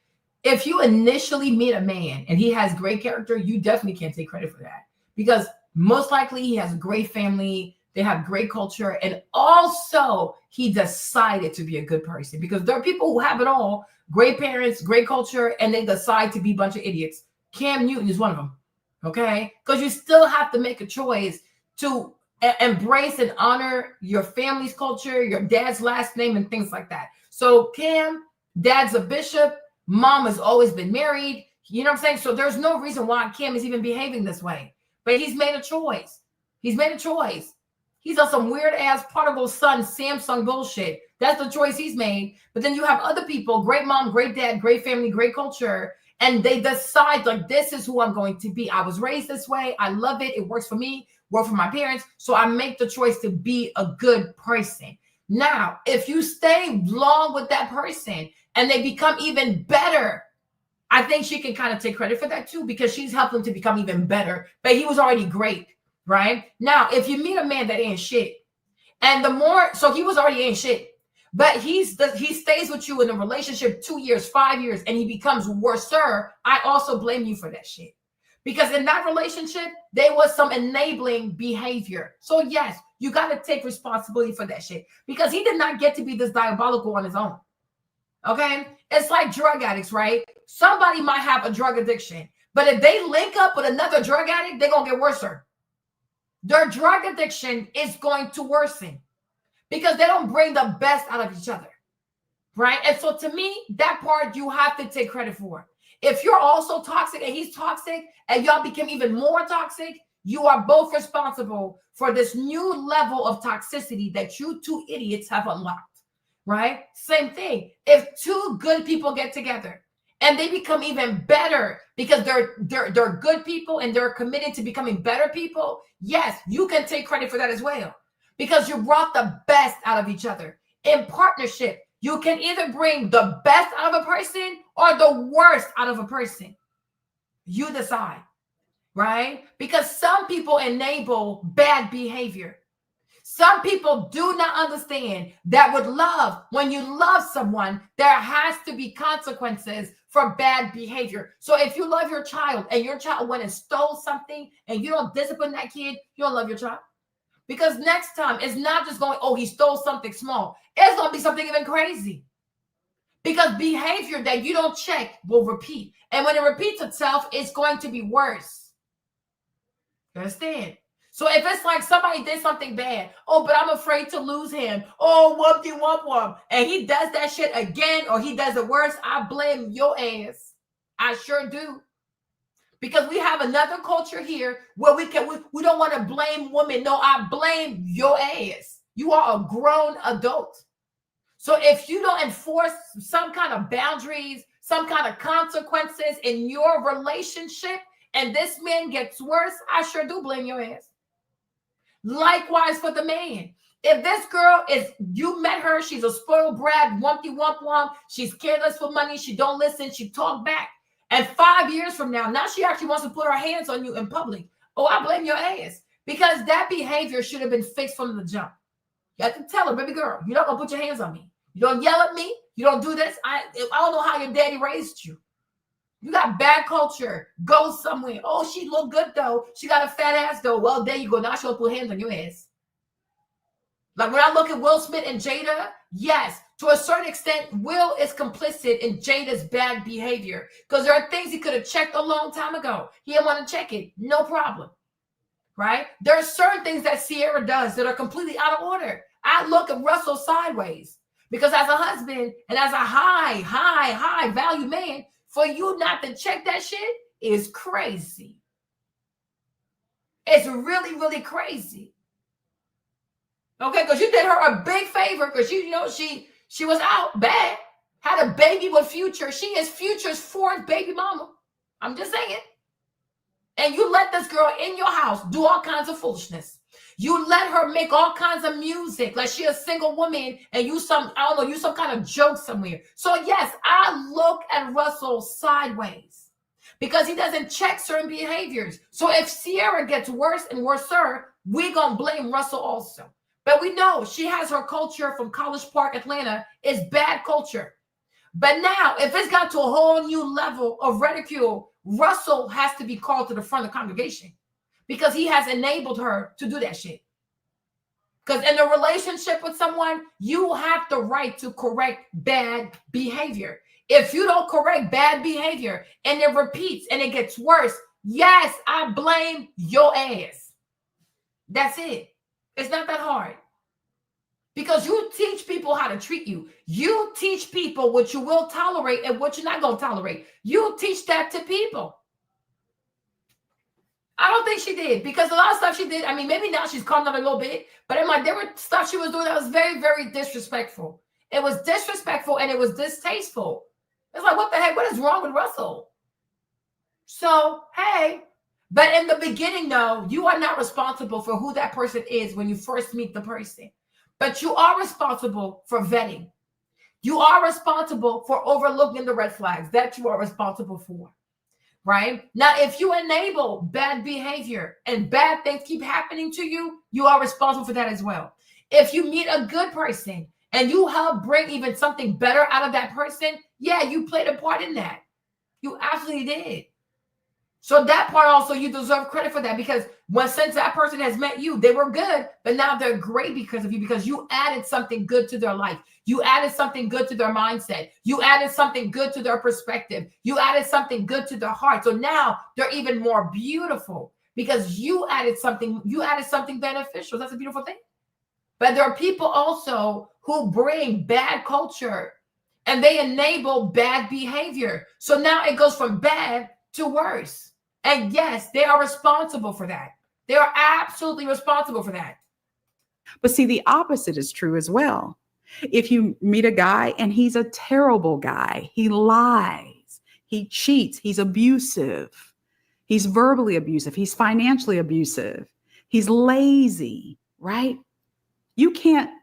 Speaker 1: If you initially meet a man and he has great character, you definitely can't take credit for that, because most likely he has a great family. They have great culture. And also he decided to be a good person, because there are people who have it all. Great parents, great culture, and they decide to be a bunch of idiots. Cam Newton is one of them, okay? Because you still have to make a choice to embrace and honor your family's culture, your dad's last name, and things like that. So Cam, dad's a bishop, mom has always been married. You know what I'm saying? So there's no reason why Cam is even behaving this way. But he's made a choice. He's made a choice. He's on some weird ass prodigal son Samsung bullshit. That's the choice he's made. But then you have other people, great mom, great dad, great family, great culture, and they decide, like, this is who I'm going to be. I was raised this way. I love it. It works for me, work for my parents. So I make the choice to be a good person. Now, if you stay long with that person and they become even better, I think she can kind of take credit for that too, because she's helped him to become even better. But he was already great. Right? Now, if you meet a man that ain't shit, and so he was already ain't shit, but he stays with you in a relationship 2 years, 5 years, and he becomes worse, sir, I also blame you for that shit. Because in that relationship, there was some enabling behavior. So yes, you got to take responsibility for that shit, because he did not get to be this diabolical on his own. Okay? It's like drug addicts, right? Somebody might have a drug addiction, but if they link up with another drug addict, they're going to get worse, sir. Their drug addiction is going to worsen because they don't bring the best out of each other, right? And so to me, that part you have to take credit for. If you're also toxic and he's toxic and y'all become even more toxic, you are both responsible for this new level of toxicity that you two idiots have unlocked, right? Same thing. If two good people get together and they become even better because they're good people and they're committed to becoming better people, yes, you can take credit for that as well, because you brought the best out of each other. In partnership, you can either bring the best out of a person or the worst out of a person. You decide, right? Because some people enable bad behavior. Some people do not understand that with love, when you love someone, there has to be consequences for bad behavior. So if you love your child and your child went and stole something and you don't discipline that kid, you don't love your child. Because next time it's not just going, oh, he stole something small. It's going to be something even crazy. Because behavior that you don't check will repeat. And when it repeats itself, it's going to be worse. You understand? So if it's like somebody did something bad, oh, but I'm afraid to lose him. Oh, whoopty whoop whoop. And he does that shit again, or he does it worse, I blame your ass. I sure do. Because we have another culture here where we don't want to blame women. No, I blame your ass. You are a grown adult. So if you don't enforce some kind of boundaries, some kind of consequences in your relationship, and this man gets worse, I sure do blame your ass. Likewise for the man. If this girl you met her, she's a spoiled brat, wumpty wump wump, she's careless for money, she don't listen, she talk back. And 5 years from now she actually wants to put her hands on you in public. Oh, I blame your ass. Because that behavior should have been fixed from the jump. You have to tell her, baby girl, you're not going to put your hands on me. You don't yell at me. You don't do this. I don't know how your daddy raised you. You got bad culture. Go somewhere. Oh, she look good though. She got a fat ass though. Well, there you go. Now she'll put hands on your ass. Like when I look at Will Smith and Jada, yes, to a certain extent, Will is complicit in Jada's bad behavior because there are things he could have checked a long time ago. He didn't want to check it. No problem. Right? There are certain things that Sierra does that are completely out of order. I look at Russell sideways because as a husband and as a high value man, for you not to check that shit is crazy. It's really, really crazy. Okay, because you did her a big favor because she was out bad, had a baby with Future. She is Future's fourth baby mama. I'm just saying. And you let this girl in your house do all kinds of foolishness. You let her make all kinds of music, like she a single woman, and you some kind of joke somewhere. So yes, I look at Russell sideways because he doesn't check certain behaviors. So if Sierra gets worse and worse, we're gonna blame Russell also. But we know she has her culture from College Park, Atlanta, is bad culture. But now, if it's got to a whole new level of ridicule, Russell has to be called to the front of the congregation because he has enabled her to do that shit. Because in a relationship with someone, you have the right to correct bad behavior. If you don't correct bad behavior and it repeats and it gets worse, yes, I blame your ass. That's it. It's not that hard. Because you teach people how to treat you. You teach people what you will tolerate and what you're not going to tolerate. You teach that to people. I don't think she did because a lot of stuff she did, I mean, maybe now she's calmed down a little bit, but there were stuff she was doing that was very, very disrespectful. It was disrespectful and it was distasteful. It's like, what the heck? What is wrong with Russell? So, hey, but in the beginning, though, you are not responsible for who that person is when you first meet the person. But you are responsible for vetting. You are responsible for overlooking the red flags that you are responsible for, right? Now, if you enable bad behavior and bad things keep happening to you, you are responsible for that as well. If you meet a good person and you help bring even something better out of that person, yeah, you played a part in that. You absolutely did. So that part also, you deserve credit for that because since that person has met you, they were good, but now they're great because of you, because you added something good to their life. You added something good to their mindset. You added something good to their perspective. You added something good to their heart. So now they're even more beautiful because you added something beneficial. That's a beautiful thing. But there are people also who bring bad culture and they enable bad behavior. So now it goes from bad to worse. And yes, they are responsible for that. They are absolutely responsible for that.
Speaker 2: But see, the opposite is true as well. If you meet a guy and he's a terrible guy, he lies, he cheats, he's abusive, he's verbally abusive, he's financially abusive, he's lazy, right?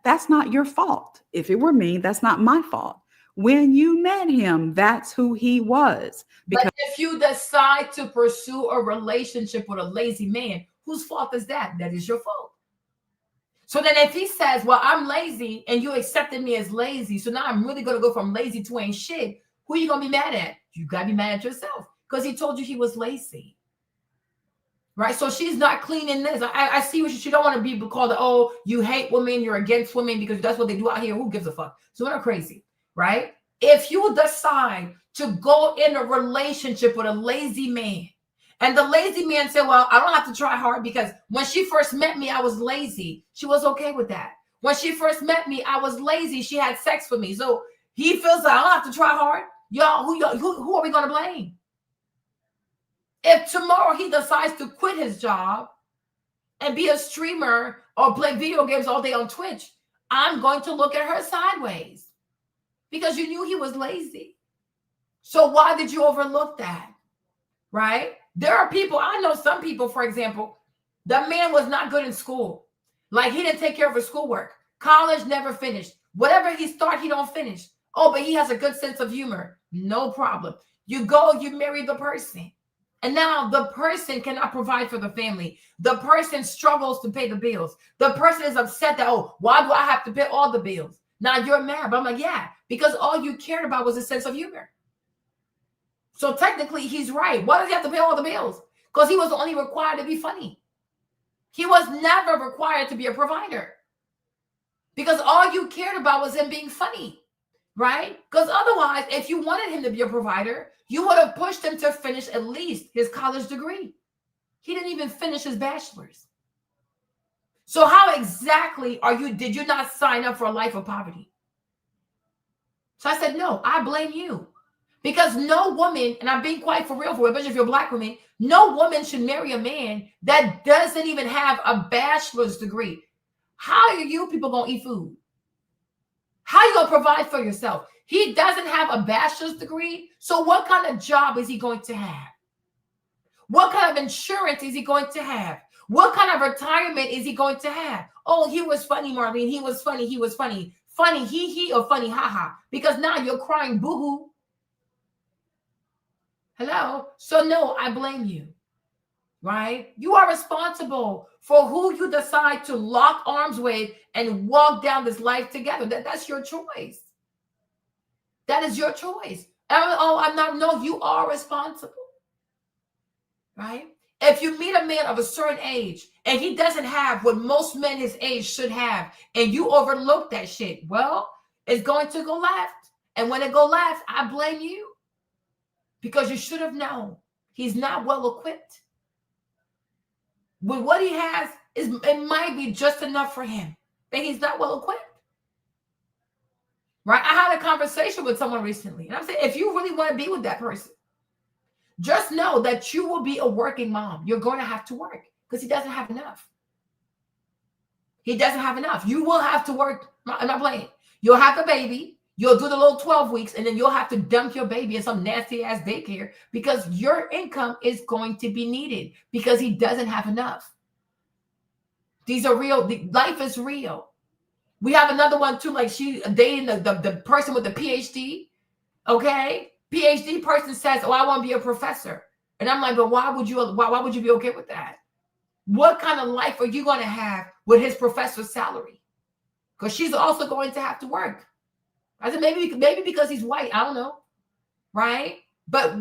Speaker 2: That's not your fault. If it were me, that's not my fault. When you met him, that's who he was.
Speaker 1: But if you decide to pursue a relationship with a lazy man, whose fault is that? That is your fault. So then if he says, well, I'm lazy and you accepted me as lazy, so now I'm really going to go from lazy to ain't shit, who are you going to be mad at? You got to be mad at yourself because he told you he was lazy. Right? So she's not clean in this. I see what she don't want to be called, oh, you hate women, you're against women because that's what they do out here. Who gives a fuck? So they're crazy. Right? If you decide to go in a relationship with a lazy man And the lazy man said, well, I don't have to try hard because when she first met me, I was lazy. She was okay with that. When she first met me, I was lazy. She had sex with me. So he feels like I don't have to try hard. Y'all, who are we going to blame? If tomorrow he decides to quit his job and be a streamer or play video games all day on Twitch, I'm going to look at her sideways because you knew he was lazy. So why did you overlook that? Right? There are people, I know some people, for example, the man was not good in school. Like he didn't take care of his schoolwork. College never finished. Whatever he started, he don't finish. Oh, but he has a good sense of humor. No problem. You go, you marry the person. And now the person cannot provide for the family. The person struggles to pay the bills. The person is upset that, oh, why do I have to pay all the bills? Now you're mad. But I'm like, yeah, because all you cared about was a sense of humor. So technically he's right. Why does he have to pay all the bills? Because he was only required to be funny. He was never required to be a provider. Because all you cared about was him being funny, right? Because otherwise, if you wanted him to be a provider, you would have pushed him to finish at least his college degree. He didn't even finish his bachelor's. So how exactly did you not sign up for a life of poverty? So I said, no, I blame you. Because no woman, and I'm being quite for real, especially if you're a Black woman, no woman should marry a man that doesn't even have a bachelor's degree. How are you people going to eat food? How are you going to provide for yourself? He doesn't have a bachelor's degree. So what kind of job is he going to have? What kind of insurance is he going to have? What kind of retirement is he going to have? Oh, he was funny, Marlene. He was funny. He was funny. Funny, he, or funny, haha. Because now you're crying boo-hoo. Hello? So no, I blame you, right? You are responsible for who you decide to lock arms with and walk down this life together. That's your choice. That is your choice. Oh, I'm not. No, you are responsible, right? If you meet a man of a certain age and he doesn't have what most men his age should have, and you overlook that shit, well, it's going to go left. And when it go left, I blame you. Because you should have known he's not well equipped. With what he has, it might be just enough for him, but he's not well equipped. Right? I had a conversation with someone recently, and I'm saying, if you really want to be with that person, just know that you will be a working mom. You're going to have to work because he doesn't have enough. He doesn't have enough. You will have to work. I'm not playing. You'll have a baby. You'll do the little 12 weeks, and then you'll have to dump your baby in some nasty-ass daycare because your income is going to be needed because he doesn't have enough. These are real. Life is real. We have another one, too, like she dating the person with the PhD, okay? PhD person says, oh, I want to be a professor. And I'm like, but why would you be okay with that? What kind of life are you going to have with his professor's salary? Because she's also going to have to work. I said, maybe because he's white. I don't know. Right? But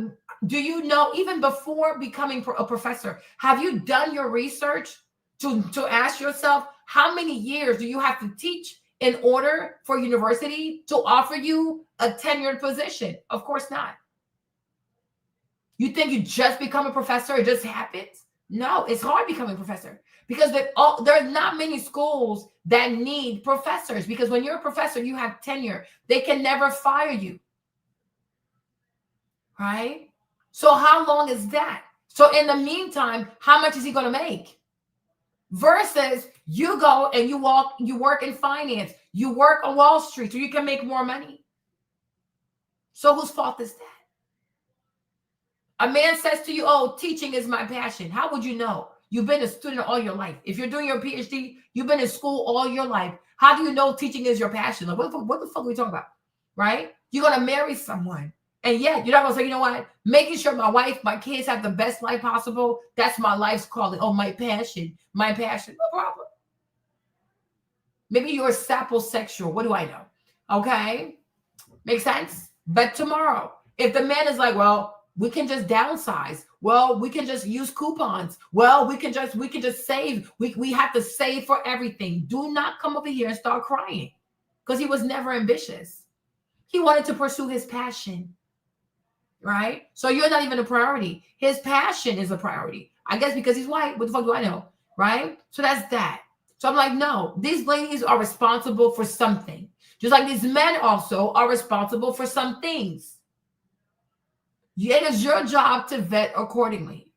Speaker 1: do you know, even before becoming a professor, have you done your research to ask yourself, how many years do you have to teach in order for university to offer you a tenured position? Of course not. You think you just become a professor, it just happens? No, it's hard becoming a professor. Because there's not many schools that need professors. Because when you're a professor, you have tenure. They can never fire you. Right? So how long is that? So in the meantime, how much is he going to make? Versus you go and you work in finance. You work on Wall Street so you can make more money. So whose fault is that? A man says to you, oh, teaching is my passion. How would you know? You've been a student all your life. If you're doing your PhD, you've been in school all your life. How do you know teaching is your passion? Like, what the fuck are we talking about? Right? You're going to marry someone. And yet, you're not going to say, you know what? Making sure my wife, my kids have the best life possible. That's my life's calling. Oh, my passion. My passion. No problem. Maybe you're saposexual. What do I know? Okay? Makes sense? But tomorrow, if the man is like, well, we can just downsize. Well, we can just use coupons. Well, we can just save. We have to save for everything. Do not come over here and start crying because he was never ambitious. He wanted to pursue his passion. right? So you're not even a priority. His passion is a priority. I guess because he's white. What the fuck do I know? Right? So that's that. So I'm like, no, these ladies are responsible for something. Just like these men also are responsible for some things. It is your job to vet accordingly.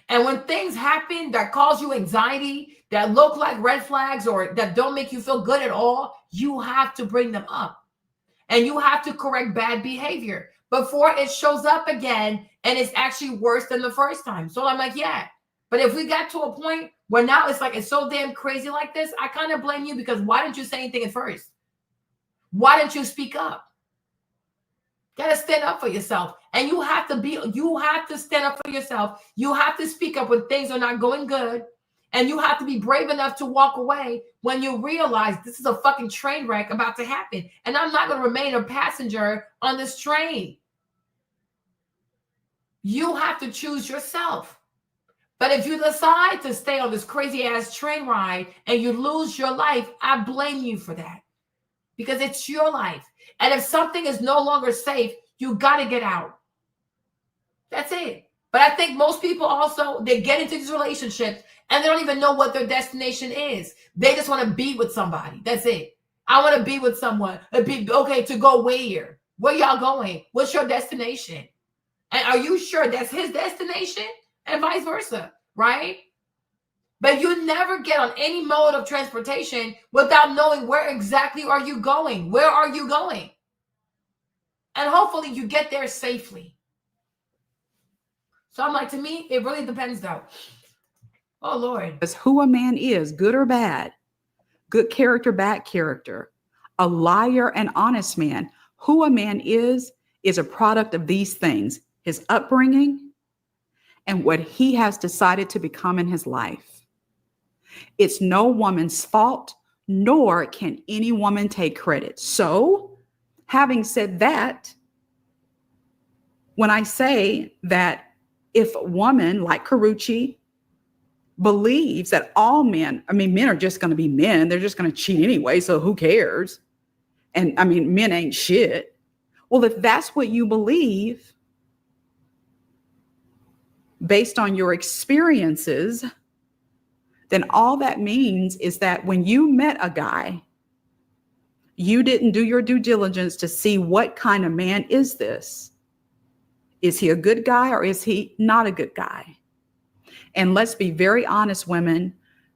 Speaker 1: And when things happen that cause you anxiety, that look like red flags or that don't make you feel good at all, you have to bring them up. And you have to correct bad behavior before it shows up again and it's actually worse than the first time. So I'm like, yeah. But if we got to a point where now it's like it's so damn crazy like this, I kind of blame you because why didn't you say anything at first? Why didn't you speak up? Got to stand up for yourself. And you have to stand up for yourself. You have to speak up when things are not going good. And you have to be brave enough to walk away when you realize this is a fucking train wreck about to happen. And I'm not going to remain a passenger on this train. You have to choose yourself. But if you decide to stay on this crazy ass train ride and you lose your life, I blame you for that. Because it's your life. And if something is no longer safe, you got to get out. That's it. But I think most people also, they get into these relationships and they don't even know what their destination is. They just want to be with somebody. That's it. I want to be with someone. Okay, to go where? Where y'all going? What's your destination? And are you sure that's his destination? And vice versa, right? But you never get on any mode of transportation without knowing where exactly are you going? Where are you going? And hopefully you get there safely. So I'm like, to me, it really depends though. Oh, Lord.
Speaker 2: Because who a man is, good or bad, good character, bad character, a liar and honest man, who a man is a product of these things, his upbringing and what he has decided to become in his life. It's no woman's fault, nor can any woman take credit. So, having said that, when I say that if a woman like Karuche believes that all men, men are just going to be men, they're just going to cheat anyway, so who cares? And men ain't shit. Well, if that's what you believe, based on your experiences, then all that means is that when you met a guy, you didn't do your due diligence to see what kind of man is this. Is he a good guy or is he not a good guy? And let's be very honest, women.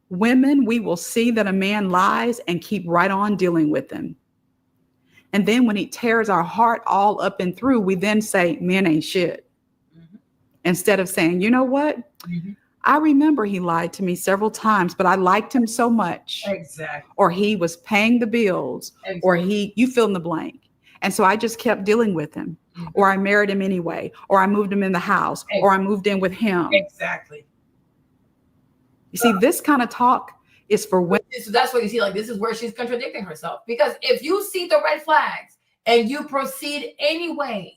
Speaker 2: Women, we will see that a man lies and keep right on dealing with him. And then when he tears our heart all up and through, we then say, men ain't shit. Mm-hmm. Instead of saying, you know what? Mm-hmm. I remember he lied to me several times, but I liked him so much.
Speaker 1: Exactly.
Speaker 2: Or he was paying the bills. Exactly. Or you fill in the blank. And so I just kept dealing with him. Mm-hmm. Or I married him anyway. Or I moved him in the house. Exactly. Or I moved in with him.
Speaker 1: Exactly.
Speaker 2: You see, this kind of talk is for women.
Speaker 1: So that's what you see. Like, this is where she's contradicting herself. Because if you see the red flags and you proceed anyways,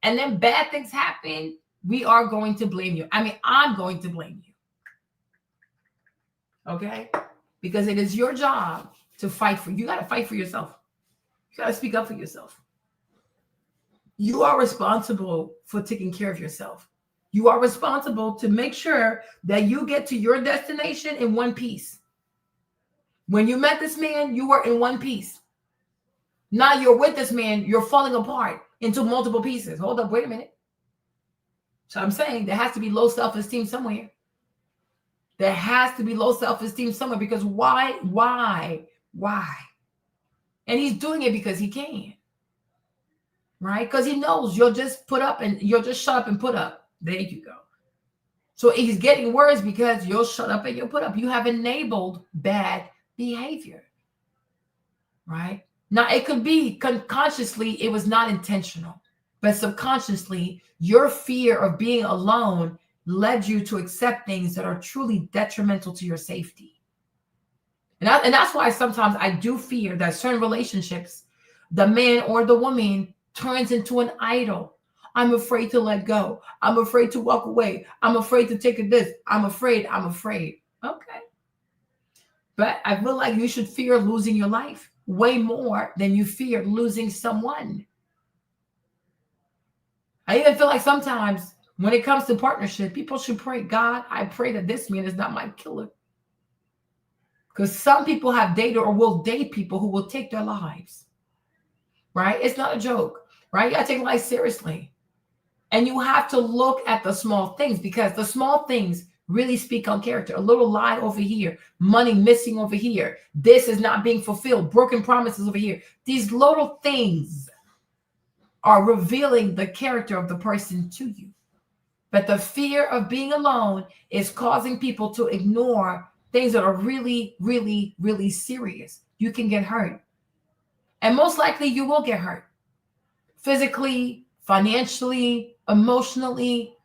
Speaker 1: and then bad things happen, we are going to blame you. I'm going to blame you. Okay? Because it is your job to fight for. You got to fight for yourself. You got to speak up for yourself. You are responsible for taking care of yourself. You are responsible to make sure that you get to your destination in one piece. When you met this man, you were in one piece. Now you're with this man, you're falling apart into multiple pieces. Hold up, wait a minute. So I'm saying there has to be low self-esteem somewhere. There has to be low self-esteem somewhere because why? And he's doing it because he can. Right? Because he knows you'll just put up and you'll just shut up and put up. There you go. So he's getting worse because you'll shut up and you'll put up. You have enabled bad behavior. Right? Now, it could be consciously, it was not intentional. But subconsciously, your fear of being alone led you to accept things that are truly detrimental to your safety. And that's why sometimes I do fear that certain relationships, the man or the woman turns into an idol. I'm afraid to let go. I'm afraid to walk away. I'm afraid to take a this. I'm afraid. Okay. But I feel like you should fear losing your life way more than you fear losing someone. I even feel like sometimes when it comes to partnership, people should pray, God, I pray that this man is not my killer. Because some people have dated or will date people who will take their lives. Right? It's not a joke. Right? You got to take life seriously. And you have to look at the small things, because the small things really speak on character. A little lie over here, money missing over here, this is not being fulfilled, broken promises over here. These little things are revealing the character of the person to you. But the fear of being alone is causing people to ignore things that are really, really, really serious. You can get hurt. And most likely you will get hurt. Physically, financially, emotionally,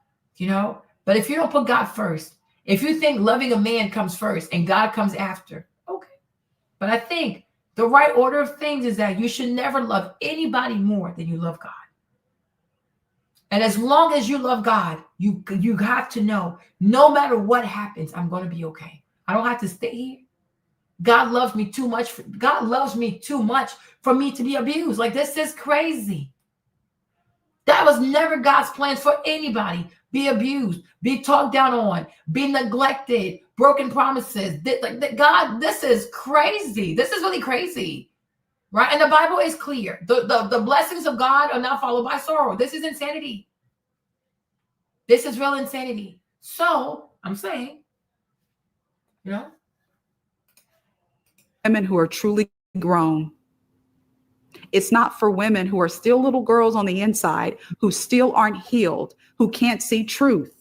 Speaker 1: But if you don't put God first, if you think loving a man comes first and God comes after, okay. But I think the right order of things is that you should never love anybody more than you love God. And as long as you love God, you have to know, no matter what happens, I'm going to be okay. I don't have to stay here. God loves me too much. God loves me too much for me to be abused. Like, this is crazy. That was never God's plans for anybody. Be abused, be talked down on, be neglected, broken promises. God, this is crazy. This is really crazy. Right? And the Bible is clear. The blessings of God are not followed by sorrow. This is insanity. This is real insanity. So I'm saying,
Speaker 2: women who are truly grown. It's not for women who are still little girls on the inside, who still aren't healed, who can't see truth.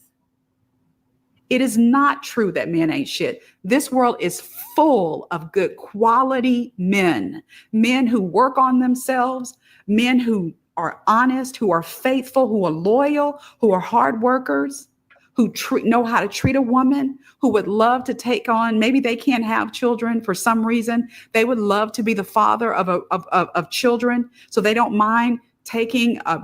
Speaker 2: It is not true that men ain't shit. This world is full of good quality men who work on themselves, men who are honest, who are faithful, who are loyal, who are hard workers, who know how to treat a woman, who would love to take on, maybe they can't have children for some reason. They would love to be the father of children. So they don't mind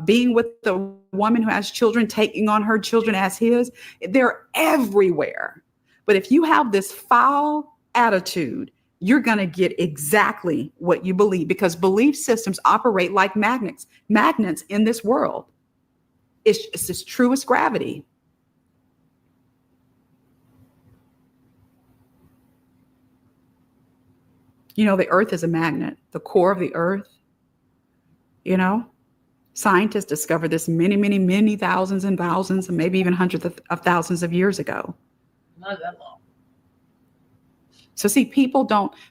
Speaker 2: being with the woman who has children, taking on her children as his. They're everywhere. But if you have this foul attitude, you're going to get exactly what you believe, because belief systems operate like magnets in this world. It's as true as gravity. The earth is a magnet, the core of the earth. Scientists discovered this many, many, many thousands and thousands and maybe even hundreds of thousands of years ago.
Speaker 1: Not that long.
Speaker 2: So see,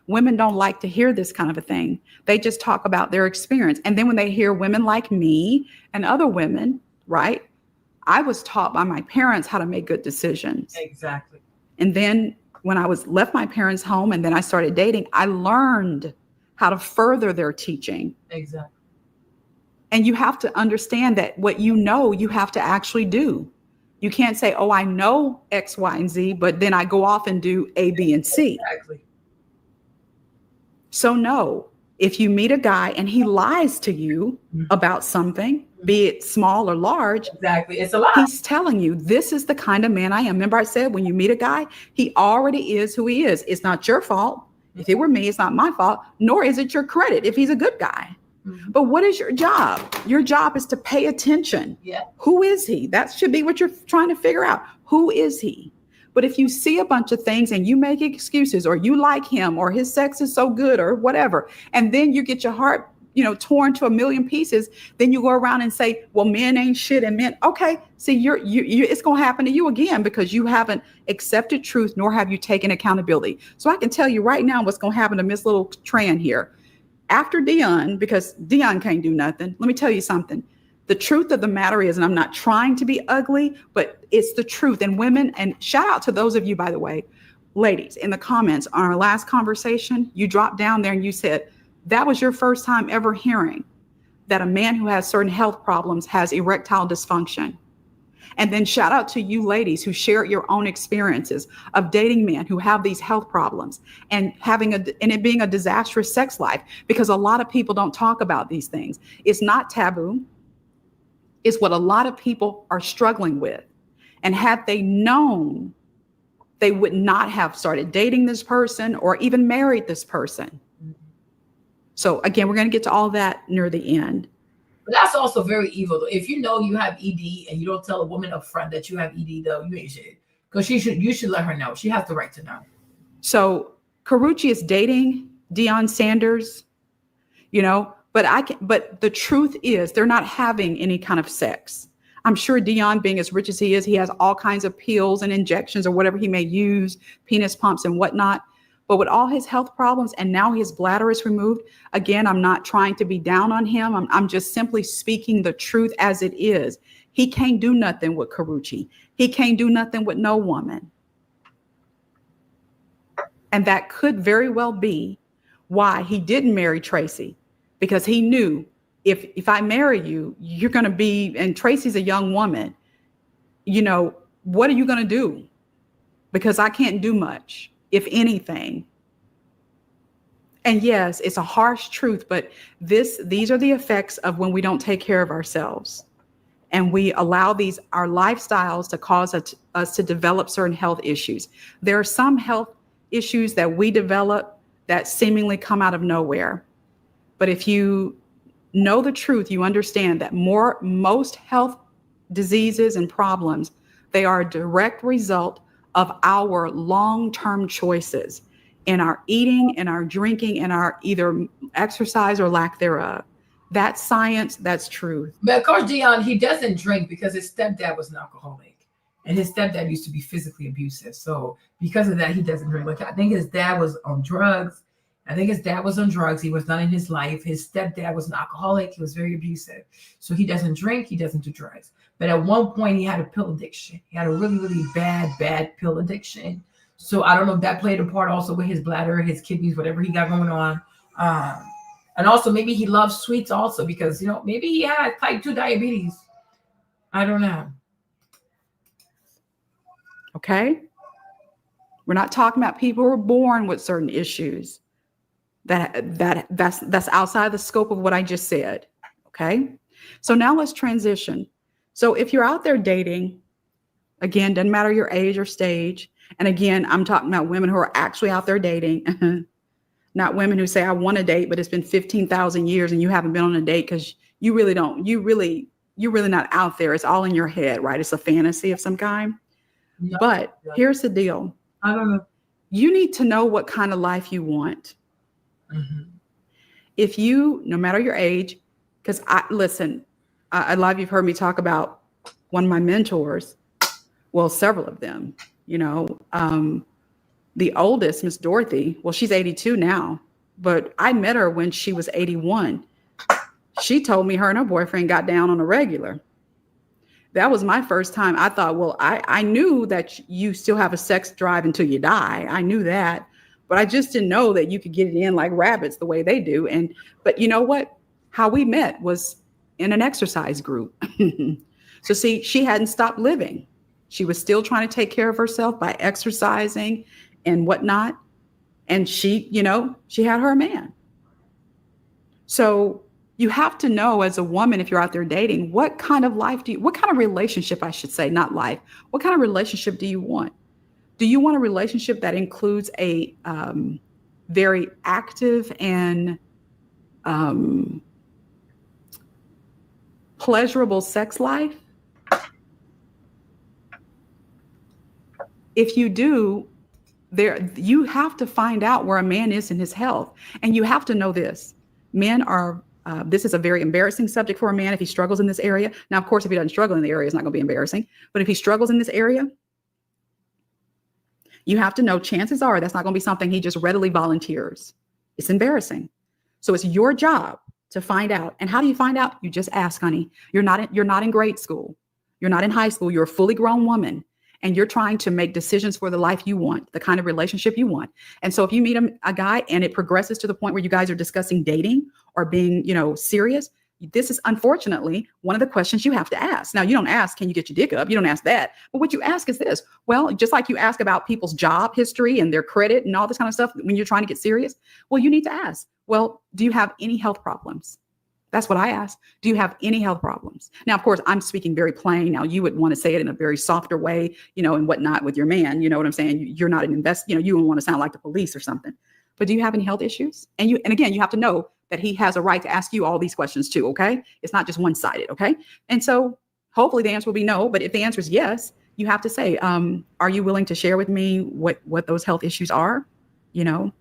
Speaker 2: women don't like to hear this kind of a thing. They just talk about their experience. And then when they hear women like me and other women, right? I was taught by my parents how to make good decisions.
Speaker 1: Exactly.
Speaker 2: And then when I left my parents' home and then I started dating, I learned how to further their teaching.
Speaker 1: Exactly.
Speaker 2: And you have to understand that what you have to actually do. You can't say, oh, I know X, Y, and Z, but then I go off and do A, B, and C.
Speaker 1: Exactly.
Speaker 2: So no, if you meet a guy and he lies to you about something, be it small or large,
Speaker 1: exactly, it's a lie.
Speaker 2: He's telling you, this is the kind of man I am. Remember I said, when you meet a guy, he already is who he is. It's not your fault. If it were me, it's not my fault, nor is it your credit if he's a good guy. Mm-hmm. But what is your job? Your job is to pay attention.
Speaker 1: Yeah.
Speaker 2: Who is he? That should be what you're trying to figure out. Who is he? But if you see a bunch of things and you make excuses, or you like him, or his sex is so good, or whatever, and then you get your heart, torn to a million pieces, then you go around and say, well, men ain't shit, and men, okay, see, it's going to happen to you again, because you haven't accepted truth, nor have you taken accountability. So I can tell you right now what's going to happen to Miss Little Tran here. After Dion, because Dion can't do nothing, let me tell you something. The truth of the matter is, and I'm not trying to be ugly, but it's the truth. And women, and shout out to those of you, by the way, ladies, in the comments on our last conversation, you dropped down there and you said, that was your first time ever hearing that a man who has certain health problems has erectile dysfunction. And then shout out to you ladies who share your own experiences of dating men who have these health problems and it being a disastrous sex life, because a lot of people don't talk about these things. It's not taboo. It's what a lot of people are struggling with. And had they known, they would not have started dating this person or even married this person. So again, we're going to get to all that near the end.
Speaker 1: But that's also very evil. Though. If you know you have ED and you don't tell a woman up front that you have ED, though, you ain't shit. Because you should let her know. She has the right to know.
Speaker 2: So Karuche is dating Deion Sanders, but the truth is they're not having any kind of sex. I'm sure Deion, being as rich as he is, he has all kinds of pills and injections or whatever he may use, penis pumps and whatnot. But with all his health problems and now his bladder is removed, again, I'm not trying to be down on him. I'm just simply speaking the truth as it is. He can't do nothing with Karuche. He can't do nothing with no woman. And that could very well be why he didn't marry Tracy, because he knew if I marry you, you're going to be, and Tracy's a young woman, what are you going to do? Because I can't do much, if anything. And yes, it's a harsh truth, but these are the effects of when we don't take care of ourselves and we allow our lifestyles to cause us to develop certain health issues. There are some health issues that we develop that seemingly come out of nowhere. But if you know the truth, you understand that most health diseases and problems, they are a direct result of our long-term choices in our eating, in our drinking, in our either exercise or lack thereof. That's science, that's truth.
Speaker 1: But of course, Deion, he doesn't drink because his stepdad was an alcoholic. And his stepdad used to be physically abusive. So because of that, he doesn't drink. Like, I think his dad was on drugs. He was not in his life. His stepdad was an alcoholic. He was very abusive. So he doesn't drink. He doesn't do drugs. But at one point, he had a pill addiction. He had a really, really bad pill addiction. So I don't know if that played a part also with his bladder, his kidneys, whatever he got going on. And also maybe he loves sweets also because, maybe he had type 2 diabetes. I don't know.
Speaker 2: Okay? We're not talking about people who are born with certain issues. That's outside the scope of what I just said. Okay? So now let's transition. So if you're out there dating, again, doesn't matter your age or stage. And again, I'm talking about women who are actually out there dating, not women who say, I want to date, but it's been 15,000 years and you haven't been on a date because you're really not out there. It's all in your head, right? It's a fantasy of some kind. No, but here's the deal.
Speaker 1: I don't know.
Speaker 2: You need to know what kind of life you want. Mm-hmm. If you, no matter your age, because a lot of you've heard me talk about one of my mentors, well, several of them, the oldest, Miss Dorothy, well, she's 82 now, but I met her when she was 81. She told me her and her boyfriend got down on a regular. That was my first time. I thought, well, I knew that you still have a sex drive until you die. I knew that, but I just didn't know that you could get it in like rabbits the way they do. But you know what? How we met was in an exercise group. So see, she hadn't stopped living. She was still trying to take care of herself by exercising and whatnot. And she had her man. So you have to know as a woman, if you're out there dating, what kind of relationship, I should say, not life. What kind of relationship do you want? Do you want a relationship that includes a very active and pleasurable sex life? If you do, you have to find out where a man is in his health. And you have to know this. Men are, this is a very embarrassing subject for a man if he struggles in this area. Now, of course, if he doesn't struggle in the area, it's not going to be embarrassing. But if he struggles in this area, you have to know chances are that's not going to be something he just readily volunteers. It's embarrassing. So it's your job to find out. And how do you find out? You just ask, honey. You're not in grade school. You're not in high school. You're a fully grown woman. And you're trying to make decisions for the life you want, the kind of relationship you want. And so if you meet a guy and it progresses to the point where you guys are discussing dating or being, serious, this is unfortunately one of the questions you have to ask. Now, you don't ask, can you get your dick up? You don't ask that. But what you ask is this. Well, just like you ask about people's job history and their credit and all this kind of stuff when you're trying to get serious, well, you need to ask, well, do you have any health problems? That's what I ask. Do you have any health problems? Now, of course, I'm speaking very plain. Now, you would want to say it in a very softer way, and whatnot with your man. You know what I'm saying? You're not an you don't want to sound like the police or something. But do you have any health issues? And again, you have to know that he has a right to ask you all these questions too, okay? It's not just one-sided, okay? And so hopefully the answer will be no, but if the answer is yes, you have to say, are you willing to share with me what those health issues are, you know?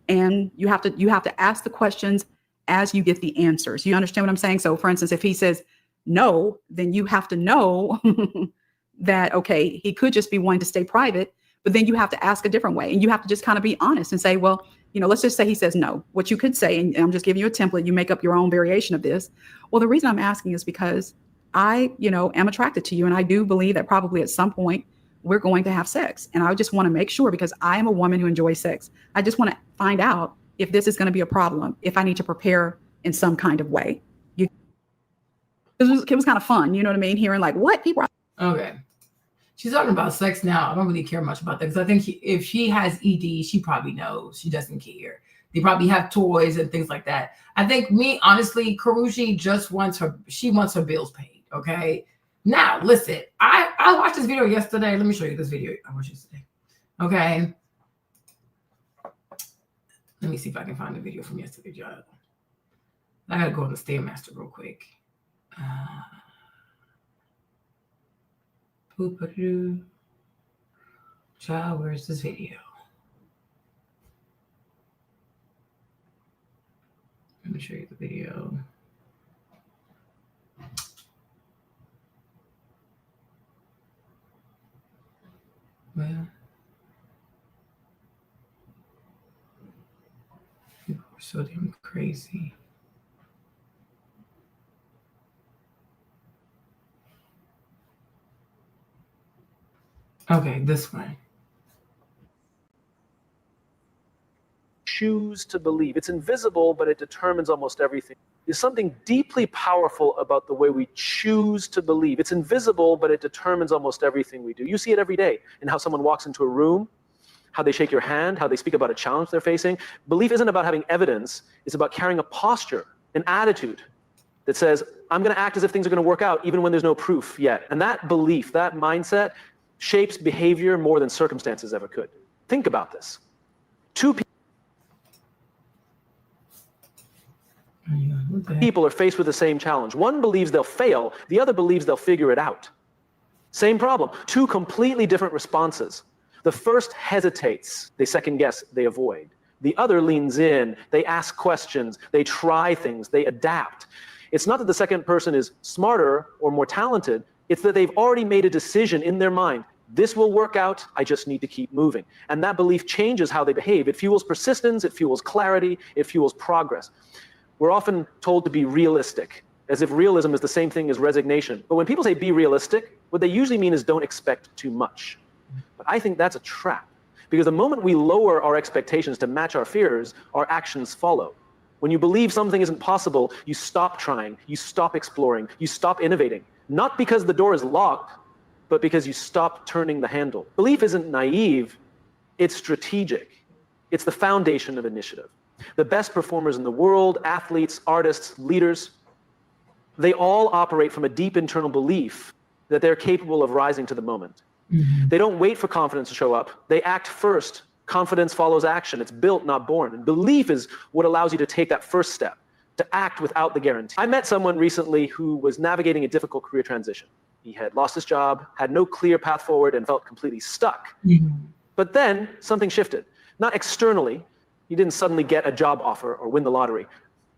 Speaker 2: And you have to ask the questions as you get the answers. You understand what I'm saying? So for instance, if he says no, then you have to know that, okay, he could just be wanting to stay private, but then you have to ask a different way. And you have to just kind of be honest and say, well, you know, let's just say he says no. What you could say, and I'm just giving you a template, you make up your own variation of this. Well, the reason I'm asking is because I, you know, am attracted to you. And I do believe that probably at some point we're going to have sex. And I just want to make sure, because I am a woman who enjoys sex. I just want to find out if this is going to be a problem, if I need to prepare in some kind of way. It was kind of fun. You know what I mean? Hearing like, what people are.
Speaker 1: Okay. She's talking about sex now. I don't really care much about that because I think if she has ED, she probably knows. She doesn't care. They probably have toys and things like that. I think honestly, Karuche just wants her bills paid. Okay. Now, listen, I watched this video yesterday. Let me show you this video I watched yesterday. Okay. Let me see if I can find the video from yesterday, y'all. I gotta go on the Stairmaster real quick. Child, where's this video? Let me show you the video. Well, people are so damn crazy. Okay, this one.
Speaker 6: Choose to believe. It's invisible, but it determines almost everything. There's something deeply powerful about the way we choose to believe. It's invisible, but it determines almost everything we do. You see it every day in how someone walks into a room, how they shake your hand, how they speak about a challenge they're facing. Belief isn't about having evidence. It's about carrying a posture, an attitude that says, I'm going to act as if things are going to work out even when there's no proof yet. And that belief, that mindset, shapes behavior more than circumstances ever could. Think about this. Two people are faced with the same challenge. One believes they'll fail. The other believes they'll figure it out. Same problem. Two completely different responses. The first hesitates. They second guess. They avoid. The other leans in. They ask questions. They try things. They adapt. It's not that the second person is smarter or more talented. It's that they've already made a decision in their mind. This will work out. I just need to keep moving. And that belief changes how they behave. It fuels persistence. It fuels clarity. It fuels progress. We're often told to be realistic, as if realism is the same thing as resignation. But when people say be realistic, what they usually mean is don't expect too much. But I think that's a trap, because the moment we lower our expectations to match our fears, our actions follow. When you believe something isn't possible, you stop trying, you stop exploring, you stop innovating. Not because the door is locked, but because you stop turning the handle. Belief isn't naive, it's strategic. It's the foundation of initiative. The best performers in the world, athletes, artists, leaders, they all operate from a deep internal belief that they're capable of rising to the moment. Mm-hmm. They don't wait for confidence to show up. They act first. Confidence follows action. It's built, not born. And belief is what allows you to take that first step, to act without the guarantee. I met someone recently who was navigating a difficult career transition. He had lost his job, had no clear path forward, and felt completely stuck. Mm-hmm. But then something shifted. Not externally. He didn't suddenly get a job offer or win the lottery.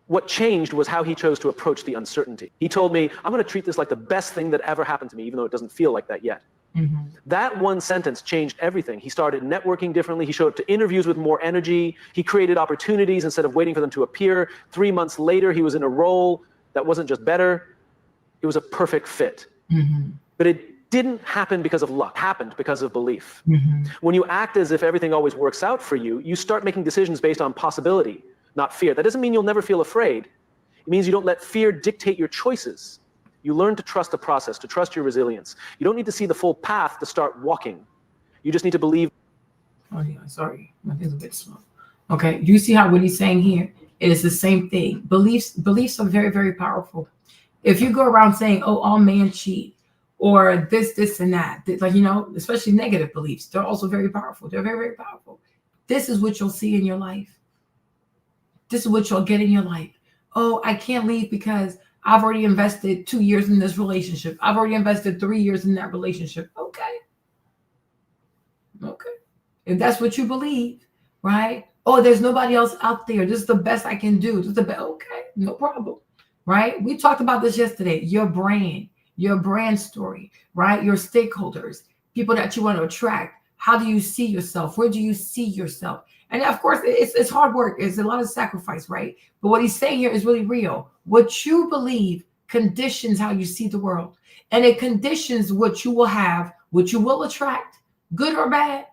Speaker 6: What changed was how he chose to approach the uncertainty. He told me, I'm going to treat this like the best thing that ever happened to me, even though it doesn't feel like that yet. Mm-hmm. That one sentence changed everything. He started networking differently. He showed up to interviews with more energy. He created opportunities instead of waiting for them to appear. 3 months later, he was in a role that wasn't just better. It was a perfect fit. Mm-hmm. But it didn't happen because of luck. It happened because of belief. Mm-hmm. When you act as if everything always works out for you, you start making decisions based on possibility, not fear. That doesn't mean you'll never feel afraid. It means you don't let fear dictate your choices. You learn to trust the process, to trust your resilience. You don't need to see the full path to start walking. You just need to believe.
Speaker 1: Oh yeah, sorry, my thing's a bit slow. Okay, you see how what he's saying here is the same thing. Beliefs are very, very powerful. If you go around saying, oh, all men cheat, or this, and that, like, you know, especially negative beliefs, they're also very powerful. They're very, very powerful. This is what you'll see in your life. This is what you'll get in your life. Oh, I can't leave because I've already invested 2 years in this relationship. I've already invested 3 years in that relationship. Okay. If that's what you believe, right? Oh, there's nobody else out there. This is the best I can do. This is the best. Okay, no problem, right? We talked about this yesterday. Your brand story, right? Your stakeholders, people that you want to attract. How do you see yourself? Where do you see yourself? And of course, it's hard work. It's a lot of sacrifice, right? But what he's saying here is really real. What you believe conditions how you see the world. And it conditions what you will have, what you will attract, good or bad.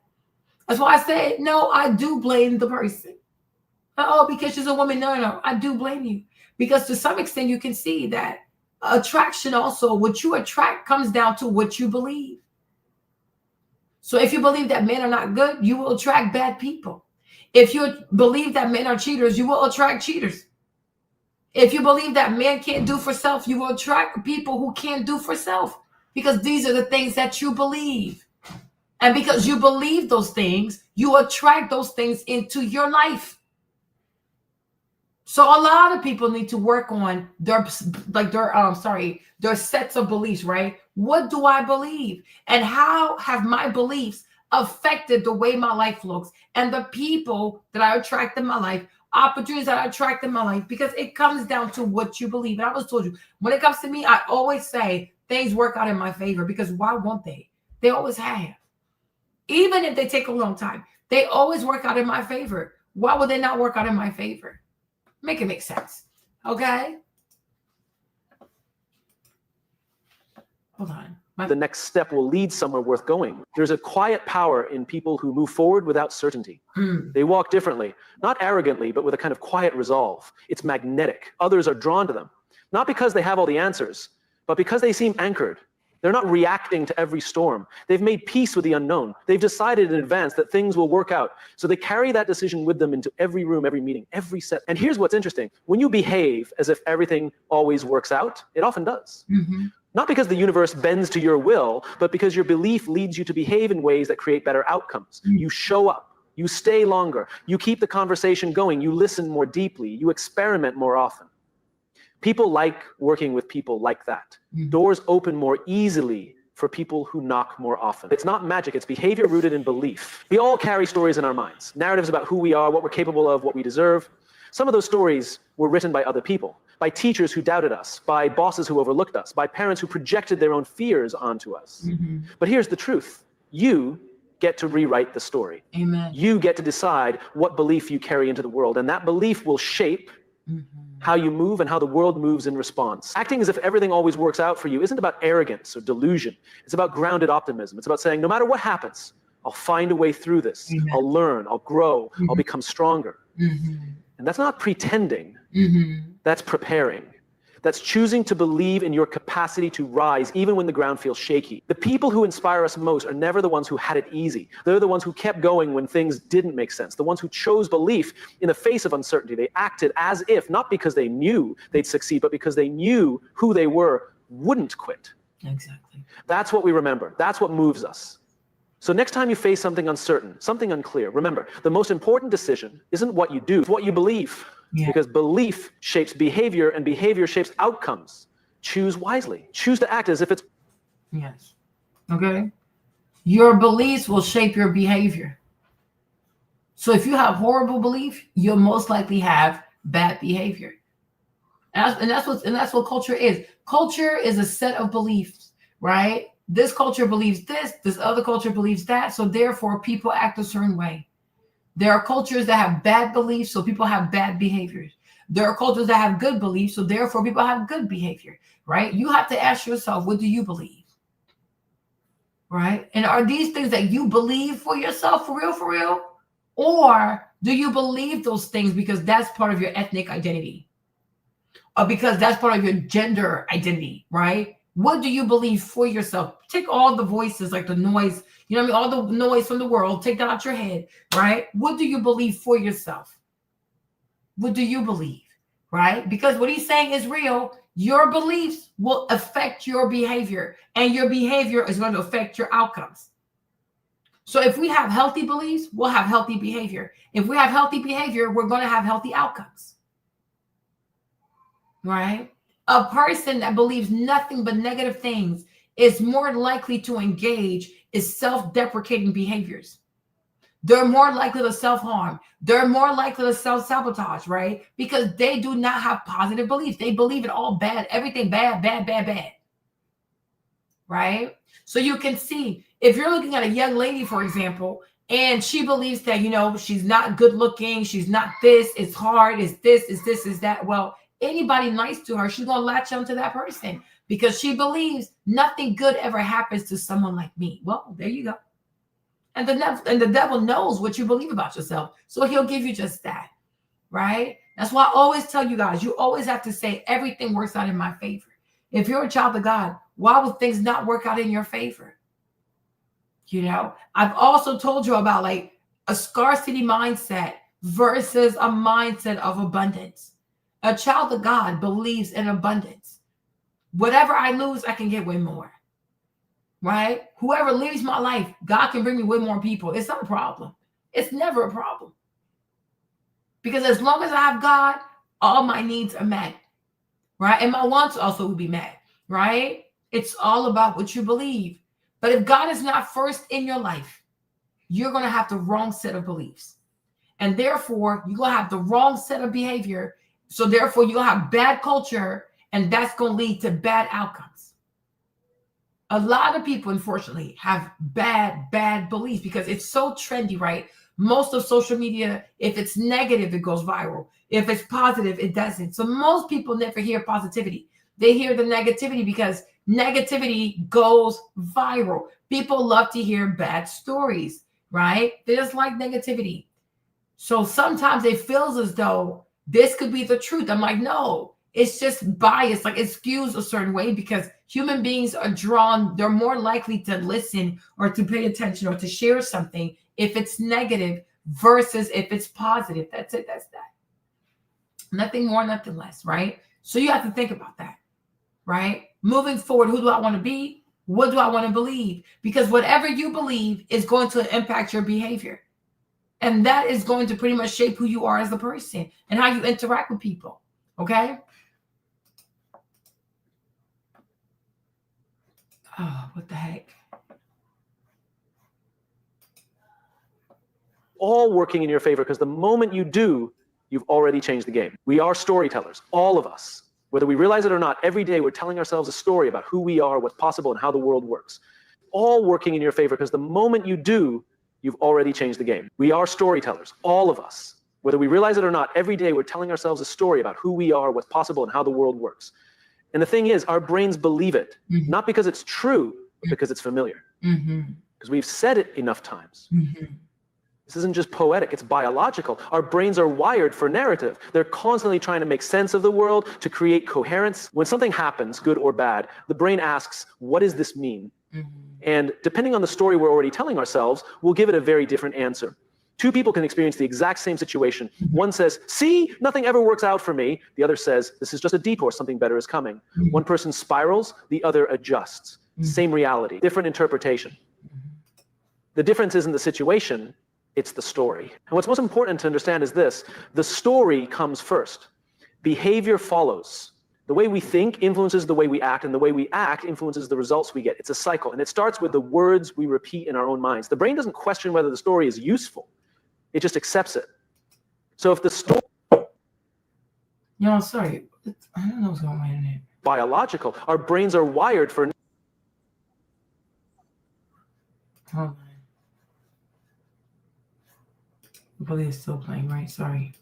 Speaker 1: That's why I said, no, I do blame the person. Oh, because she's a woman. No, I do blame you. Because to some extent, you can see that attraction also, what you attract comes down to what you believe. So if you believe that men are not good, you will attract bad people. If you believe that men are cheaters, you will attract cheaters. If you believe that men can't do for self, you will attract people who can't do for self. Because these are the things that you believe. And because you believe those things, you attract those things into your life. So a lot of people need to work on their sets of beliefs, right? What do I believe? And how have my beliefs affected the way my life looks and the people that I attract in my life, opportunities that I attract in my life? Because it comes down to what you believe. And I was told you, when it comes to me, I always say things work out in my favor, because why won't they? They always have. Even if they take a long time, they always work out in my favor. Why would they not work out in my favor? Make it make sense. Okay? Hold on.
Speaker 6: The next step will lead somewhere worth going. There's a quiet power in people who move forward without certainty. They walk differently, not arrogantly, but with a kind of quiet resolve. It's magnetic. Others are drawn to them, not because they have all the answers, but because they seem anchored. They're not reacting to every storm. They've made peace with the unknown. They've decided in advance that things will work out. So they carry that decision with them into every room, every meeting, every set. And here's what's interesting. When you behave as if everything always works out, it often does. Not because the universe bends to your will, but because your belief leads you to behave in ways that create better outcomes. You show up. You stay longer. You keep the conversation going. You listen more deeply. You experiment more often. People like working with people like that. Doors open more easily for people who knock more often. It's not magic, it's behavior rooted in belief. We all carry stories in our minds, narratives about who we are, what we're capable of, what we deserve. Some of those stories were written by other people, by teachers who doubted us, by bosses who overlooked us, by parents who projected their own fears onto us. But here's the truth. You get to rewrite the story.
Speaker 1: Amen.
Speaker 6: You get to decide what belief you carry into the world, and that belief will shape how you move and how the world moves in response. Acting as if everything always works out for you isn't about arrogance or delusion. It's about grounded optimism. It's about saying, no matter what happens, I'll find a way through this.
Speaker 1: Amen.
Speaker 6: I'll learn, I'll grow, I'll become stronger. And that's not pretending. That's preparing. That's choosing to believe in your capacity to rise even when the ground feels shaky. The people who inspire us most are never the ones who had it easy. They're the ones who kept going when things didn't make sense. The ones who chose belief in the face of uncertainty. They acted as if, not because they knew they'd succeed, but because they knew who they were wouldn't quit.
Speaker 1: Exactly.
Speaker 6: That's what we remember. That's what moves us. So next time you face something uncertain, something unclear, remember, the most important decision isn't what you do, it's what you believe.
Speaker 1: Yeah.
Speaker 6: Because belief shapes behavior and behavior shapes outcomes. Choose wisely. Choose to act as if it's...
Speaker 1: Yes. Okay. Your beliefs will shape your behavior. So if you have horrible belief, you'll most likely have bad behavior. And that's what culture is. Culture is a set of beliefs, right? This culture believes this other culture believes that. So therefore, people act a certain way. There are cultures that have bad beliefs, so people have bad behaviors. There are cultures that have good beliefs, so therefore people have good behavior, right? You have to ask yourself, what do you believe? Right? And are these things that you believe for yourself, for real? Or do you believe those things because that's part of your ethnic identity? Or because that's part of your gender identity, right? What do you believe for yourself? Take all the voices, like the noise, you know what I mean? All the noise from the world, take that out your head, right? What do you believe for yourself? What do you believe, right? Because what he's saying is real. Your beliefs will affect your behavior, and your behavior is going to affect your outcomes. So if we have healthy beliefs, we'll have healthy behavior. If we have healthy behavior, we're going to have healthy outcomes. Right? A person that believes nothing but negative things is more likely to engage in self-deprecating behaviors. They're more likely to self-harm. They're more likely to self-sabotage, right? Because they do not have positive beliefs. They believe it all bad, everything bad, bad, bad, bad. Right? So you can see, if you're looking at a young lady, for example, and she believes that, you know, she's not good looking, she's not this, it's hard, it's this, it's this, it's that. Well, anybody nice to her, she's going to latch on to that person because she believes nothing good ever happens to someone like me. Well, there you go. And the devil knows what you believe about yourself. So he'll give you just that, right? That's why I always tell you guys, you always have to say everything works out in my favor. If you're a child of God, why would things not work out in your favor? You know, I've also told you about like a scarcity mindset versus a mindset of abundance. A child of God believes in abundance. Whatever I lose, I can get way more. Right? Whoever leaves my life, God can bring me way more people. It's not a problem. It's never a problem. Because as long as I have God, all my needs are met. Right? And my wants also will be met. Right? It's all about what you believe. But if God is not first in your life, you're going to have the wrong set of beliefs. And therefore, you're going to have the wrong set of behavior. So therefore, you'll have bad culture, and that's going to lead to bad outcomes. A lot of people, unfortunately, have bad beliefs because it's so trendy, right? Most of social media, if it's negative, it goes viral. If it's positive, it doesn't. So most people never hear positivity. They hear the negativity because negativity goes viral. People love to hear bad stories, right? They just like negativity. So sometimes it feels as though this could be the truth. I'm like, no, it's just bias. Like it skews a certain way because human beings are drawn. They're more likely to listen or to pay attention or to share something if it's negative versus if it's positive. That's it. That's that. Nothing more, nothing less, right? So you have to think about that, right? Moving forward, who do I want to be? What do I want to believe? Because whatever you believe is going to impact your behavior. And that is going to pretty much shape who you are as a person and how you interact with people. Okay? Oh, what the heck?
Speaker 6: All working in your favor, because the moment you do, you've already changed the game. We are storytellers, all of us. Whether we realize it or not, every day we're telling ourselves a story about who we are, what's possible, and how the world works. All working in your favor, because the moment you do, you've already changed the game. We are storytellers, all of us. Whether we realize it or not, every day we're telling ourselves a story about who we are, what's possible, and how the world works. And the thing is, our brains believe it, not because it's true, but because it's familiar. Because we've said it enough times. This isn't just poetic, it's biological. Our brains are wired for narrative. They're constantly trying to make sense of the world, to create coherence. When something happens, good or bad, the brain asks, what does this mean? And depending on the story we're already telling ourselves, we'll give it a very different answer. Two people can experience the exact same situation. One says, see, nothing ever works out for me. The other says, this is just a detour, something better is coming. One person spirals, the other adjusts. Same reality, different interpretation. The difference isn't the situation, it's the story. And what's most important to understand is this: the story comes first. Behavior follows. The way we think influences the way we act, and the way we act influences the results we get. It's a cycle, and it starts with the words we repeat in our own minds. The brain doesn't question whether the story is useful. It just accepts it. So if the story...
Speaker 1: No, sorry. I don't know what's going on in there.
Speaker 6: Biological. Our brains are wired for...
Speaker 1: Hold on. I believe it's still playing, right? Sorry.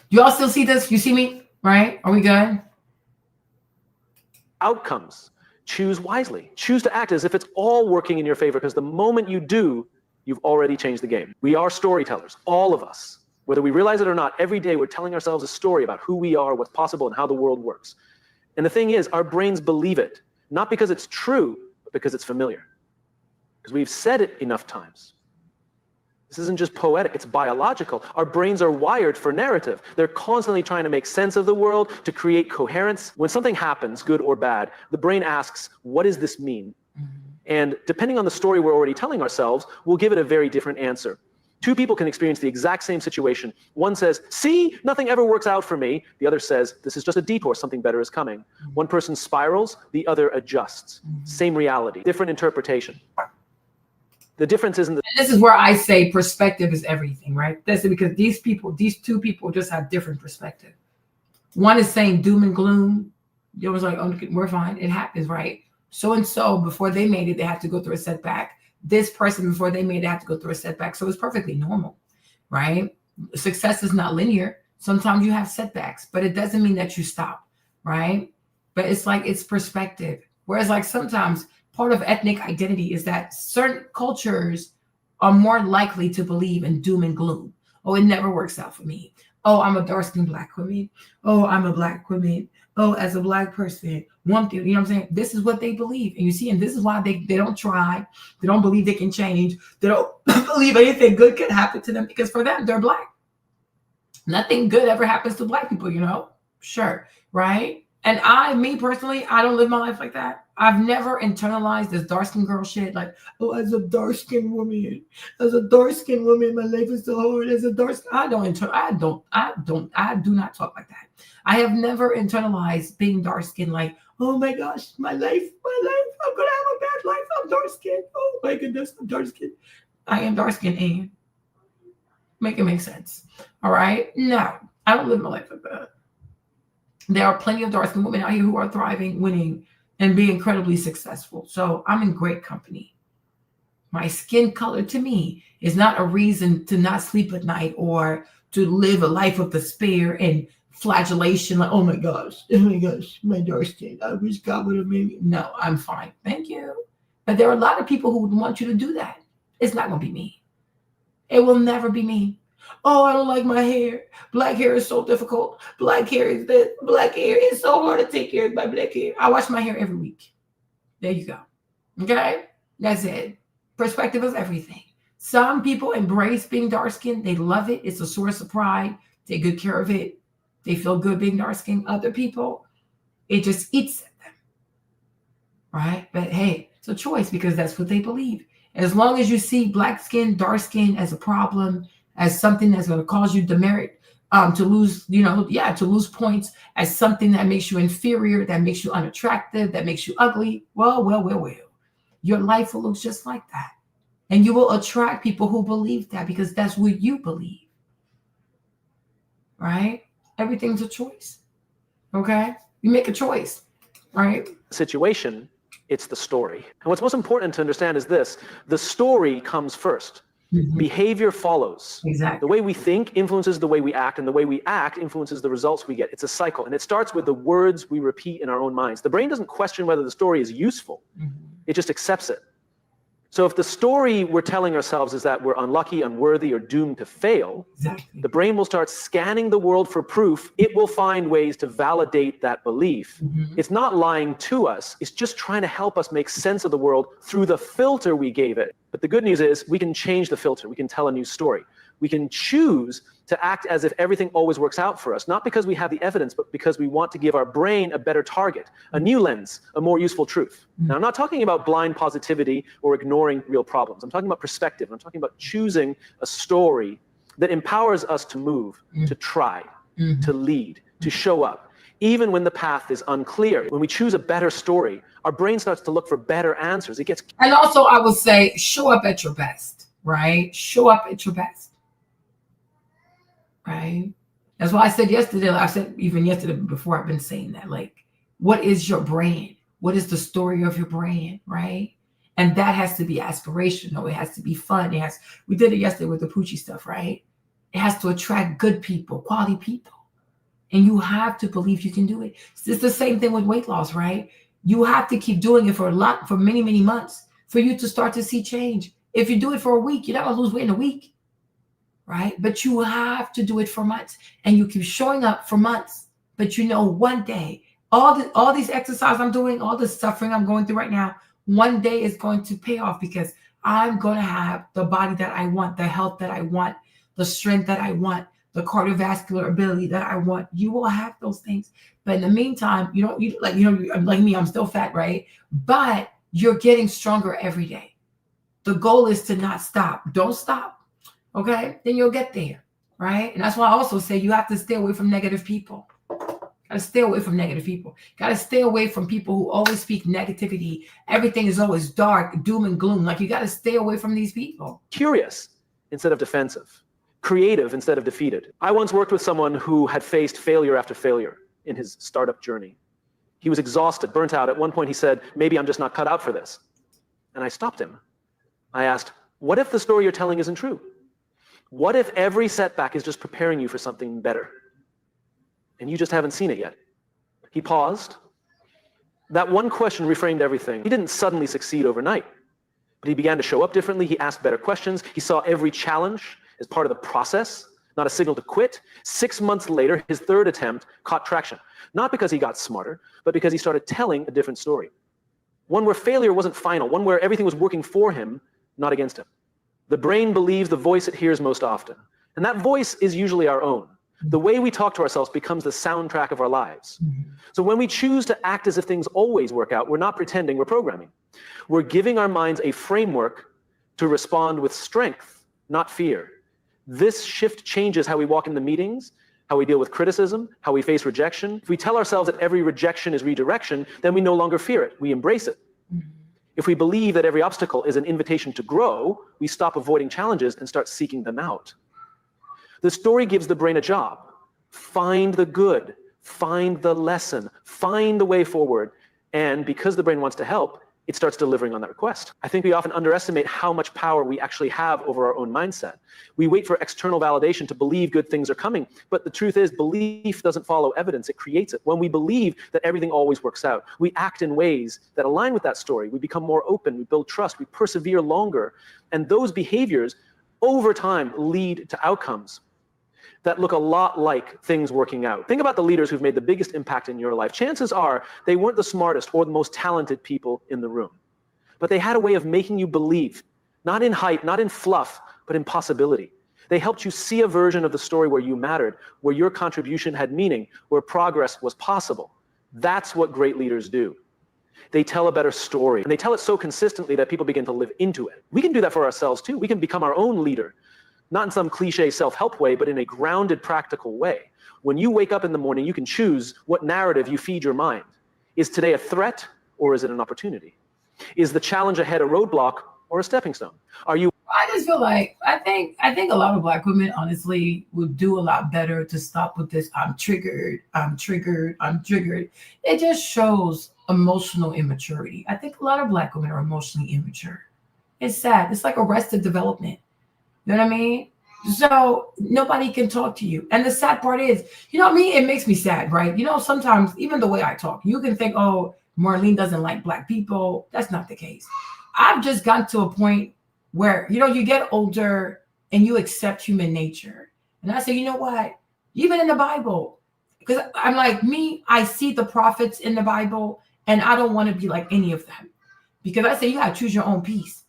Speaker 1: You all still see this? You see me? Right? Are we good?
Speaker 6: Outcomes. Choose wisely. Choose to act as if it's all working in your favor, because the moment you do, you've already changed the game. We are storytellers, all of us. Whether we realize it or not, every day we're telling ourselves a story about who we are, what's possible, and how the world works. And the thing is, our brains believe it, not because it's true, but because it's familiar. Because we've said it enough times. This isn't just poetic, it's biological. Our brains are wired for narrative. They're constantly trying to make sense of the world, to create coherence. When something happens, good or bad, the brain asks, what does this mean? And depending on the story we're already telling ourselves, we'll give it a very different answer. Two people can experience the exact same situation. One says, see, nothing ever works out for me. The other says, this is just a detour, something better is coming. One person spirals, the other adjusts. Same reality, different interpretation. The difference isn't
Speaker 1: and this is where I say perspective is everything, right? That's because these two people just have different perspective. One is saying doom and gloom. It was like, oh, we're fine. It happens, right? So-and-so, before they made it, they have to go through a setback. This person, before they made it, have to go through a setback. So it's perfectly normal, right? Success is not linear. Sometimes you have setbacks, but it doesn't mean that you stop, right? But it's like, it's perspective. Whereas like sometimes part of ethnic identity is that certain cultures are more likely to believe in doom and gloom. Oh, it never works out for me. Oh, I'm a dark-skinned Black woman. Oh, I'm a Black woman. Oh, as a Black person, one thing, you know what I'm saying? This is what they believe. And you see, and this is why they don't try. They don't believe they can change. They don't believe anything good can happen to them because for them, they're Black. Nothing good ever happens to Black people, you know? Sure, right? And me personally, I don't live my life like that. I've never internalized this dark-skinned girl shit. Like, oh, as a dark-skinned woman, my life is so hard. As a dark, I do not talk like that. I have never internalized being dark-skinned. Like, oh my gosh, my life, I'm gonna have a bad life. I'm dark-skinned. Oh my goodness, I'm dark-skinned. I am dark-skinned, and make it make sense. All right, no, I don't live my life like that. There are plenty of dark-skinned women out here who are thriving, winning, and being incredibly successful. So I'm in great company. My skin color to me is not a reason to not sleep at night or to live a life of despair and flagellation. Like, oh my gosh, my dark skin. I wish God would have made me. No, I'm fine. Thank you. But there are a lot of people who would want you to do that. It's not going to be me. It will never be me. Oh, I don't like my hair. Black hair is so difficult. Black hair is this. Black hair is so hard to take care of my black hair. I wash my hair every week. There you go. Okay? That's it. Perspective is everything. Some people embrace being dark-skinned. They love it. It's a source of pride. Take good care of it. They feel good being dark-skinned. Other people, it just eats at them. Right? But hey, it's a choice because that's what they believe. And as long as you see black skin, dark skin as a problem, as something that's going to cause you demerit, to lose, to lose points, as something that makes you inferior, that makes you unattractive, that makes you ugly, well, your life will look just like that. And you will attract people who believe that because that's what you believe. Right? Everything's a choice. Okay? You make a choice. Right?
Speaker 6: Situation, it's the story. And what's most important to understand is this: the story comes first. Mm-hmm. Behavior follows.
Speaker 1: Exactly.
Speaker 6: The way we think influences the way we act, and the way we act influences the results we get. It's a cycle, and it starts with the words we repeat in our own minds. The brain doesn't question whether the story is useful. Mm-hmm. It just accepts it. So if the story we're telling ourselves is that we're unlucky, unworthy, or doomed to fail, exactly, the brain will start scanning the world for proof. It will find ways to validate that belief. Mm-hmm. It's not lying to us. It's just trying to help us make sense of the world through the filter we gave it. But the good news is we can change the filter. We can tell a new story. We can choose to act as if everything always works out for us, not because we have the evidence, but because we want to give our brain a better target, a new lens, a more useful truth. Mm-hmm. Now, I'm not talking about blind positivity or ignoring real problems. I'm talking about perspective. I'm talking about choosing a story that empowers us to move, mm-hmm, to try, mm-hmm, to lead, to show up, even when the path is unclear. When we choose a better story, our brain starts to look for better answers.
Speaker 1: And also, I would say, show up at your best, right? Show up at your best. Right? That's why I said yesterday, I said even yesterday before, I've been saying that, like, what is your brand? What is the story of your brand, right? And that has to be aspirational. It has to be fun. We did it yesterday with the Poochie stuff, right? It has to attract good people, quality people. And you have to believe you can do it. It's the same thing with weight loss, right? You have to keep doing it for many, many months for you to start to see change. If you do it for a week, you're not going to lose weight in a week. Right? But you have to do it for months, and you keep showing up for months. But one day, all these exercises I'm doing, all the suffering I'm going through right now, one day is going to pay off because I'm going to have the body that I want, the health that I want, the strength that I want, the cardiovascular ability that I want. You will have those things. But in the meantime, like me, I'm still fat, right? But you're getting stronger every day. The goal is to not stop. Don't stop. Okay? Then you'll get there. Right? And that's why I also say you have to stay away from negative people. Got to stay away from negative people. Got to stay away from people who always speak negativity. Everything is always dark, doom and gloom. Like, you got to stay away from these people.
Speaker 6: Curious instead of defensive. Creative instead of defeated. I once worked with someone who had faced failure after failure in his startup journey. He was exhausted, burnt out. At one point he said, maybe I'm just not cut out for this. And I stopped him. I asked, what if the story you're telling isn't true? What if every setback is just preparing you for something better? And you just haven't seen it yet. He paused. That one question reframed everything. He didn't suddenly succeed overnight, but he began to show up differently. He asked better questions. He saw every challenge as part of the process, not a signal to quit. 6 months later, his third attempt caught traction, not because he got smarter, but because he started telling a different story. One where failure wasn't final, one where everything was working for him, not against him. The brain believes the voice it hears most often, and that voice is usually our own. The way we talk to ourselves becomes the soundtrack of our lives. So when we choose to act as if things always work out, we're not pretending, we're programming. We're giving our minds a framework to respond with strength, not fear. This shift changes how we walk into meetings, how we deal with criticism, how we face rejection. If we tell ourselves that every rejection is redirection, then we no longer fear it, we embrace it. If we believe that every obstacle is an invitation to grow, we stop avoiding challenges and start seeking them out. The story gives the brain a job. Find the good, find the lesson, find the way forward. And because the brain wants to help, it starts delivering on that request. I think we often underestimate how much power we actually have over our own mindset. We wait for external validation to believe good things are coming. But the truth is, belief doesn't follow evidence, it creates it. When we believe that everything always works out, we act in ways that align with that story. We become more open, we build trust, we persevere longer. And those behaviors, over time, lead to outcomes that look a lot like things working out. Think about the leaders who've made the biggest impact in your life. Chances are they weren't the smartest or the most talented people in the room, but they had a way of making you believe, not in hype, not in fluff, but in possibility. They helped you see a version of the story where you mattered, where your contribution had meaning, where progress was possible. That's what great leaders do. They tell a better story, and they tell it so consistently that people begin to live into it. We can do that for ourselves too. We can become our own leader. Not in some cliche self-help way, but in a grounded, practical way. When you wake up in the morning, you can choose what narrative you feed your mind. Is today a threat, or is it an opportunity? Is the challenge ahead a roadblock or a stepping stone? Are you...
Speaker 1: I just feel like, I think a lot of Black women, honestly, would do a lot better to stop with this, I'm triggered. It just shows emotional immaturity. I think a lot of Black women are emotionally immature. It's sad. It's like arrested development. You know what I mean? So nobody can talk to you. And the sad part is, you know what I mean? It makes me sad, right? You know, sometimes even the way I talk, you can think, oh, Marlene doesn't like Black people. That's not the case. I've just gotten to a point where, you know, you get older and you accept human nature. And I say, you know what? Even in the Bible, because I'm like me, I see the prophets in the Bible and I don't want to be like any of them. Because I say you got to choose your own peace.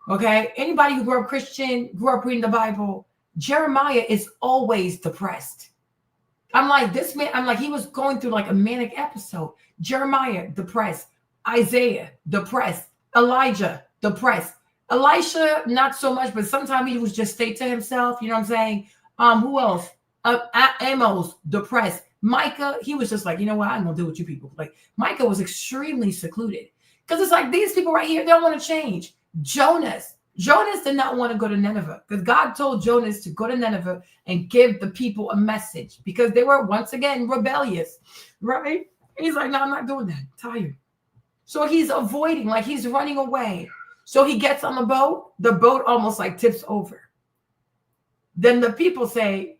Speaker 1: Okay, anybody who grew up Christian, grew up reading the Bible, Jeremiah is always depressed. I'm like, this man, I'm like, he was going through like a manic episode. Jeremiah, depressed. Isaiah, depressed. Elijah, depressed. Elisha, not so much, but sometimes he was just stay to himself. You know what I'm saying? Who else? Amos, depressed. Micah, he was just like, you know what? I'm gonna deal with you people. Like Micah was extremely secluded because it's like these people right here, they don't want to change. Jonas did not want to go to Nineveh because God told Jonas to go to Nineveh and give the people a message because they were once again rebellious, right? He's like, no, I'm not doing that. I'm tired. So he's avoiding, like he's running away. So he gets on the boat almost like tips over. Then the people say,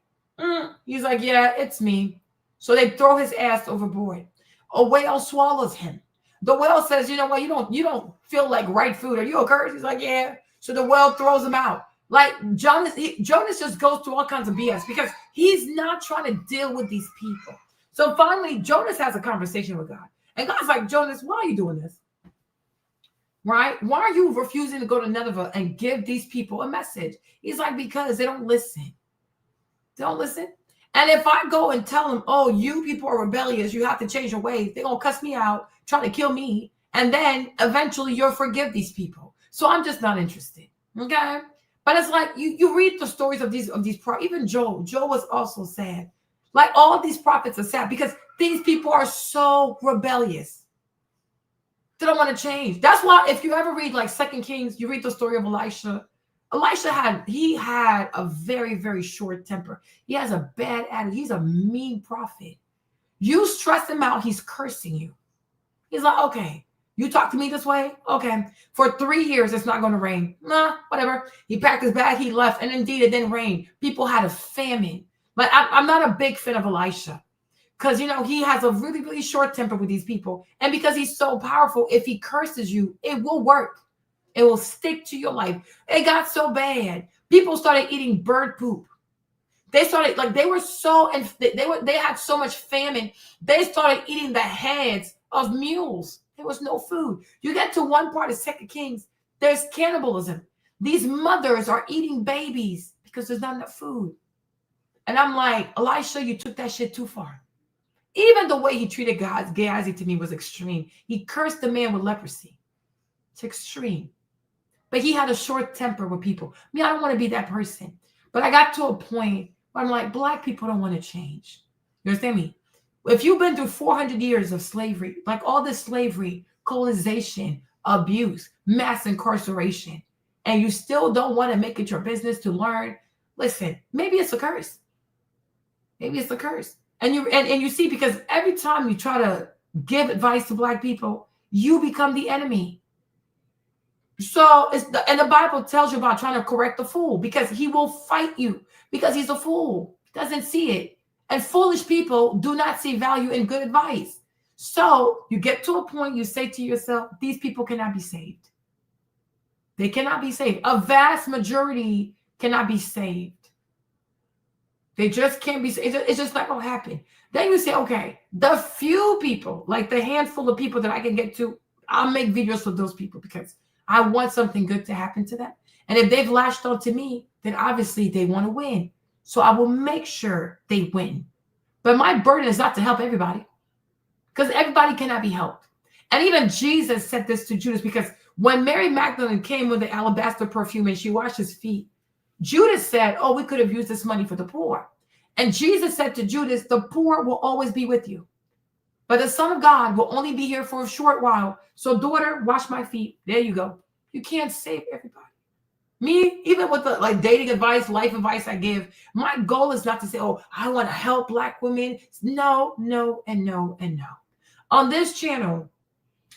Speaker 1: he's like, yeah, it's me. So they throw his ass overboard. A whale swallows him. The whale says, you know what, you don't feel like right food. Are you a curse? He's like, yeah. So the whale throws him out. Like Jonas just goes through all kinds of BS because he's not trying to deal with these people. So finally, Jonas has a conversation with God. And God's like, Jonas, why are you doing this? Right? Why are you refusing to go to Nineveh and give these people a message? He's like, because they don't listen. They don't listen. And if I go and tell them, oh, you people are rebellious, you have to change your ways, they're going to cuss me out, try to kill me, And then eventually you'll forgive these people. So I'm just not interested. Okay. But it's like you read the stories of these even Joel. Joel was also sad. Like all of these prophets are sad because these people are so rebellious. They don't want to change. That's why if you ever read like 2 Kings, you read the story of Elisha. Elisha had a very, very short temper. He has a bad attitude. He's a mean prophet. You stress him out, he's cursing you. He's like, okay, you talk to me this way? Okay. For 3 years, it's not going to rain. Nah, whatever. He packed his bag, he left, and indeed it didn't rain. People had a famine. But I'm not a big fan of Elisha because, he has a really, really short temper with these people. And because he's so powerful, if he curses you, it will work. It will stick to your life. It got so bad. People started eating bird poop. They started they were so, and they had so much famine. They started eating the heads of mules. There was no food. You get to one part of 2 Kings, there's cannibalism. These mothers are eating babies because there's not enough food. And I'm like, Elisha, you took that shit too far. Even the way he treated Gehazi to me was extreme. He cursed the man with leprosy. It's extreme. But he had a short temper with people. I don't want to be that person. But I got to a point where I'm like, Black people don't want to change. You understand me? If you've been through 400 years of slavery, like all this slavery, colonization, abuse, mass incarceration, and you still don't want to make it your business to learn, listen, maybe it's a curse. Maybe it's a curse. And you see, because every time you try to give advice to Black people, you become the enemy. So and the Bible tells you about trying to correct the fool because he will fight you because he's a fool. Doesn't see it. And foolish people do not see value in good advice. So you get to a point, you say to yourself, these people cannot be saved. They cannot be saved. A vast majority cannot be saved. They just can't be saved. It's just not going to happen. Then you say, okay, the few people, like the handful of people that I can get to, I'll make videos for those people because I want something good to happen to them. And if they've latched on to me, then obviously they want to win. So I will make sure they win. But my burden is not to help everybody because everybody cannot be helped. And even Jesus said this to Judas because when Mary Magdalene came with the alabaster perfume and she washed his feet, Judas said, oh, we could have used this money for the poor. And Jesus said to Judas, the poor will always be with you. But the Son of God will only be here for a short while. So daughter, wash my feet. There you go. You can't save everybody. Me, even with the dating advice, life advice I give, my goal is not to say, oh, I want to help Black women. No, no, and no, and no. On this channel,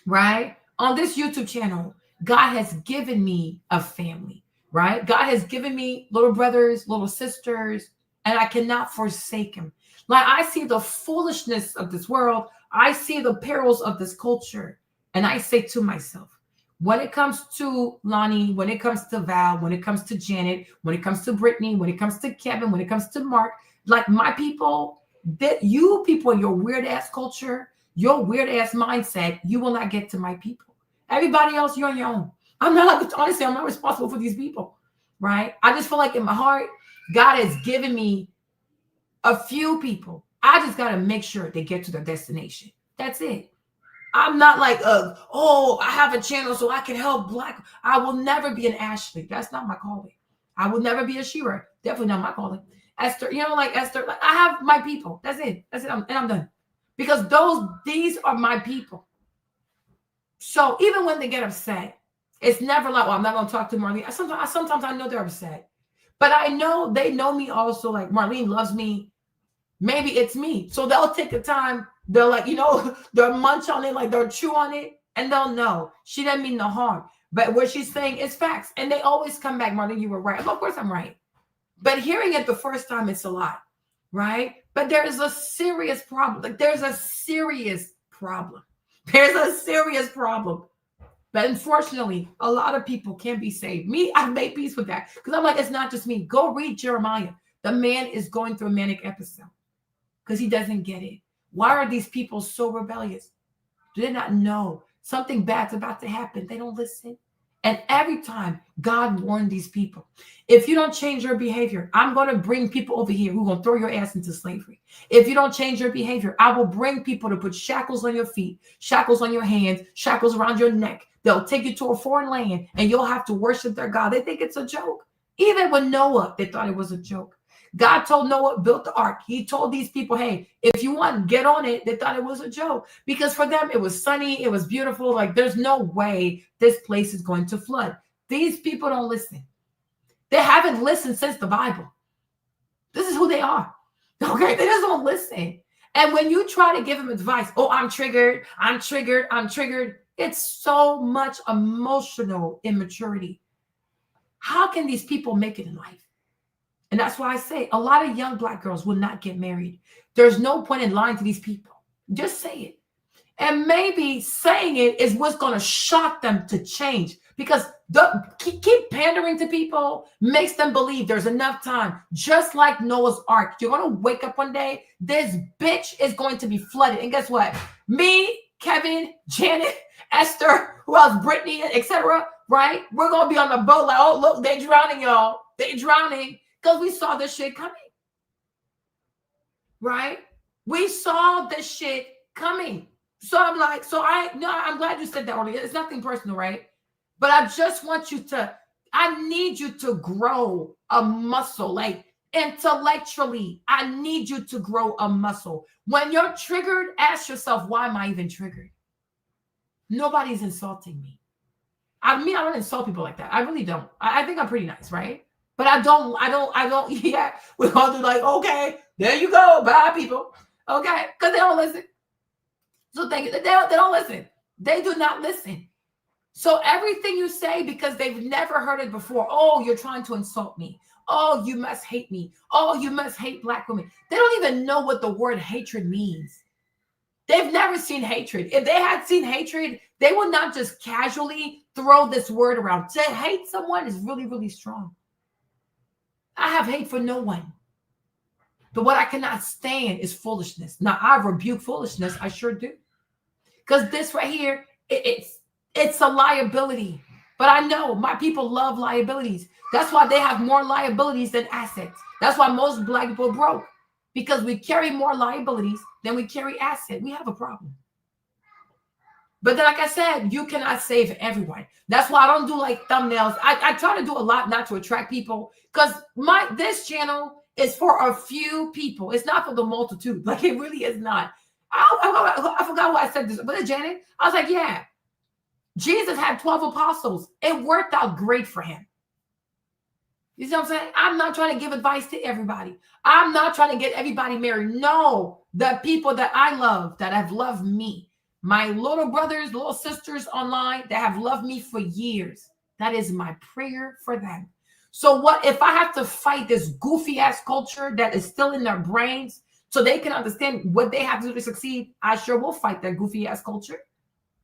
Speaker 1: right? On this YouTube channel, God has given me a family, right? God has given me little brothers, little sisters, and I cannot forsake him. Like I see the foolishness of this world. I see the perils of this culture. And I say to myself, when it comes to Lonnie, when it comes to Val, when it comes to Janet, when it comes to Brittany, when it comes to Kevin, when it comes to Mark, like my people, that you people in your weird ass culture, your weird ass mindset, you will not get to my people. Everybody else, you're on your own. I'm not responsible for these people, right? I just feel like in my heart, God has given me a few people. I just got to make sure they get to their destination. That's it. I'm not like, oh, I have a channel so I can help Black. I will never be an Ashley. That's not my calling. I will never be a Shira. Definitely not my calling. Esther, like Esther, like I have my people. That's it. That's it. And I'm done. Because these are my people. So even when they get upset, it's never like, well, I'm not going to talk to Marlene. Sometimes I know they're upset. But I know they know me also. Like Marlene loves me. Maybe it's me. So they'll take the time. They'll they'll munch on it, like they'll chew on it. And they'll know she doesn't mean no harm. But what she's saying is facts. And they always come back, Marlene, you were right. Well, of course I'm right. But hearing it the first time, it's a lot. Right? But there is a serious problem. Like there's a serious problem. There's a serious problem. But unfortunately, a lot of people can't be saved. Me, I've made peace with that. Because I'm like, it's not just me. Go read Jeremiah. The man is going through a manic episode. Because he doesn't get it. Why are these people so rebellious? Do they not know something bad's about to happen? They don't listen. And every time God warned these people, if you don't change your behavior, I'm going to bring people over here who are going to throw your ass into slavery. If you don't change your behavior, I will bring people to put shackles on your feet, shackles on your hands, shackles around your neck. They'll take you to a foreign land and you'll have to worship their God. They think it's a joke. Even with Noah, they thought it was a joke. God told Noah, build the ark. He told these people, hey, if you want, get on it. They thought it was a joke because for them, it was sunny. It was beautiful. Like there's no way this place is going to flood. These people don't listen. They haven't listened since the Bible. This is who they are. Okay, they just don't listen. And when you try to give them advice, oh, I'm triggered. It's so much emotional immaturity. How can these people make it in life? And that's why I say a lot of young Black girls will not get married. There's no point in lying to these people. Just say it. And maybe saying it is what's going to shock them to change because keep pandering to people makes them believe there's enough time. Just like Noah's Ark. You're going to wake up one day, this bitch is going to be flooded. And guess what? Me, Kevin, Janet, Esther, who else? Brittany, etc. Right? We're going to be on the boat like, oh, look, they're drowning, y'all. They're drowning. Because we saw this shit coming. Right? We saw this shit coming. So I'm like, I'm glad you said that earlier. It's nothing personal, right? But I just want you to, I need you to grow a muscle. Like intellectually, I need you to grow a muscle. When you're triggered, ask yourself, why am I even triggered? Nobody's insulting me. I don't insult people like that. I really don't. I think I'm pretty nice, right? But I don't, yeah, we're going to be like, okay, there you go, bye, people. Okay, because they don't listen. So they don't listen. They do not listen. So everything you say, because they've never heard it before, oh, you're trying to insult me. Oh, you must hate me. Oh, you must hate Black women. They don't even know what the word hatred means. They've never seen hatred. If they had seen hatred, they would not just casually throw this word around. To hate someone is really, really strong. I have hate for no one. But what I cannot stand is foolishness. Now, I rebuke foolishness. I sure do. Because this right here, it's a liability. But I know my people love liabilities. That's why they have more liabilities than assets. That's why most Black people are broke. Because we carry more liabilities than we carry assets. We have a problem. But then, like I said, you cannot save everyone. That's why I don't do like thumbnails. I try to do a lot not to attract people because this channel is for a few people. It's not for the multitude. Like it really is not. I forgot who I said this. Was it Janet? I was like, yeah. Jesus had 12 apostles. It worked out great for him. You see what I'm saying? I'm not trying to give advice to everybody. I'm not trying to get everybody married. No, the people that I love, that have loved me, my little brothers, little sisters online that have loved me for years. That is my prayer for them. So what if I have to fight this goofy ass culture that is still in their brains so they can understand what they have to do to succeed? I sure will fight that goofy ass culture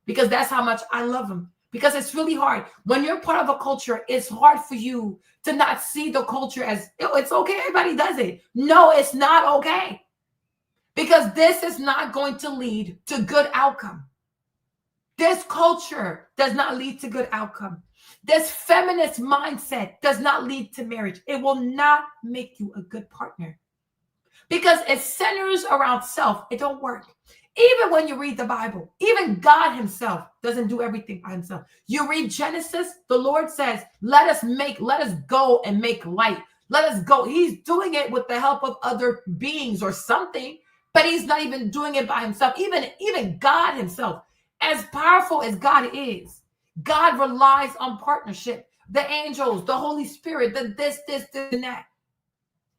Speaker 1: because that's how much I love them. Because it's really hard. When you're part of a culture, it's hard for you to not see the culture as, oh, it's okay, everybody does it. No, it's not okay. Because this is not going to lead to good outcome. This culture does not lead to good outcome. This feminist mindset does not lead to marriage. It will not make you a good partner. Because it centers around self. It don't work. Even when you read the Bible, even God himself doesn't do everything by himself. You read Genesis, the Lord says, let us go and make light. Let us go. He's doing it with the help of other beings or something, but he's not even doing it by himself. Even God himself, as powerful as God is, God relies on partnership. The angels, the Holy Spirit, the this, and that.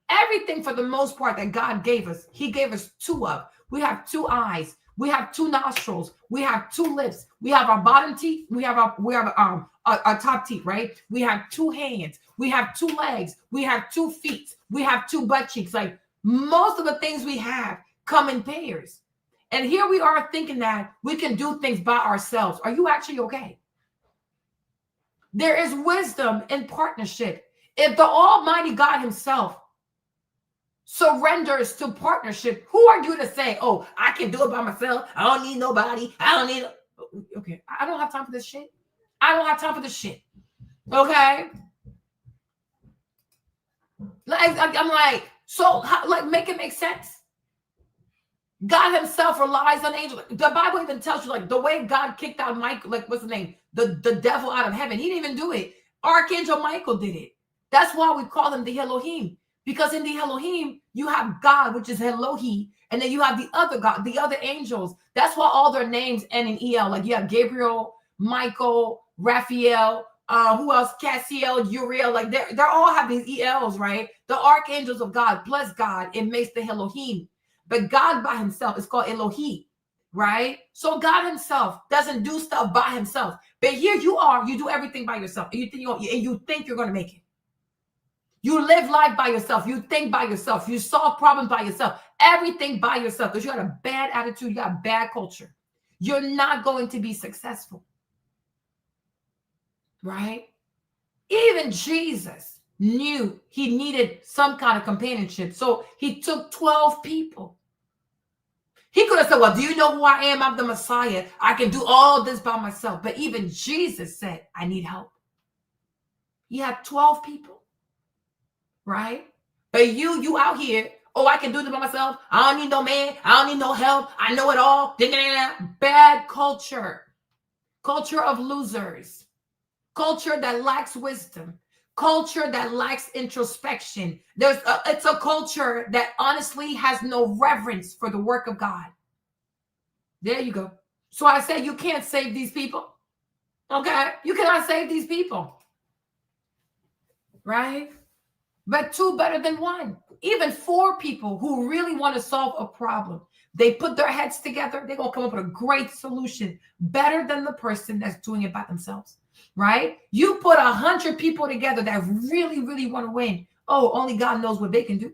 Speaker 1: Everything for the most part that God gave us, he gave us two of. We have two eyes. We have two nostrils. We have two lips. We have our bottom teeth. We have our top teeth, right? We have two hands. We have two legs. We have 2 feet. We have 2 butt cheeks. Like most of the things we have come in pairs. And here we are thinking that we can do things by ourselves. Are you actually okay? There is wisdom in partnership. If the Almighty God himself surrenders to partnership, who are you to say, oh, I can do it by myself. I don't need nobody. Okay, I don't have time for this shit. I don't have time for this shit. Okay? Like, I'm like, so how, like, make it make sense. God himself relies on angels. The Bible even tells you, like, the way God kicked out Michael, like, what's the name? The devil out of heaven. He didn't even do it. Archangel Michael did it. That's why we call him the Elohim. Because in the Elohim, you have God, which is Elohi, and then you have the other God, the other angels. That's why all their names end in El. Like, you have Gabriel, Michael, Raphael, who else? Cassiel, Uriel. Like, they're all have these ELs, right? The archangels of God plus God, it makes the Elohim. But God by himself is called Elohi, right? So God himself doesn't do stuff by himself. But here you are, you do everything by yourself. And you think you're going to make it. You live life by yourself. You think by yourself. You solve problems by yourself. Everything by yourself. Because you got a bad attitude. You got a bad culture. You're not going to be successful. Right? Even Jesus knew he needed some kind of companionship. So he took 12 people. He could have said, well, do you know who I am? I'm the Messiah. I can do all this by myself. But even Jesus said, I need help. He had 12 people. Right? But you out here, oh, I can do this by myself. I don't need no man. I don't need no help. I know it all. Bad culture. Culture of losers. Culture that lacks wisdom. Culture that lacks introspection. It's a culture that honestly has no reverence for the work of God. There you go. So I say you can't save these people. Okay? You cannot save these people. Right? But two better than one. Even four people who really want to solve a problem. They put their heads together. They're going to come up with a great solution. Better than the person that's doing it by themselves. Right? You put 100 people together that really, really want to win. Oh, only God knows what they can do.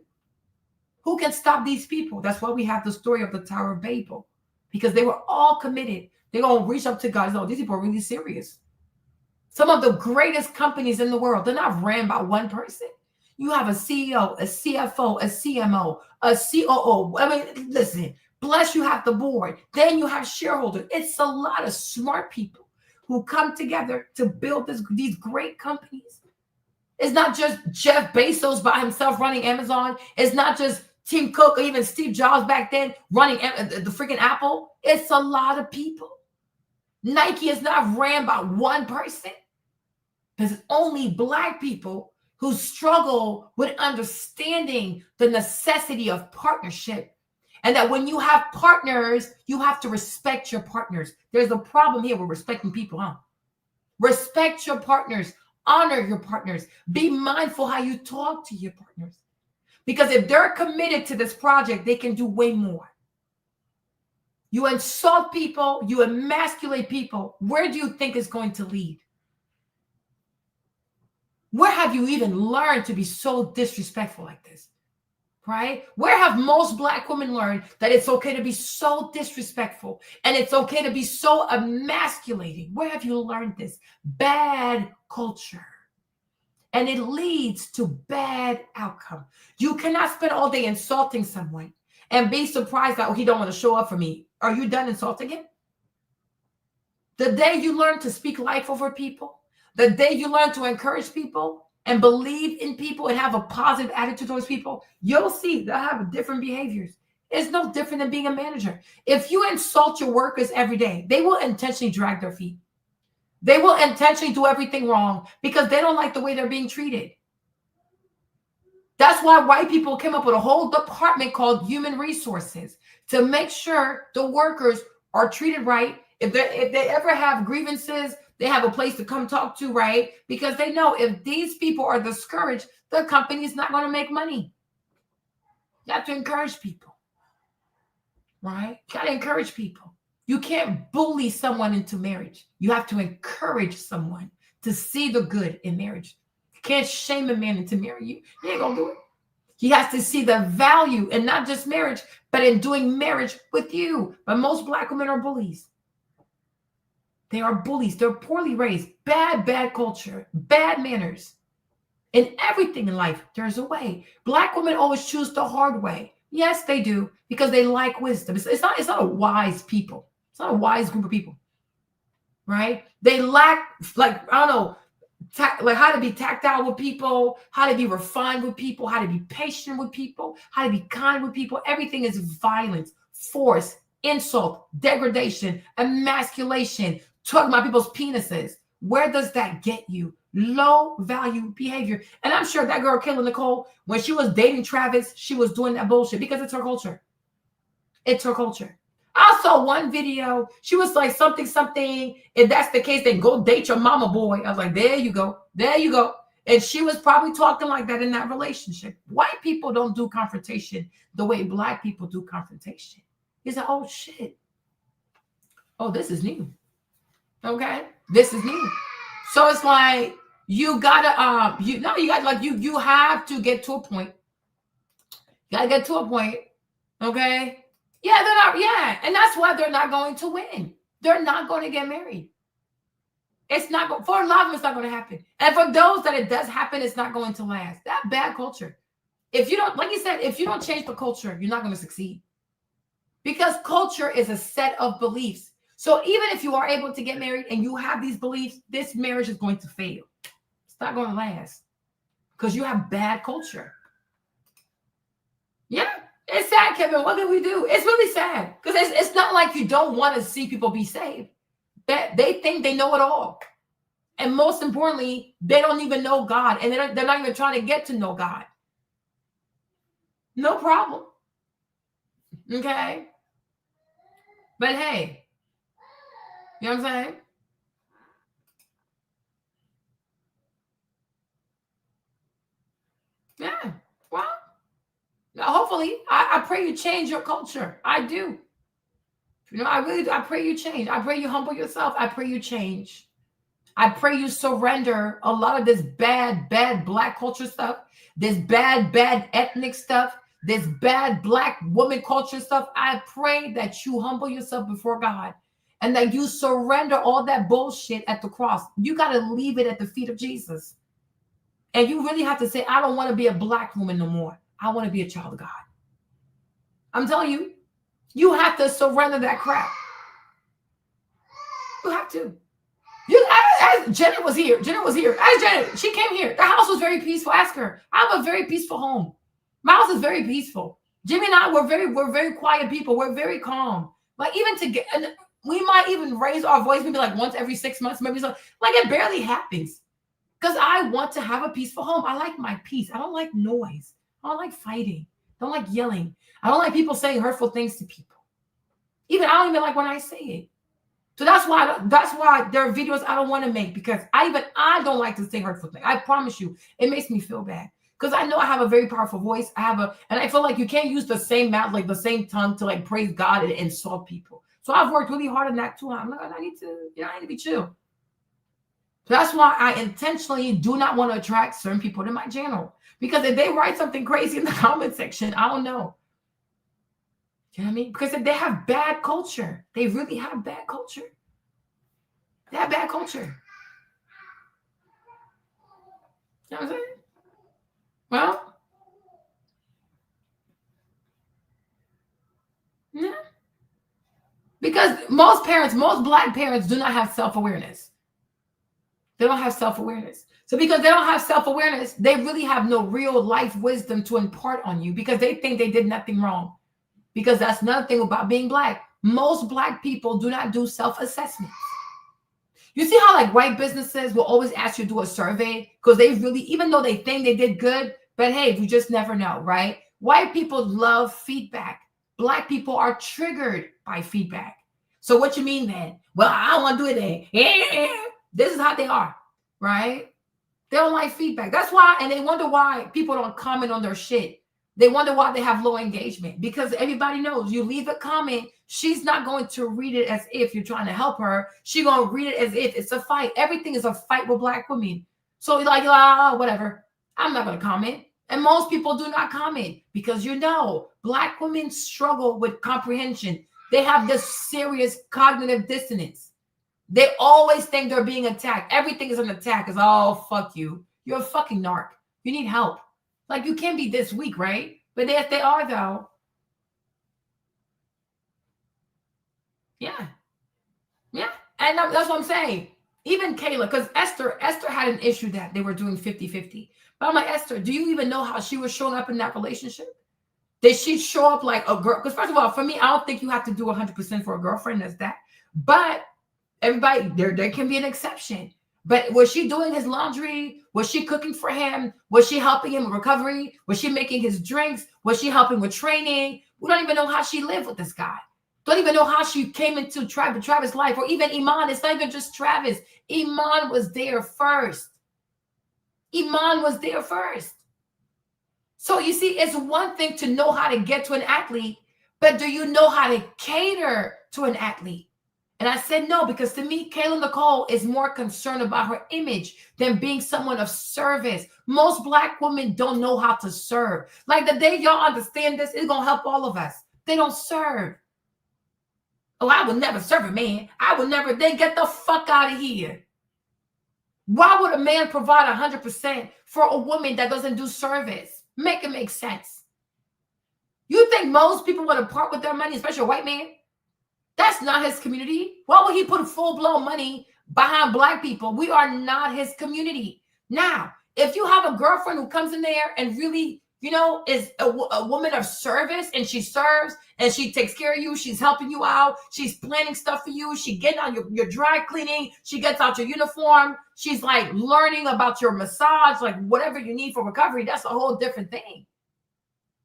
Speaker 1: Who can stop these people? That's why we have the story of the Tower of Babel. Because they were all committed. They're going to reach up to God. No, these people are really serious. Some of the greatest companies in the world, they're not ran by one person. You have a CEO, a CFO, a CMO, a COO. I mean, listen, plus you have the board. Then you have shareholders. It's a lot of smart people who come together to build these great companies. It's not just Jeff Bezos by himself running Amazon. It's not just Tim Cook or even Steve Jobs back then running the freaking Apple. It's a lot of people. Nike is not ran by one person. There's only Black people who struggle with understanding the necessity of partnership. And that when you have partners, you have to respect your partners. There's a problem here with respecting people, huh? Respect your partners. Honor your partners. Be mindful how you talk to your partners. Because if they're committed to this project, they can do way more. You insult people, you emasculate people. Where do you think it's going to lead? Where have you even learned to be so disrespectful like this? Right? Where have most Black women learned that it's okay to be so disrespectful and it's okay to be so emasculating? Where have you learned this? Bad culture. And it leads to bad outcome. You cannot spend all day insulting someone and be surprised that, oh, he don't want to show up for me. Are you done insulting him? The day you learn to speak life over people, the day you learn to encourage people and believe in people and have a positive attitude towards people, you'll see they'll have different behaviors. It's no different than being a manager. If you insult your workers every day, they will intentionally drag their feet. They will intentionally do everything wrong because they don't like the way they're being treated. That's why white people came up with a whole department called human resources to make sure the workers are treated right. If they ever have grievances, they have a place to come talk to, right? Because they know if these people are discouraged, the company is not going to make money. You have to encourage people, right? You got to encourage people. You can't bully someone into marriage. You have to encourage someone to see the good in marriage. You can't shame a man into marrying you. He ain't going to do it. He has to see the value in not just marriage, but in doing marriage with you. But most Black women are bullies. They are bullies. They're poorly raised. Bad culture. Bad manners. In everything in life, there's a way. Black women always choose the hard way. Yes, they do, because they like wisdom. It's not a wise people. It's not a wise group of people. right? They lack, like, I don't know, like how to be tactile with people, how to be refined with people, how to be patient with people, how to be kind with people. Everything is violence, force, insult, degradation, emasculation, talking about people's penises. Where does that get you? Low value behavior. And I'm sure that girl, Kayla Nicole, when she was dating Travis, she was doing that bullshit because it's her culture. It's her culture. I saw one video. She was like something. If that's the case, then go date your mama boy. I was like, there you go. There you go. And she was probably talking like that in that relationship. White people don't do confrontation the way Black people do confrontation. It's like, oh shit. Oh, this is new. Okay. This is new. So it's like, you gotta, you have to get to a point. You gotta get to a point. Okay. Yeah, they're not. Yeah, and that's why they're not going to win. They're not going to get married. It's not for a lot of them. It's not going to happen. And for those that it does happen, it's not going to last. That bad culture. If you don't, like you said, if you don't change the culture, you're not going to succeed. Because culture is a set of beliefs. So even if you are able to get married and you have these beliefs, this marriage is going to fail. It's not going to last because you have bad culture. Yeah. It's sad, Kevin. What can we do? It's really sad because it's not like you don't want to see people be saved. They think they know it all. And most importantly, they don't even know God. And they're not even trying to get to know God. No problem. Okay? But hey, you know what I'm saying? Yeah. Well, hopefully, I pray you change your culture. I do. You know, I really do. I pray you change. I pray you humble yourself. I pray you change. I pray you surrender a lot of this bad Black culture stuff, this bad ethnic stuff, this bad Black woman culture stuff. I pray that you humble yourself before God and that you surrender all that bullshit at the cross. You got to leave it at the feet of Jesus. And you really have to say, I don't want to be a Black woman no more. I want to be a child of God. I'm telling you, you have to surrender that crap. You have to. As Janet was here. As Janet, she came here. The house was very peaceful. Ask her. I have a very peaceful home. My house is very peaceful. Jimmy and I, we're very quiet people. We're very calm. Like even to get, and we might even raise our voice maybe like once every 6 months, maybe so. Like it barely happens. Because I want to have a peaceful home. I like my peace. I don't like noise. I don't like fighting. I don't like yelling. I don't like people saying hurtful things to people. I don't even like when I say it. So that's why there are videos I don't want to make because I don't like to say hurtful things. I promise you, it makes me feel bad because I know I have a very powerful voice. And I feel like you can't use the same mouth, like the same tongue to like praise God and insult people. So I've worked really hard on that too. I'm like, I need to be chill. So that's why I intentionally do not want to attract certain people to my channel because if they write something crazy in the comment section, I don't know. You know what I mean? Because they have bad culture. They really have bad culture. They have bad culture. You know what I'm saying? Well, yeah. Because most Black parents do not have self-awareness. They don't have self-awareness. So because they don't have self-awareness, they really have no real life wisdom to impart on you because they think they did nothing wrong. Because that's another thing about being Black. Most Black people do not do self-assessments. You see how like white businesses will always ask you to do a survey because they really, even though they think they did good, but hey, you just never know, right? White people love feedback. Black people are triggered by feedback. So what you mean then? Well, I don't want to do it then. Yeah. This is how they are, right? They don't like feedback. That's why, and they wonder why people don't comment on their shit. They wonder why they have low engagement because everybody knows you leave a comment, she's not going to read it as if you're trying to help her. She's going to read it as if it's a fight. Everything is a fight with Black women. So like, whatever. I'm not going to comment. And most people do not comment because Black women struggle with comprehension. They have this serious cognitive dissonance. They always think they're being attacked. Everything is an attack. It's fuck you. You're a fucking narc. You need help. Like you can't be this weak, right? But if they are though, yeah. And that's what I'm saying. Even Kayla, because Esther had an issue that they were doing 50-50. But I'm like, Esther, do you even know how she was showing up in that relationship? Did she show up like a girl? Because first of all, for me, I don't think you have to do 100% for a girlfriend. That's that. But everybody, there can be an exception. But was she doing his laundry? Was she cooking for him? Was she helping him with recovery? Was she making his drinks? Was she helping with training? We don't even know how she lived with this guy. Don't even know how she came into Travis' life, or even Iman. It's not even just Travis. Iman was there first. Iman was there first. So you see, it's one thing to know how to get to an athlete, but do you know how to cater to an athlete? And I said no, because to me, Kayla Nicole is more concerned about her image than being someone of service. Most Black women don't know how to serve. Like the day y'all understand this, it's going to help all of us. They don't serve. Oh, I would never serve a man. I would never. Then get the fuck out of here. Why would a man provide 100% for a woman that doesn't do service? Make it make sense. You think most people want to part with their money, especially a white man? That's not his community. Why would he put full-blown money behind Black people? We are not his community. Now, if you have a girlfriend who comes in there and really, is a woman of service, and she serves and she takes care of you, she's helping you out, she's planning stuff for you, she gets on your dry cleaning, she gets out your uniform, she's like learning about your massage, like whatever you need for recovery, that's a whole different thing.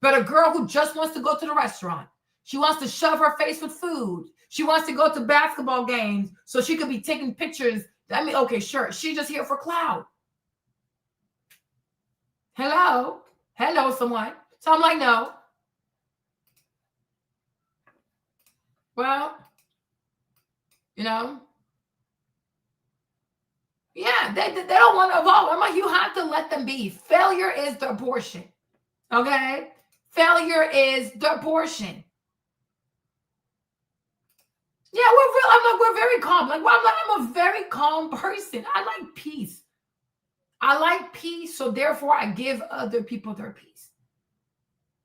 Speaker 1: But a girl who just wants to go to the restaurant, she wants to shove her face with food, she wants to go to basketball games so she could be taking pictures. I mean, okay, sure, she's just here for clout. Hello, someone. So I'm like, no. Well, yeah, they don't want to evolve. I'm like, you have to let them be. Failure is their portion. Okay? Failure is their portion. Yeah, we're very calm. I'm a very calm person. I like peace. So therefore I give other people their peace.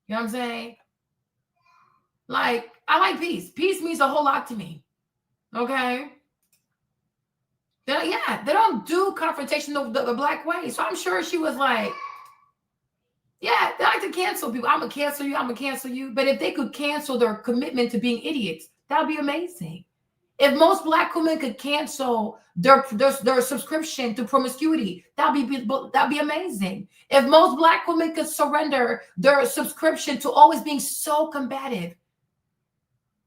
Speaker 1: You know what I'm saying? Like, I like peace. Peace means a whole lot to me. Okay? They don't do confrontation the Black way. So I'm sure she was like, yeah, they like to cancel people. I'm going to cancel you. But if they could cancel their commitment to being idiots, that would be amazing. If most Black women could cancel their subscription to promiscuity, that'd be amazing. If most Black women could surrender their subscription to always being so combative,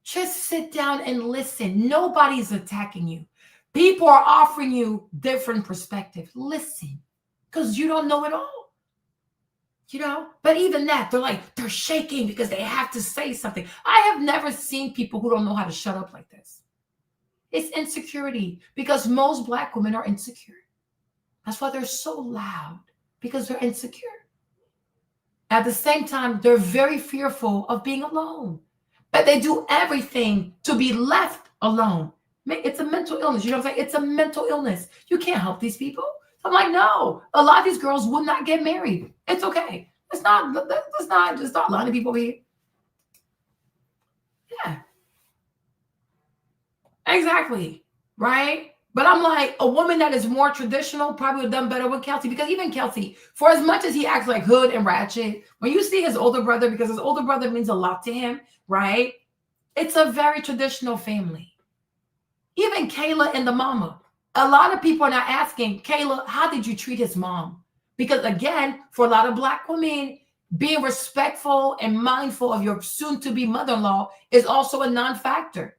Speaker 1: just sit down and listen. Nobody's attacking you. People are offering you different perspectives. Listen, because you don't know it all. But even that, they're shaking because they have to say something. I have never seen people who don't know how to shut up like this. It's insecurity, because most Black women are insecure. That's why they're so loud, because they're insecure. At the same time, they're very fearful of being alone, but they do everything to be left alone. It's a mental illness. You know what I'm saying? It's a mental illness. You can't help these people. I'm like, no, a lot of these girls would not get married. It's okay. It's not a lot of people over here. Yeah. Exactly. Right? But I'm like, a woman that is more traditional probably would have done better with Kelsey, because even Kelsey, for as much as he acts like hood and ratchet, when you see his older brother, because his older brother means a lot to him, right? It's a very traditional family. Even Kayla and the mama. A lot of people are not asking, Kayla, how did you treat his mom? Because again, for a lot of Black women, being respectful and mindful of your soon-to-be mother-in-law is also a non-factor.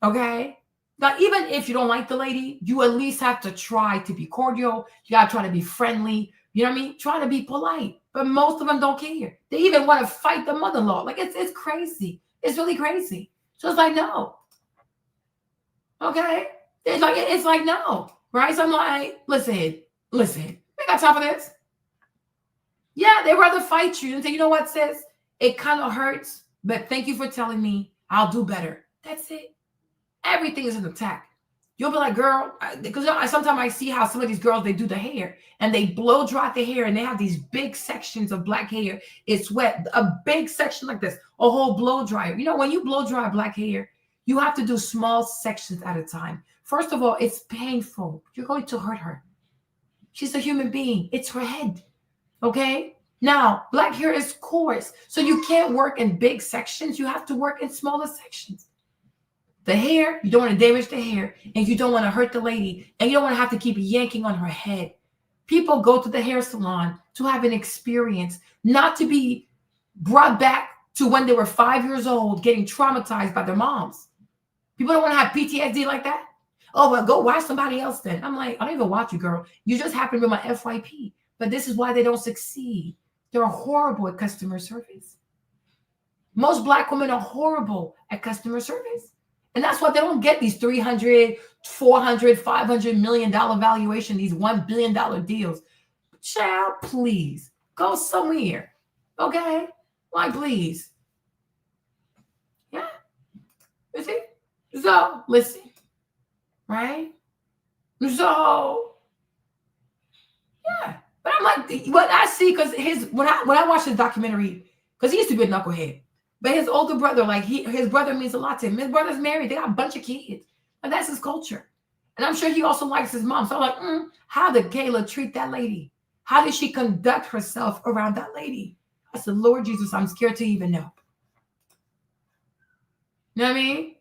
Speaker 1: Okay? Now, even if you don't like the lady, you at least have to try to be cordial. You got to try to be friendly. You know what I mean? Try to be polite. But most of them don't care. They even want to fight the mother-in-law. Like, it's crazy. It's really crazy. So it's like, no. Okay? It's like no. Right? So I'm like, listen. We got time for this. Yeah, they'd rather fight you and say, you know what, sis? It kind of hurts, but thank you for telling me. I'll do better. That's it. Everything is an attack. You'll be like, girl, because sometimes I see how some of these girls, they do the hair and they blow dry the hair and they have these big sections of Black hair. It's wet, a big section like this, a whole blow dryer. When you blow dry Black hair, You have to do small sections at a time. First of all, it's painful. You're going to hurt her. She's a human being. It's her head. Okay? Now, black hair is coarse. So you can't work in big sections. You have to work in smaller sections. The hair, you don't want to damage the hair. And you don't want to hurt the lady. And you don't want to have to keep yanking on her head. People go to the hair salon to have an experience, not to be brought back to when they were 5 years old, getting traumatized by their moms. People don't want to have PTSD like that. Oh, well, go watch somebody else then. I'm like, I don't even watch you, girl. You just happen to be my FYP. But this is why they don't succeed. They're horrible at customer service. Most black women are horrible at customer service. And that's why they don't get these $300, $400, $500 million valuation, these $1 billion deals. Child, please go somewhere. Okay? Like, please. Yeah. You see? So, listen. Right? So, yeah. But I'm like, what I see, because when I watched his documentary, because he used to be a knucklehead, but his older brother, like his brother means a lot to him. His brother's married. They got a bunch of kids. And that's his culture. And I'm sure he also likes his mom. So I'm like, how did Kayla treat that lady? How did she conduct herself around that lady? I said, Lord Jesus, I'm scared to even know. You know what I mean?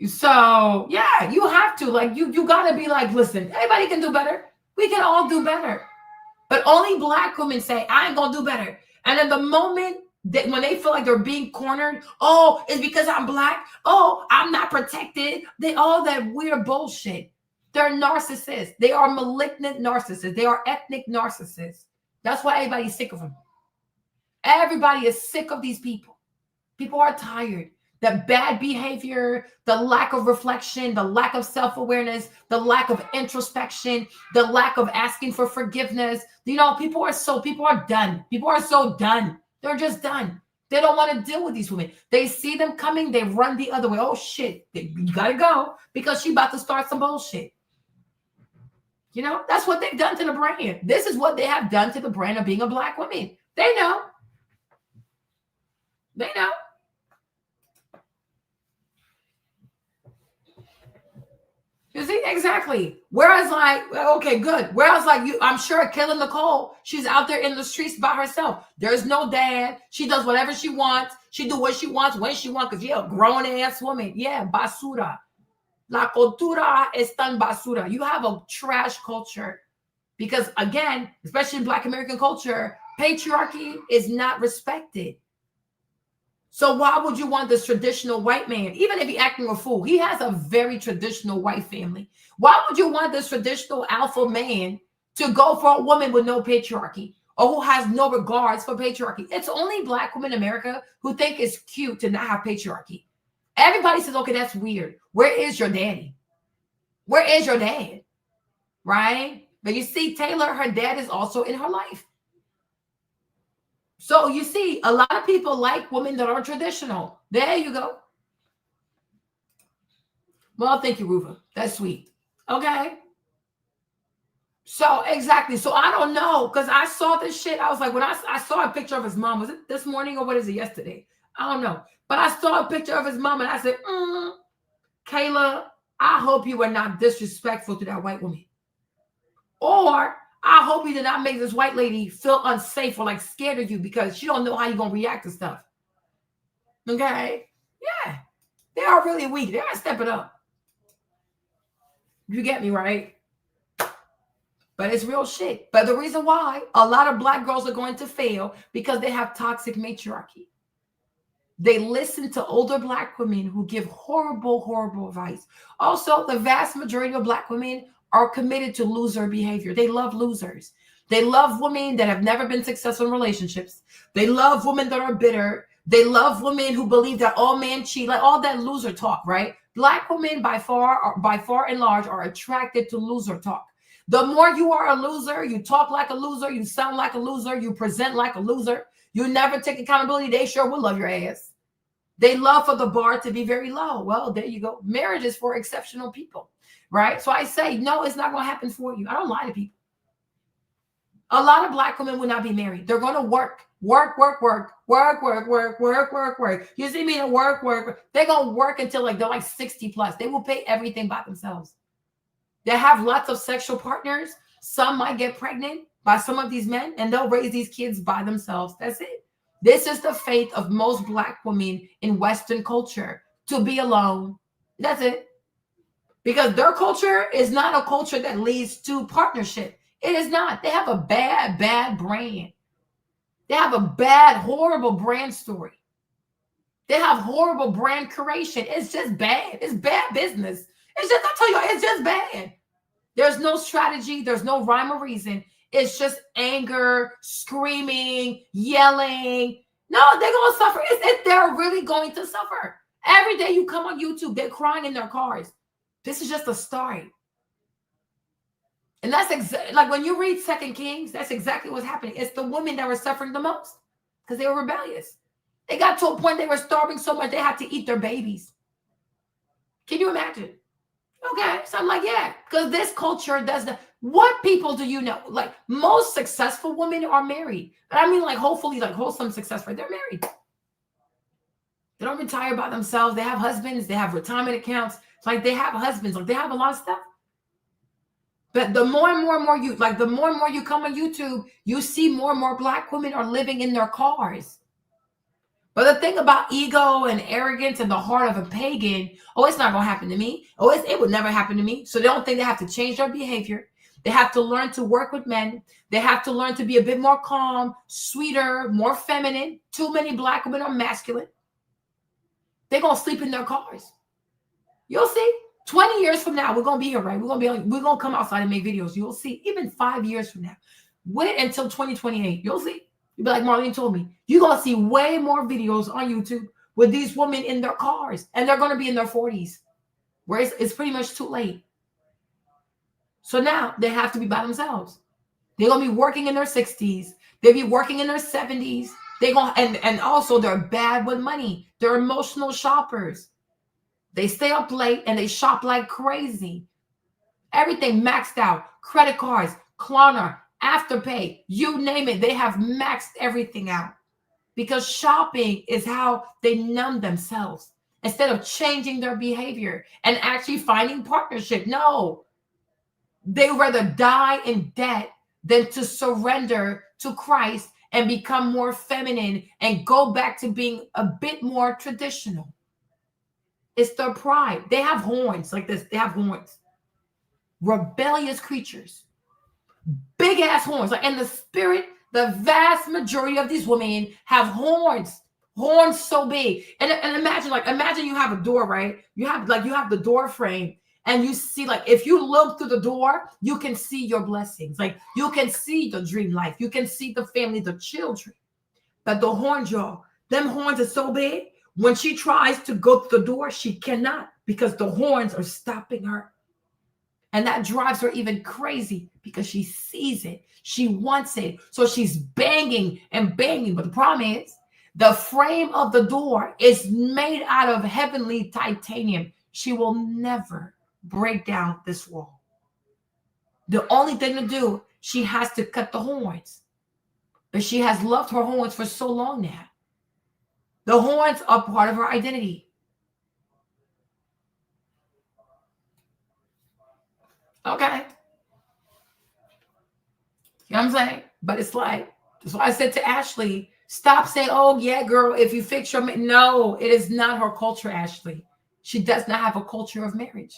Speaker 1: So, yeah, you have to. Like, you got to be like, listen, everybody can do better. We can all do better. But only black women say, I ain't going to do better. And then the moment that when they feel like they're being cornered, oh, it's because I'm black. Oh, I'm not protected. All that weird bullshit. They're narcissists. They are malignant narcissists. They are ethnic narcissists. That's why everybody's sick of them. Everybody is sick of these people. People are tired. The bad behavior, the lack of reflection, the lack of self-awareness, the lack of introspection, the lack of asking for forgiveness. You know, people are done. People are so done. They're just done. They don't want to deal with these women. They see them coming, they run the other way. Oh, shit, you got to go because she's about to start some bullshit. You know, that's what they've done to the brand. This is what they have done to the brand of being a black woman. They know. They know. You see, exactly. Whereas, like, okay, good. Whereas, like, I'm sure Kayla Nicole, she's out there in the streets by herself. There's no dad. She does whatever she wants. She do what she wants when she wants. Because, yeah, a grown-ass woman. Yeah, basura. La cultura es tan basura. You have a trash culture. Because, again, especially in Black American culture, patriarchy is not respected. So why would you want this traditional white man, even if he's acting a fool? He has a very traditional white family. Why would you want this traditional alpha man to go for a woman with no patriarchy or who has no regards for patriarchy? It's only black women in America who think it's cute to not have patriarchy. Everybody says, okay, that's weird. Where is your daddy? Where is your dad? Right? But you see, Taylor, her dad is also in her life. So you see, a lot of people like women that are traditional. There you go. Well, thank you, Ruva. That's sweet. Okay. So exactly. So I don't know, because I saw this shit. I was like, when I saw a picture of his mom, was it this morning or what is it, yesterday? I don't know. But I saw a picture of his mom and I said, Kayla, I hope you were not disrespectful to that white woman. Or I hope you did not make this white lady feel unsafe or like scared of you because she don't know how you're going to react to stuff. Okay? Yeah. They are really weak. They got to step it up. You get me, right? But it's real shit. But the reason why a lot of black girls are going to fail because they have toxic matriarchy. They listen to older black women who give horrible, horrible advice. Also, the vast majority of black women are committed to loser behavior. They love losers. They love women that have never been successful in relationships. They love women that are bitter. They love women who believe that all men cheat, like all that loser talk, right? Black women by far and large are attracted to loser talk. The more you are a loser, you talk like a loser, you sound like a loser, you present like a loser, you never take accountability, they sure will love your ass. They love for the bar to be very low. Well, there you go. Marriage is for exceptional people. Right? So I say, no, it's not going to happen for you. I don't lie to people. A lot of black women will not be married. They're going to work Work, work, work, work, work, work, work, work, work. You see me in work, work, work. They're going to work until like they're like 60 plus. They will pay everything by themselves. They have lots of sexual partners. Some might get pregnant by some of these men, and they'll raise these kids by themselves. That's it. This is the fate of most Black women in Western culture, to be alone. That's it. Because their culture is not a culture that leads to partnership. It is not. They have a bad, bad brand. They have a bad, horrible brand story. They have horrible brand creation. It's just bad. It's bad business. It's just, I tell you, it's just bad. There's no strategy. There's no rhyme or reason. It's just anger, screaming, yelling. No, they're going to suffer. They're really going to suffer. Every day you come on YouTube, they're crying in their cars. This is just a start. And that's like when you read 2 Kings, that's exactly what's happening. It's the women that were suffering the most because they were rebellious. They got to a point they were starving so much they had to eat their babies. Can you imagine? Okay, so I'm like, yeah, because this culture does the. What people do you know? Like most successful women are married. But I mean, like hopefully, like wholesome success, right? They're married. They don't retire by themselves. They have husbands. They have retirement accounts. It's like they have husbands. Like they have a lot of stuff. But the more and more you like, the more and more you come on YouTube, you see more and more Black women are living in their cars. But the thing about ego and arrogance and the heart of a pagan, oh, it's not going to happen to me. Oh, it would never happen to me. So they don't think they have to change their behavior. They have to learn to work with men. They have to learn to be a bit more calm, sweeter, more feminine. Too many Black women are masculine. They're going to sleep in their cars. You'll see. 20 years from now, we're going to be here, right? We're going to come outside and make videos. You'll see. Even 5 years from now. Wait until 2028. You'll see. You'll be like Marlene told me. You're going to see way more videos on YouTube with these women in their cars. And they're going to be in their 40s. Where it's pretty much too late. So now they have to be by themselves. They're going to be working in their 60s. They'll be working in their 70s. They're going and also they're bad with money. They're emotional shoppers. They stay up late and they shop like crazy. Everything maxed out. Credit cards, Klarna, Afterpay, you name it. They have maxed everything out. Because shopping is how they numb themselves. Instead of changing their behavior and actually finding partnership. No. They rather die in debt than to surrender to Christ and become more feminine and go back to being a bit more traditional. It's their pride. They have horns like this. They have horns. Rebellious creatures. Big ass horns. Like in the spirit, the vast majority of these women have horns. Horns so big. And imagine you have a door, right? You have the door frame. And you see, like, if you look through the door, you can see your blessings. Like, you can see the dream life. You can see the family, the children. But the horns, y'all, them horns are so big. When she tries to go through the door, she cannot because the horns are stopping her. And that drives her even crazy because she sees it. She wants it. So she's banging and banging. But the problem is, the frame of the door is made out of heavenly titanium. She will never break down this wall. The only thing to do, she has to cut the horns. But she has loved her horns for so long now. The horns are part of her identity. Okay. You know what I'm saying? But it's like, that's why I said to Ashley, stop saying, oh, yeah, girl, if you fix your marriage. No, it is not her culture, Ashley. She does not have a culture of marriage.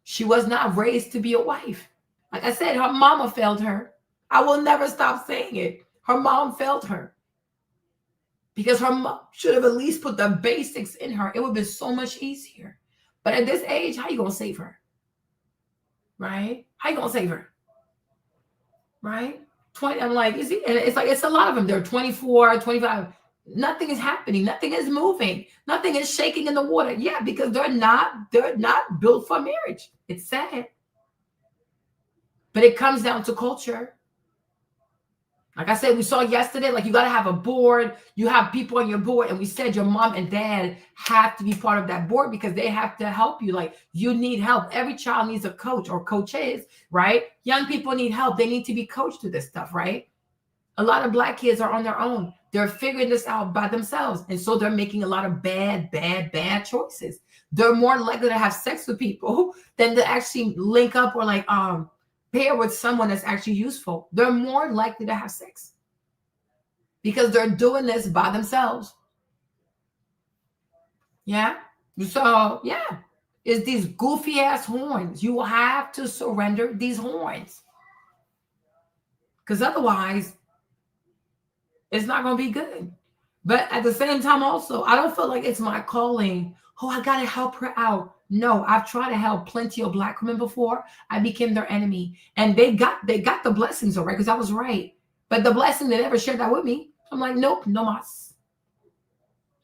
Speaker 1: She was not raised to be a wife. Like I said, her mama failed her. I will never stop saying it. Her mom failed her. Because her mom should have at least put the basics in her. It would have been so much easier. But at this age, how you going to save her? Right? How you going to save her? Right? 20. I'm like, is it? And it's like, it's a lot of them. They're 24, 25. Nothing is happening. Nothing is moving. Nothing is shaking in the water. Yeah, because they're not built for marriage. It's sad. But it comes down to culture. Like I said, we saw yesterday, like you got to have a board. You have people on your board. And we said your mom and dad have to be part of that board because they have to help you. Like you need help. Every child needs a coach or coaches, right? Young people need help. They need to be coached through this stuff, right? A lot of Black kids are on their own. They're figuring this out by themselves. And so they're making a lot of bad choices. They're more likely to have sex with people than to actually link up or like pair with someone that's actually useful. They're more likely to have sex because they're doing this by themselves. Yeah. So yeah, it's these goofy ass horns. You will have to surrender these horns. Because otherwise, it's not going to be good. But at the same time, also, I don't feel like it's my calling. Oh, I got to help her out. No, I've tried to help plenty of Black women before. I became their enemy. And they got the blessings, all right, because I was right. But the blessing, they never shared that with me. I'm like, nope, no mas.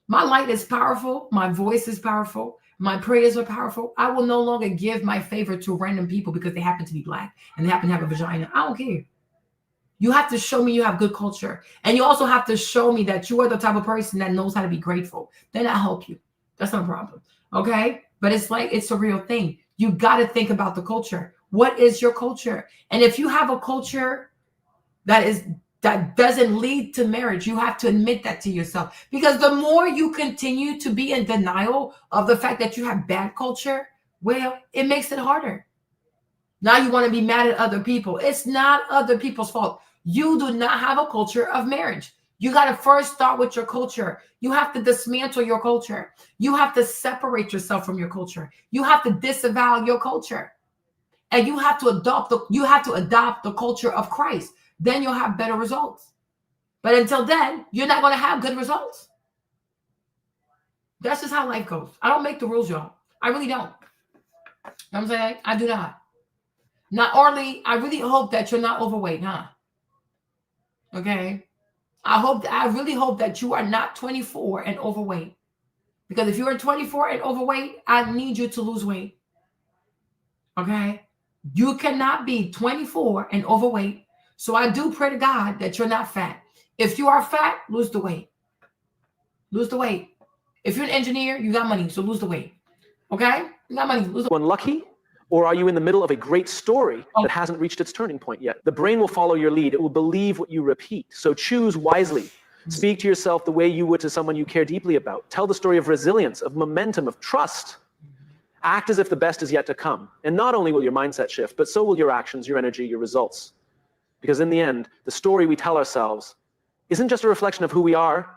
Speaker 1: My light is powerful. My voice is powerful. My prayers are powerful. I will no longer give my favor to random people because they happen to be Black and they happen to have a vagina. I don't care. You have to show me you have good culture. And you also have to show me that you are the type of person that knows how to be grateful. Then I'll help you. That's no problem. Okay? But it's like, it's a real thing. You got to think about the culture. What is your culture? And if you have a culture that doesn't lead to marriage, you have to admit that to yourself. Because the more you continue to be in denial of the fact that you have bad culture, well, it makes it harder. Now you want to be mad at other people. It's not other people's fault. You do not have a culture of marriage. You got to first start with your culture. You have to dismantle your culture. You have to separate yourself from your culture. You have to disavow your culture. And you have to adopt the culture of Christ. Then you'll have better results. But until then, you're not going to have good results. That's just how life goes. I don't make the rules, y'all. I really don't. You know what I'm saying? I do not. Not Orly, I really hope that you're not overweight, huh? Okay. I really hope that you are not 24 and overweight. Because if you're 24 and overweight, I need you to lose weight. Okay. You cannot be 24 and overweight. So I do pray to God that you're not fat. If you are fat, lose the weight. Lose the weight. If you're an engineer, you got money, so lose the weight. Okay? You got money, lose the weight.
Speaker 6: Unlucky? Or are you in the middle of a great story that hasn't reached its turning point yet? The brain will follow your lead. It will believe what you repeat. So choose wisely. Speak to yourself the way you would to someone you care deeply about. Tell the story of resilience, of momentum, of trust. Act as if the best is yet to come. And not only will your mindset shift, but so will your actions, your energy, your results. Because in the end, the story we tell ourselves isn't just a reflection of who we are.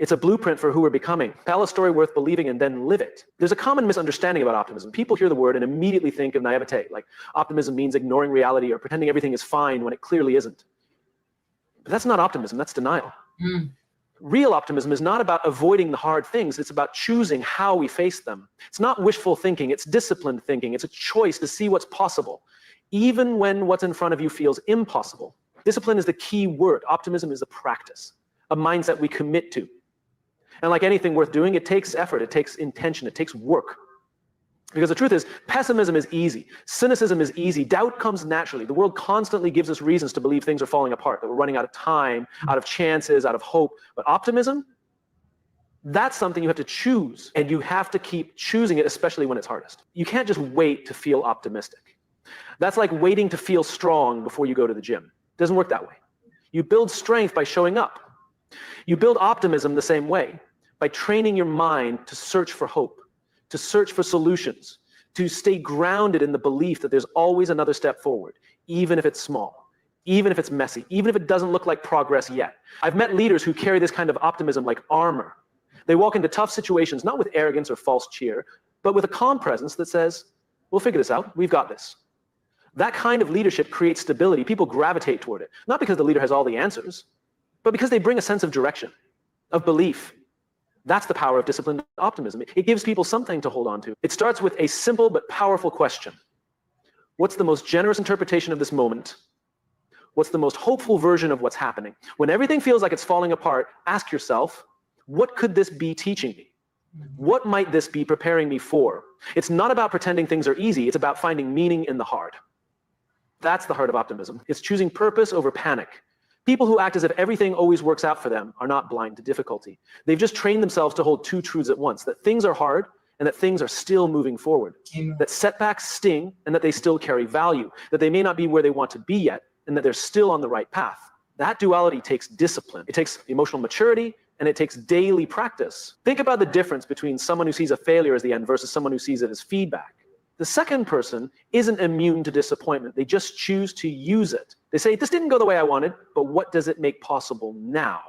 Speaker 6: It's a blueprint for who we're becoming. Tell a story worth believing and then live it. There's a common misunderstanding about optimism. People hear the word and immediately think of naivete, like optimism means ignoring reality or pretending everything is fine when it clearly isn't. But that's not optimism, that's denial. Real optimism is not about avoiding the hard things, it's about choosing how we face them. It's not wishful thinking, it's disciplined thinking. It's a choice to see what's possible, even when what's in front of you feels impossible. Discipline is the key word. Optimism is a practice, a mindset we commit to. And like anything worth doing, it takes effort, it takes intention, it takes work. Because the truth is, pessimism is easy. Cynicism is easy. Doubt comes naturally. The world constantly gives us reasons to believe things are falling apart, that we're running out of time, out of chances, out of hope. But optimism, that's something you have to choose. And you have to keep choosing it, especially when it's hardest. You can't just wait to feel optimistic. That's like waiting to feel strong before you go to the gym. It doesn't work that way. You build strength by showing up. You build optimism the same way, by training your mind to search for hope, to search for solutions, to stay grounded in the belief that there's always another step forward, even if it's small, even if it's messy, even if it doesn't look like progress yet. I've met leaders who carry this kind of optimism like armor. They walk into tough situations, not with arrogance or false cheer, but with a calm presence that says, we'll figure this out, we've got this. That kind of leadership creates stability. People gravitate toward it, not because the leader has all the answers, but because they bring a sense of direction, of belief. That's the power of disciplined optimism. It gives people something to hold on to. It starts with a simple but powerful question. What's the most generous interpretation of this moment? What's the most hopeful version of what's happening? When everything feels like it's falling apart, ask yourself, what could this be teaching me? What might this be preparing me for? It's not about pretending things are easy. It's about finding meaning in the hard. That's the heart of optimism. It's choosing purpose over panic. People who act as if everything always works out for them are not blind to difficulty. They've just trained themselves to hold two truths at once, that things are hard and that things are still moving forward. Amen. That setbacks sting and that they still carry value, that they may not be where they want to be yet and that they're still on the right path. That duality takes discipline. It takes emotional maturity, and it takes daily practice. Think about the difference between someone who sees a failure as the end versus someone who sees it as feedback. The second person isn't immune to disappointment. They just choose to use it. They say, this didn't go the way I wanted, but what does it make possible now?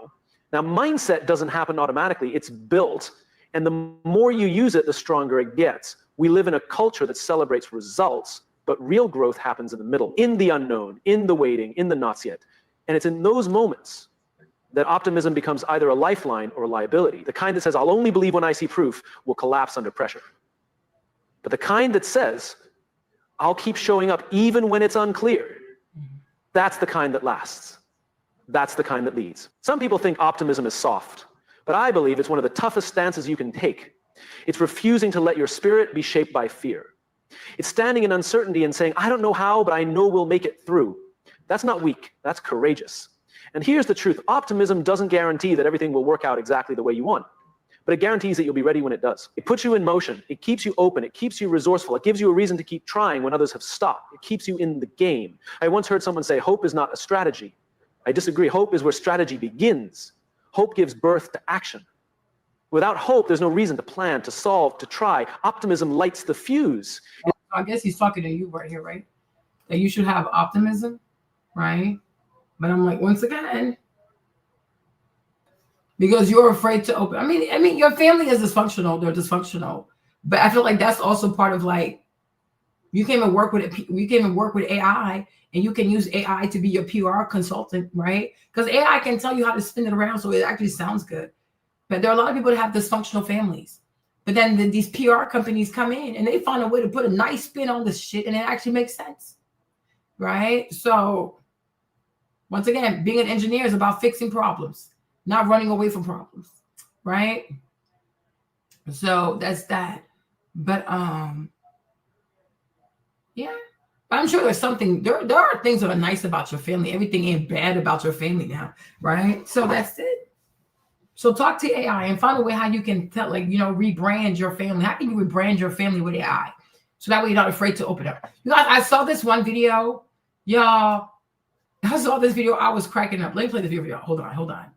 Speaker 6: Now, mindset doesn't happen automatically. It's built. And the more you use it, the stronger it gets. We live in a culture that celebrates results, but real growth happens in the middle, in the unknown, in the waiting, in the not yet. And it's in those moments that optimism becomes either a lifeline or a liability. The kind that says, I'll only believe when I see proof will collapse under pressure. But the kind that says, I'll keep showing up even when it's unclear, that's the kind that lasts. That's the kind that leads. Some people think optimism is soft, but I believe it's one of the toughest stances you can take. It's refusing to let your spirit be shaped by fear. It's standing in uncertainty and saying, I don't know how, but I know we'll make it through. That's not weak, that's courageous. And here's the truth, optimism doesn't guarantee that everything will work out exactly the way you want, but it guarantees that you'll be ready when it does. It puts you in motion, it keeps you open, it keeps you resourceful, it gives you a reason to keep trying when others have stopped. It keeps you in the game. I once heard someone say, hope is not a strategy. I disagree, hope is where strategy begins. Hope gives birth to action. Without hope, there's no reason to plan, to solve, to try. Optimism lights the fuse.
Speaker 1: I guess he's talking to you right here, right? That you should have optimism, right? But I'm like, once again, because you're afraid to open. I mean, your family is dysfunctional. They're dysfunctional. But I feel like that's also part of like, you came and work with it. You came and work with AI, and you can use AI to be your PR consultant, right? Because AI can tell you how to spin it around so it actually sounds good. But there are a lot of people that have dysfunctional families. But then these PR companies come in and they find a way to put a nice spin on this shit, and it actually makes sense, right? So once again, being an engineer is about fixing problems, not running away from problems, right? So that's that. But yeah, I'm sure there's something, there are things that are nice about your family. Everything ain't bad about your family now, right? So that's it. So talk to AI and find a way how you can tell, like, rebrand your family. How can you rebrand your family with AI? So that way you're not afraid to open up. You guys, I saw this one video, y'all. I saw this video. I was cracking up. Let me play the video. Hold on.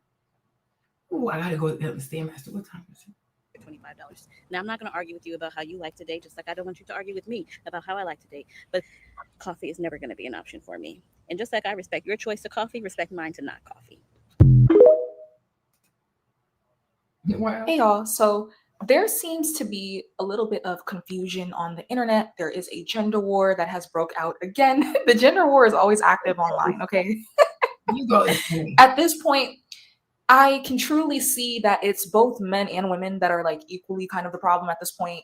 Speaker 1: Oh, I gotta go get the Stand Master. What time is it?
Speaker 7: $25. Now, I'm not going to argue with you about how you like to date, just like I don't want you to argue with me about how I like to date. But coffee is never going to be an option for me. And just like I respect your choice to coffee, respect mine to not coffee.
Speaker 1: Wow.
Speaker 8: Hey y'all, so there seems to be a little bit of confusion on the internet. There is a gender war that has broke out again. The gender war is always active online, okay?
Speaker 1: You go.
Speaker 8: At this point, I can truly see that it's both men and women that are like equally kind of the problem at this point.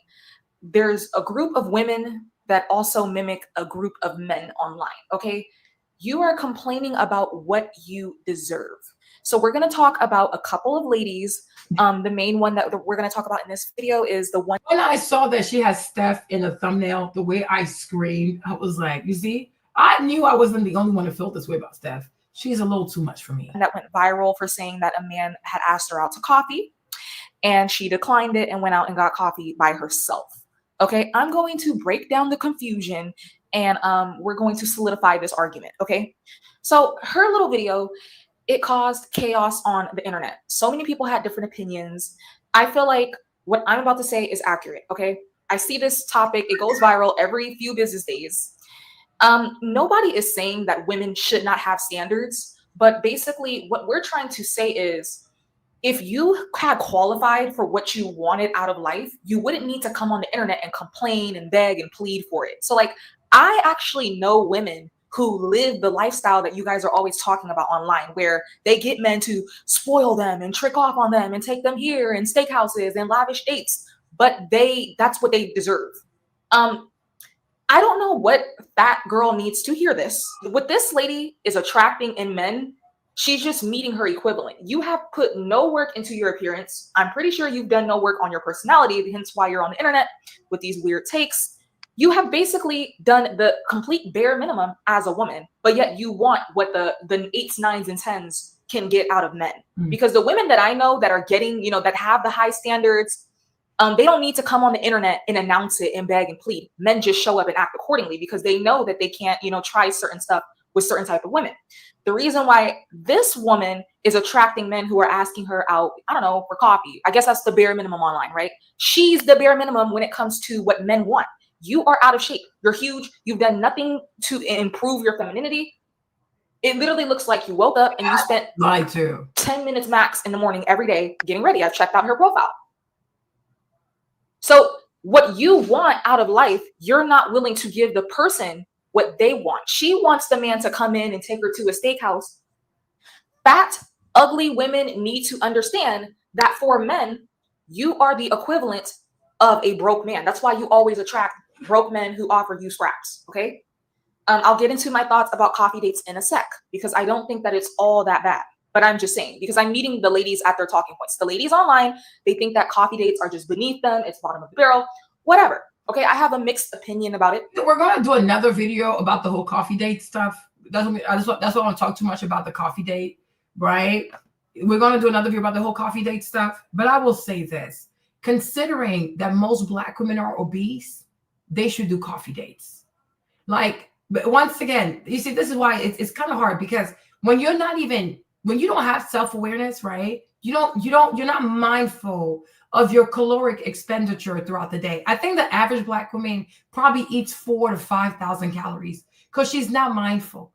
Speaker 8: There's a group of women that also mimic a group of men online, okay? You are complaining about what you deserve. So we're going to talk about a couple of ladies. The main one that we're going to talk about in this video is the one.
Speaker 1: When I saw that she has Steph in the thumbnail, the way I screamed, I was like, you see, I knew I wasn't the only one who felt this way about Steph. She's a little too much for me.
Speaker 8: That went viral for saying that a man had asked her out to coffee and she declined it and went out and got coffee by herself. Okay, I'm going to break down the confusion and we're going to solidify this argument. Okay, so her little video, it caused chaos on the internet. So many people had different opinions. I feel like what I'm about to say is accurate, okay? I see this topic, it goes viral every few business days. Nobody is saying that women should not have standards, but basically what we're trying to say is, if you had qualified for what you wanted out of life, you wouldn't need to come on the internet and complain and beg and plead for it. So like, I actually know women who live the lifestyle that you guys are always talking about online, where they get men to spoil them and trick off on them and take them here and steakhouses and lavish dates, but that's what they deserve. I don't know what fat girl needs to hear this. What this lady is attracting in men, she's just meeting her equivalent. You have put no work into your appearance. I'm pretty sure you've done no work on your personality, hence why you're on the internet with these weird takes. You have basically done the complete bare minimum as a woman, but yet you want what the 8s, 9s, and 10s can get out of men. Because the women that I know that are getting, that have the high standards, they don't need to come on the internet and announce it and beg and plead. Men just show up and act accordingly because they know that they can't, try certain stuff with certain type of women. The reason why this woman is attracting men who are asking her out, I don't know, for coffee. I guess that's the bare minimum online, right? She's the bare minimum when it comes to what men want. You are out of shape. You're huge. You've done nothing to improve your femininity. It literally looks like you woke up and you spent 10 minutes max in the morning every day getting ready. I've checked out her profile. So what you want out of life, you're not willing to give the person what they want. She wants the man to come in and take her to a steakhouse. Fat, ugly women need to understand that for men, you are the equivalent of a broke man. That's why you always attract broke men who offer you scraps, okay? I'll get into my thoughts about coffee dates in a sec, because I don't think that it's all that bad. But I'm just saying, because I'm meeting the ladies at their talking points. The ladies online, they think that coffee dates are just beneath them. It's bottom of the barrel, whatever. Okay, I have a mixed opinion about it.
Speaker 1: We're going to do another video about the whole coffee date stuff. That's why I don't want to talk too much about the coffee date, right? We're going to do another video about the whole coffee date stuff. But I will say this. Considering that most Black women are obese, they should do coffee dates. Like, but once again, you see, this is why it's kind of hard, because when you don't have self-awareness, right? You're not mindful of your caloric expenditure throughout the day. I think the average Black woman probably eats 4,000 to 5,000 calories because she's not mindful.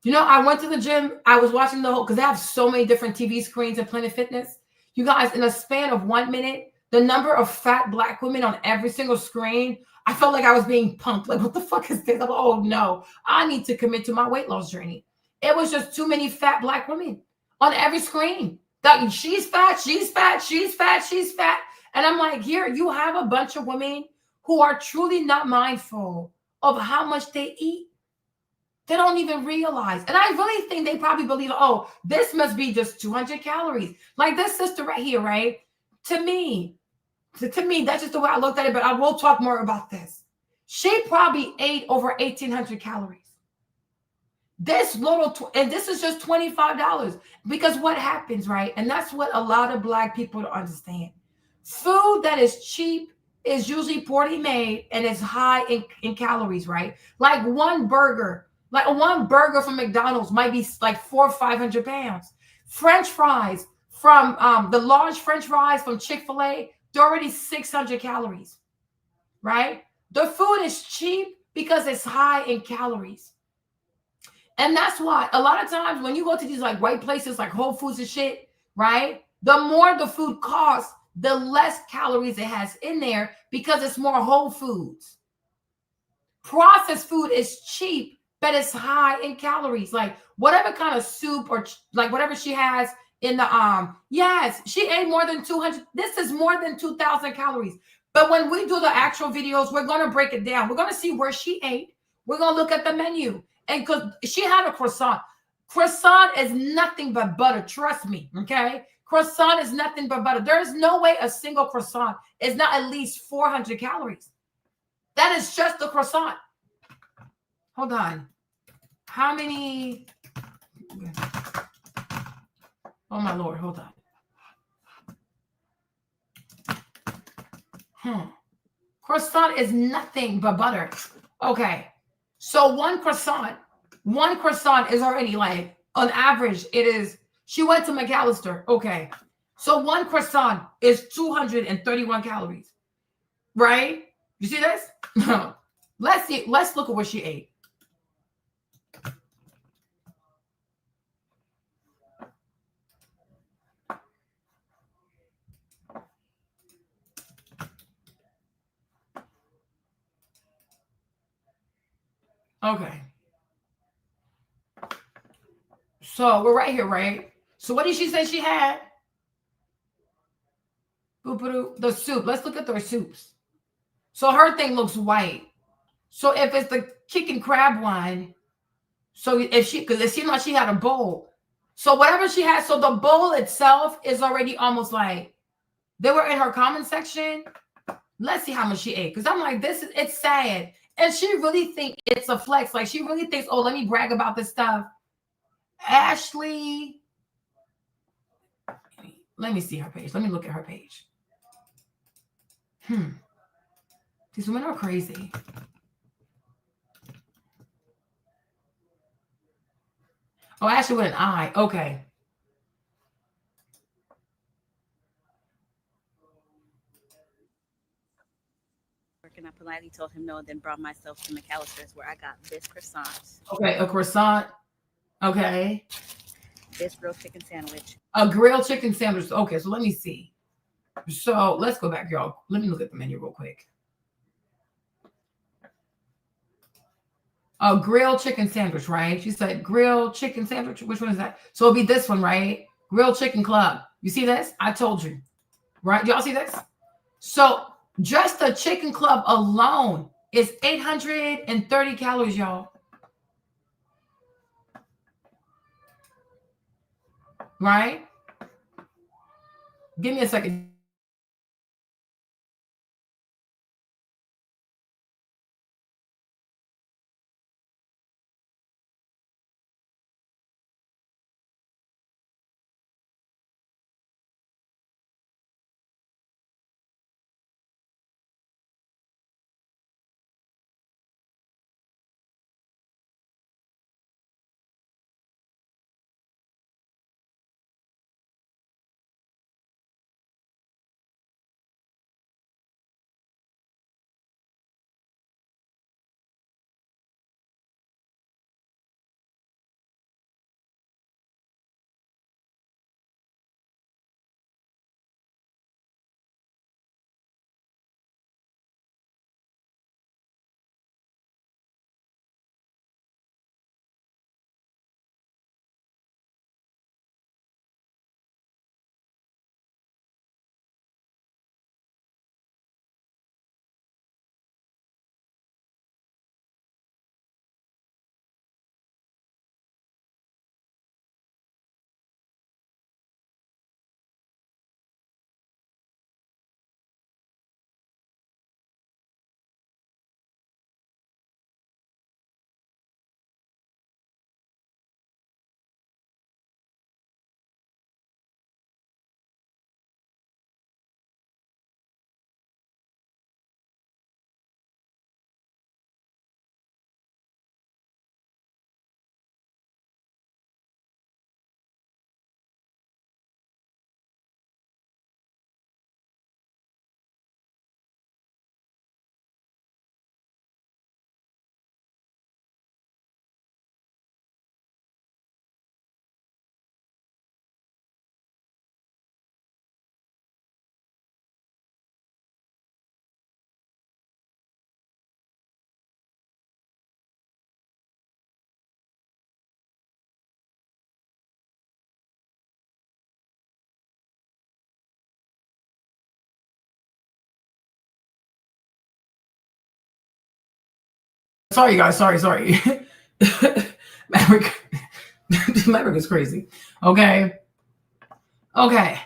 Speaker 1: You know, I went to the gym. I was watching because they have so many different TV screens at Planet Fitness. You guys, in a span of 1 minute, the number of fat Black women on every single screen, I felt like I was being pumped. Like, what the fuck is this? I'm like, oh no, I need to commit to my weight loss journey. It was just too many fat Black women on every screen. That she's fat, she's fat, she's fat, she's fat. And I'm like, here, you have a bunch of women who are truly not mindful of how much they eat. They don't even realize. And I really think they probably believe, oh, this must be just 200 calories. Like this sister right here, right? To me, that's just the way I looked at it, but I will talk more about this. She probably ate over 1,800 calories. This little, and this is just $25, because what happens, right? And that's what a lot of Black people don't understand. Food that is cheap is usually poorly made and is high in calories, right? Like one burger from McDonald's might be like 400 or 500 pounds. French fries from the large French fries from Chick-fil-A, they're already 600 calories, right? The food is cheap because it's high in calories. And that's why a lot of times when you go to these like white places like Whole Foods and shit, right? The more the food costs, the less calories it has in there, because it's more whole foods. Processed food is cheap, but it's high in calories. Like whatever kind of soup or like whatever she has in the yes, she ate more than 200. This is more than 2,000 calories. But when we do the actual videos, we're going to break it down. We're going to see where she ate. We're going to look at the menu. And because she had a croissant. Croissant is nothing but butter. Trust me, okay? Croissant is nothing but butter. There is no way a single croissant is not at least 400 calories. That is just the croissant. Hold on. How many? Oh, my Lord. Hold on. Croissant is nothing but butter. Okay. So one croissant is already like, on average, it is, she went to McAllister. Okay. So one croissant is 231 calories, right? You see this? Let's see. Let's look at what she ate. Okay. So we're right here, right? So what did she say she had? The soup. Let's look at their soups. So her thing looks white. So if it's the chicken crab one, so if she, because it seemed like she had a bowl. So whatever she had, so the bowl itself is already almost like, they were in her comment section. Let's see how much she ate. Because I'm like, it's sad. And she really thinks it's a flex. Like she really thinks, oh, let me brag about this stuff. Ashley, let me see her page. Let me look at her page. These women are crazy. Oh, Ashley with an I. Okay.
Speaker 7: And I politely told him no, and then brought myself to McAllister's where I got this croissant.
Speaker 1: Okay, a croissant. Okay.
Speaker 7: This grilled chicken sandwich.
Speaker 1: A grilled chicken sandwich. Okay, so let me see. So let's go back, y'all. Let me look at the menu real quick. A grilled chicken sandwich, right? She said grilled chicken sandwich. Which one is that? So it'll be this one, right? Grilled chicken club. You see this? I told you. Right? Y'all see this? So just the chicken club alone is 830 calories, y'all. Right? Give me a second. Sorry, guys. Sorry. Maverick is crazy. Okay.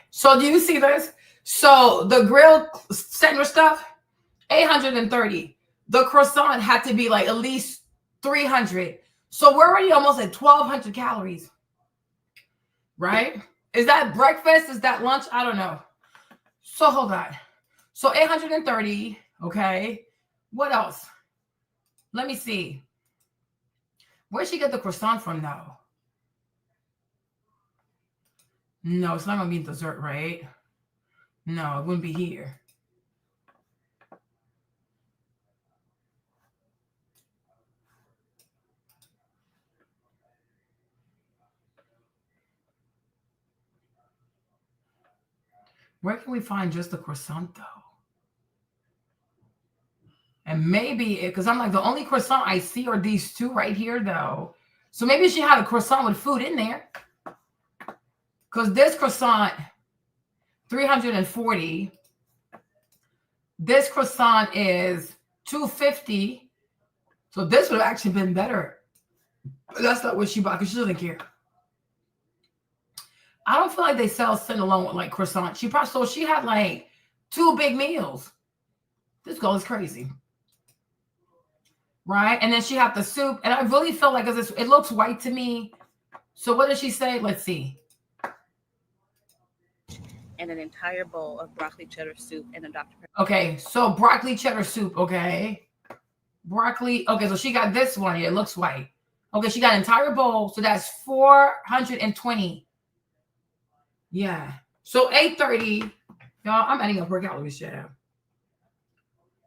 Speaker 1: So do you see this? So the grilled sandwich stuff, 830. The croissant had to be like at least 300. So we're already almost at 1,200 calories. Right? Is that breakfast? Is that lunch? I don't know. So hold on. So 830. Okay. What else? Let me see. Where'd she get the croissant from though? No, it's not gonna be dessert, right? No, it wouldn't be here. Where can we find just the croissant though? And maybe, because I'm like, the only croissant I see are these two right here though. So maybe she had a croissant with food in there. Because this croissant, 340. This croissant is 250. So this would have actually been better. But that's not what she bought because she doesn't care. I don't feel like they sell standalone with like croissant. So she had like 2 big meals. This girl is crazy. Right? And then she had the soup. And I really felt like it looks white to me. So what did she say? Let's see.
Speaker 7: And an entire bowl of broccoli cheddar soup and a Dr. Pepper.
Speaker 1: Okay, so broccoli cheddar soup, okay. Broccoli, okay, so she got this one here. It looks white. Okay, she got an entire bowl, so that's 420. Yeah. So 830. Y'all, I'm adding up her calories, yeah.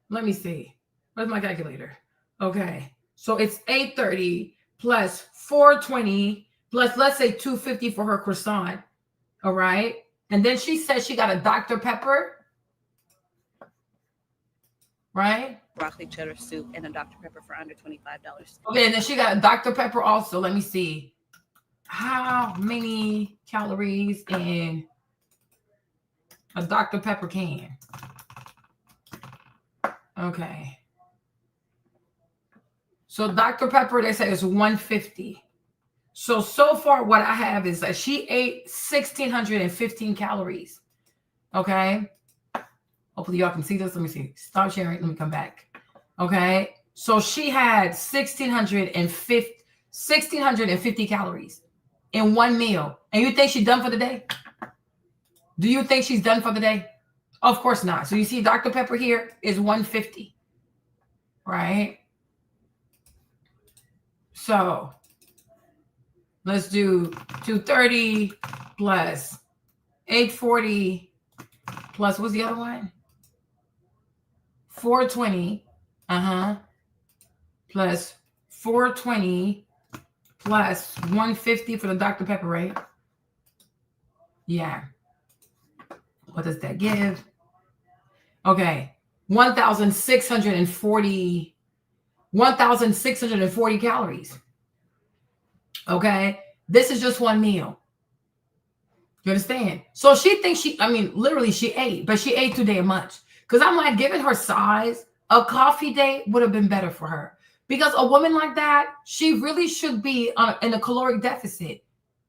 Speaker 1: Let me see. Where's my calculator? Okay. So it's 830 plus 420 plus, let's say, 250 for her croissant. All right. And then she said she got a Dr. Pepper. Right?
Speaker 7: Broccoli cheddar soup and a Dr. Pepper for under $25.
Speaker 1: Okay. And then she got a Dr. Pepper also. Let me see. How many calories in a Dr. Pepper can? Okay. So Dr. Pepper, they say is 150. So far what I have is that she ate 1,615 calories. Okay. Hopefully y'all can see this. Let me see. Stop sharing. Let me come back. Okay. So she had 1,650 calories in one meal. And you think she's done for the day? Do you think she's done for the day? Of course not. So you see Dr. Pepper here is 150. Right? So let's do 230 plus 840 plus, what's the other one? 420. Plus 420 plus 150 for the Dr. Pepper, right? Yeah. What does that give? Okay. 1,640 calories. Okay. This is just one meal. You understand? So she thinks literally she ate, but she ate too damn much. Because I'm like, given her size, a coffee date would have been better for her. Because a woman like that, she really should be in a caloric deficit.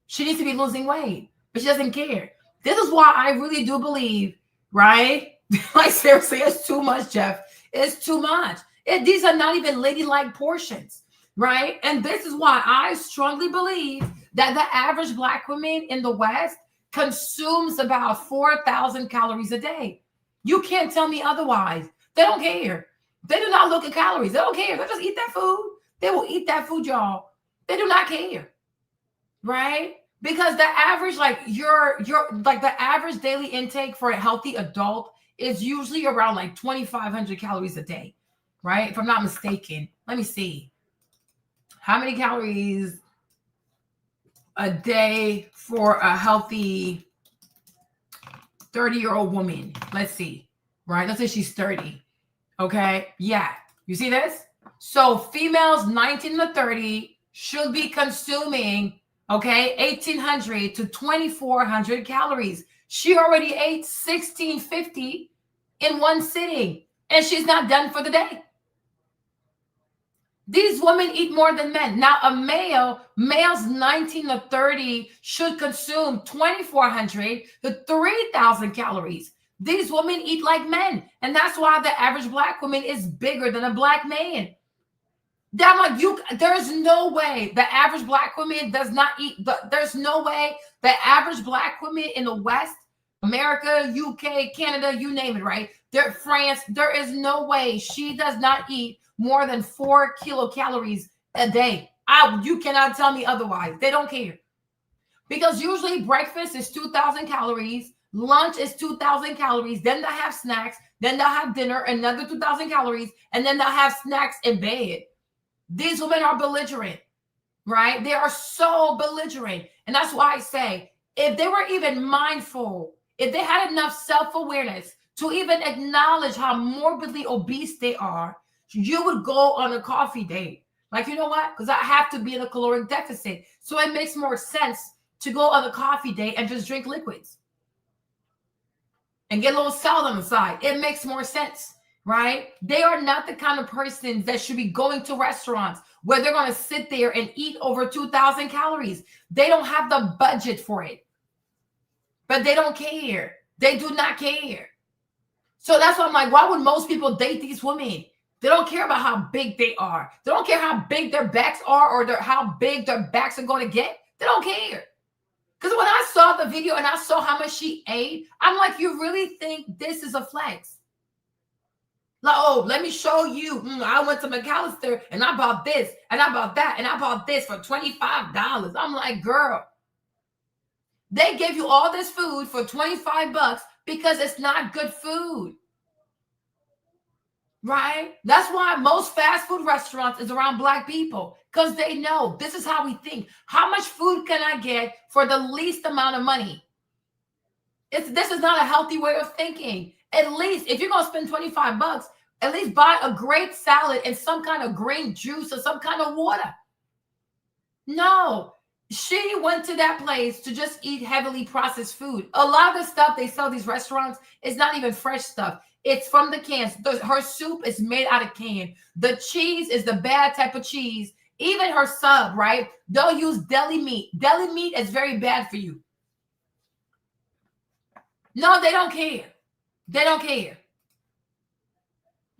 Speaker 1: She needs to be losing weight, but she doesn't care. This is why I really do believe, right? Like, seriously, it's too much, Jeff. It's too much. These are not even ladylike portions, right? And this is why I strongly believe that the average Black woman in the West consumes about 4,000 calories a day. You can't tell me otherwise. They don't care. They do not look at calories. They don't care. They just eat that food. They will eat that food, y'all. They do not care, right? Because the average, like the average daily intake for a healthy adult is usually around like 2,500 calories a day, right? If I'm not mistaken. Let me see. How many calories a day for a healthy 30-year-old woman? Let's see, right? Let's say she's 30. Okay. Yeah. You see this? So females 19 to 30 should be consuming, okay, 1,800 to 2,400 calories. She already ate 1,650 in one sitting, and she's not done for the day. These women eat more than men. Now, males 19 to 30 should consume 2,400 to 3,000 calories. These women eat like men. And that's why the average Black woman is bigger than a Black man. I'm like, there's no way the average Black woman does not eat. There's no way the average Black woman in the West, America, UK, Canada, you name it, right? France, there is no way she does not eat more than 4 kilocalories a day. You cannot tell me otherwise. They don't care. Because usually breakfast is 2,000 calories. Lunch is 2,000 calories. Then they'll have snacks. Then they'll have dinner, another 2,000 calories. And then they'll have snacks in bed. These women are belligerent, right? They are so belligerent. And that's why I say, if they were even mindful, if they had enough self-awareness to even acknowledge how morbidly obese they are, you would go on a coffee date. Like, you know what? Because I have to be in a caloric deficit. So it makes more sense to go on a coffee date and just drink liquids and get a little salad on the side. It makes more sense, right? They are not the kind of persons that should be going to restaurants where they're going to sit there and eat over 2,000 calories. They don't have the budget for it, but they don't care. They do not care. So that's why I'm like, why would most people date these women? They don't care about how big they are. They don't care how big their backs are or how big their backs are going to get. They don't care. Because when I saw the video and I saw how much she ate, I'm like, you really think this is a flex? Like, oh, let me show you. I went to McAllister and I bought this and I bought that and I bought this for $25. I'm like, girl, they gave you all this food for $25 because it's not good food. Right? That's why most fast food restaurants is around Black people, because they know this is how we think. How much food can I get for the least amount of money? This is not a healthy way of thinking. At least if you're going to spend $25, at least buy a great salad and some kind of green juice or some kind of water. No, she went to that place to just eat heavily processed food. A lot of the stuff they sell these restaurants is not even fresh stuff. It's from the cans. Her soup is made out of can. The cheese is the bad type of cheese. Even her sub, right? They'll use deli meat. Deli meat is very bad for you. No, they don't care. They don't care.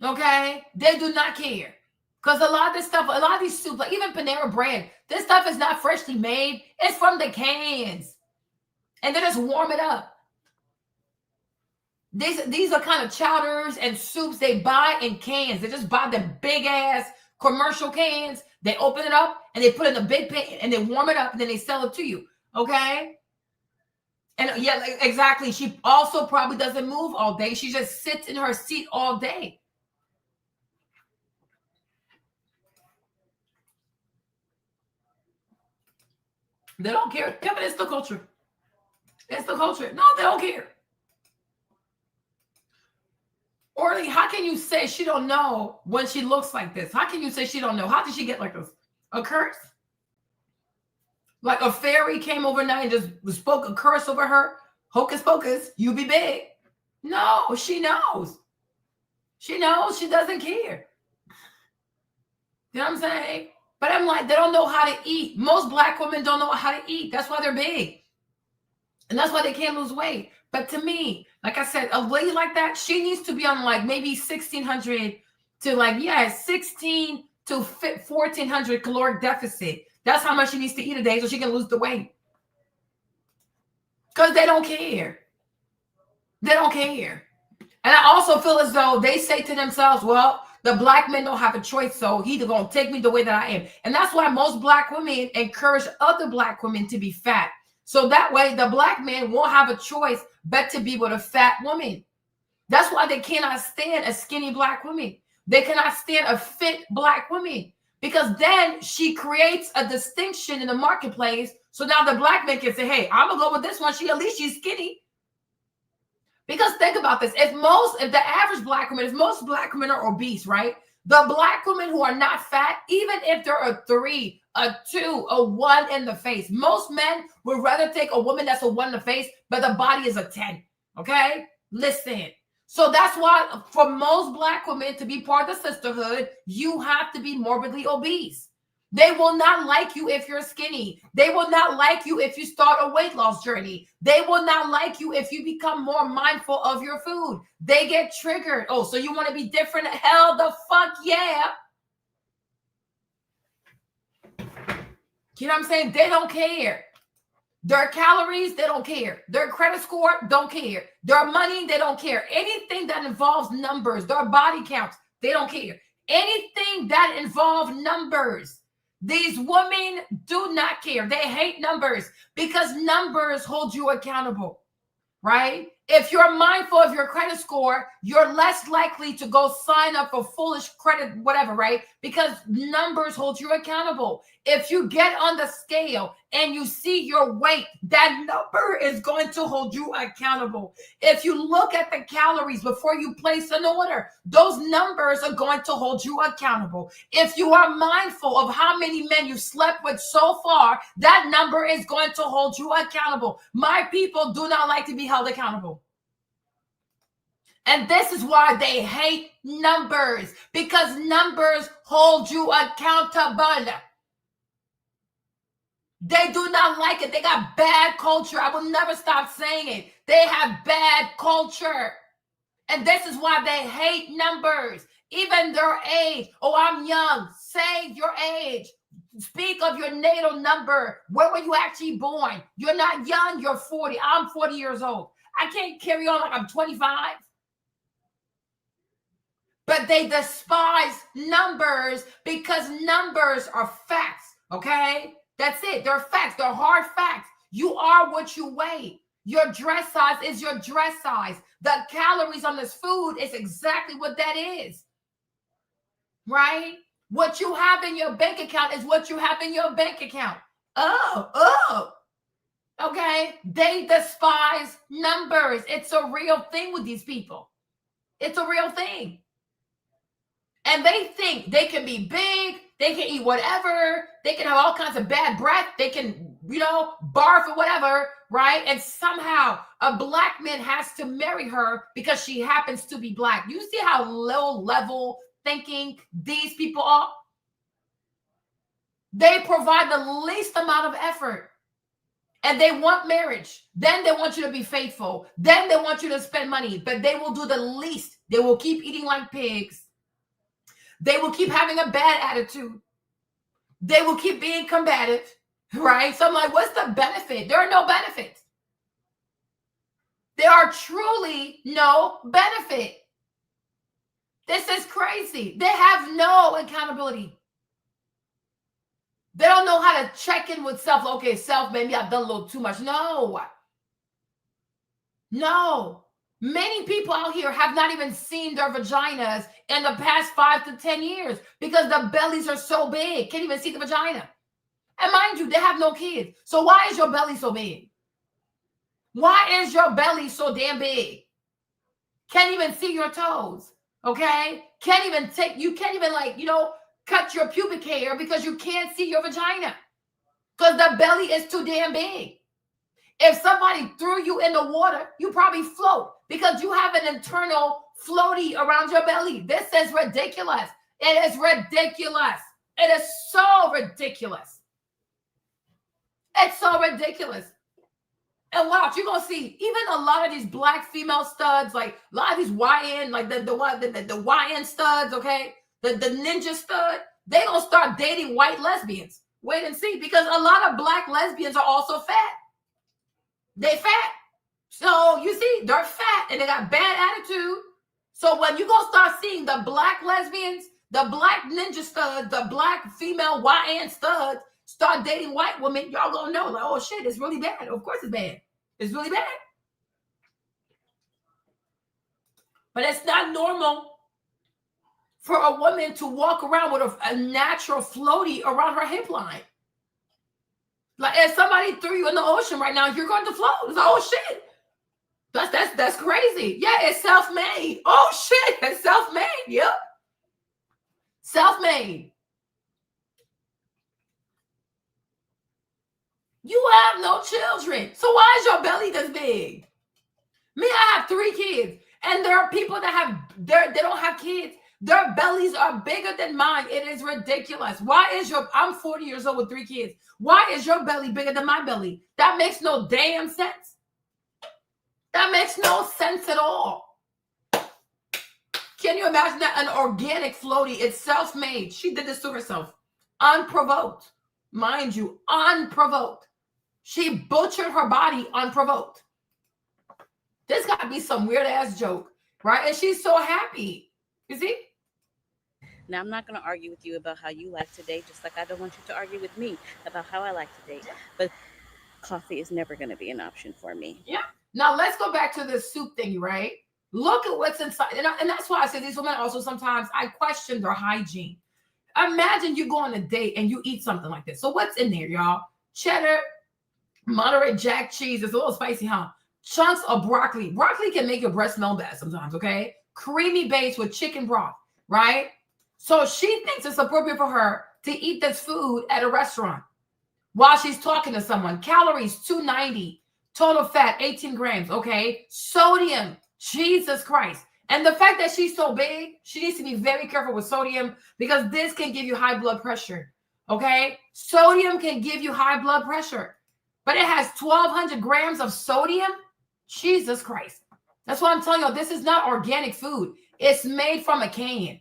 Speaker 1: Okay? They do not care. Because a lot of this stuff, a lot of these soups, like even Panera Bread, this stuff is not freshly made. It's from the cans. And they just warm it up. These are kind of chowders and soups they buy in cans. They just buy the big ass commercial cans. They open it up and they put it in a big pan and they warm it up and then they sell it to you. Okay? And yeah, exactly. She also probably doesn't move all day. She just sits in her seat all day. They don't care. Kevin, it's the culture. It's the culture. No, they don't care. Orly, how can you say she don't know when she looks like this? How can you say she don't know? How did she get like this? A curse? Like a fairy came overnight and just spoke a curse over her? Hocus pocus, you be big. No, she knows. She knows. She doesn't care. You know what I'm saying? But I'm like, they don't know how to eat. Most Black women don't know how to eat. That's why they're big. And that's why they can't lose weight. But to me, like I said, a lady like that, she needs to be on like maybe 1,600 to like, 16 to 1,400 caloric deficit. That's how much she needs to eat a day so she can lose the weight. Because they don't care. They don't care. And I also feel as though they say to themselves, well, the Black men don't have a choice, so he's going to take me the way that I am. And that's why most Black women encourage other Black women to be fat. So that way the Black man won't have a choice but to be with a fat woman. That's why they cannot stand a skinny Black woman. They cannot stand a fit Black woman, because then she creates a distinction in the marketplace. So now the Black man can say, hey, I'm going to go with this one. At least she's skinny. Because think about this. If the average Black woman, if most Black women are obese, right? The Black women who are not fat, even if they're a 3, a 2, a 1 in the face, most men would rather take a woman that's a 1 in the face, but the body is a 10. Okay? Listen. So that's why for most Black women to be part of the sisterhood, you have to be morbidly obese. They will not like you if you're skinny. They will not like you if you start a weight loss journey. They will not like you if you become more mindful of your food. They get triggered. Oh, so you want to be different? Hell the fuck yeah. You know what I'm saying? They don't care. Their calories, they don't care. Their credit score, don't care. Their money, they don't care. Anything that involves numbers, their body counts, they don't care. Anything that involves numbers, these women do not care. They hate numbers because numbers hold you accountable, right? If you're mindful of your credit score, you're less likely to go sign up for foolish credit, whatever, right? Because numbers hold you accountable. If you get on the scale and you see your weight, that number is going to hold you accountable. If you look at the calories before you place an order, those numbers are going to hold you accountable. If you are mindful of how many men you slept with so far, that number is going to hold you accountable. My people do not like to be held accountable. And this is why they hate numbers, because numbers hold you accountable. They do not like it. They got bad culture. I will never stop saying it. They have bad culture. And this is why they hate numbers. Even their age. Oh, I'm young. Say your age. Speak of your natal number. Where were you actually born? You're not young. You're 40. I'm 40 years old. I can't carry on like I'm 25. But but they despise numbers because numbers are facts, okay? That's it. They're facts. They're hard facts. You are what you weigh. Your dress size is your dress size. The calories on this food is exactly what that is, right? What you have in your bank account is what you have in your bank account. Okay? They despise numbers. It's a real thing with these people. It's a real thing. And they think they can be big, they can eat whatever, they can have all kinds of bad breath, they can, barf or whatever, right? And somehow a black man has to marry her because she happens to be black. You see how low level thinking these people are? They provide the least amount of effort. And they want marriage. Then they want you to be faithful. Then they want you to spend money. But they will do the least. They will keep eating like pigs. They will keep having a bad attitude. They will keep being combative, right? So I'm like, what's the benefit? There are no benefits. There are truly no benefit. This is crazy. They have no accountability. They don't know how to check in with self. Okay, self, maybe I've done a little too much. No. Many people out here have not even seen their vaginas in the past 5 to 10 years because the bellies are so big. Can't even see the vagina. And mind you, they have no kids. So why is your belly so big? Why is your belly so damn big? Can't even see your toes. Okay? You can't even cut your pubic hair because you can't see your vagina. Because the belly is too damn big. If somebody threw you in the water, you probably float because you have an internal floaty around your belly. This is ridiculous. It is ridiculous. It is so ridiculous. It's so ridiculous. And watch, you're going to see even a lot of these black female studs, like a lot of these YN, like the YN studs, okay? The ninja stud, they going to start dating white lesbians. Wait and see, because a lot of black lesbians are also fat. They fat. So you see, they're fat and they got bad attitude. So when you gonna start seeing the black lesbians, the black ninja studs, the black female YN studs start dating white women, y'all gonna know, like, oh shit, it's really bad. Of course it's bad. It's really bad. But it's not normal for a woman to walk around with a natural floaty around her hip line. Like if somebody threw you in the ocean right now, you're going to float. It's like, oh shit. That's crazy. Yeah, it's self-made. Oh shit, it's self-made. Yep. Self-made. You have no children. So why is your belly this big? Me, I have 3 kids. And there are people that they don't have kids. Their bellies are bigger than mine. It is ridiculous. I'm 40 years old with 3 kids. Why is your belly bigger than my belly? That makes no damn sense. That makes no sense at all. Can you imagine that? An organic floaty, it's self-made. She did this to herself. Unprovoked. Mind you, unprovoked. She butchered her body unprovoked. This got to be some weird-ass joke, right? And she's so happy. You see?
Speaker 7: Now, I'm not going to argue with you about how you like to date, just like I don't want you to argue with me about how I like to date. But coffee is never going to be an option for me.
Speaker 1: Yeah. Now, let's go back to this soup thing, right? Look at what's inside. And that's why I say these women also sometimes, I question their hygiene. Imagine you go on a date and you eat something like this. So what's in there, y'all? Cheddar, moderate jack cheese. It's a little spicy, huh? Chunks of broccoli. Broccoli can make your breath smell bad sometimes, okay? Creamy base with chicken broth, right? So she thinks it's appropriate for her to eat this food at a restaurant while she's talking to someone. Calories, 290. Total fat, 18 grams, okay? Sodium, Jesus Christ. And the fact that she's so big, she needs to be very careful with sodium because this can give you high blood pressure, okay? Sodium can give you high blood pressure, but it has 1,200 grams of sodium? Jesus Christ. That's why I'm telling you, this is not organic food. It's made from a can.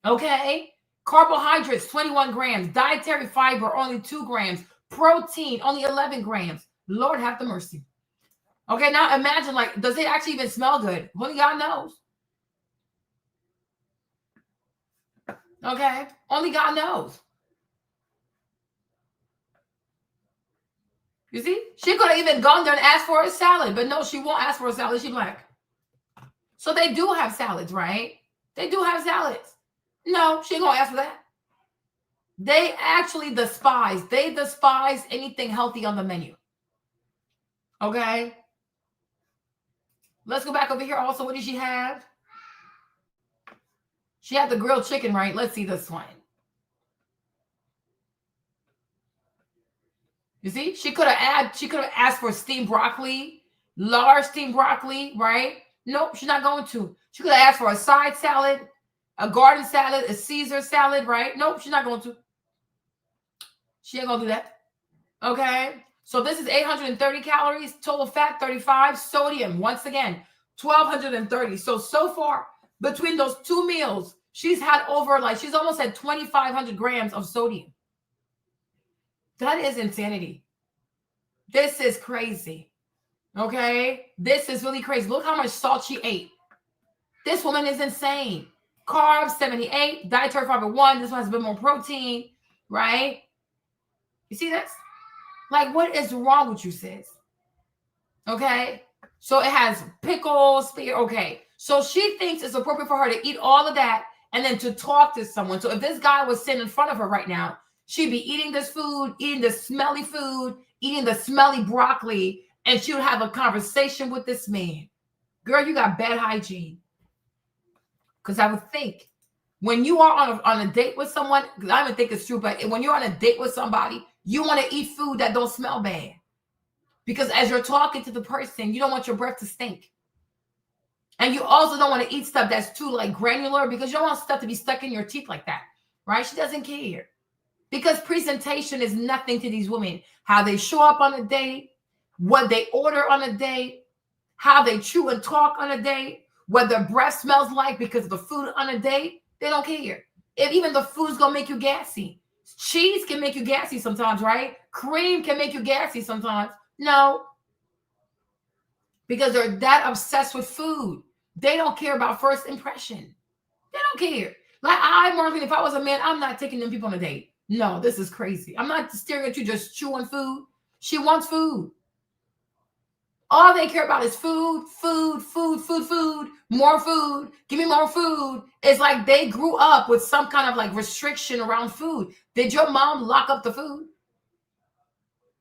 Speaker 1: Okay? Carbohydrates, 21 grams. Dietary fiber, only 2 grams. Protein, only 11 grams. Lord have the mercy. Okay, now imagine, like, does it actually even smell good? Only God knows. Okay? Only God knows. You see? She could have even gone there and asked for a salad, but no, she won't ask for a salad. She's black. So they do have salads, right? They do have salads. No, she ain't gonna ask for that. They actually despise. They despise anything healthy on the menu. Okay? Let's go back over here. Also, what did she have? She had the grilled chicken, right? Let's see this one. You see, she could have asked for steamed broccoli, large steamed broccoli, right? Nope, she's not going to. She could have asked for a side salad, a garden salad, a Caesar salad, right? Nope, she's not going to. She ain't gonna do that. Okay. So this is 830 calories, total fat 35, sodium, once again, 1,230. So far, between those two meals, she's had she's almost had 2,500 grams of sodium. That is insanity. This is crazy. Okay? This is really crazy. Look how much salt she ate. This woman is insane. Carbs, 78. Dietary fiber 1. This one has a bit more protein, right? You see this? Like, what is wrong with you, sis? Okay? So it has pickles. Okay. So she thinks it's appropriate for her to eat all of that and then to talk to someone. So if this guy was sitting in front of her right now, she'd be eating this food, eating the smelly food, eating the smelly broccoli, and she would have a conversation with this man. Girl, you got bad hygiene. Because I would think when you are on a date with someone, because I don't even think it's true, but when you're on a date with somebody, you want to eat food that don't smell bad. Because as you're talking to the person, you don't want your breath to stink. And you also don't want to eat stuff that's too like granular because you don't want stuff to be stuck in your teeth like that, right? She doesn't care. Because presentation is nothing to these women. How they show up on a date, what they order on a date, how they chew and talk on a date, what their breath smells like because of the food on a date, they don't care. If even the food's gonna make you gassy. Cheese can make you gassy sometimes, right? Cream can make you gassy sometimes. No. Because they're that obsessed with food. They don't care about first impression. They don't care. Like Marlene, if I was a man, I'm not taking them people on a date. No, this is crazy. I'm not staring at you just chewing food. She wants food. All they care about is food, food, food, food, food, more food. Give me more food. It's like they grew up with some kind of like restriction around food. Did your mom lock up the food?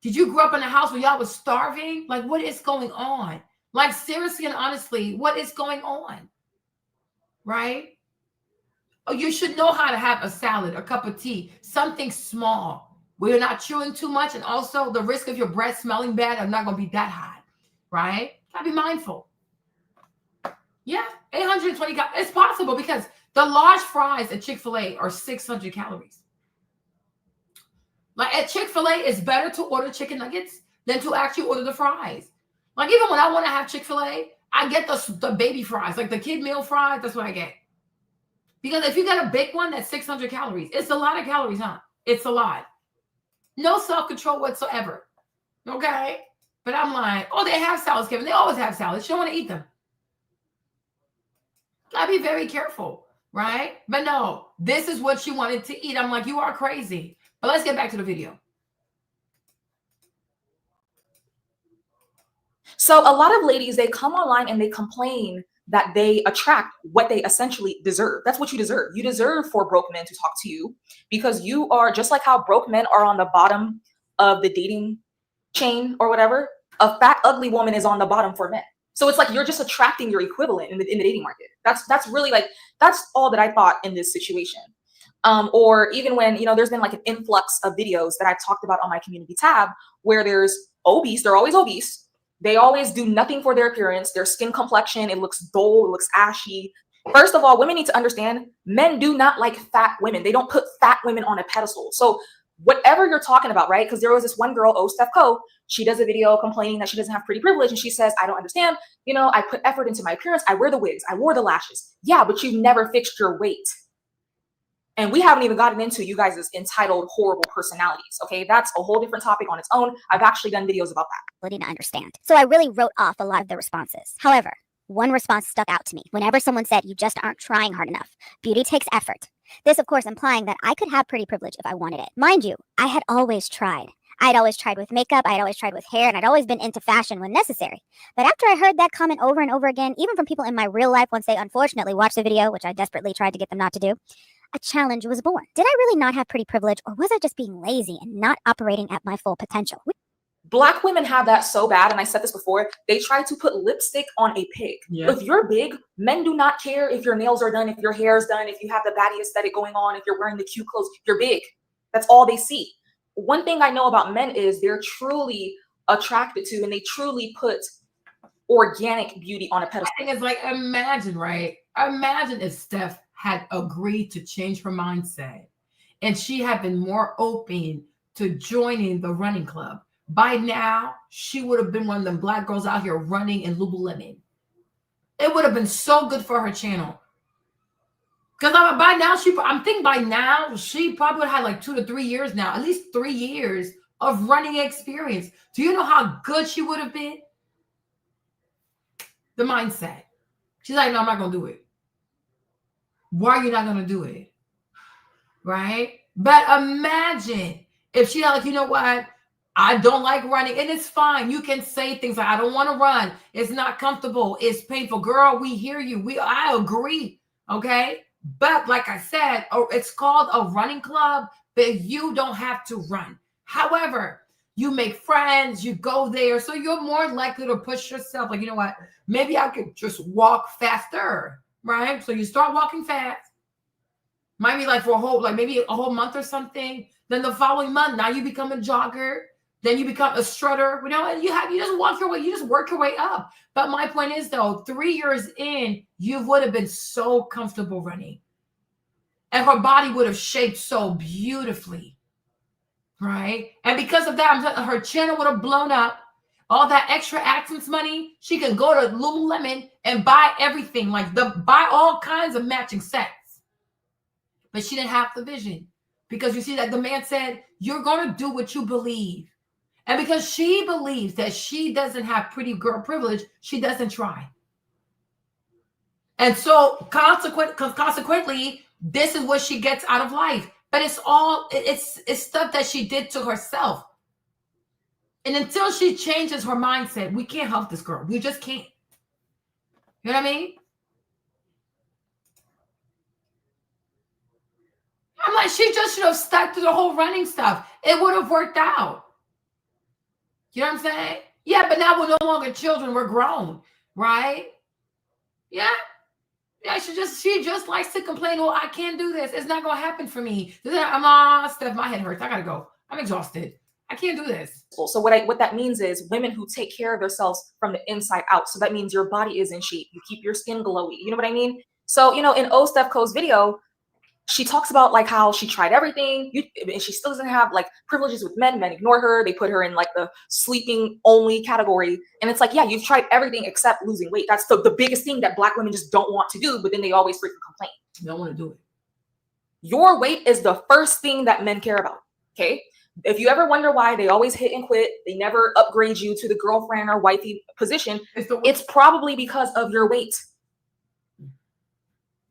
Speaker 1: Did you grow up in a house where y'all was starving? Like, what is going on? Like, seriously and honestly, what is going on? Right? Oh, you should know how to have a salad, a cup of tea, something small where you're not chewing too much. And also the risk of your breath smelling bad are not going to be that high, right? Gotta be mindful. Yeah, 820 calories. It's possible because the large fries at Chick-fil-A are 600 calories. Like at Chick-fil-A, it's better to order chicken nuggets than to actually order the fries. Like even when I want to have Chick-fil-A, I get the baby fries, like the kid meal fries. That's what I get. Because if you get a big one, that's 600 calories. It's a lot of calories, huh? It's a lot. No self-control whatsoever. Okay? But I'm like, oh, they have salads, Kevin. They always have salads. You don't want to eat them. Gotta be very careful, right? But no, this is what she wanted to eat. I'm like, you are crazy. But let's get back to the video.
Speaker 8: So a lot of ladies, they come online and they complain that they attract what they essentially deserve. That's what you deserve. You deserve for broke men to talk to you because you are just like how broke men are on the bottom of the dating chain or whatever. A fat, ugly woman is on the bottom for men. So it's like you're just attracting your equivalent in the dating market. That's really like, that's all that I thought in this situation. Or even when, there's been like an influx of videos that I talked about on my community tab where there's obese, they're always obese. They always do nothing for their appearance, their skin complexion, it looks dull, it looks ashy. First of all, women need to understand men do not like fat women. They don't put fat women on a pedestal. So whatever you're talking about, right? Because there was this one girl, Steph Co, she does a video complaining that she doesn't have pretty privilege. And she says, I don't understand. I put effort into my appearance. I wear the wigs. I wore the lashes. Yeah, but you've never fixed your weight. And we haven't even gotten into you guys' entitled, horrible personalities. Okay, that's a whole different topic on its own. I've actually done videos about that.
Speaker 9: To understand. So I really wrote off a lot of the responses. However, one response stuck out to me. Whenever someone said, you just aren't trying hard enough. Beauty takes effort. This, of course, implying that I could have pretty privilege if I wanted it. Mind you, I had always tried. I had always tried with makeup, I had always tried with hair, and I'd always been into fashion when necessary. But after I heard that comment over and over again, even from people in my real life once they unfortunately watched the video, which I desperately tried to get them not to do, a challenge was born. Did I really not have pretty privilege, or was I just being lazy and not operating at my full potential?
Speaker 8: Black women have that so bad, and I said this before, they try to put lipstick on a pig.
Speaker 1: Yeah.
Speaker 8: If you're big, men do not care if your nails are done, if your hair is done, if you have the baddie aesthetic going on, if you're wearing the cute clothes, you're big. That's all they see. One thing I know about men is they're truly attracted to, and they truly put organic beauty on a pedestal.
Speaker 1: I think it's like, imagine, right? Imagine if Steph had agreed to change her mindset and she had been more open to joining the running club. By now, she would have been one of them Black girls out here running in Lululemon. It would have been so good for her channel. Because by now, I'm thinking by now, she probably would have had like 2 to 3 years now, at least 3 years of running experience. Do you know how good she would have been? The mindset. She's like, no, I'm not going to do it. Why are you not going to do it? Right? But imagine if she had like, you know what? I don't like running, and it's fine. You can say things like, I don't want to run. It's not comfortable. It's painful. Girl, we hear you. I agree. Okay. But like I said, it's called a running club, but you don't have to run. However, you make friends, you go there. So you're more likely to push yourself. Like, you know what? Maybe I could just walk faster, right? So you start walking fast. Might be like for maybe a whole month or something. Then the following month, now you become a jogger. Then you become a strutter, you know, and you just walk your way, you just work your way up. But my point is though, 3 years in, you would have been so comfortable running. And her body would have shaped so beautifully, right? And because of that, her channel would have blown up. All that extra AdSense money, she can go to Lululemon and buy everything, buy all kinds of matching sets. But she didn't have the vision. Because you see that the man said, you're going to do what you believe. And because she believes that she doesn't have pretty girl privilege, she doesn't try. And so consequently, this is what she gets out of life. But it's stuff that she did to herself. And until she changes her mindset, we can't help this girl. We just can't. You know what I mean? I'm like, she just should have stuck to the whole running stuff. It would have worked out. You know what I'm saying? Yeah, but now we're no longer children. We're grown, right? Yeah. Yeah, she just likes to complain. Well, I can't do this. It's not going to happen for me. I'm Steph, my head hurts. I got to go. I'm exhausted. I can't do this.
Speaker 8: So what that means is women who take care of themselves from the inside out. So that means your body is in shape. You keep your skin glowy. You know what I mean? So, you know, in Steph Co's video, she talks about like how she tried everything and she still doesn't have like privileges with men. Men ignore her. They put her in like the sleeping only category. And it's like, yeah, you've tried everything except losing weight. That's the biggest thing that Black women just don't want to do. But then they always freaking complain.
Speaker 1: They don't want to do it.
Speaker 8: Your weight is the first thing that men care about. Okay. If you ever wonder why they always hit and quit, they never upgrade you to the girlfriend or wifey position, it's probably because of your weight.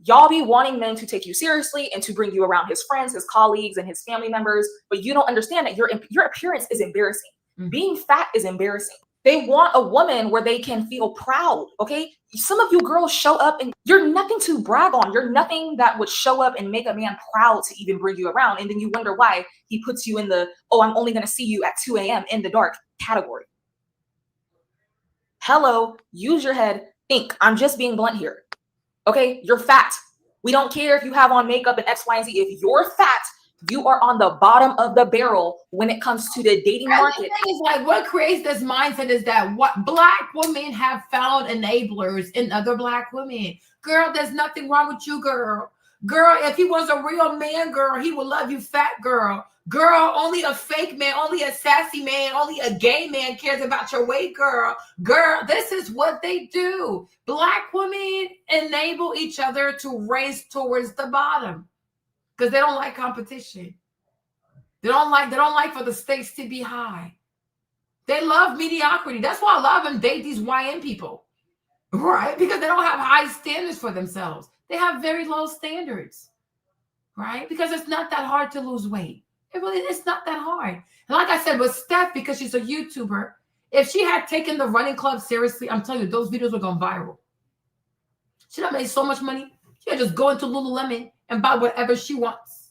Speaker 8: Y'all be wanting men to take you seriously and to bring you around his friends, his colleagues, and his family members, but you don't understand that your appearance is embarrassing. Mm-hmm. Being fat is embarrassing. They want a woman where they can feel proud, okay? Some of you girls show up and you're nothing to brag on. You're nothing that would show up and make a man proud to even bring you around. And then you wonder why he puts you in the, oh, I'm only going to see you at 2 a.m. in the dark category. Hello, use your head. Think. I'm just being blunt here. Okay, you're fat. We don't care if you have on makeup and X, Y, and Z. If you're fat, you are on the bottom of the barrel when it comes to the dating market.
Speaker 1: The thing is, like, what creates this mindset is that what Black women have found enablers in other Black women. Girl, there's nothing wrong with you, girl. Girl, if he was a real man, girl, he would love you, fat girl. Girl, only a fake man, only a sassy man, only a gay man cares about your weight, girl. Girl, this is what they do. Black women enable each other to race towards the bottom because they don't like competition. They don't like for the stakes to be high. They love mediocrity. That's why a lot of them date these YN people, right? Because they don't have high standards for themselves. They have very low standards. right? Because it's not that hard to lose weight. It's not that hard. And like I said, with Steph, because she's a YouTuber, if she had taken the running club seriously, I'm telling you, those videos would gone viral. She'd have made so much money. She'd just go into Lululemon and buy whatever she wants.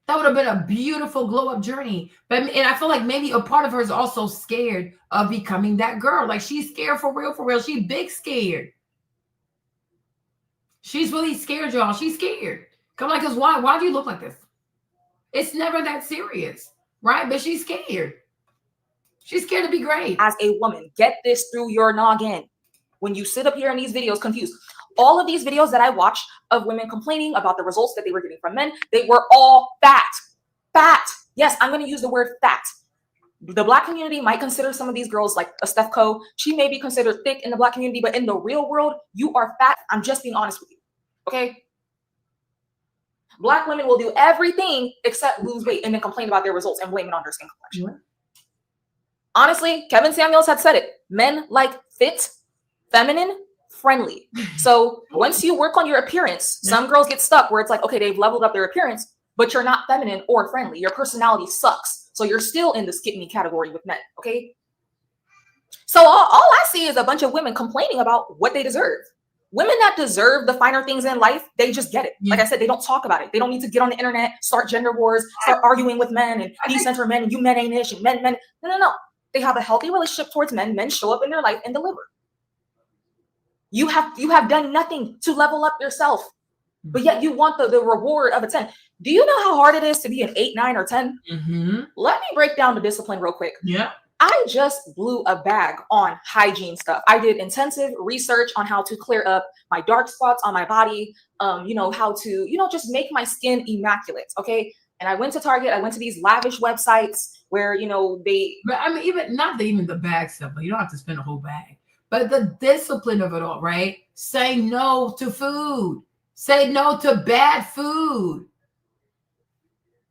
Speaker 1: That would have been a beautiful glow up journey. And I feel like maybe a part of her is also scared of becoming that girl. Like she's scared for real, for real. She's big scared. She's really scared, y'all. She's scared. Come on, because why? Why do you look like this? It's never that serious, right? But she's scared. She's scared to be great.
Speaker 8: As a woman, get this through your noggin. When you sit up here in these videos confused, all of these videos that I watched of women complaining about the results that they were getting from men, they were all fat. Fat. Yes, I'm going to use the word fat. The Black community might consider some of these girls like a Steph Co. She may be considered thick in the Black community, but in the real world, you are fat. I'm just being honest with you. Okay? Black women will do everything except lose weight and then complain about their results and blame it on their skin complexion. Honestly, Kevin Samuels had said it. Men like fit, feminine, friendly. So once you work on your appearance, some girls get stuck where it's like, okay, they've leveled up their appearance, but you're not feminine or friendly. Your personality sucks. So you're still in the skinny category with men, okay? So all I see is a bunch of women complaining about what they deserve. Women that deserve the finer things in life, they just get it. Like I said, they don't talk about it. They don't need to get on the internet, start gender wars, start arguing with men and decenter men and you men ain't ish and men. No. They have a healthy relationship towards men. Men show up in their life and deliver. You have done nothing to level up yourself, but yet you want the reward of a 10. Do you know how hard it is to be an 8, 9, or 10?
Speaker 1: Mm-hmm.
Speaker 8: Let me break down the discipline real quick.
Speaker 1: Yeah.
Speaker 8: I just blew a bag on hygiene stuff. I did intensive research on how to clear up my dark spots on my body, how to, just make my skin immaculate, okay? And I went to Target. I went to these lavish websites where, they...
Speaker 1: But I mean, even the bag stuff, but you don't have to spend a whole bag. But the discipline of it all, right? Say no to food. Say no to bad food.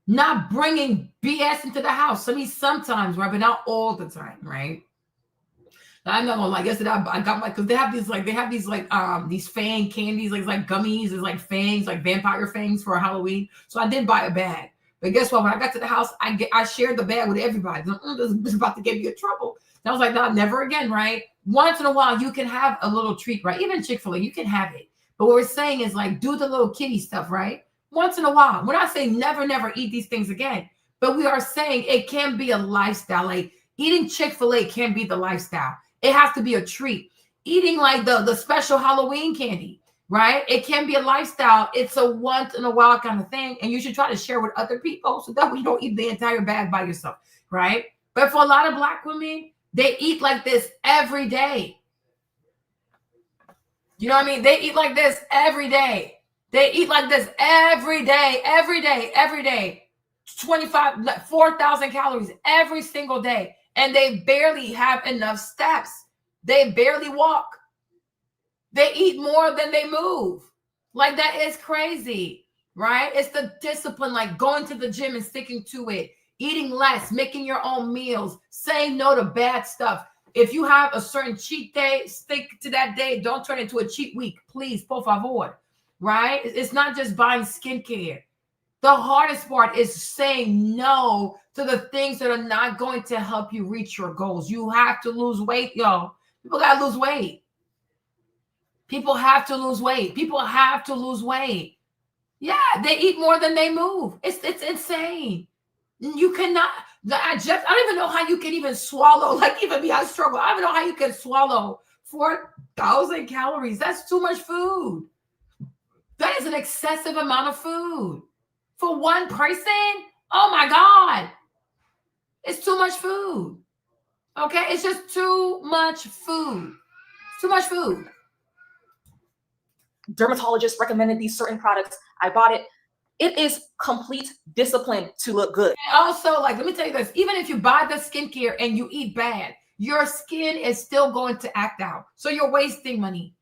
Speaker 1: Not bringing BS into the house. I mean, sometimes, right? But not all the time, right? I know, like yesterday, I got because they have these these fang candies, like gummies, it's like fangs, like vampire fangs for Halloween. So I did buy a bag. But guess what? When I got to the house, I shared the bag with everybody. This is about to get me in trouble. And I was like, no, never again, right? Once in a while, you can have a little treat, right? Even Chick-fil-A, you can have it. But what we're saying is like, do the little kitty stuff, right? Once in a while. We're not saying never eat these things again. But we are saying it can be a lifestyle. Like eating Chick-fil-A can be the lifestyle. It has to be a treat. Eating like the special Halloween candy, right? It can be a lifestyle. It's a once in a while kind of thing. And you should try to share with other people so that way you don't eat the entire bag by yourself, right? But for a lot of Black women, they eat like this every day. You know what I mean? They eat like this every day. They eat like this every day. 4,000 calories every single day. And they barely have enough steps. They barely walk. They eat more than they move. Like that is crazy, right? It's the discipline, like going to the gym and sticking to it. Eating less, making your own meals, saying no to bad stuff. If you have a certain cheat day, stick to that day. Don't turn it into a cheat week. Please, por favor, right? It's not just buying skincare. The hardest part is saying no to the things that are not going to help you reach your goals. You have to lose weight, y'all. People got to lose weight. People have to lose weight. People have to lose weight. Yeah, they eat more than they move. It's insane. You cannot, I don't even know how you can even swallow, like even me, I struggle. I don't know how you can swallow 4,000 calories. That's too much food. That is an excessive amount of food. For one person, oh my God. It's too much food. Okay, it's just too much food. Too much food.
Speaker 8: Dermatologist recommended these certain products. I bought it. It is complete discipline to look good.
Speaker 1: And also, like, let me tell you this. Even if you buy the skincare and you eat bad, your skin is still going to act out. So you're wasting money.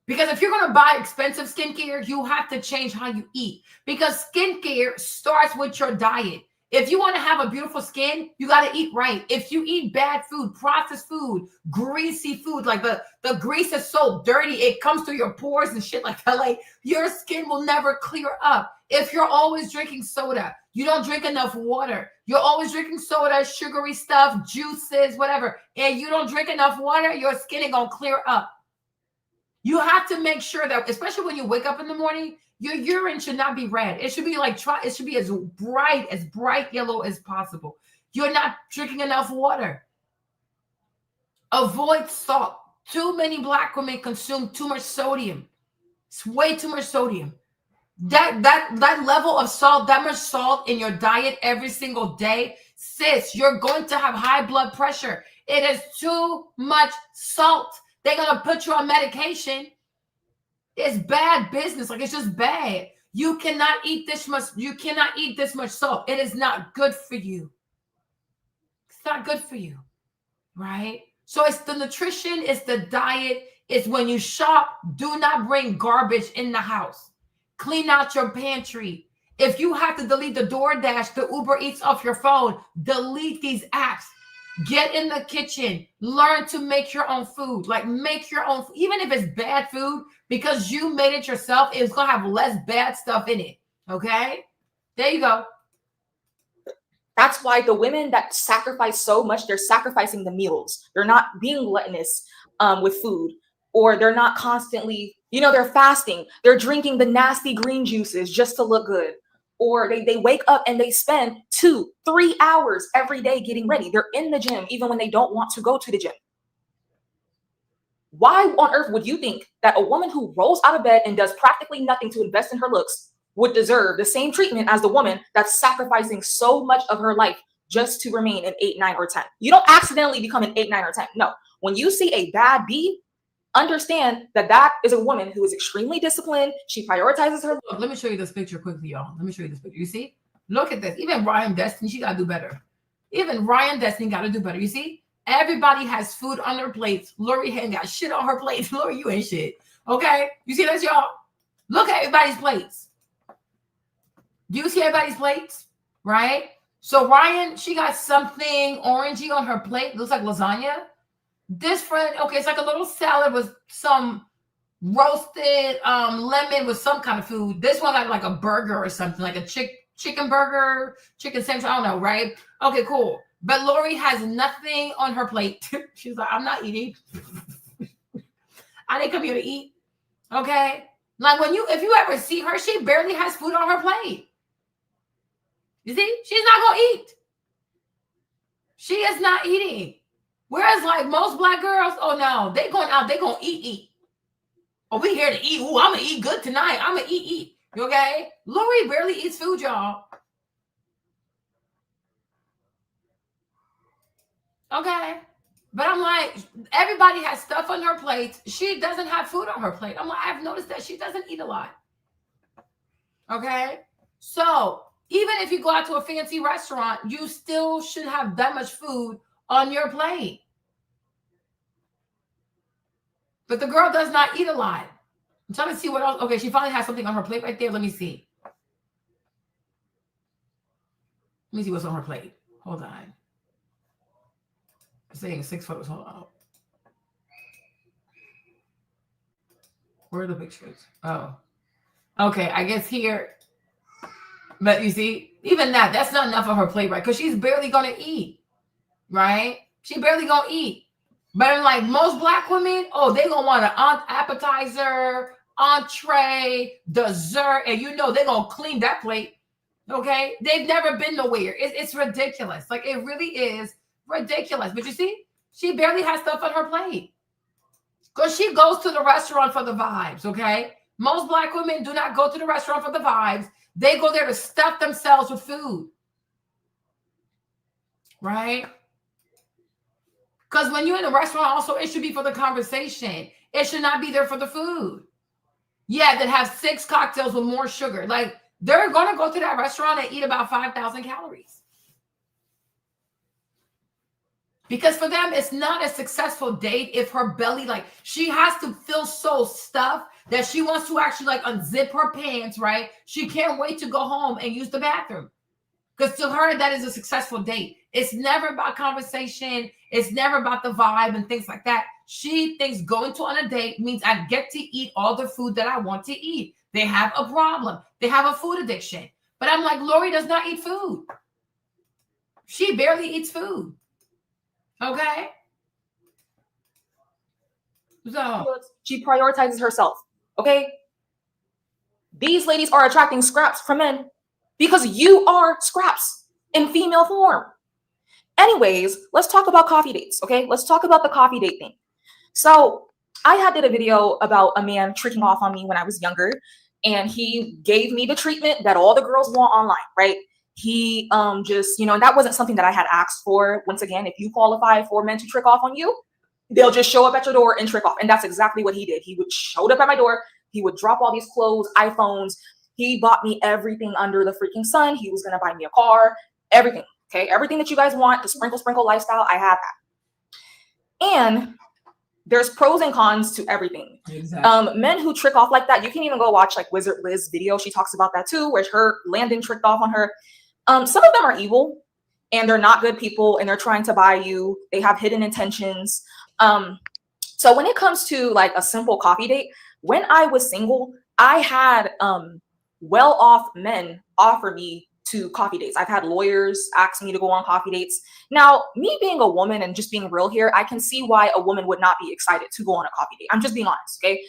Speaker 1: Because if you're going to buy expensive skincare, you have to change how you eat. Because skincare starts with your diet. If you want to have a beautiful skin, you got to eat right. If you eat bad food, processed food, greasy food, like the grease is so dirty, it comes through your pores and shit like that, like your skin will never clear up. If you're always drinking soda, you don't drink enough water, you're always drinking soda, sugary stuff, juices, whatever, and you don't drink enough water, your skin ain't going to clear up. You have to make sure that, especially when you wake up in the morning, your urine should not be red. It should be like, it should be as bright yellow as possible. You're not drinking enough water. Avoid salt. Too many Black women consume too much sodium. It's way too much sodium. That level of salt, that much salt in your diet every single day, sis, you're going to have high blood pressure. It is too much salt. They're going to put you on medication. It's bad business. Like, it's just bad. You cannot eat this much. You cannot eat this much salt. It is not good for you. It's not good for you, right? So it's the nutrition, it's the diet. It's when you shop, do not bring garbage in the house. Clean out your pantry. If you have to delete the DoorDash, the Uber Eats off your phone, delete these apps. Get in the kitchen. Learn to make your own food. Like, make your own, even if it's bad food, because you made it yourself, it's going to have less bad stuff in it. Okay? There you go.
Speaker 8: That's why the women that sacrifice so much, they're sacrificing the meals. They're not being gluttonous with food, or they're not constantly, they're fasting. They're drinking the nasty green juices just to look good. Or they wake up and they spend 2-3 hours every day getting ready. They're in the gym even when they don't want to go to the gym. Why on earth would you think that a woman who rolls out of bed and does practically nothing to invest in her looks would deserve the same treatment as the woman that's sacrificing so much of her life just to remain an 8, 9, or 10? You don't accidentally become an 8, 9, or 10. No. When you see a bad B, understand that is a woman who is extremely disciplined. She prioritizes her.
Speaker 1: Let me show you this picture quickly, y'all. Let me show you this picture. You see? Look at this. Even Ryan Destiny, she got to do better. Even Ryan Destiny got to do better. You see? Everybody has food on their plates. Lori ain't got shit on her plate. Lori, you ain't shit. Okay? You see this, y'all? Look at everybody's plates. Do you see everybody's plates? Right? So Ryan, she got something orangey on her plate. Looks like lasagna. This friend, okay, it's like a little salad with some roasted lemon with some kind of food. This one got like a burger or something, like a chicken burger, chicken sandwich. I don't know, right? Okay, cool. But Lori has nothing on her plate. She's like, I'm not eating. I didn't come here to eat. Okay? Like, if you ever see her, she barely has food on her plate. You see? She's not going to eat. She is not eating. Whereas, like, most Black girls, oh no, they going out, they going to eat. Oh, we here to eat. Ooh, I'm going to eat good tonight. I'm going to eat. Okay? Lori barely eats food, y'all. Okay? But I'm like, everybody has stuff on her plate. She doesn't have food on her plate. I'm like, I've noticed that she doesn't eat a lot. Okay? So, even if you go out to a fancy restaurant, you still should have that much food on your plate. But the girl does not eat a lot. I'm trying to see what else. Okay, she finally has something on her plate right there. Let me see. Let me see what's on her plate. Hold on. I'm saying 6 photos. Hold on. Where are the pictures? Oh. Okay, I guess here. But you see, even that's not enough on her plate, right? Because she's barely going to eat. Right? She barely gonna eat. But like most Black women, oh, they gonna want an appetizer, entree, dessert, and they're gonna clean that plate. Okay? They've never been nowhere. It's ridiculous. Like, it really is ridiculous. But you see, she barely has stuff on her plate. Because she goes to the restaurant for the vibes, okay? Most Black women do not go to the restaurant for the vibes. They go there to stuff themselves with food. Right? Because when you're in a restaurant, also, it should be for the conversation. It should not be there for the food. Yeah, that have 6 cocktails with more sugar. Like, they're going to go to that restaurant and eat about 5,000 calories. Because for them, it's not a successful date if her belly, like, she has to feel so stuffed that she wants to actually, like, unzip her pants, right? She can't wait to go home and use the bathroom. Because to her, that is a successful date. It's never about conversation. It's never about the vibe and things like that. She thinks going on a date means I get to eat all the food that I want to eat. They have a problem. They have a food addiction. But I'm like, Lori does not eat food. She barely eats food. Okay? So
Speaker 8: she prioritizes herself. Okay? These ladies are attracting scraps from men because you are scraps in female form. Anyways, let's talk about coffee dates, okay? Let's talk about the coffee date thing. So I had did a video about a man tricking off on me when I was younger, and he gave me the treatment that all the girls want online, right? He just, and that wasn't something that I had asked for. Once again, if you qualify for men to trick off on you, they'll just show up at your door and trick off. And that's exactly what he did. He would showed up at my door. He would drop all these clothes, iPhones. He bought me everything under the freaking sun. He was going to buy me a car, everything. Okay, everything that you guys want, the sprinkle lifestyle, I have that. And there's pros and cons to everything. Exactly. Men who trick off like that, you can even go watch like Wizard Liz's video. She talks about that too, where her Landon tricked off on her. Some of them are evil and they're not good people and they're trying to buy you. They have hidden intentions. So when it comes to like a simple coffee date, when I was single, I had well-off men offer me to coffee dates. I've had lawyers ask me to go on coffee dates. Now, me being a woman and just being real here, I can see why a woman would not be excited to go on a coffee date. I'm just being honest, okay?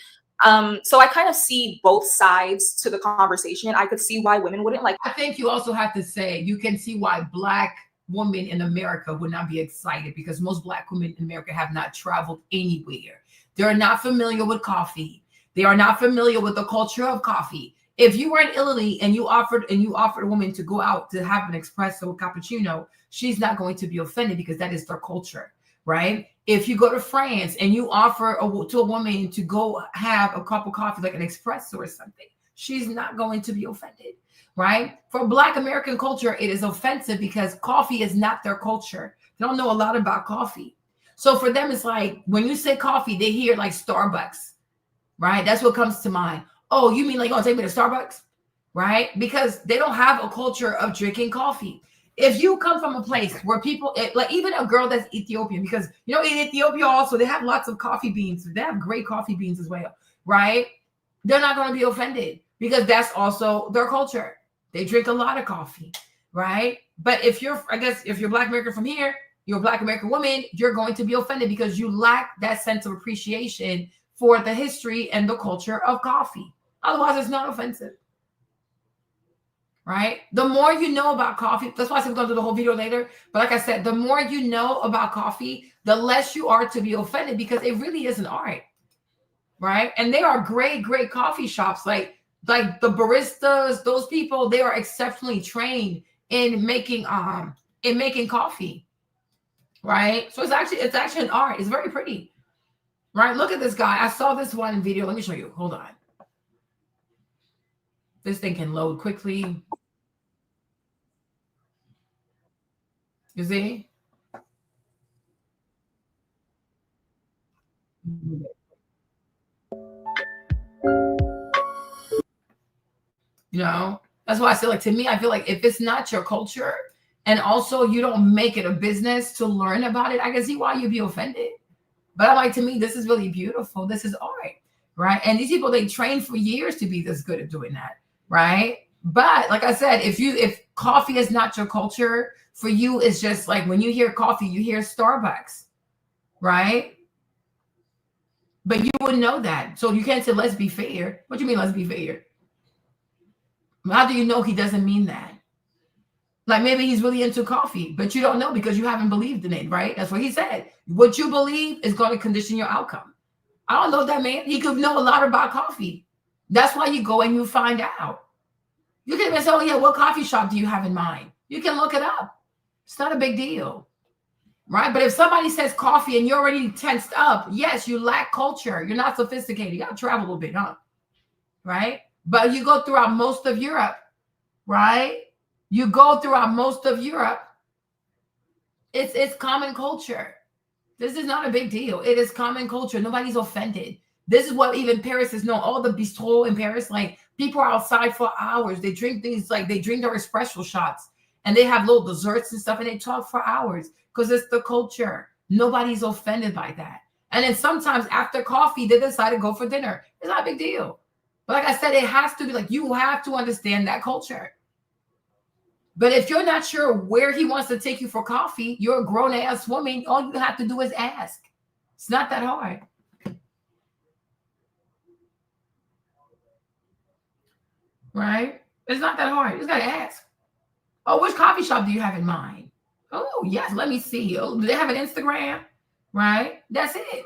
Speaker 8: So I kind of see both sides to the conversation. I could see why women wouldn't like.
Speaker 1: I think you also have to say, you can see why Black women in America would not be excited because most Black women in America have not traveled anywhere. They're not familiar with coffee. They are not familiar with the culture of coffee. If you were in Italy and you offered a woman to go out to have an espresso or cappuccino, she's not going to be offended because that is their culture, right? If you go to France and you offer to a woman to go have a cup of coffee, like an espresso or something, she's not going to be offended, right? For Black American culture, it is offensive because coffee is not their culture. They don't know a lot about coffee. So for them, it's like when you say coffee, they hear like Starbucks, right? That's what comes to mind. Oh, you mean like, oh, take me to Starbucks, right? Because they don't have a culture of drinking coffee. If you come from a place where people, like even a girl that's Ethiopian, because, in Ethiopia also, they have lots of coffee beans. They have great coffee beans as well, right? They're not going to be offended because that's also their culture. They drink a lot of coffee, right? But if you're Black American from here, you're a Black American woman, you're going to be offended because you lack that sense of appreciation for the history and the culture of coffee. Otherwise, it's not offensive, right? The more you know about coffee, that's why I said we're going to do the whole video later. But like I said, the more you know about coffee, the less you are to be offended because it really is an art, right? And they are great, great coffee shops. Like the baristas, those people, they are exceptionally trained in making coffee, right? So it's actually an art. It's very pretty. Right, look at this guy. I saw this one video. Let me show you. Hold on. This thing can load quickly. You see? That's why I say, like, to me, I feel like if it's not your culture and also you don't make it a business to learn about it, I can see why you'd be offended. But I'm like, to me, this is really beautiful. This is art, right? And these people, they train for years to be this good at doing that, right? But like I said, if coffee is not your culture, for you, it's just like when you hear coffee, you hear Starbucks, right? But you wouldn't know that. So you can't say, let's be fair. What do you mean, let's be fair? How do you know he doesn't mean that? Like maybe he's really into coffee, but you don't know because you haven't believed in it, right? That's what he said. What you believe is going to condition your outcome. I don't know that man. He could know a lot about coffee. That's why you go and you find out. You can even say, oh yeah, what coffee shop do you have in mind? You can look it up. It's not a big deal, right? But if somebody says coffee and you're already tensed up, yes, you lack culture. You're not sophisticated. You got to travel a little bit, huh? Right? But you go throughout most of Europe, right? You go throughout most of Europe, it's common culture. This is not a big deal. It is common culture. Nobody's offended. This is what even Paris is known. All the bistro in Paris, like people are outside for hours. They drink things like they drink their espresso shots and they have little desserts and stuff, and they talk for hours because it's the culture. Nobody's offended by that. And then sometimes after coffee, they decide to go for dinner. It's not a big deal. But like I said, it has to be like, you have to understand that culture. But if you're not sure where he wants to take you for coffee, you're a grown ass woman. All you have to do is ask. It's not that hard. Right? It's not that hard. You just got to ask. Oh, which coffee shop do you have in mind? Oh, yes. Let me see. Oh, do they have an Instagram? Right? That's it.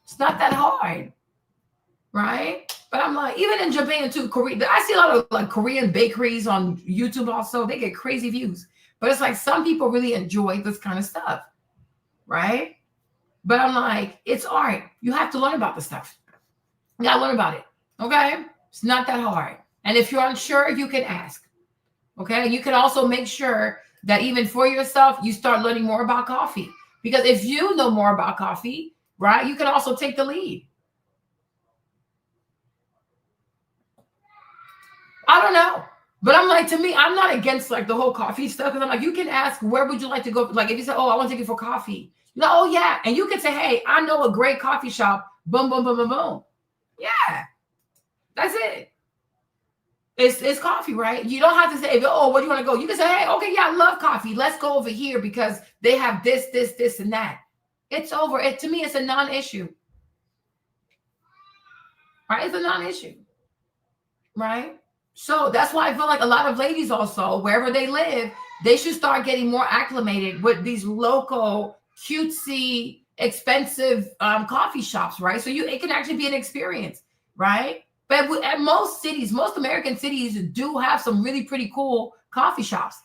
Speaker 1: It's not that hard. Right? But I'm like, even in Japan too, Korea, I see a lot of like Korean bakeries on YouTube also. They get crazy views. But it's like some people really enjoy this kind of stuff. Right? But I'm like, it's art. You have to learn about the stuff. You gotta learn about it. Okay? It's not that hard. And if you're unsure, you can ask. Okay? You can also make sure that even for yourself, you start learning more about coffee. Because if you know more about coffee, right, you can also take the lead. I don't know. But I'm like, to me, I'm not against like the whole coffee stuff. Because I'm like, you can ask, where would you like to go? Like if you say, oh, I want to take you for coffee. You know, oh, yeah. And you can say, hey, I know a great coffee shop. Boom, boom, boom, boom, boom. Yeah. That's it. It's coffee, right? You don't have to say, oh, where do you want to go? You can say, hey, okay, yeah, I love coffee. Let's go over here because they have this, this, this, and that. It's over. To me, it's a non-issue. Right? It's a non-issue. Right? So that's why I feel like a lot of ladies also, wherever they live, they should start getting more acclimated with these local, cutesy, expensive coffee shops, right? So it can actually be an experience, right? But at most cities, most American cities do have some really pretty cool coffee shops.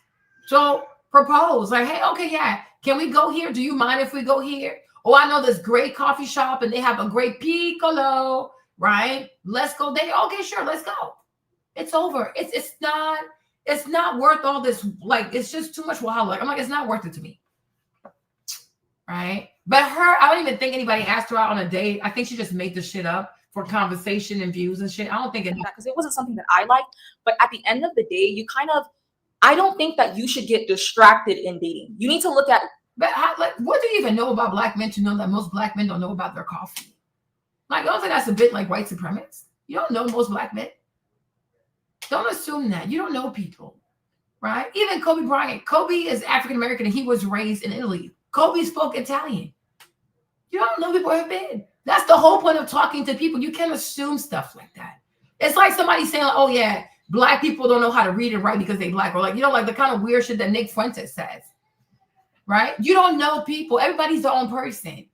Speaker 1: So propose like, hey, okay, yeah, can we go here? Do you mind if we go here? Oh, I know this great coffee shop and they have a great piccolo, right? Let's go there. Okay, sure, let's go. It's over. It's not worth all this. Like, it's just too much wow. Like, I'm like, it's not worth it to me. Right? But I don't even think anybody asked her out on a date. I think she just made this shit up for conversation and views and shit. I don't think
Speaker 8: because it wasn't something that I liked. But at the end of the day, I don't think that you should get distracted in dating. You need to look at.
Speaker 1: But what do you even know about black men to know that most black men don't know about their coffee? Like, I don't think that's a bit like white supremacist. You don't know most black men. Don't assume that. You don't know people, right? Even Kobe Bryant. Kobe is African American and he was raised in Italy. Kobe spoke Italian. You don't know people have been. That's the whole point of talking to people. You can't assume stuff like that. It's like somebody saying, like, oh, yeah, black people don't know how to read and write because they black. Or like, like the kind of weird shit that Nick Fuentes says, right? You don't know people. Everybody's their own person,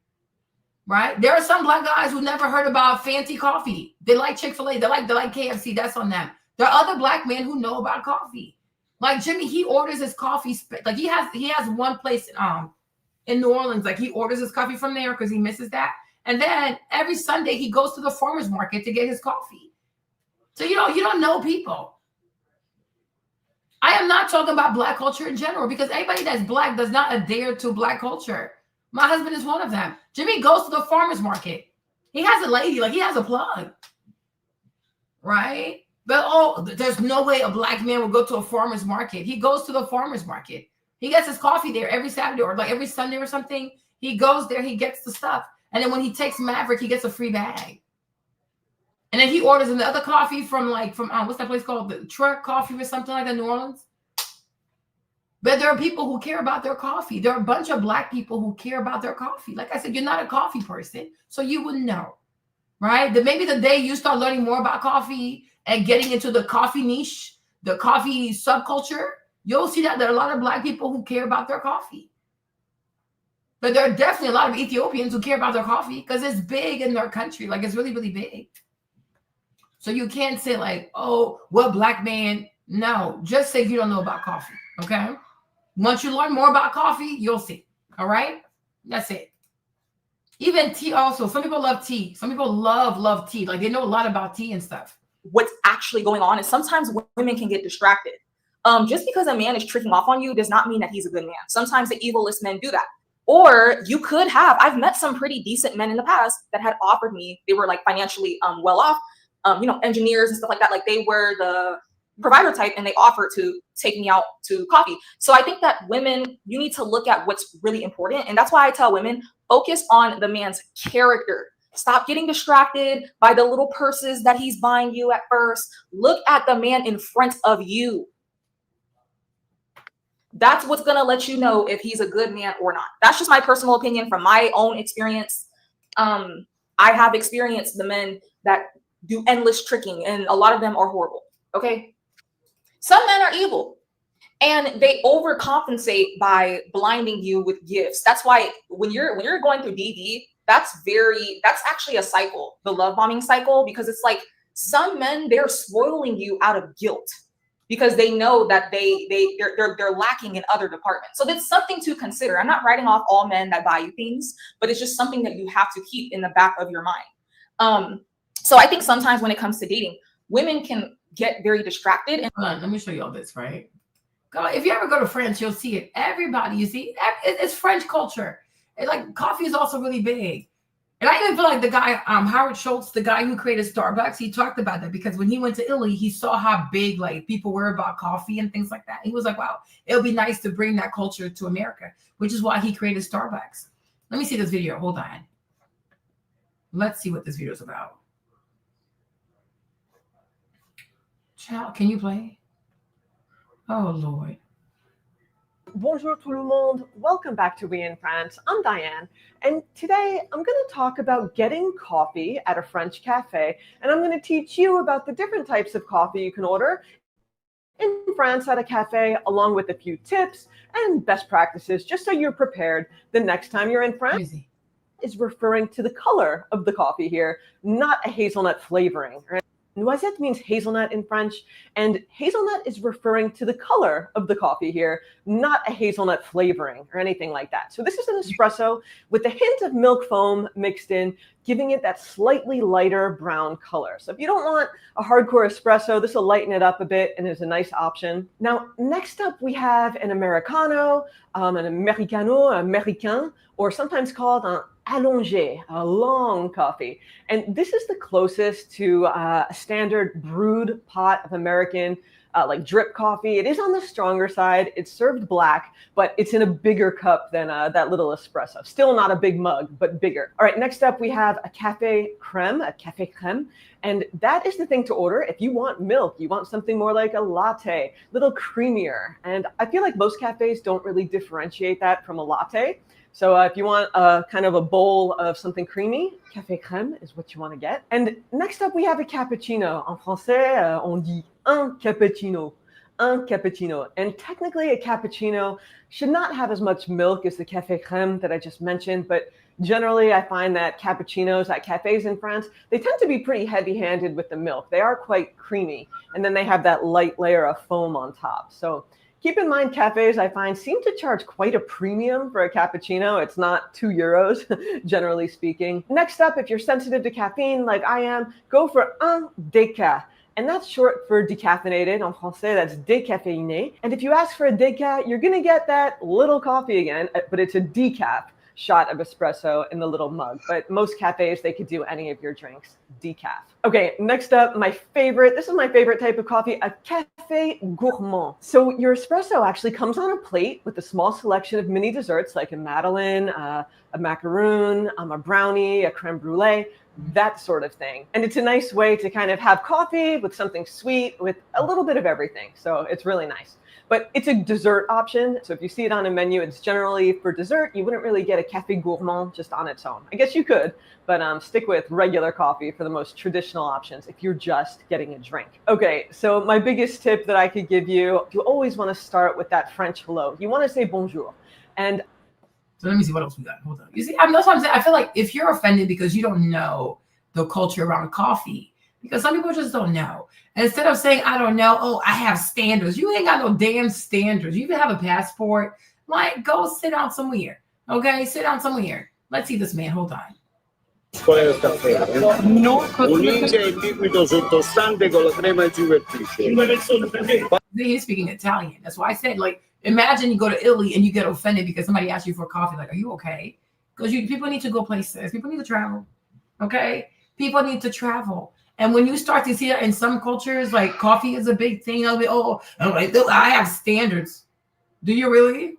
Speaker 1: right? There are some black guys who never heard about fancy coffee. They like Chick-fil-A. They like KFC. That's on them. There are other black men who know about coffee. Like Jimmy, he orders his coffee. Like he has one place in New Orleans. Like he orders his coffee from there because he misses that. And then every Sunday he goes to the farmer's market to get his coffee. So you don't know people. I am not talking about black culture in general because anybody that's black does not adhere to black culture. My husband is one of them. Jimmy goes to the farmer's market. He has a lady, like he has a plug. Right? But there's no way a black man will go to a farmer's market. He goes to the farmer's market. He gets his coffee there every Saturday or like every Sunday or something. He goes there, he gets the stuff. And then when he takes Maverick, he gets a free bag. And then he orders another coffee from what's that place called? The Truck Coffee or something like that, New Orleans. But there are people who care about their coffee. There are a bunch of black people who care about their coffee. Like I said, you're not a coffee person, so you wouldn't know, right? Maybe the day you start learning more about coffee and getting into the coffee niche, the coffee subculture, you'll see that there are a lot of black people who care about their coffee. But there are definitely a lot of Ethiopians who care about their coffee because it's big in their country. Like, it's really, really big. So you can't say like, oh, what black man? No, just say you don't know about coffee, okay? Once you learn more about coffee, you'll see, all right? That's it. Even tea also. Some people love tea. Some people love tea. Like, they know a lot about tea and stuff.
Speaker 8: What's actually going on is sometimes women can get distracted. Just because a man is tricking off on you does not mean that he's a good man. Sometimes the evilest men do that. Or you could have, I've met some pretty decent men in the past that had offered me, they were like financially well off, engineers and stuff like that. Like they were provider type and they offer to take me out to coffee. So I think that women, you need to look at what's really important. And that's why I tell women, focus on the man's character. Stop getting distracted by the little purses that he's buying you at first. Look at the man in front of you. That's what's going to let you know if he's a good man or not. That's just my personal opinion from my own experience. I have experienced the men that do endless tricking, and a lot of them are horrible. Okay. Some men are evil and they overcompensate by blinding you with gifts. That's why when you're going through DD, that's actually a cycle, the love bombing cycle, because it's like some men, they're spoiling you out of guilt because they know that they're lacking in other departments. So that's something to consider. I'm not writing off all men that buy you things, but it's just something that you have to keep in the back of your mind. So I think sometimes when it comes to dating, women can get very distracted. And
Speaker 1: let me show you all this, right? If you ever go to France, you'll see it. Everybody, you see, it's French culture. Like coffee is also really big. And I even feel like the guy, Howard Schultz, the guy who created Starbucks, he talked about that because when he went to Italy, he saw how big like people were about coffee and things like that. He was like, wow, it would be nice to bring that culture to America, which is why he created Starbucks. Let me see this video. Hold on. Let's see what this video is about. Child, can you play? Oh, Lord.
Speaker 10: Bonjour tout le monde. Welcome back to We in France. I'm Diane, and today I'm going to talk about getting coffee at a French cafe, and I'm going to teach you about the different types of coffee you can order in France at a cafe, along with a few tips and best practices, just so you're prepared the next time you're in France. Is referring to the color of the coffee here, not a hazelnut flavoring, right? Noisette means hazelnut in French, and hazelnut is referring to the color of the coffee here, not a hazelnut flavoring or anything like that. So this is an espresso with a hint of milk foam mixed in, giving it that slightly lighter brown color. So if you don't want a hardcore espresso, this will lighten it up a bit and is a nice option. Now, next up, we have an Americano, an Americano, Americain, or sometimes called an allongé, a long coffee. And this is the closest to a standard brewed pot of American like drip coffee. It is on the stronger side. It's served black, but it's in a bigger cup than that little espresso. Still not a big mug, but bigger. All right, next up we have a café crème. And that is the thing to order if you want milk. You want something more like a latte, a little creamier. And I feel like most cafes don't really differentiate that from a latte. So if you want a kind of a bowl of something creamy, café crème is what you want to get. And next up, we have a cappuccino. En français, on dit un cappuccino. Un cappuccino. And technically, a cappuccino should not have as much milk as the café crème that I just mentioned. But generally, I find that cappuccinos at cafes in France, they tend to be pretty heavy-handed with the milk. They are quite creamy. And then they have that light layer of foam on top. So keep in mind, cafes, I find, seem to charge quite a premium for a cappuccino. It's not €2, generally speaking. Next up, if you're sensitive to caffeine like I am, go for un déca. And that's short for decaffeinated. En français, that's décaféiné. And if you ask for a déca, you're going to get that little coffee again, but it's a decaf shot of espresso in the little mug. But most cafes, they could do any of your drinks decaf. Okay, next up, this is my favorite type of coffee, a café gourmand. So your espresso actually comes on a plate with a small selection of mini desserts like a madeleine, a macaroon, a brownie, a creme brulee, that sort of thing. And it's a nice way to kind of have coffee with something sweet with a little bit of everything. So it's really nice. But it's a dessert option. So if you see it on a menu, it's generally for dessert. You wouldn't really get a café gourmand just on its own. I guess you could, but stick with regular coffee for the most traditional options if you're just getting a drink. Okay, so my biggest tip that I could give you always want to start with that French hello. You want to say bonjour. And
Speaker 1: so let me see what else we got. Hold on. You see, that's what I'm saying. I feel like if you're offended because you don't know the culture around coffee, because some people just don't know. And instead of saying, I don't know, oh, I have standards. You ain't got no damn standards. You even have a passport. Like, go sit down somewhere. Okay? Sit down somewhere. Let's see this man. Hold on.
Speaker 11: Qual è il caffè? Un India e liquido sottostante con la crema giuvettice.
Speaker 1: He's speaking Italian. That's why I said, like, imagine you go to Italy and you get offended because somebody asks you for coffee. Like, are you okay? Because people need to go places. People need to travel. Okay? People need to travel. And when you start to see it in some cultures, like coffee is a big thing. I'll be, I have standards. Do you really?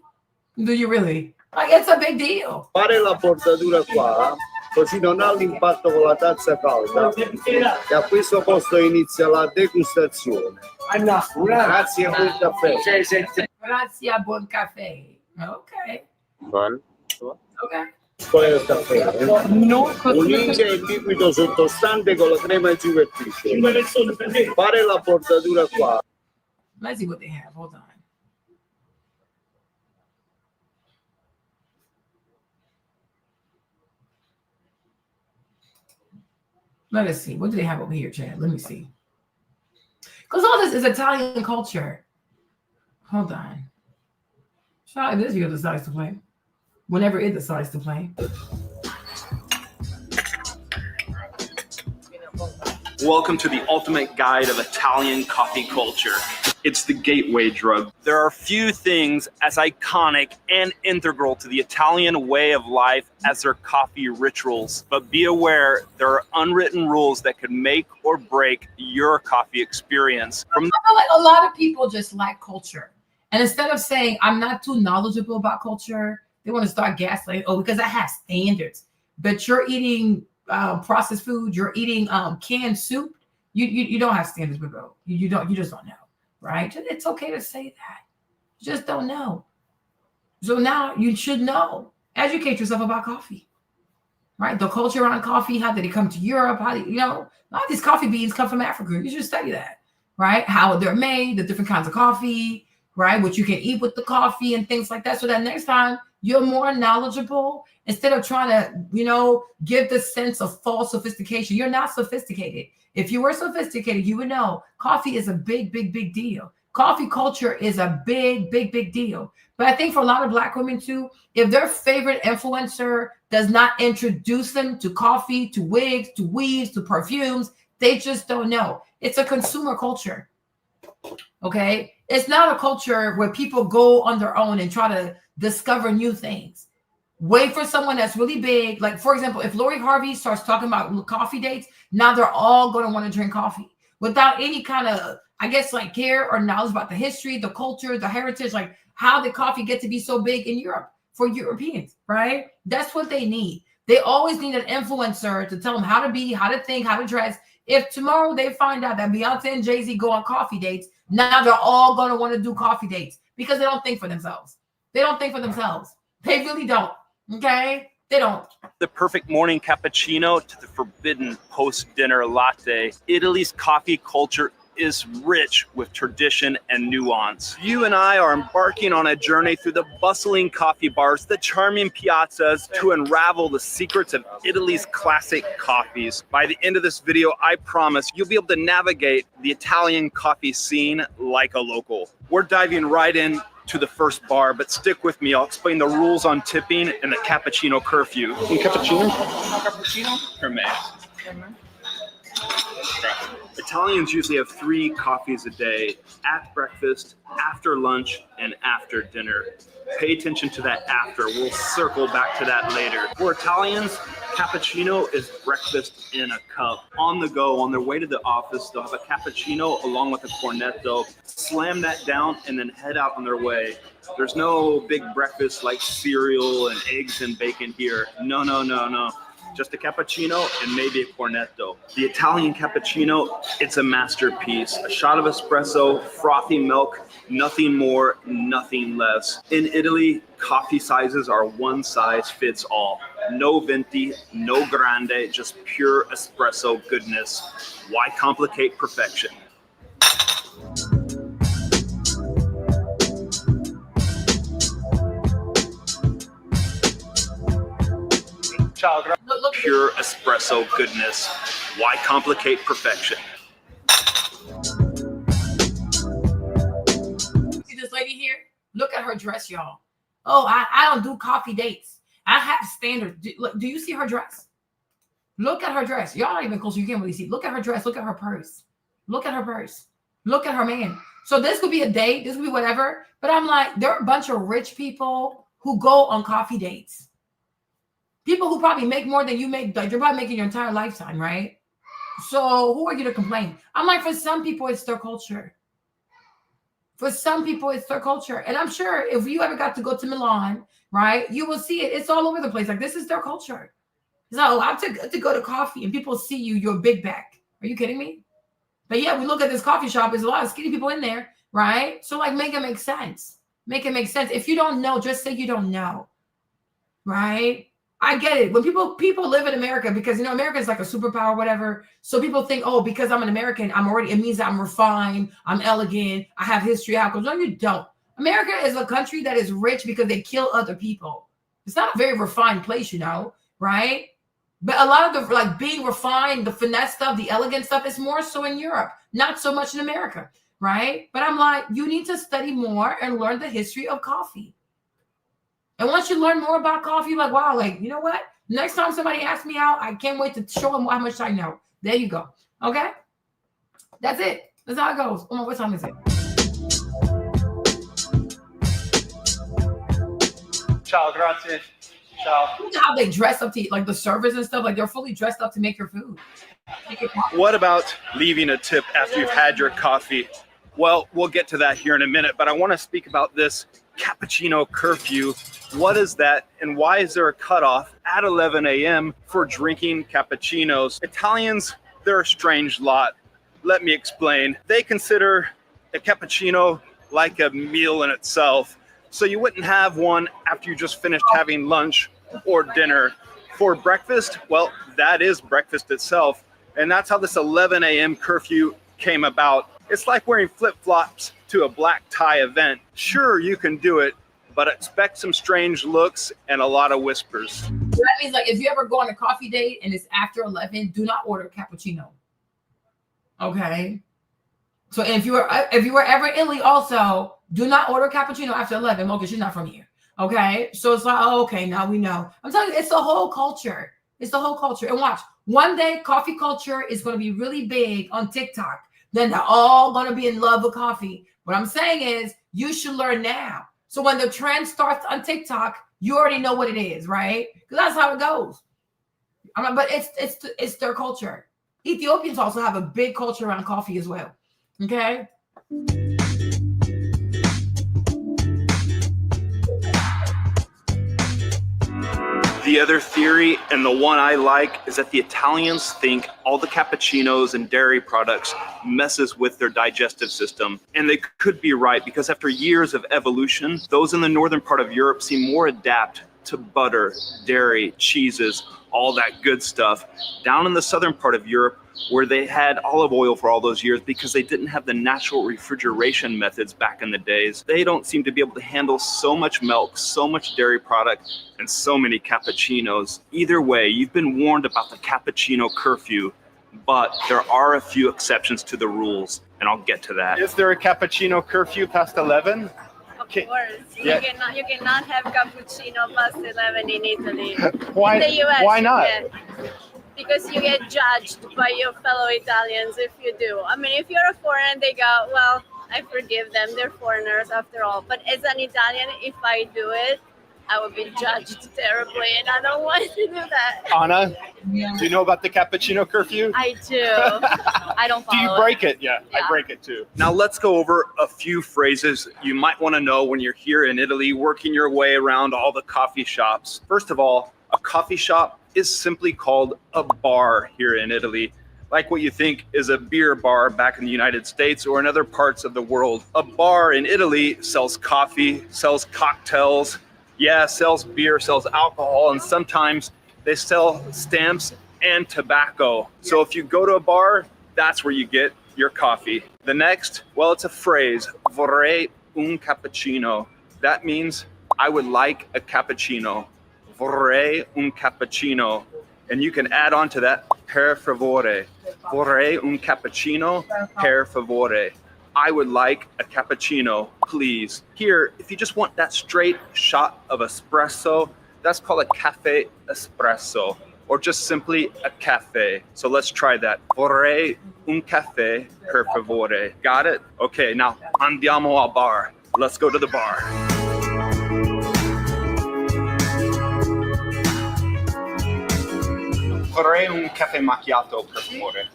Speaker 1: Do you really? Like, it's a big deal.
Speaker 11: Fare la bordatura qua, così non ha l'impatto con la tazza calda. E a questo punto inizia la degustazione. Grazie a buon caffè.
Speaker 1: Grazie a buon caffè. Okay.
Speaker 11: Buon.
Speaker 1: Okay.
Speaker 11: Qual è il caffè? Un India in liquido sottostante con la crema di superficie. Fare la bordatura qua.
Speaker 1: Let's see what they have. Hold on. Let us see. What do they have over here, Chad? Let me see. Because all this is Italian culture. Hold on. Shout out this video decides to play. Whenever it decides to play.
Speaker 12: Welcome to the ultimate guide of Italian coffee culture. It's the gateway drug. There are few things as iconic and integral to the Italian way of life as their coffee rituals. But be aware, there are unwritten rules that could make or break your coffee experience.
Speaker 1: I feel like a lot of people just lack culture. And instead of saying, I'm not too knowledgeable about culture, they want to start gaslighting, because I have standards. But you're eating processed food, you're eating canned soup, you don't have standards, bro. You just don't know. Right? It's okay to say that. You just don't know. So now you should know. Educate yourself about coffee. Right? The culture around coffee, how did it come to Europe? How did, a lot of these coffee beans come from Africa. You should study that. Right? How they're made, the different kinds of coffee, right? What you can eat with the coffee and things like that. So that next time you're more knowledgeable instead of trying to, give the sense of false sophistication. You're not sophisticated. If you were sophisticated, you would know coffee is a big, big, big deal. Coffee culture is a big, big, big deal. But I think for a lot of Black women too, if their favorite influencer does not introduce them to coffee, to wigs, to weaves, to perfumes, they just don't know. It's a consumer culture. Okay? It's not a culture where people go on their own and try to discover new things. Wait for someone that's really big. Like, for example, if Lori Harvey starts talking about coffee dates, now they're all going to want to drink coffee without any kind of, care or knowledge about the history, the culture, the heritage. Like, how did coffee get to be so big in Europe for Europeans, right? That's what they need. They always need an influencer to tell them how to be, how to think, how to dress. If tomorrow they find out that Beyonce and Jay-Z go on coffee dates, now they're all going to want to do coffee dates because they don't think for themselves. They don't think for themselves. They really don't. Okay? They don't.
Speaker 12: The perfect morning cappuccino to the forbidden post-dinner latte. Italy's coffee culture is rich with tradition and nuance. You and I are embarking on a journey through the bustling coffee bars, the charming piazzas, to unravel the secrets of Italy's classic coffees. By the end of this video, I promise you'll be able to navigate the Italian coffee scene like a local. We're diving right in to the first bar, but stick with me. I'll explain the rules on tipping and the cappuccino curfew.
Speaker 11: Cappuccino?
Speaker 12: For me. Italians usually have 3 coffees a day: at breakfast, after lunch, and after dinner. Pay attention to that after. We'll circle back to that later. For Italians, cappuccino is breakfast in a cup. On the go, on their way to the office, they'll have a cappuccino along with a cornetto, slam that down, and then head out on their way. There's no big breakfast like cereal and eggs and bacon here. No. Just a cappuccino and maybe a cornetto. The Italian cappuccino, it's a masterpiece. A shot of espresso, frothy milk, nothing more, nothing less. In Italy, coffee sizes are one size fits all. No venti, no grande, just pure espresso goodness. Why complicate perfection? Pure espresso goodness. Why complicate perfection?
Speaker 1: See this lady here? Look at her dress, y'all. Oh, I don't do coffee dates. I have standards. Do you see her dress? Look at her dress. Y'all not even close. You can't really see. Look at her dress. Look at her purse. Look at her purse. Look at her man. So this could be a date. This could be whatever. But I'm like, there are a bunch of rich people who go on coffee dates. People who probably make more than you make. Like, you're probably making your entire lifetime, right? So who are you to complain? I'm like, for some people, it's their culture. For some people, it's their culture. And I'm sure if you ever got to go to Milan, right, you will see it. It's all over the place. Like, this is their culture. So I'm to go to coffee and people see you, you're a big back. Are you kidding me? But yeah, we look at this coffee shop. There's a lot of skinny people in there, right? So like, make it make sense. Make it make sense. If you don't know, just say you don't know, right? I get it. When people live in America, because, you know, America is like a superpower, whatever. So people think, oh, because I'm an American, it means that I'm refined, I'm elegant, I have history outcomes. No, you don't. America is a country that is rich because they kill other people. It's not a very refined place, you know, right? But a lot of the, like, being refined, the finesse stuff, the elegant stuff is more so in Europe, not so much in America, right? But I'm like, you need to study more and learn the history of coffee. And once you learn more about coffee, like, wow, like, you know what? Next time somebody asks me out, I can't wait to show them how much I know. There you go. Okay? That's it. That's how it goes. Oh, what time is it?
Speaker 12: Ciao, grazie. Ciao.
Speaker 1: You know how they dress up to eat, like the servers and stuff? Like, they're fully dressed up to make your food.
Speaker 12: What about leaving a tip after you've had your coffee? Well, we'll get to that here in a minute, but I want to speak about this cappuccino curfew. What is that, and why is there a cutoff at 11 a.m. for drinking cappuccinos? Italians, they're a strange lot. Let me explain. They consider a cappuccino like a meal in itself. So you wouldn't have one after you just finished having lunch or dinner. For breakfast, well, that is breakfast itself. And that's how this 11 a.m. curfew came about. It's like wearing flip-flops to a black tie event. Sure, you can do it, but expect some strange looks and a lot of whispers.
Speaker 1: That means, like, if you ever go on a coffee date and it's after 11, do not order cappuccino. Okay? So if you were ever in Italy also, do not order cappuccino after 11. Well, because she's not from here. Okay? So it's like, oh, okay, now we know. I'm telling you, it's the whole culture. It's the whole culture. And watch, one day coffee culture is going to be really big on TikTok. Then they're all going to be in love with coffee. What I'm saying is, you should learn now. So when the trend starts on TikTok, you already know what it is, right? Because that's how it goes. But it's their culture. Ethiopians also have a big culture around coffee as well. Okay.
Speaker 12: The other theory, and the one I like, is that the Italians think all the cappuccinos and dairy products messes with their digestive system. And they could be right, because after years of evolution, those in the northern part of Europe seem more adapt to butter, dairy, cheeses, all that good stuff. Down in the southern part of Europe, where they had olive oil for all those years because they didn't have the natural refrigeration methods back in the days, they don't seem to be able to handle so much milk, so much dairy product, and so many cappuccinos. Either way, you've been warned about the cappuccino curfew, but there are a few exceptions to the rules, and I'll get to that. Is there a cappuccino curfew past 11?
Speaker 13: Of course. Yeah. You cannot have cappuccino past 11 in Italy.
Speaker 12: Why?
Speaker 13: In the US,
Speaker 12: why not?
Speaker 13: Because you get judged by your fellow Italians if you do. I mean, if you're a foreigner, they go, well, I forgive them. They're foreigners after all. But as an Italian, if I do it, I would be judged terribly, and I don't want to do that.
Speaker 12: Anna, do you know about the cappuccino curfew?
Speaker 13: I do. I don't follow
Speaker 12: Do you break it? Yeah, I break it too. Now let's go over a few phrases you might want to know when you're here in Italy, working your way around all the coffee shops. First of all, a coffee shop is simply called a bar here in Italy, like what you think is a beer bar back in the United States or in other parts of the world. A bar in Italy sells coffee, sells cocktails, sells beer, sells alcohol, and sometimes they sell stamps and tobacco. So if you go to a bar, that's where you get your coffee. The next, well, it's a phrase, vorrei un cappuccino. That means I would like a cappuccino. Vorrei un cappuccino. And you can add on to that, per favore. Vorrei un cappuccino, per favore. I would like a cappuccino, please. Here, if you just want that straight shot of espresso, that's called a cafe espresso, or just simply a cafe. So let's try that. Vorrei un caffè, per favore. Got it? Okay, now andiamo al bar. Let's go to the bar. Vorrei un caffè macchiato, per favore.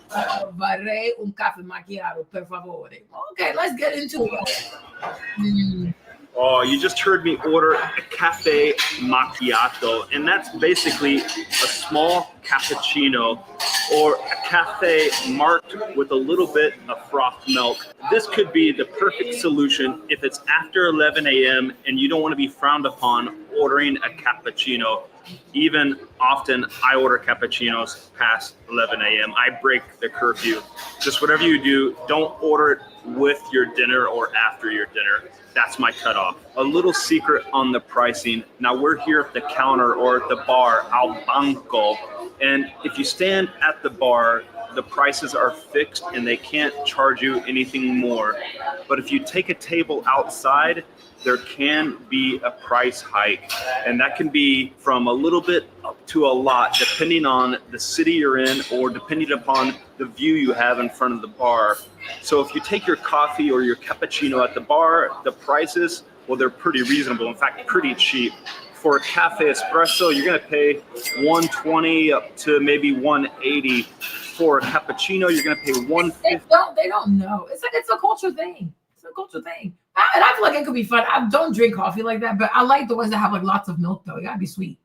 Speaker 1: Vorrei un caffè macchiato, per favore. Okay, let's get into it.
Speaker 12: Oh, you just heard me order a cafe macchiato, and that's basically a small cappuccino or a cafe marked with a little bit of froth milk. This could be the perfect solution if it's after 11 a.m. and you don't want to be frowned upon ordering a cappuccino. Even often, I order cappuccinos past 11 a.m. I break the curfew. Just whatever you do, don't order it with your dinner or after your dinner. That's my cutoff. A little secret on the pricing. Now we're here at the counter or at the bar, al banco. And if you stand at the bar, the prices are fixed and they can't charge you anything more. But if you take a table outside, there can be a price hike. And that can be from a little bit up to a lot, depending on the city you're in or depending upon the view you have in front of the bar. So if you take your coffee or your cappuccino at the bar, the prices, well, they're pretty reasonable. In fact, pretty cheap. For a cafe espresso, you're gonna pay $120 up to maybe $180. For a cappuccino, you're gonna pay $150.
Speaker 1: They don't know. It's a culture thing. It's a culture thing. And I feel like it could be fun. I don't drink coffee like that, but I like the ones that have like lots of milk though. It gotta be sweet,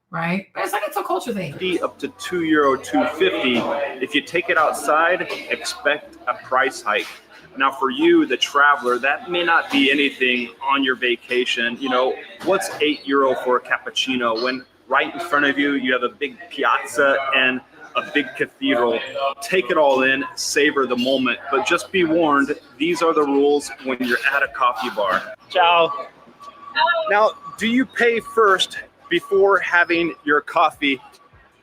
Speaker 1: right? But it's a culture thing.
Speaker 12: Up to €2, $2.50. If you take it outside, expect a price hike. Now for you, the traveler, that may not be anything on your vacation. You know, what's €8 for a cappuccino when right in front of you, you have a big piazza and a big cathedral? Take it all in, savor the moment, but just be warned, these are the rules when you're at a coffee bar. Ciao. Now, do you pay first before having your coffee?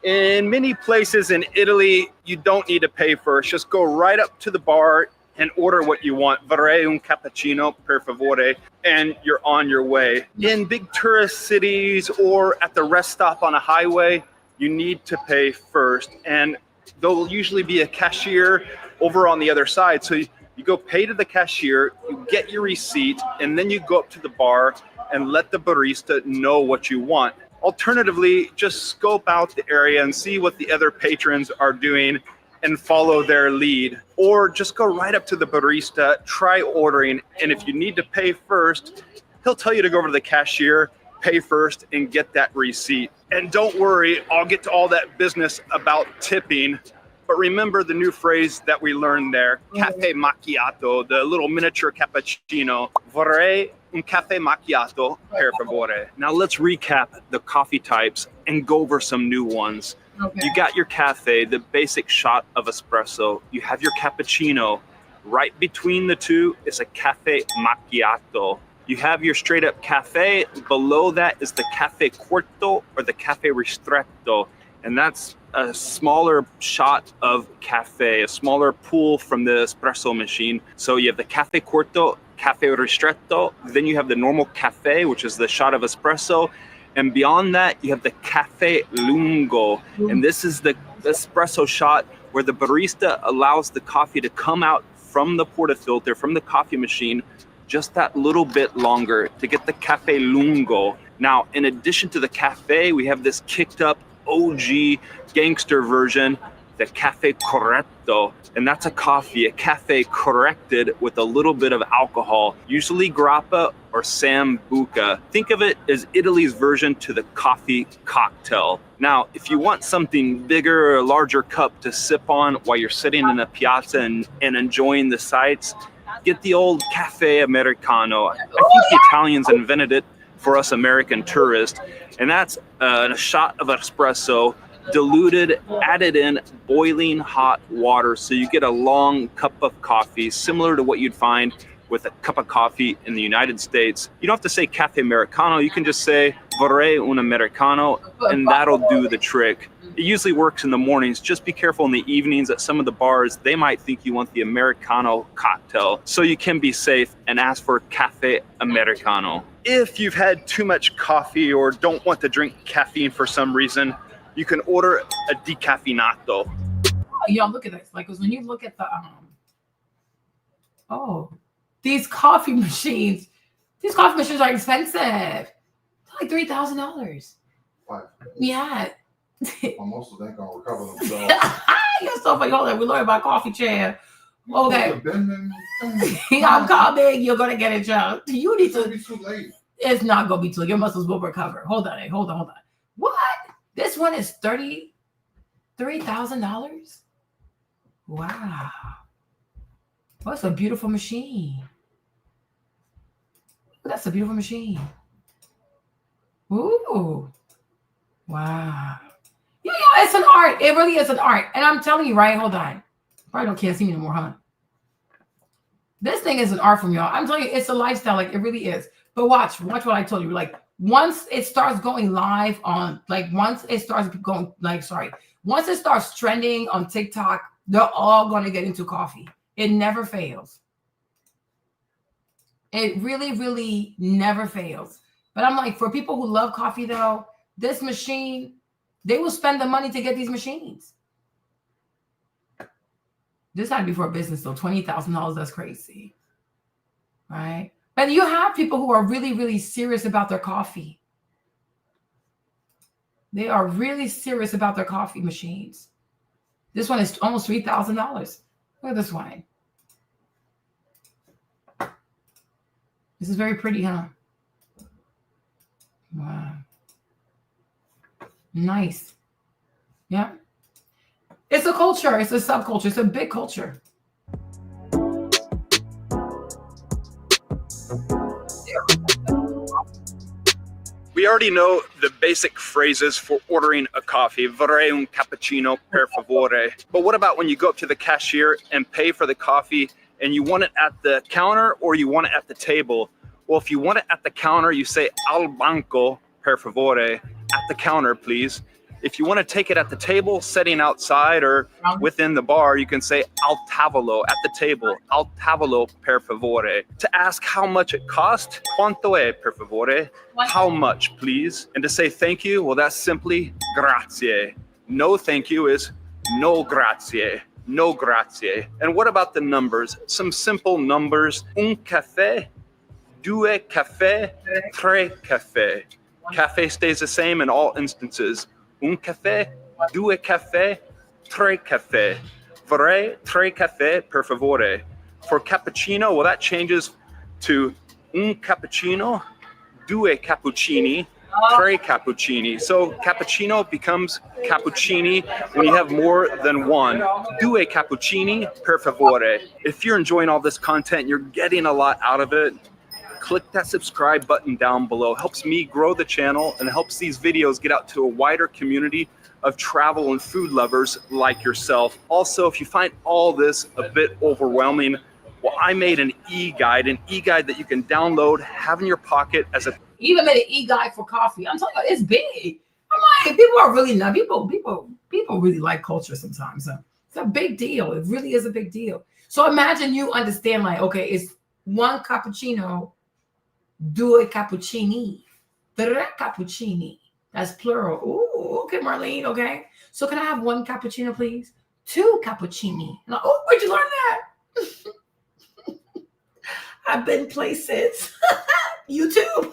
Speaker 12: In many places in Italy, you don't need to pay first. Just go right up to the bar and order what you want. Vorrei un cappuccino, per favore, and you're on your way. In big tourist cities or at the rest stop on a highway, you need to pay first. And there'll usually be a cashier over on the other side. So you go pay to the cashier, you get your receipt, and then you go up to the bar and let the barista know what you want. Alternatively, just scope out the area and see what the other patrons are doing and follow their lead. Or just go right up to the barista, try ordering, and if you need to pay first, he'll tell you to go over to the cashier, pay first, and get that receipt. And don't worry, I'll get to all that business about tipping, but remember the new phrase that we learned there, caffè macchiato, the little miniature cappuccino. Vorrei un caffè macchiato, per favore. Now let's recap the coffee types and go over some new ones. Okay. You got your cafe, the basic shot of espresso. You have your cappuccino. Right between the two is a cafe macchiato. You have your straight up cafe. Below that is the cafe corto or the cafe ristretto. And that's a smaller shot of cafe, a smaller pool from the espresso machine. So you have the cafe corto, cafe ristretto. Then you have the normal cafe, which is the shot of espresso. And beyond that, you have the cafe lungo. And this is the espresso shot where the barista allows the coffee to come out from the portafilter, from the coffee machine, just that little bit longer to get the cafe lungo. Now, in addition to the cafe, we have this kicked up OG gangster version, the cafe corretto. And that's a coffee, a cafe corrected with a little bit of alcohol, usually grappa or sambuca. Think of it as Italy's version to the coffee cocktail. Now, if you want something bigger or a larger cup to sip on while you're sitting in a piazza and enjoying the sights, get the old cafe americano. I think the Italians invented it for us American tourists. And that's a shot of espresso, diluted, added in boiling hot water. So you get a long cup of coffee, similar to what you'd find with a cup of coffee in the United States. You don't have to say cafe americano. You can just say vorrei un americano, and that'll do the trick. It usually works in the mornings. Just be careful in the evenings at some of the bars. They might think you want the Americano cocktail. So you can be safe and ask for cafe americano. If you've had too much coffee or don't want to drink caffeine for some reason, you can order a decaffeinato.
Speaker 1: Oh, y'all, look at this. Like, because when you look at the, these coffee machines are expensive. They're like $3,000. Yeah.
Speaker 14: Most of them gonna recover themselves.
Speaker 1: You're so funny. Hold on, we learned about coffee chair. Okay. I'm coming. You're gonna get it, Joe. You need to.
Speaker 14: It's too late.
Speaker 1: It's not gonna be too late. Your muscles will recover. Hold on. What? This one is $33,000. Wow. That's a beautiful machine. That's a beautiful machine. Ooh. Wow. Yeah, it's an art. It really is an art. And I'm telling you, right? Hold on. Probably can't see me anymore, huh? This thing is an art from y'all. I'm telling you, it's a lifestyle. Like, it really is. But watch what I told you. Like, once it starts going live on, like, once it starts trending on TikTok, they're all going to get into coffee. It never fails. It really, really never fails. But I'm like, for people who love coffee, though, this machine, they will spend the money to get these machines. This had to be for a business, though. $20,000, that's crazy. Right? But you have people who are really, really serious about their coffee. They are really serious about their coffee machines. This one is almost $3,000. Look at this one. This is very pretty, huh? Wow. Nice. Yeah. It's a culture. It's a subculture. It's a big culture.
Speaker 12: We already know the basic phrases for ordering a coffee. Vorrei un cappuccino, per favore. But what about when you go up to the cashier and pay for the coffee and you want it at the counter or you want it at the table? Well, if you want it at the counter, you say al banco, per favore, at the counter, please. If you want to take it at the table, sitting outside or within the bar, you can say al tavolo, at the table, al tavolo, per favore. To ask how much it cost, quanto è, per favore? How much, please? And to say thank you, well, that's simply grazie. No thank you is no grazie. No grazie. And what about the numbers? Some simple numbers. Un caffè, due caffè, tre caffè. Cafe stays the same in all instances. Un caffè, due caffè, tre caffè. Vorrei tre caffè, per favore. For cappuccino, well, that changes to un cappuccino, due cappuccini, tre cappuccini. So cappuccino becomes cappuccini when you have more than one. Due cappuccini, per favore. If you're enjoying all this content, you're getting a lot out of it, click that subscribe button down below. Helps me grow the channel and helps these videos get out to a wider community of travel and food lovers like yourself. Also, if you find all this a bit overwhelming, well, I made an e-guide that you can download, have in your pocket as a...
Speaker 1: Even made an e-guide for coffee. I'm telling you, it's big. I'm like, people are really not, people really like culture sometimes. So it's a big deal. It really is a big deal. So imagine you understand, like, okay, it's one cappuccino, due cappuccini, tre cappuccini. That's plural. Ooh, okay, Marlene, okay. So can I have one cappuccino, please? Two cappuccini. Like, oh, where'd you learn that? I've been places. YouTube.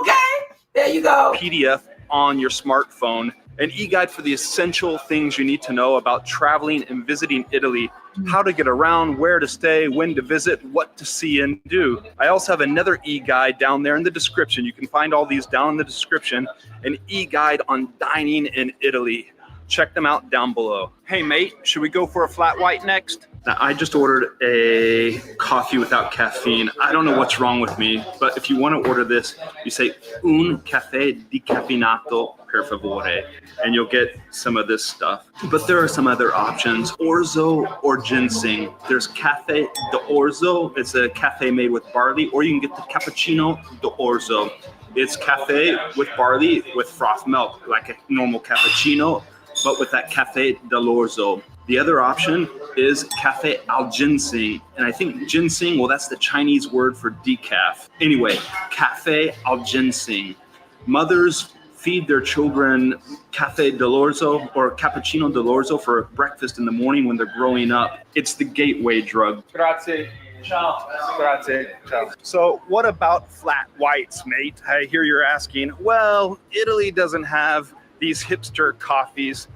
Speaker 1: Okay, there you go.
Speaker 12: PDF on your smartphone, an e-guide for the essential things you need to know about traveling and visiting Italy, how to get around, where to stay, when to visit, what to see and do. I also have another e-guide down there in the description. You can find all these down in the description, an e-guide on dining in Italy. Check them out down below. Hey mate, should we go for a flat white next? Now, I just ordered a coffee without caffeine. I don't know what's wrong with me, but if you want to order this, you say un caffè decaffeinato per favore, and you'll get some of this stuff. But there are some other options, orzo or ginseng. There's caffè d'orzo. It's a cafe made with barley, or you can get the cappuccino d'orzo. It's cafe with barley with froth milk, like a normal cappuccino, but with that caffè dell'orzo. The other option is cafe al ginseng. And I think ginseng, well, that's the Chinese word for decaf. Anyway, cafe al ginseng. Mothers feed their children cafe dell'orzo or cappuccino dell'orzo for breakfast in the morning when they're growing up. It's the gateway drug. Grazie. Ciao. Grazie. Ciao. So what about flat whites, mate? I hear you're asking. Well, Italy doesn't have these hipster coffees.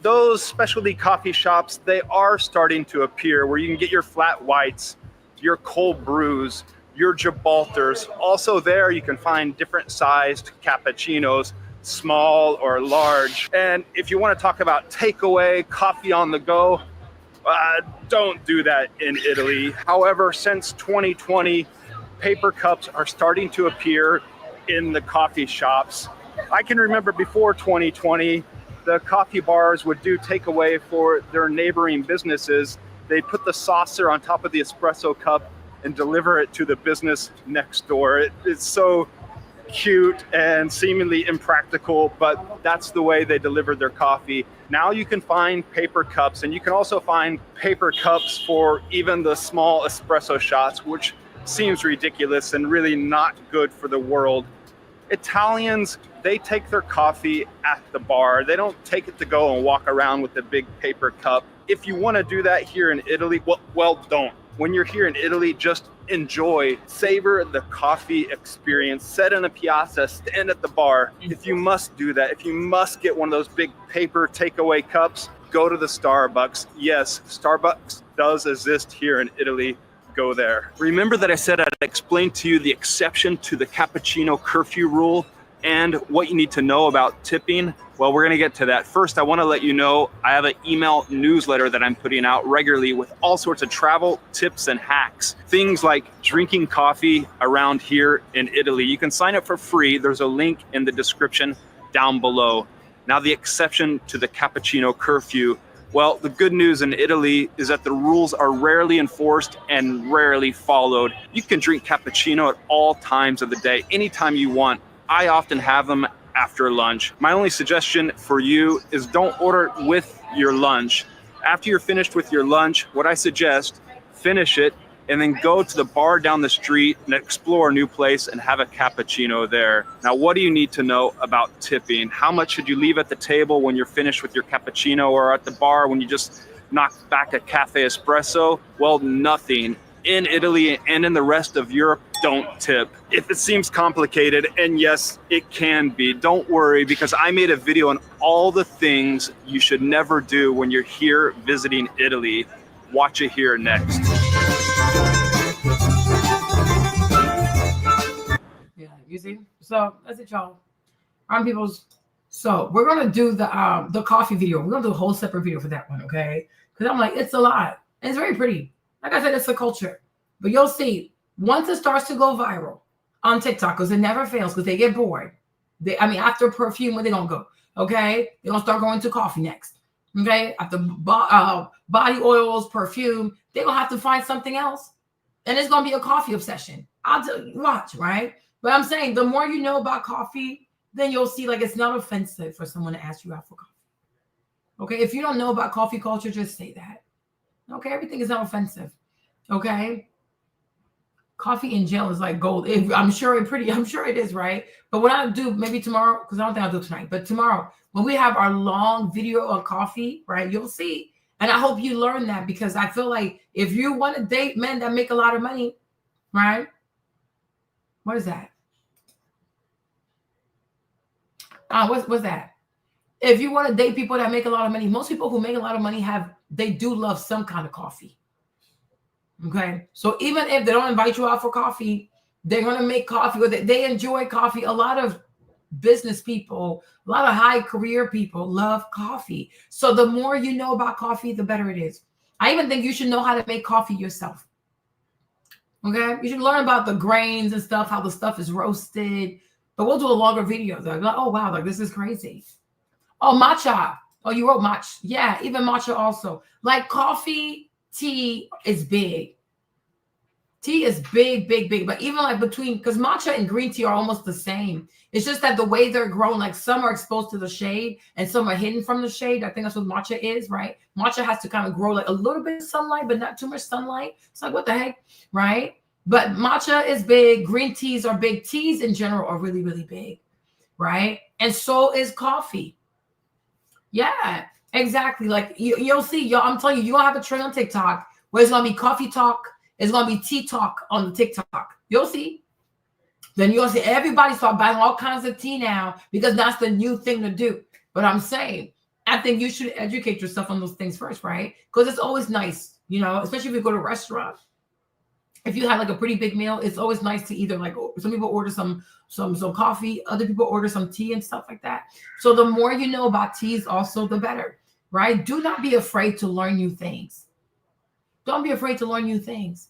Speaker 12: Those specialty coffee shops, they are starting to appear where you can get your flat whites, your cold brews, your Gibraltars. Also there you can find different sized cappuccinos, small or large. And if you want to talk about takeaway, coffee on the go, don't do that in Italy. However, since 2020, paper cups are starting to appear in the coffee shops. I can remember before 2020, the coffee bars would do takeaway for their neighboring businesses. They'd put the saucer on top of the espresso cup and deliver it to the business next door. It's so cute and seemingly impractical, but that's the way they delivered their coffee. Now you can find paper cups, and you can also find paper cups for even the small espresso shots, which seems ridiculous and really not good for the world. Italians, they take their coffee at the bar. They don't take it to go and walk around with a big paper cup. If you want to do that here in Italy, well, don't. When you're here in Italy, just enjoy, savor the coffee experience. Sit in a piazza, stand at the bar. If you must do that, if you must get one of those big paper takeaway cups, go to the Starbucks. Yes, Starbucks does exist here in Italy. Go there. Remember that I said I'd explain to you the exception to the cappuccino curfew rule and what you need to know about tipping. Well, we're gonna get to that. First, I wanna let you know I have an email newsletter that I'm putting out regularly with all sorts of travel tips and hacks. Things like drinking coffee around here in Italy. You can sign up for free. There's a link in the description down below. Now, the exception to the cappuccino curfew. Well, the good news in Italy is that the rules are rarely enforced and rarely followed. You can drink cappuccino at all times of the day, anytime you want. I often have them after lunch. My only suggestion for you is don't order it with your lunch. After you're finished with your lunch, what I suggest, finish it and then go to the bar down the street and explore a new place and have a cappuccino there. Now, what do you need to know about tipping? How much should you leave at the table when you're finished with your cappuccino, or at the bar when you just knock back a cafe espresso? Well, nothing. In Italy and in the rest of Europe, don't tip. If it seems complicated, and yes, it can be, don't worry, because I made a video on all the things you should never do when you're here visiting Italy. Watch it here next.
Speaker 1: Yeah, you see? So that's it, y'all. So we're gonna do the coffee video. We're gonna do a whole separate video for that one, okay? Because I'm like, it's a lot. And it's very pretty. Like I said, it's a culture. But you'll see, once it starts to go viral on TikTok, because it never fails, because they get bored. After perfume, where they gonna go? Okay? They're gonna start going to coffee next. Okay? After body oils, perfume, they're gonna have to find something else. And it's gonna be a coffee obsession. Watch, right? But I'm saying the more you know about coffee, then you'll see like it's not offensive for someone to ask you out for coffee. Okay? If you don't know about coffee culture, just say that. Okay, everything is not offensive. Okay, coffee in jail is like gold. I'm sure it is, right? But what I do maybe tomorrow, because I don't think I'll do it tonight, but tomorrow when we have our long video on coffee, right? You'll see, and I hope you learn that, because I feel like if you want to date men that make a lot of money, right? What is that? What's that? If you want to date people that make a lot of money, most people who make a lot of money they do love some kind of coffee. Okay. So even if they don't invite you out for coffee, they're going to make coffee, or they enjoy coffee. A lot of business people, a lot of high career people love coffee. So the more you know about coffee, the better it is. I even think you should know how to make coffee yourself. Okay. You should learn about the grains and stuff, how the stuff is roasted. But we'll do a longer video. Like, oh, wow, like this is crazy. Oh, matcha. Oh, you wrote matcha. Yeah, even matcha also. Like coffee, tea is big. Tea is big, big, big. But even like because matcha and green tea are almost the same. It's just that the way they're grown, like some are exposed to the shade and some are hidden from the shade. I think that's what matcha is, right? Matcha has to kind of grow like a little bit of sunlight, but not too much sunlight. It's like, what the heck, right? But matcha is big. Green teas are big. Teas in general are really, really big, right? And so is coffee. Yeah, exactly. Like you'll see, y'all. I'm telling you, you'll have a trend on TikTok where it's gonna be coffee talk, it's gonna be tea talk on the TikTok. You'll see. Then you'll see everybody start buying all kinds of tea now because that's the new thing to do. But I'm saying, I think you should educate yourself on those things first, right? Because it's always nice, you know, especially if you go to a restaurant. If you have like a pretty big meal, it's always nice to either like some people order some coffee, other people order some tea and stuff like that. So the more you know about teas, also the better, right? Do not be afraid to learn new things. Don't be afraid to learn new things.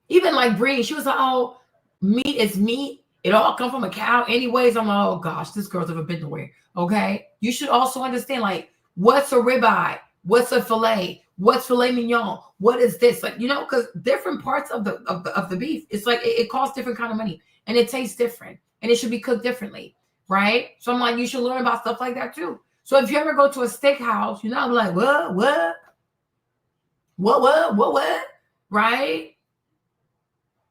Speaker 1: Even like Bree, she was like, "Oh, meat is meat. It all comes from a cow, anyways." I'm like, "Oh gosh, this girl's ever been nowhere." Okay, you should also understand like what's a ribeye, what's a fillet. What's filet mignon? What is this? Like, you know, because different parts of the beef, it's like it costs different kind of money and it tastes different and it should be cooked differently, right? So I'm like, you should learn about stuff like that too. So if you ever go to a steakhouse, you're not like, what, right?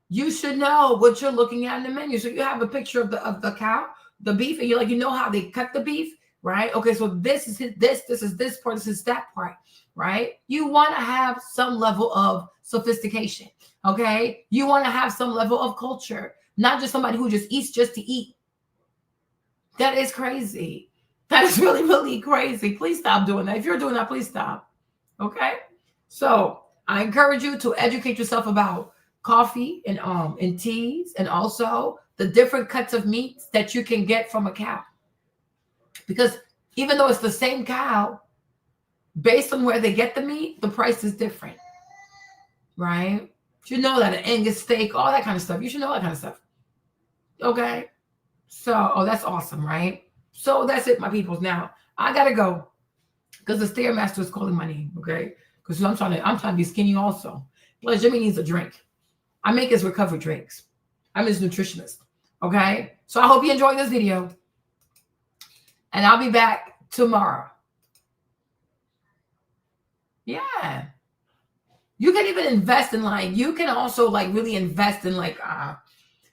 Speaker 1: You should know what you're looking at in the menu. So you have a picture of the cow, the beef, and you're like, you know how they cut the beef, right? Okay, so this is this part, this is that part. Right? You want to have some level of sophistication. Okay. You want to have some level of culture, not just somebody who just eats just to eat. That is crazy. That is really, really crazy. Please stop doing that. If you're doing that, please stop. Okay. So I encourage you to educate yourself about coffee and teas, and also the different cuts of meats that you can get from a cow. Because even though it's the same cow, based on where they get the meat, the price is different, right? You should know that an Angus steak, all that kind of stuff. You should know that kind of stuff. Okay. So, oh, that's awesome, right? So that's it, my peoples. Now I gotta go because the Stairmaster is calling my name. Okay, because I'm trying to be skinny also. Plus, Jimmy needs a drink. I make his recovery drinks. I'm his nutritionist. Okay. So I hope you enjoyed this video, and I'll be back tomorrow. Yeah. You can even invest in you can also really invest in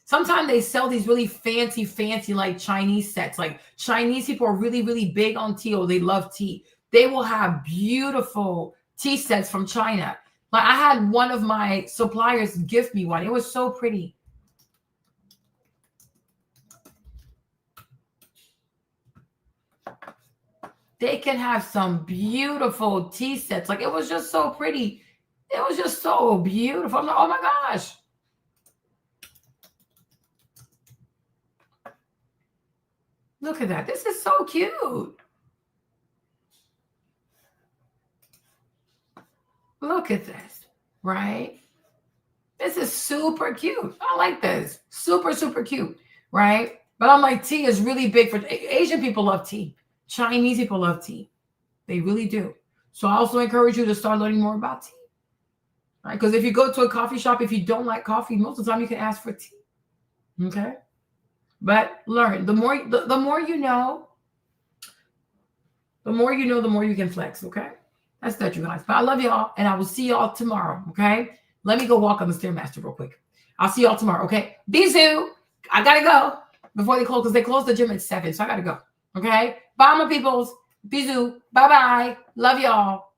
Speaker 1: sometimes they sell these really fancy like Chinese sets. Like Chinese people are really, really big on tea, or they love tea. They will have beautiful tea sets from China. Like I had one of my suppliers gift me one. It was so pretty. They can have some beautiful tea sets. Like it was just so pretty. It was just so beautiful. I'm like, oh my gosh. Look at that. This is so cute. Look at this, right? This is super cute. I like this. Super, super cute, right? But I'm like, tea is really big for Asian people love tea. Chinese people love tea. They really do. So I also encourage you to start learning more about tea. Right? Because if you go to a coffee shop, if you don't like coffee, most of the time you can ask for tea. Okay? But learn. The more you know, the more you can flex. Okay? That's that, you guys. But I love y'all, and I will see y'all tomorrow. Okay? Let me go walk on the Stairmaster real quick. I'll see y'all tomorrow. Okay? Bisous. I gotta go before they close, because they close the gym at 7, so I gotta go. Okay? Bye, my peoples. Bisous. Bye-bye. Love y'all.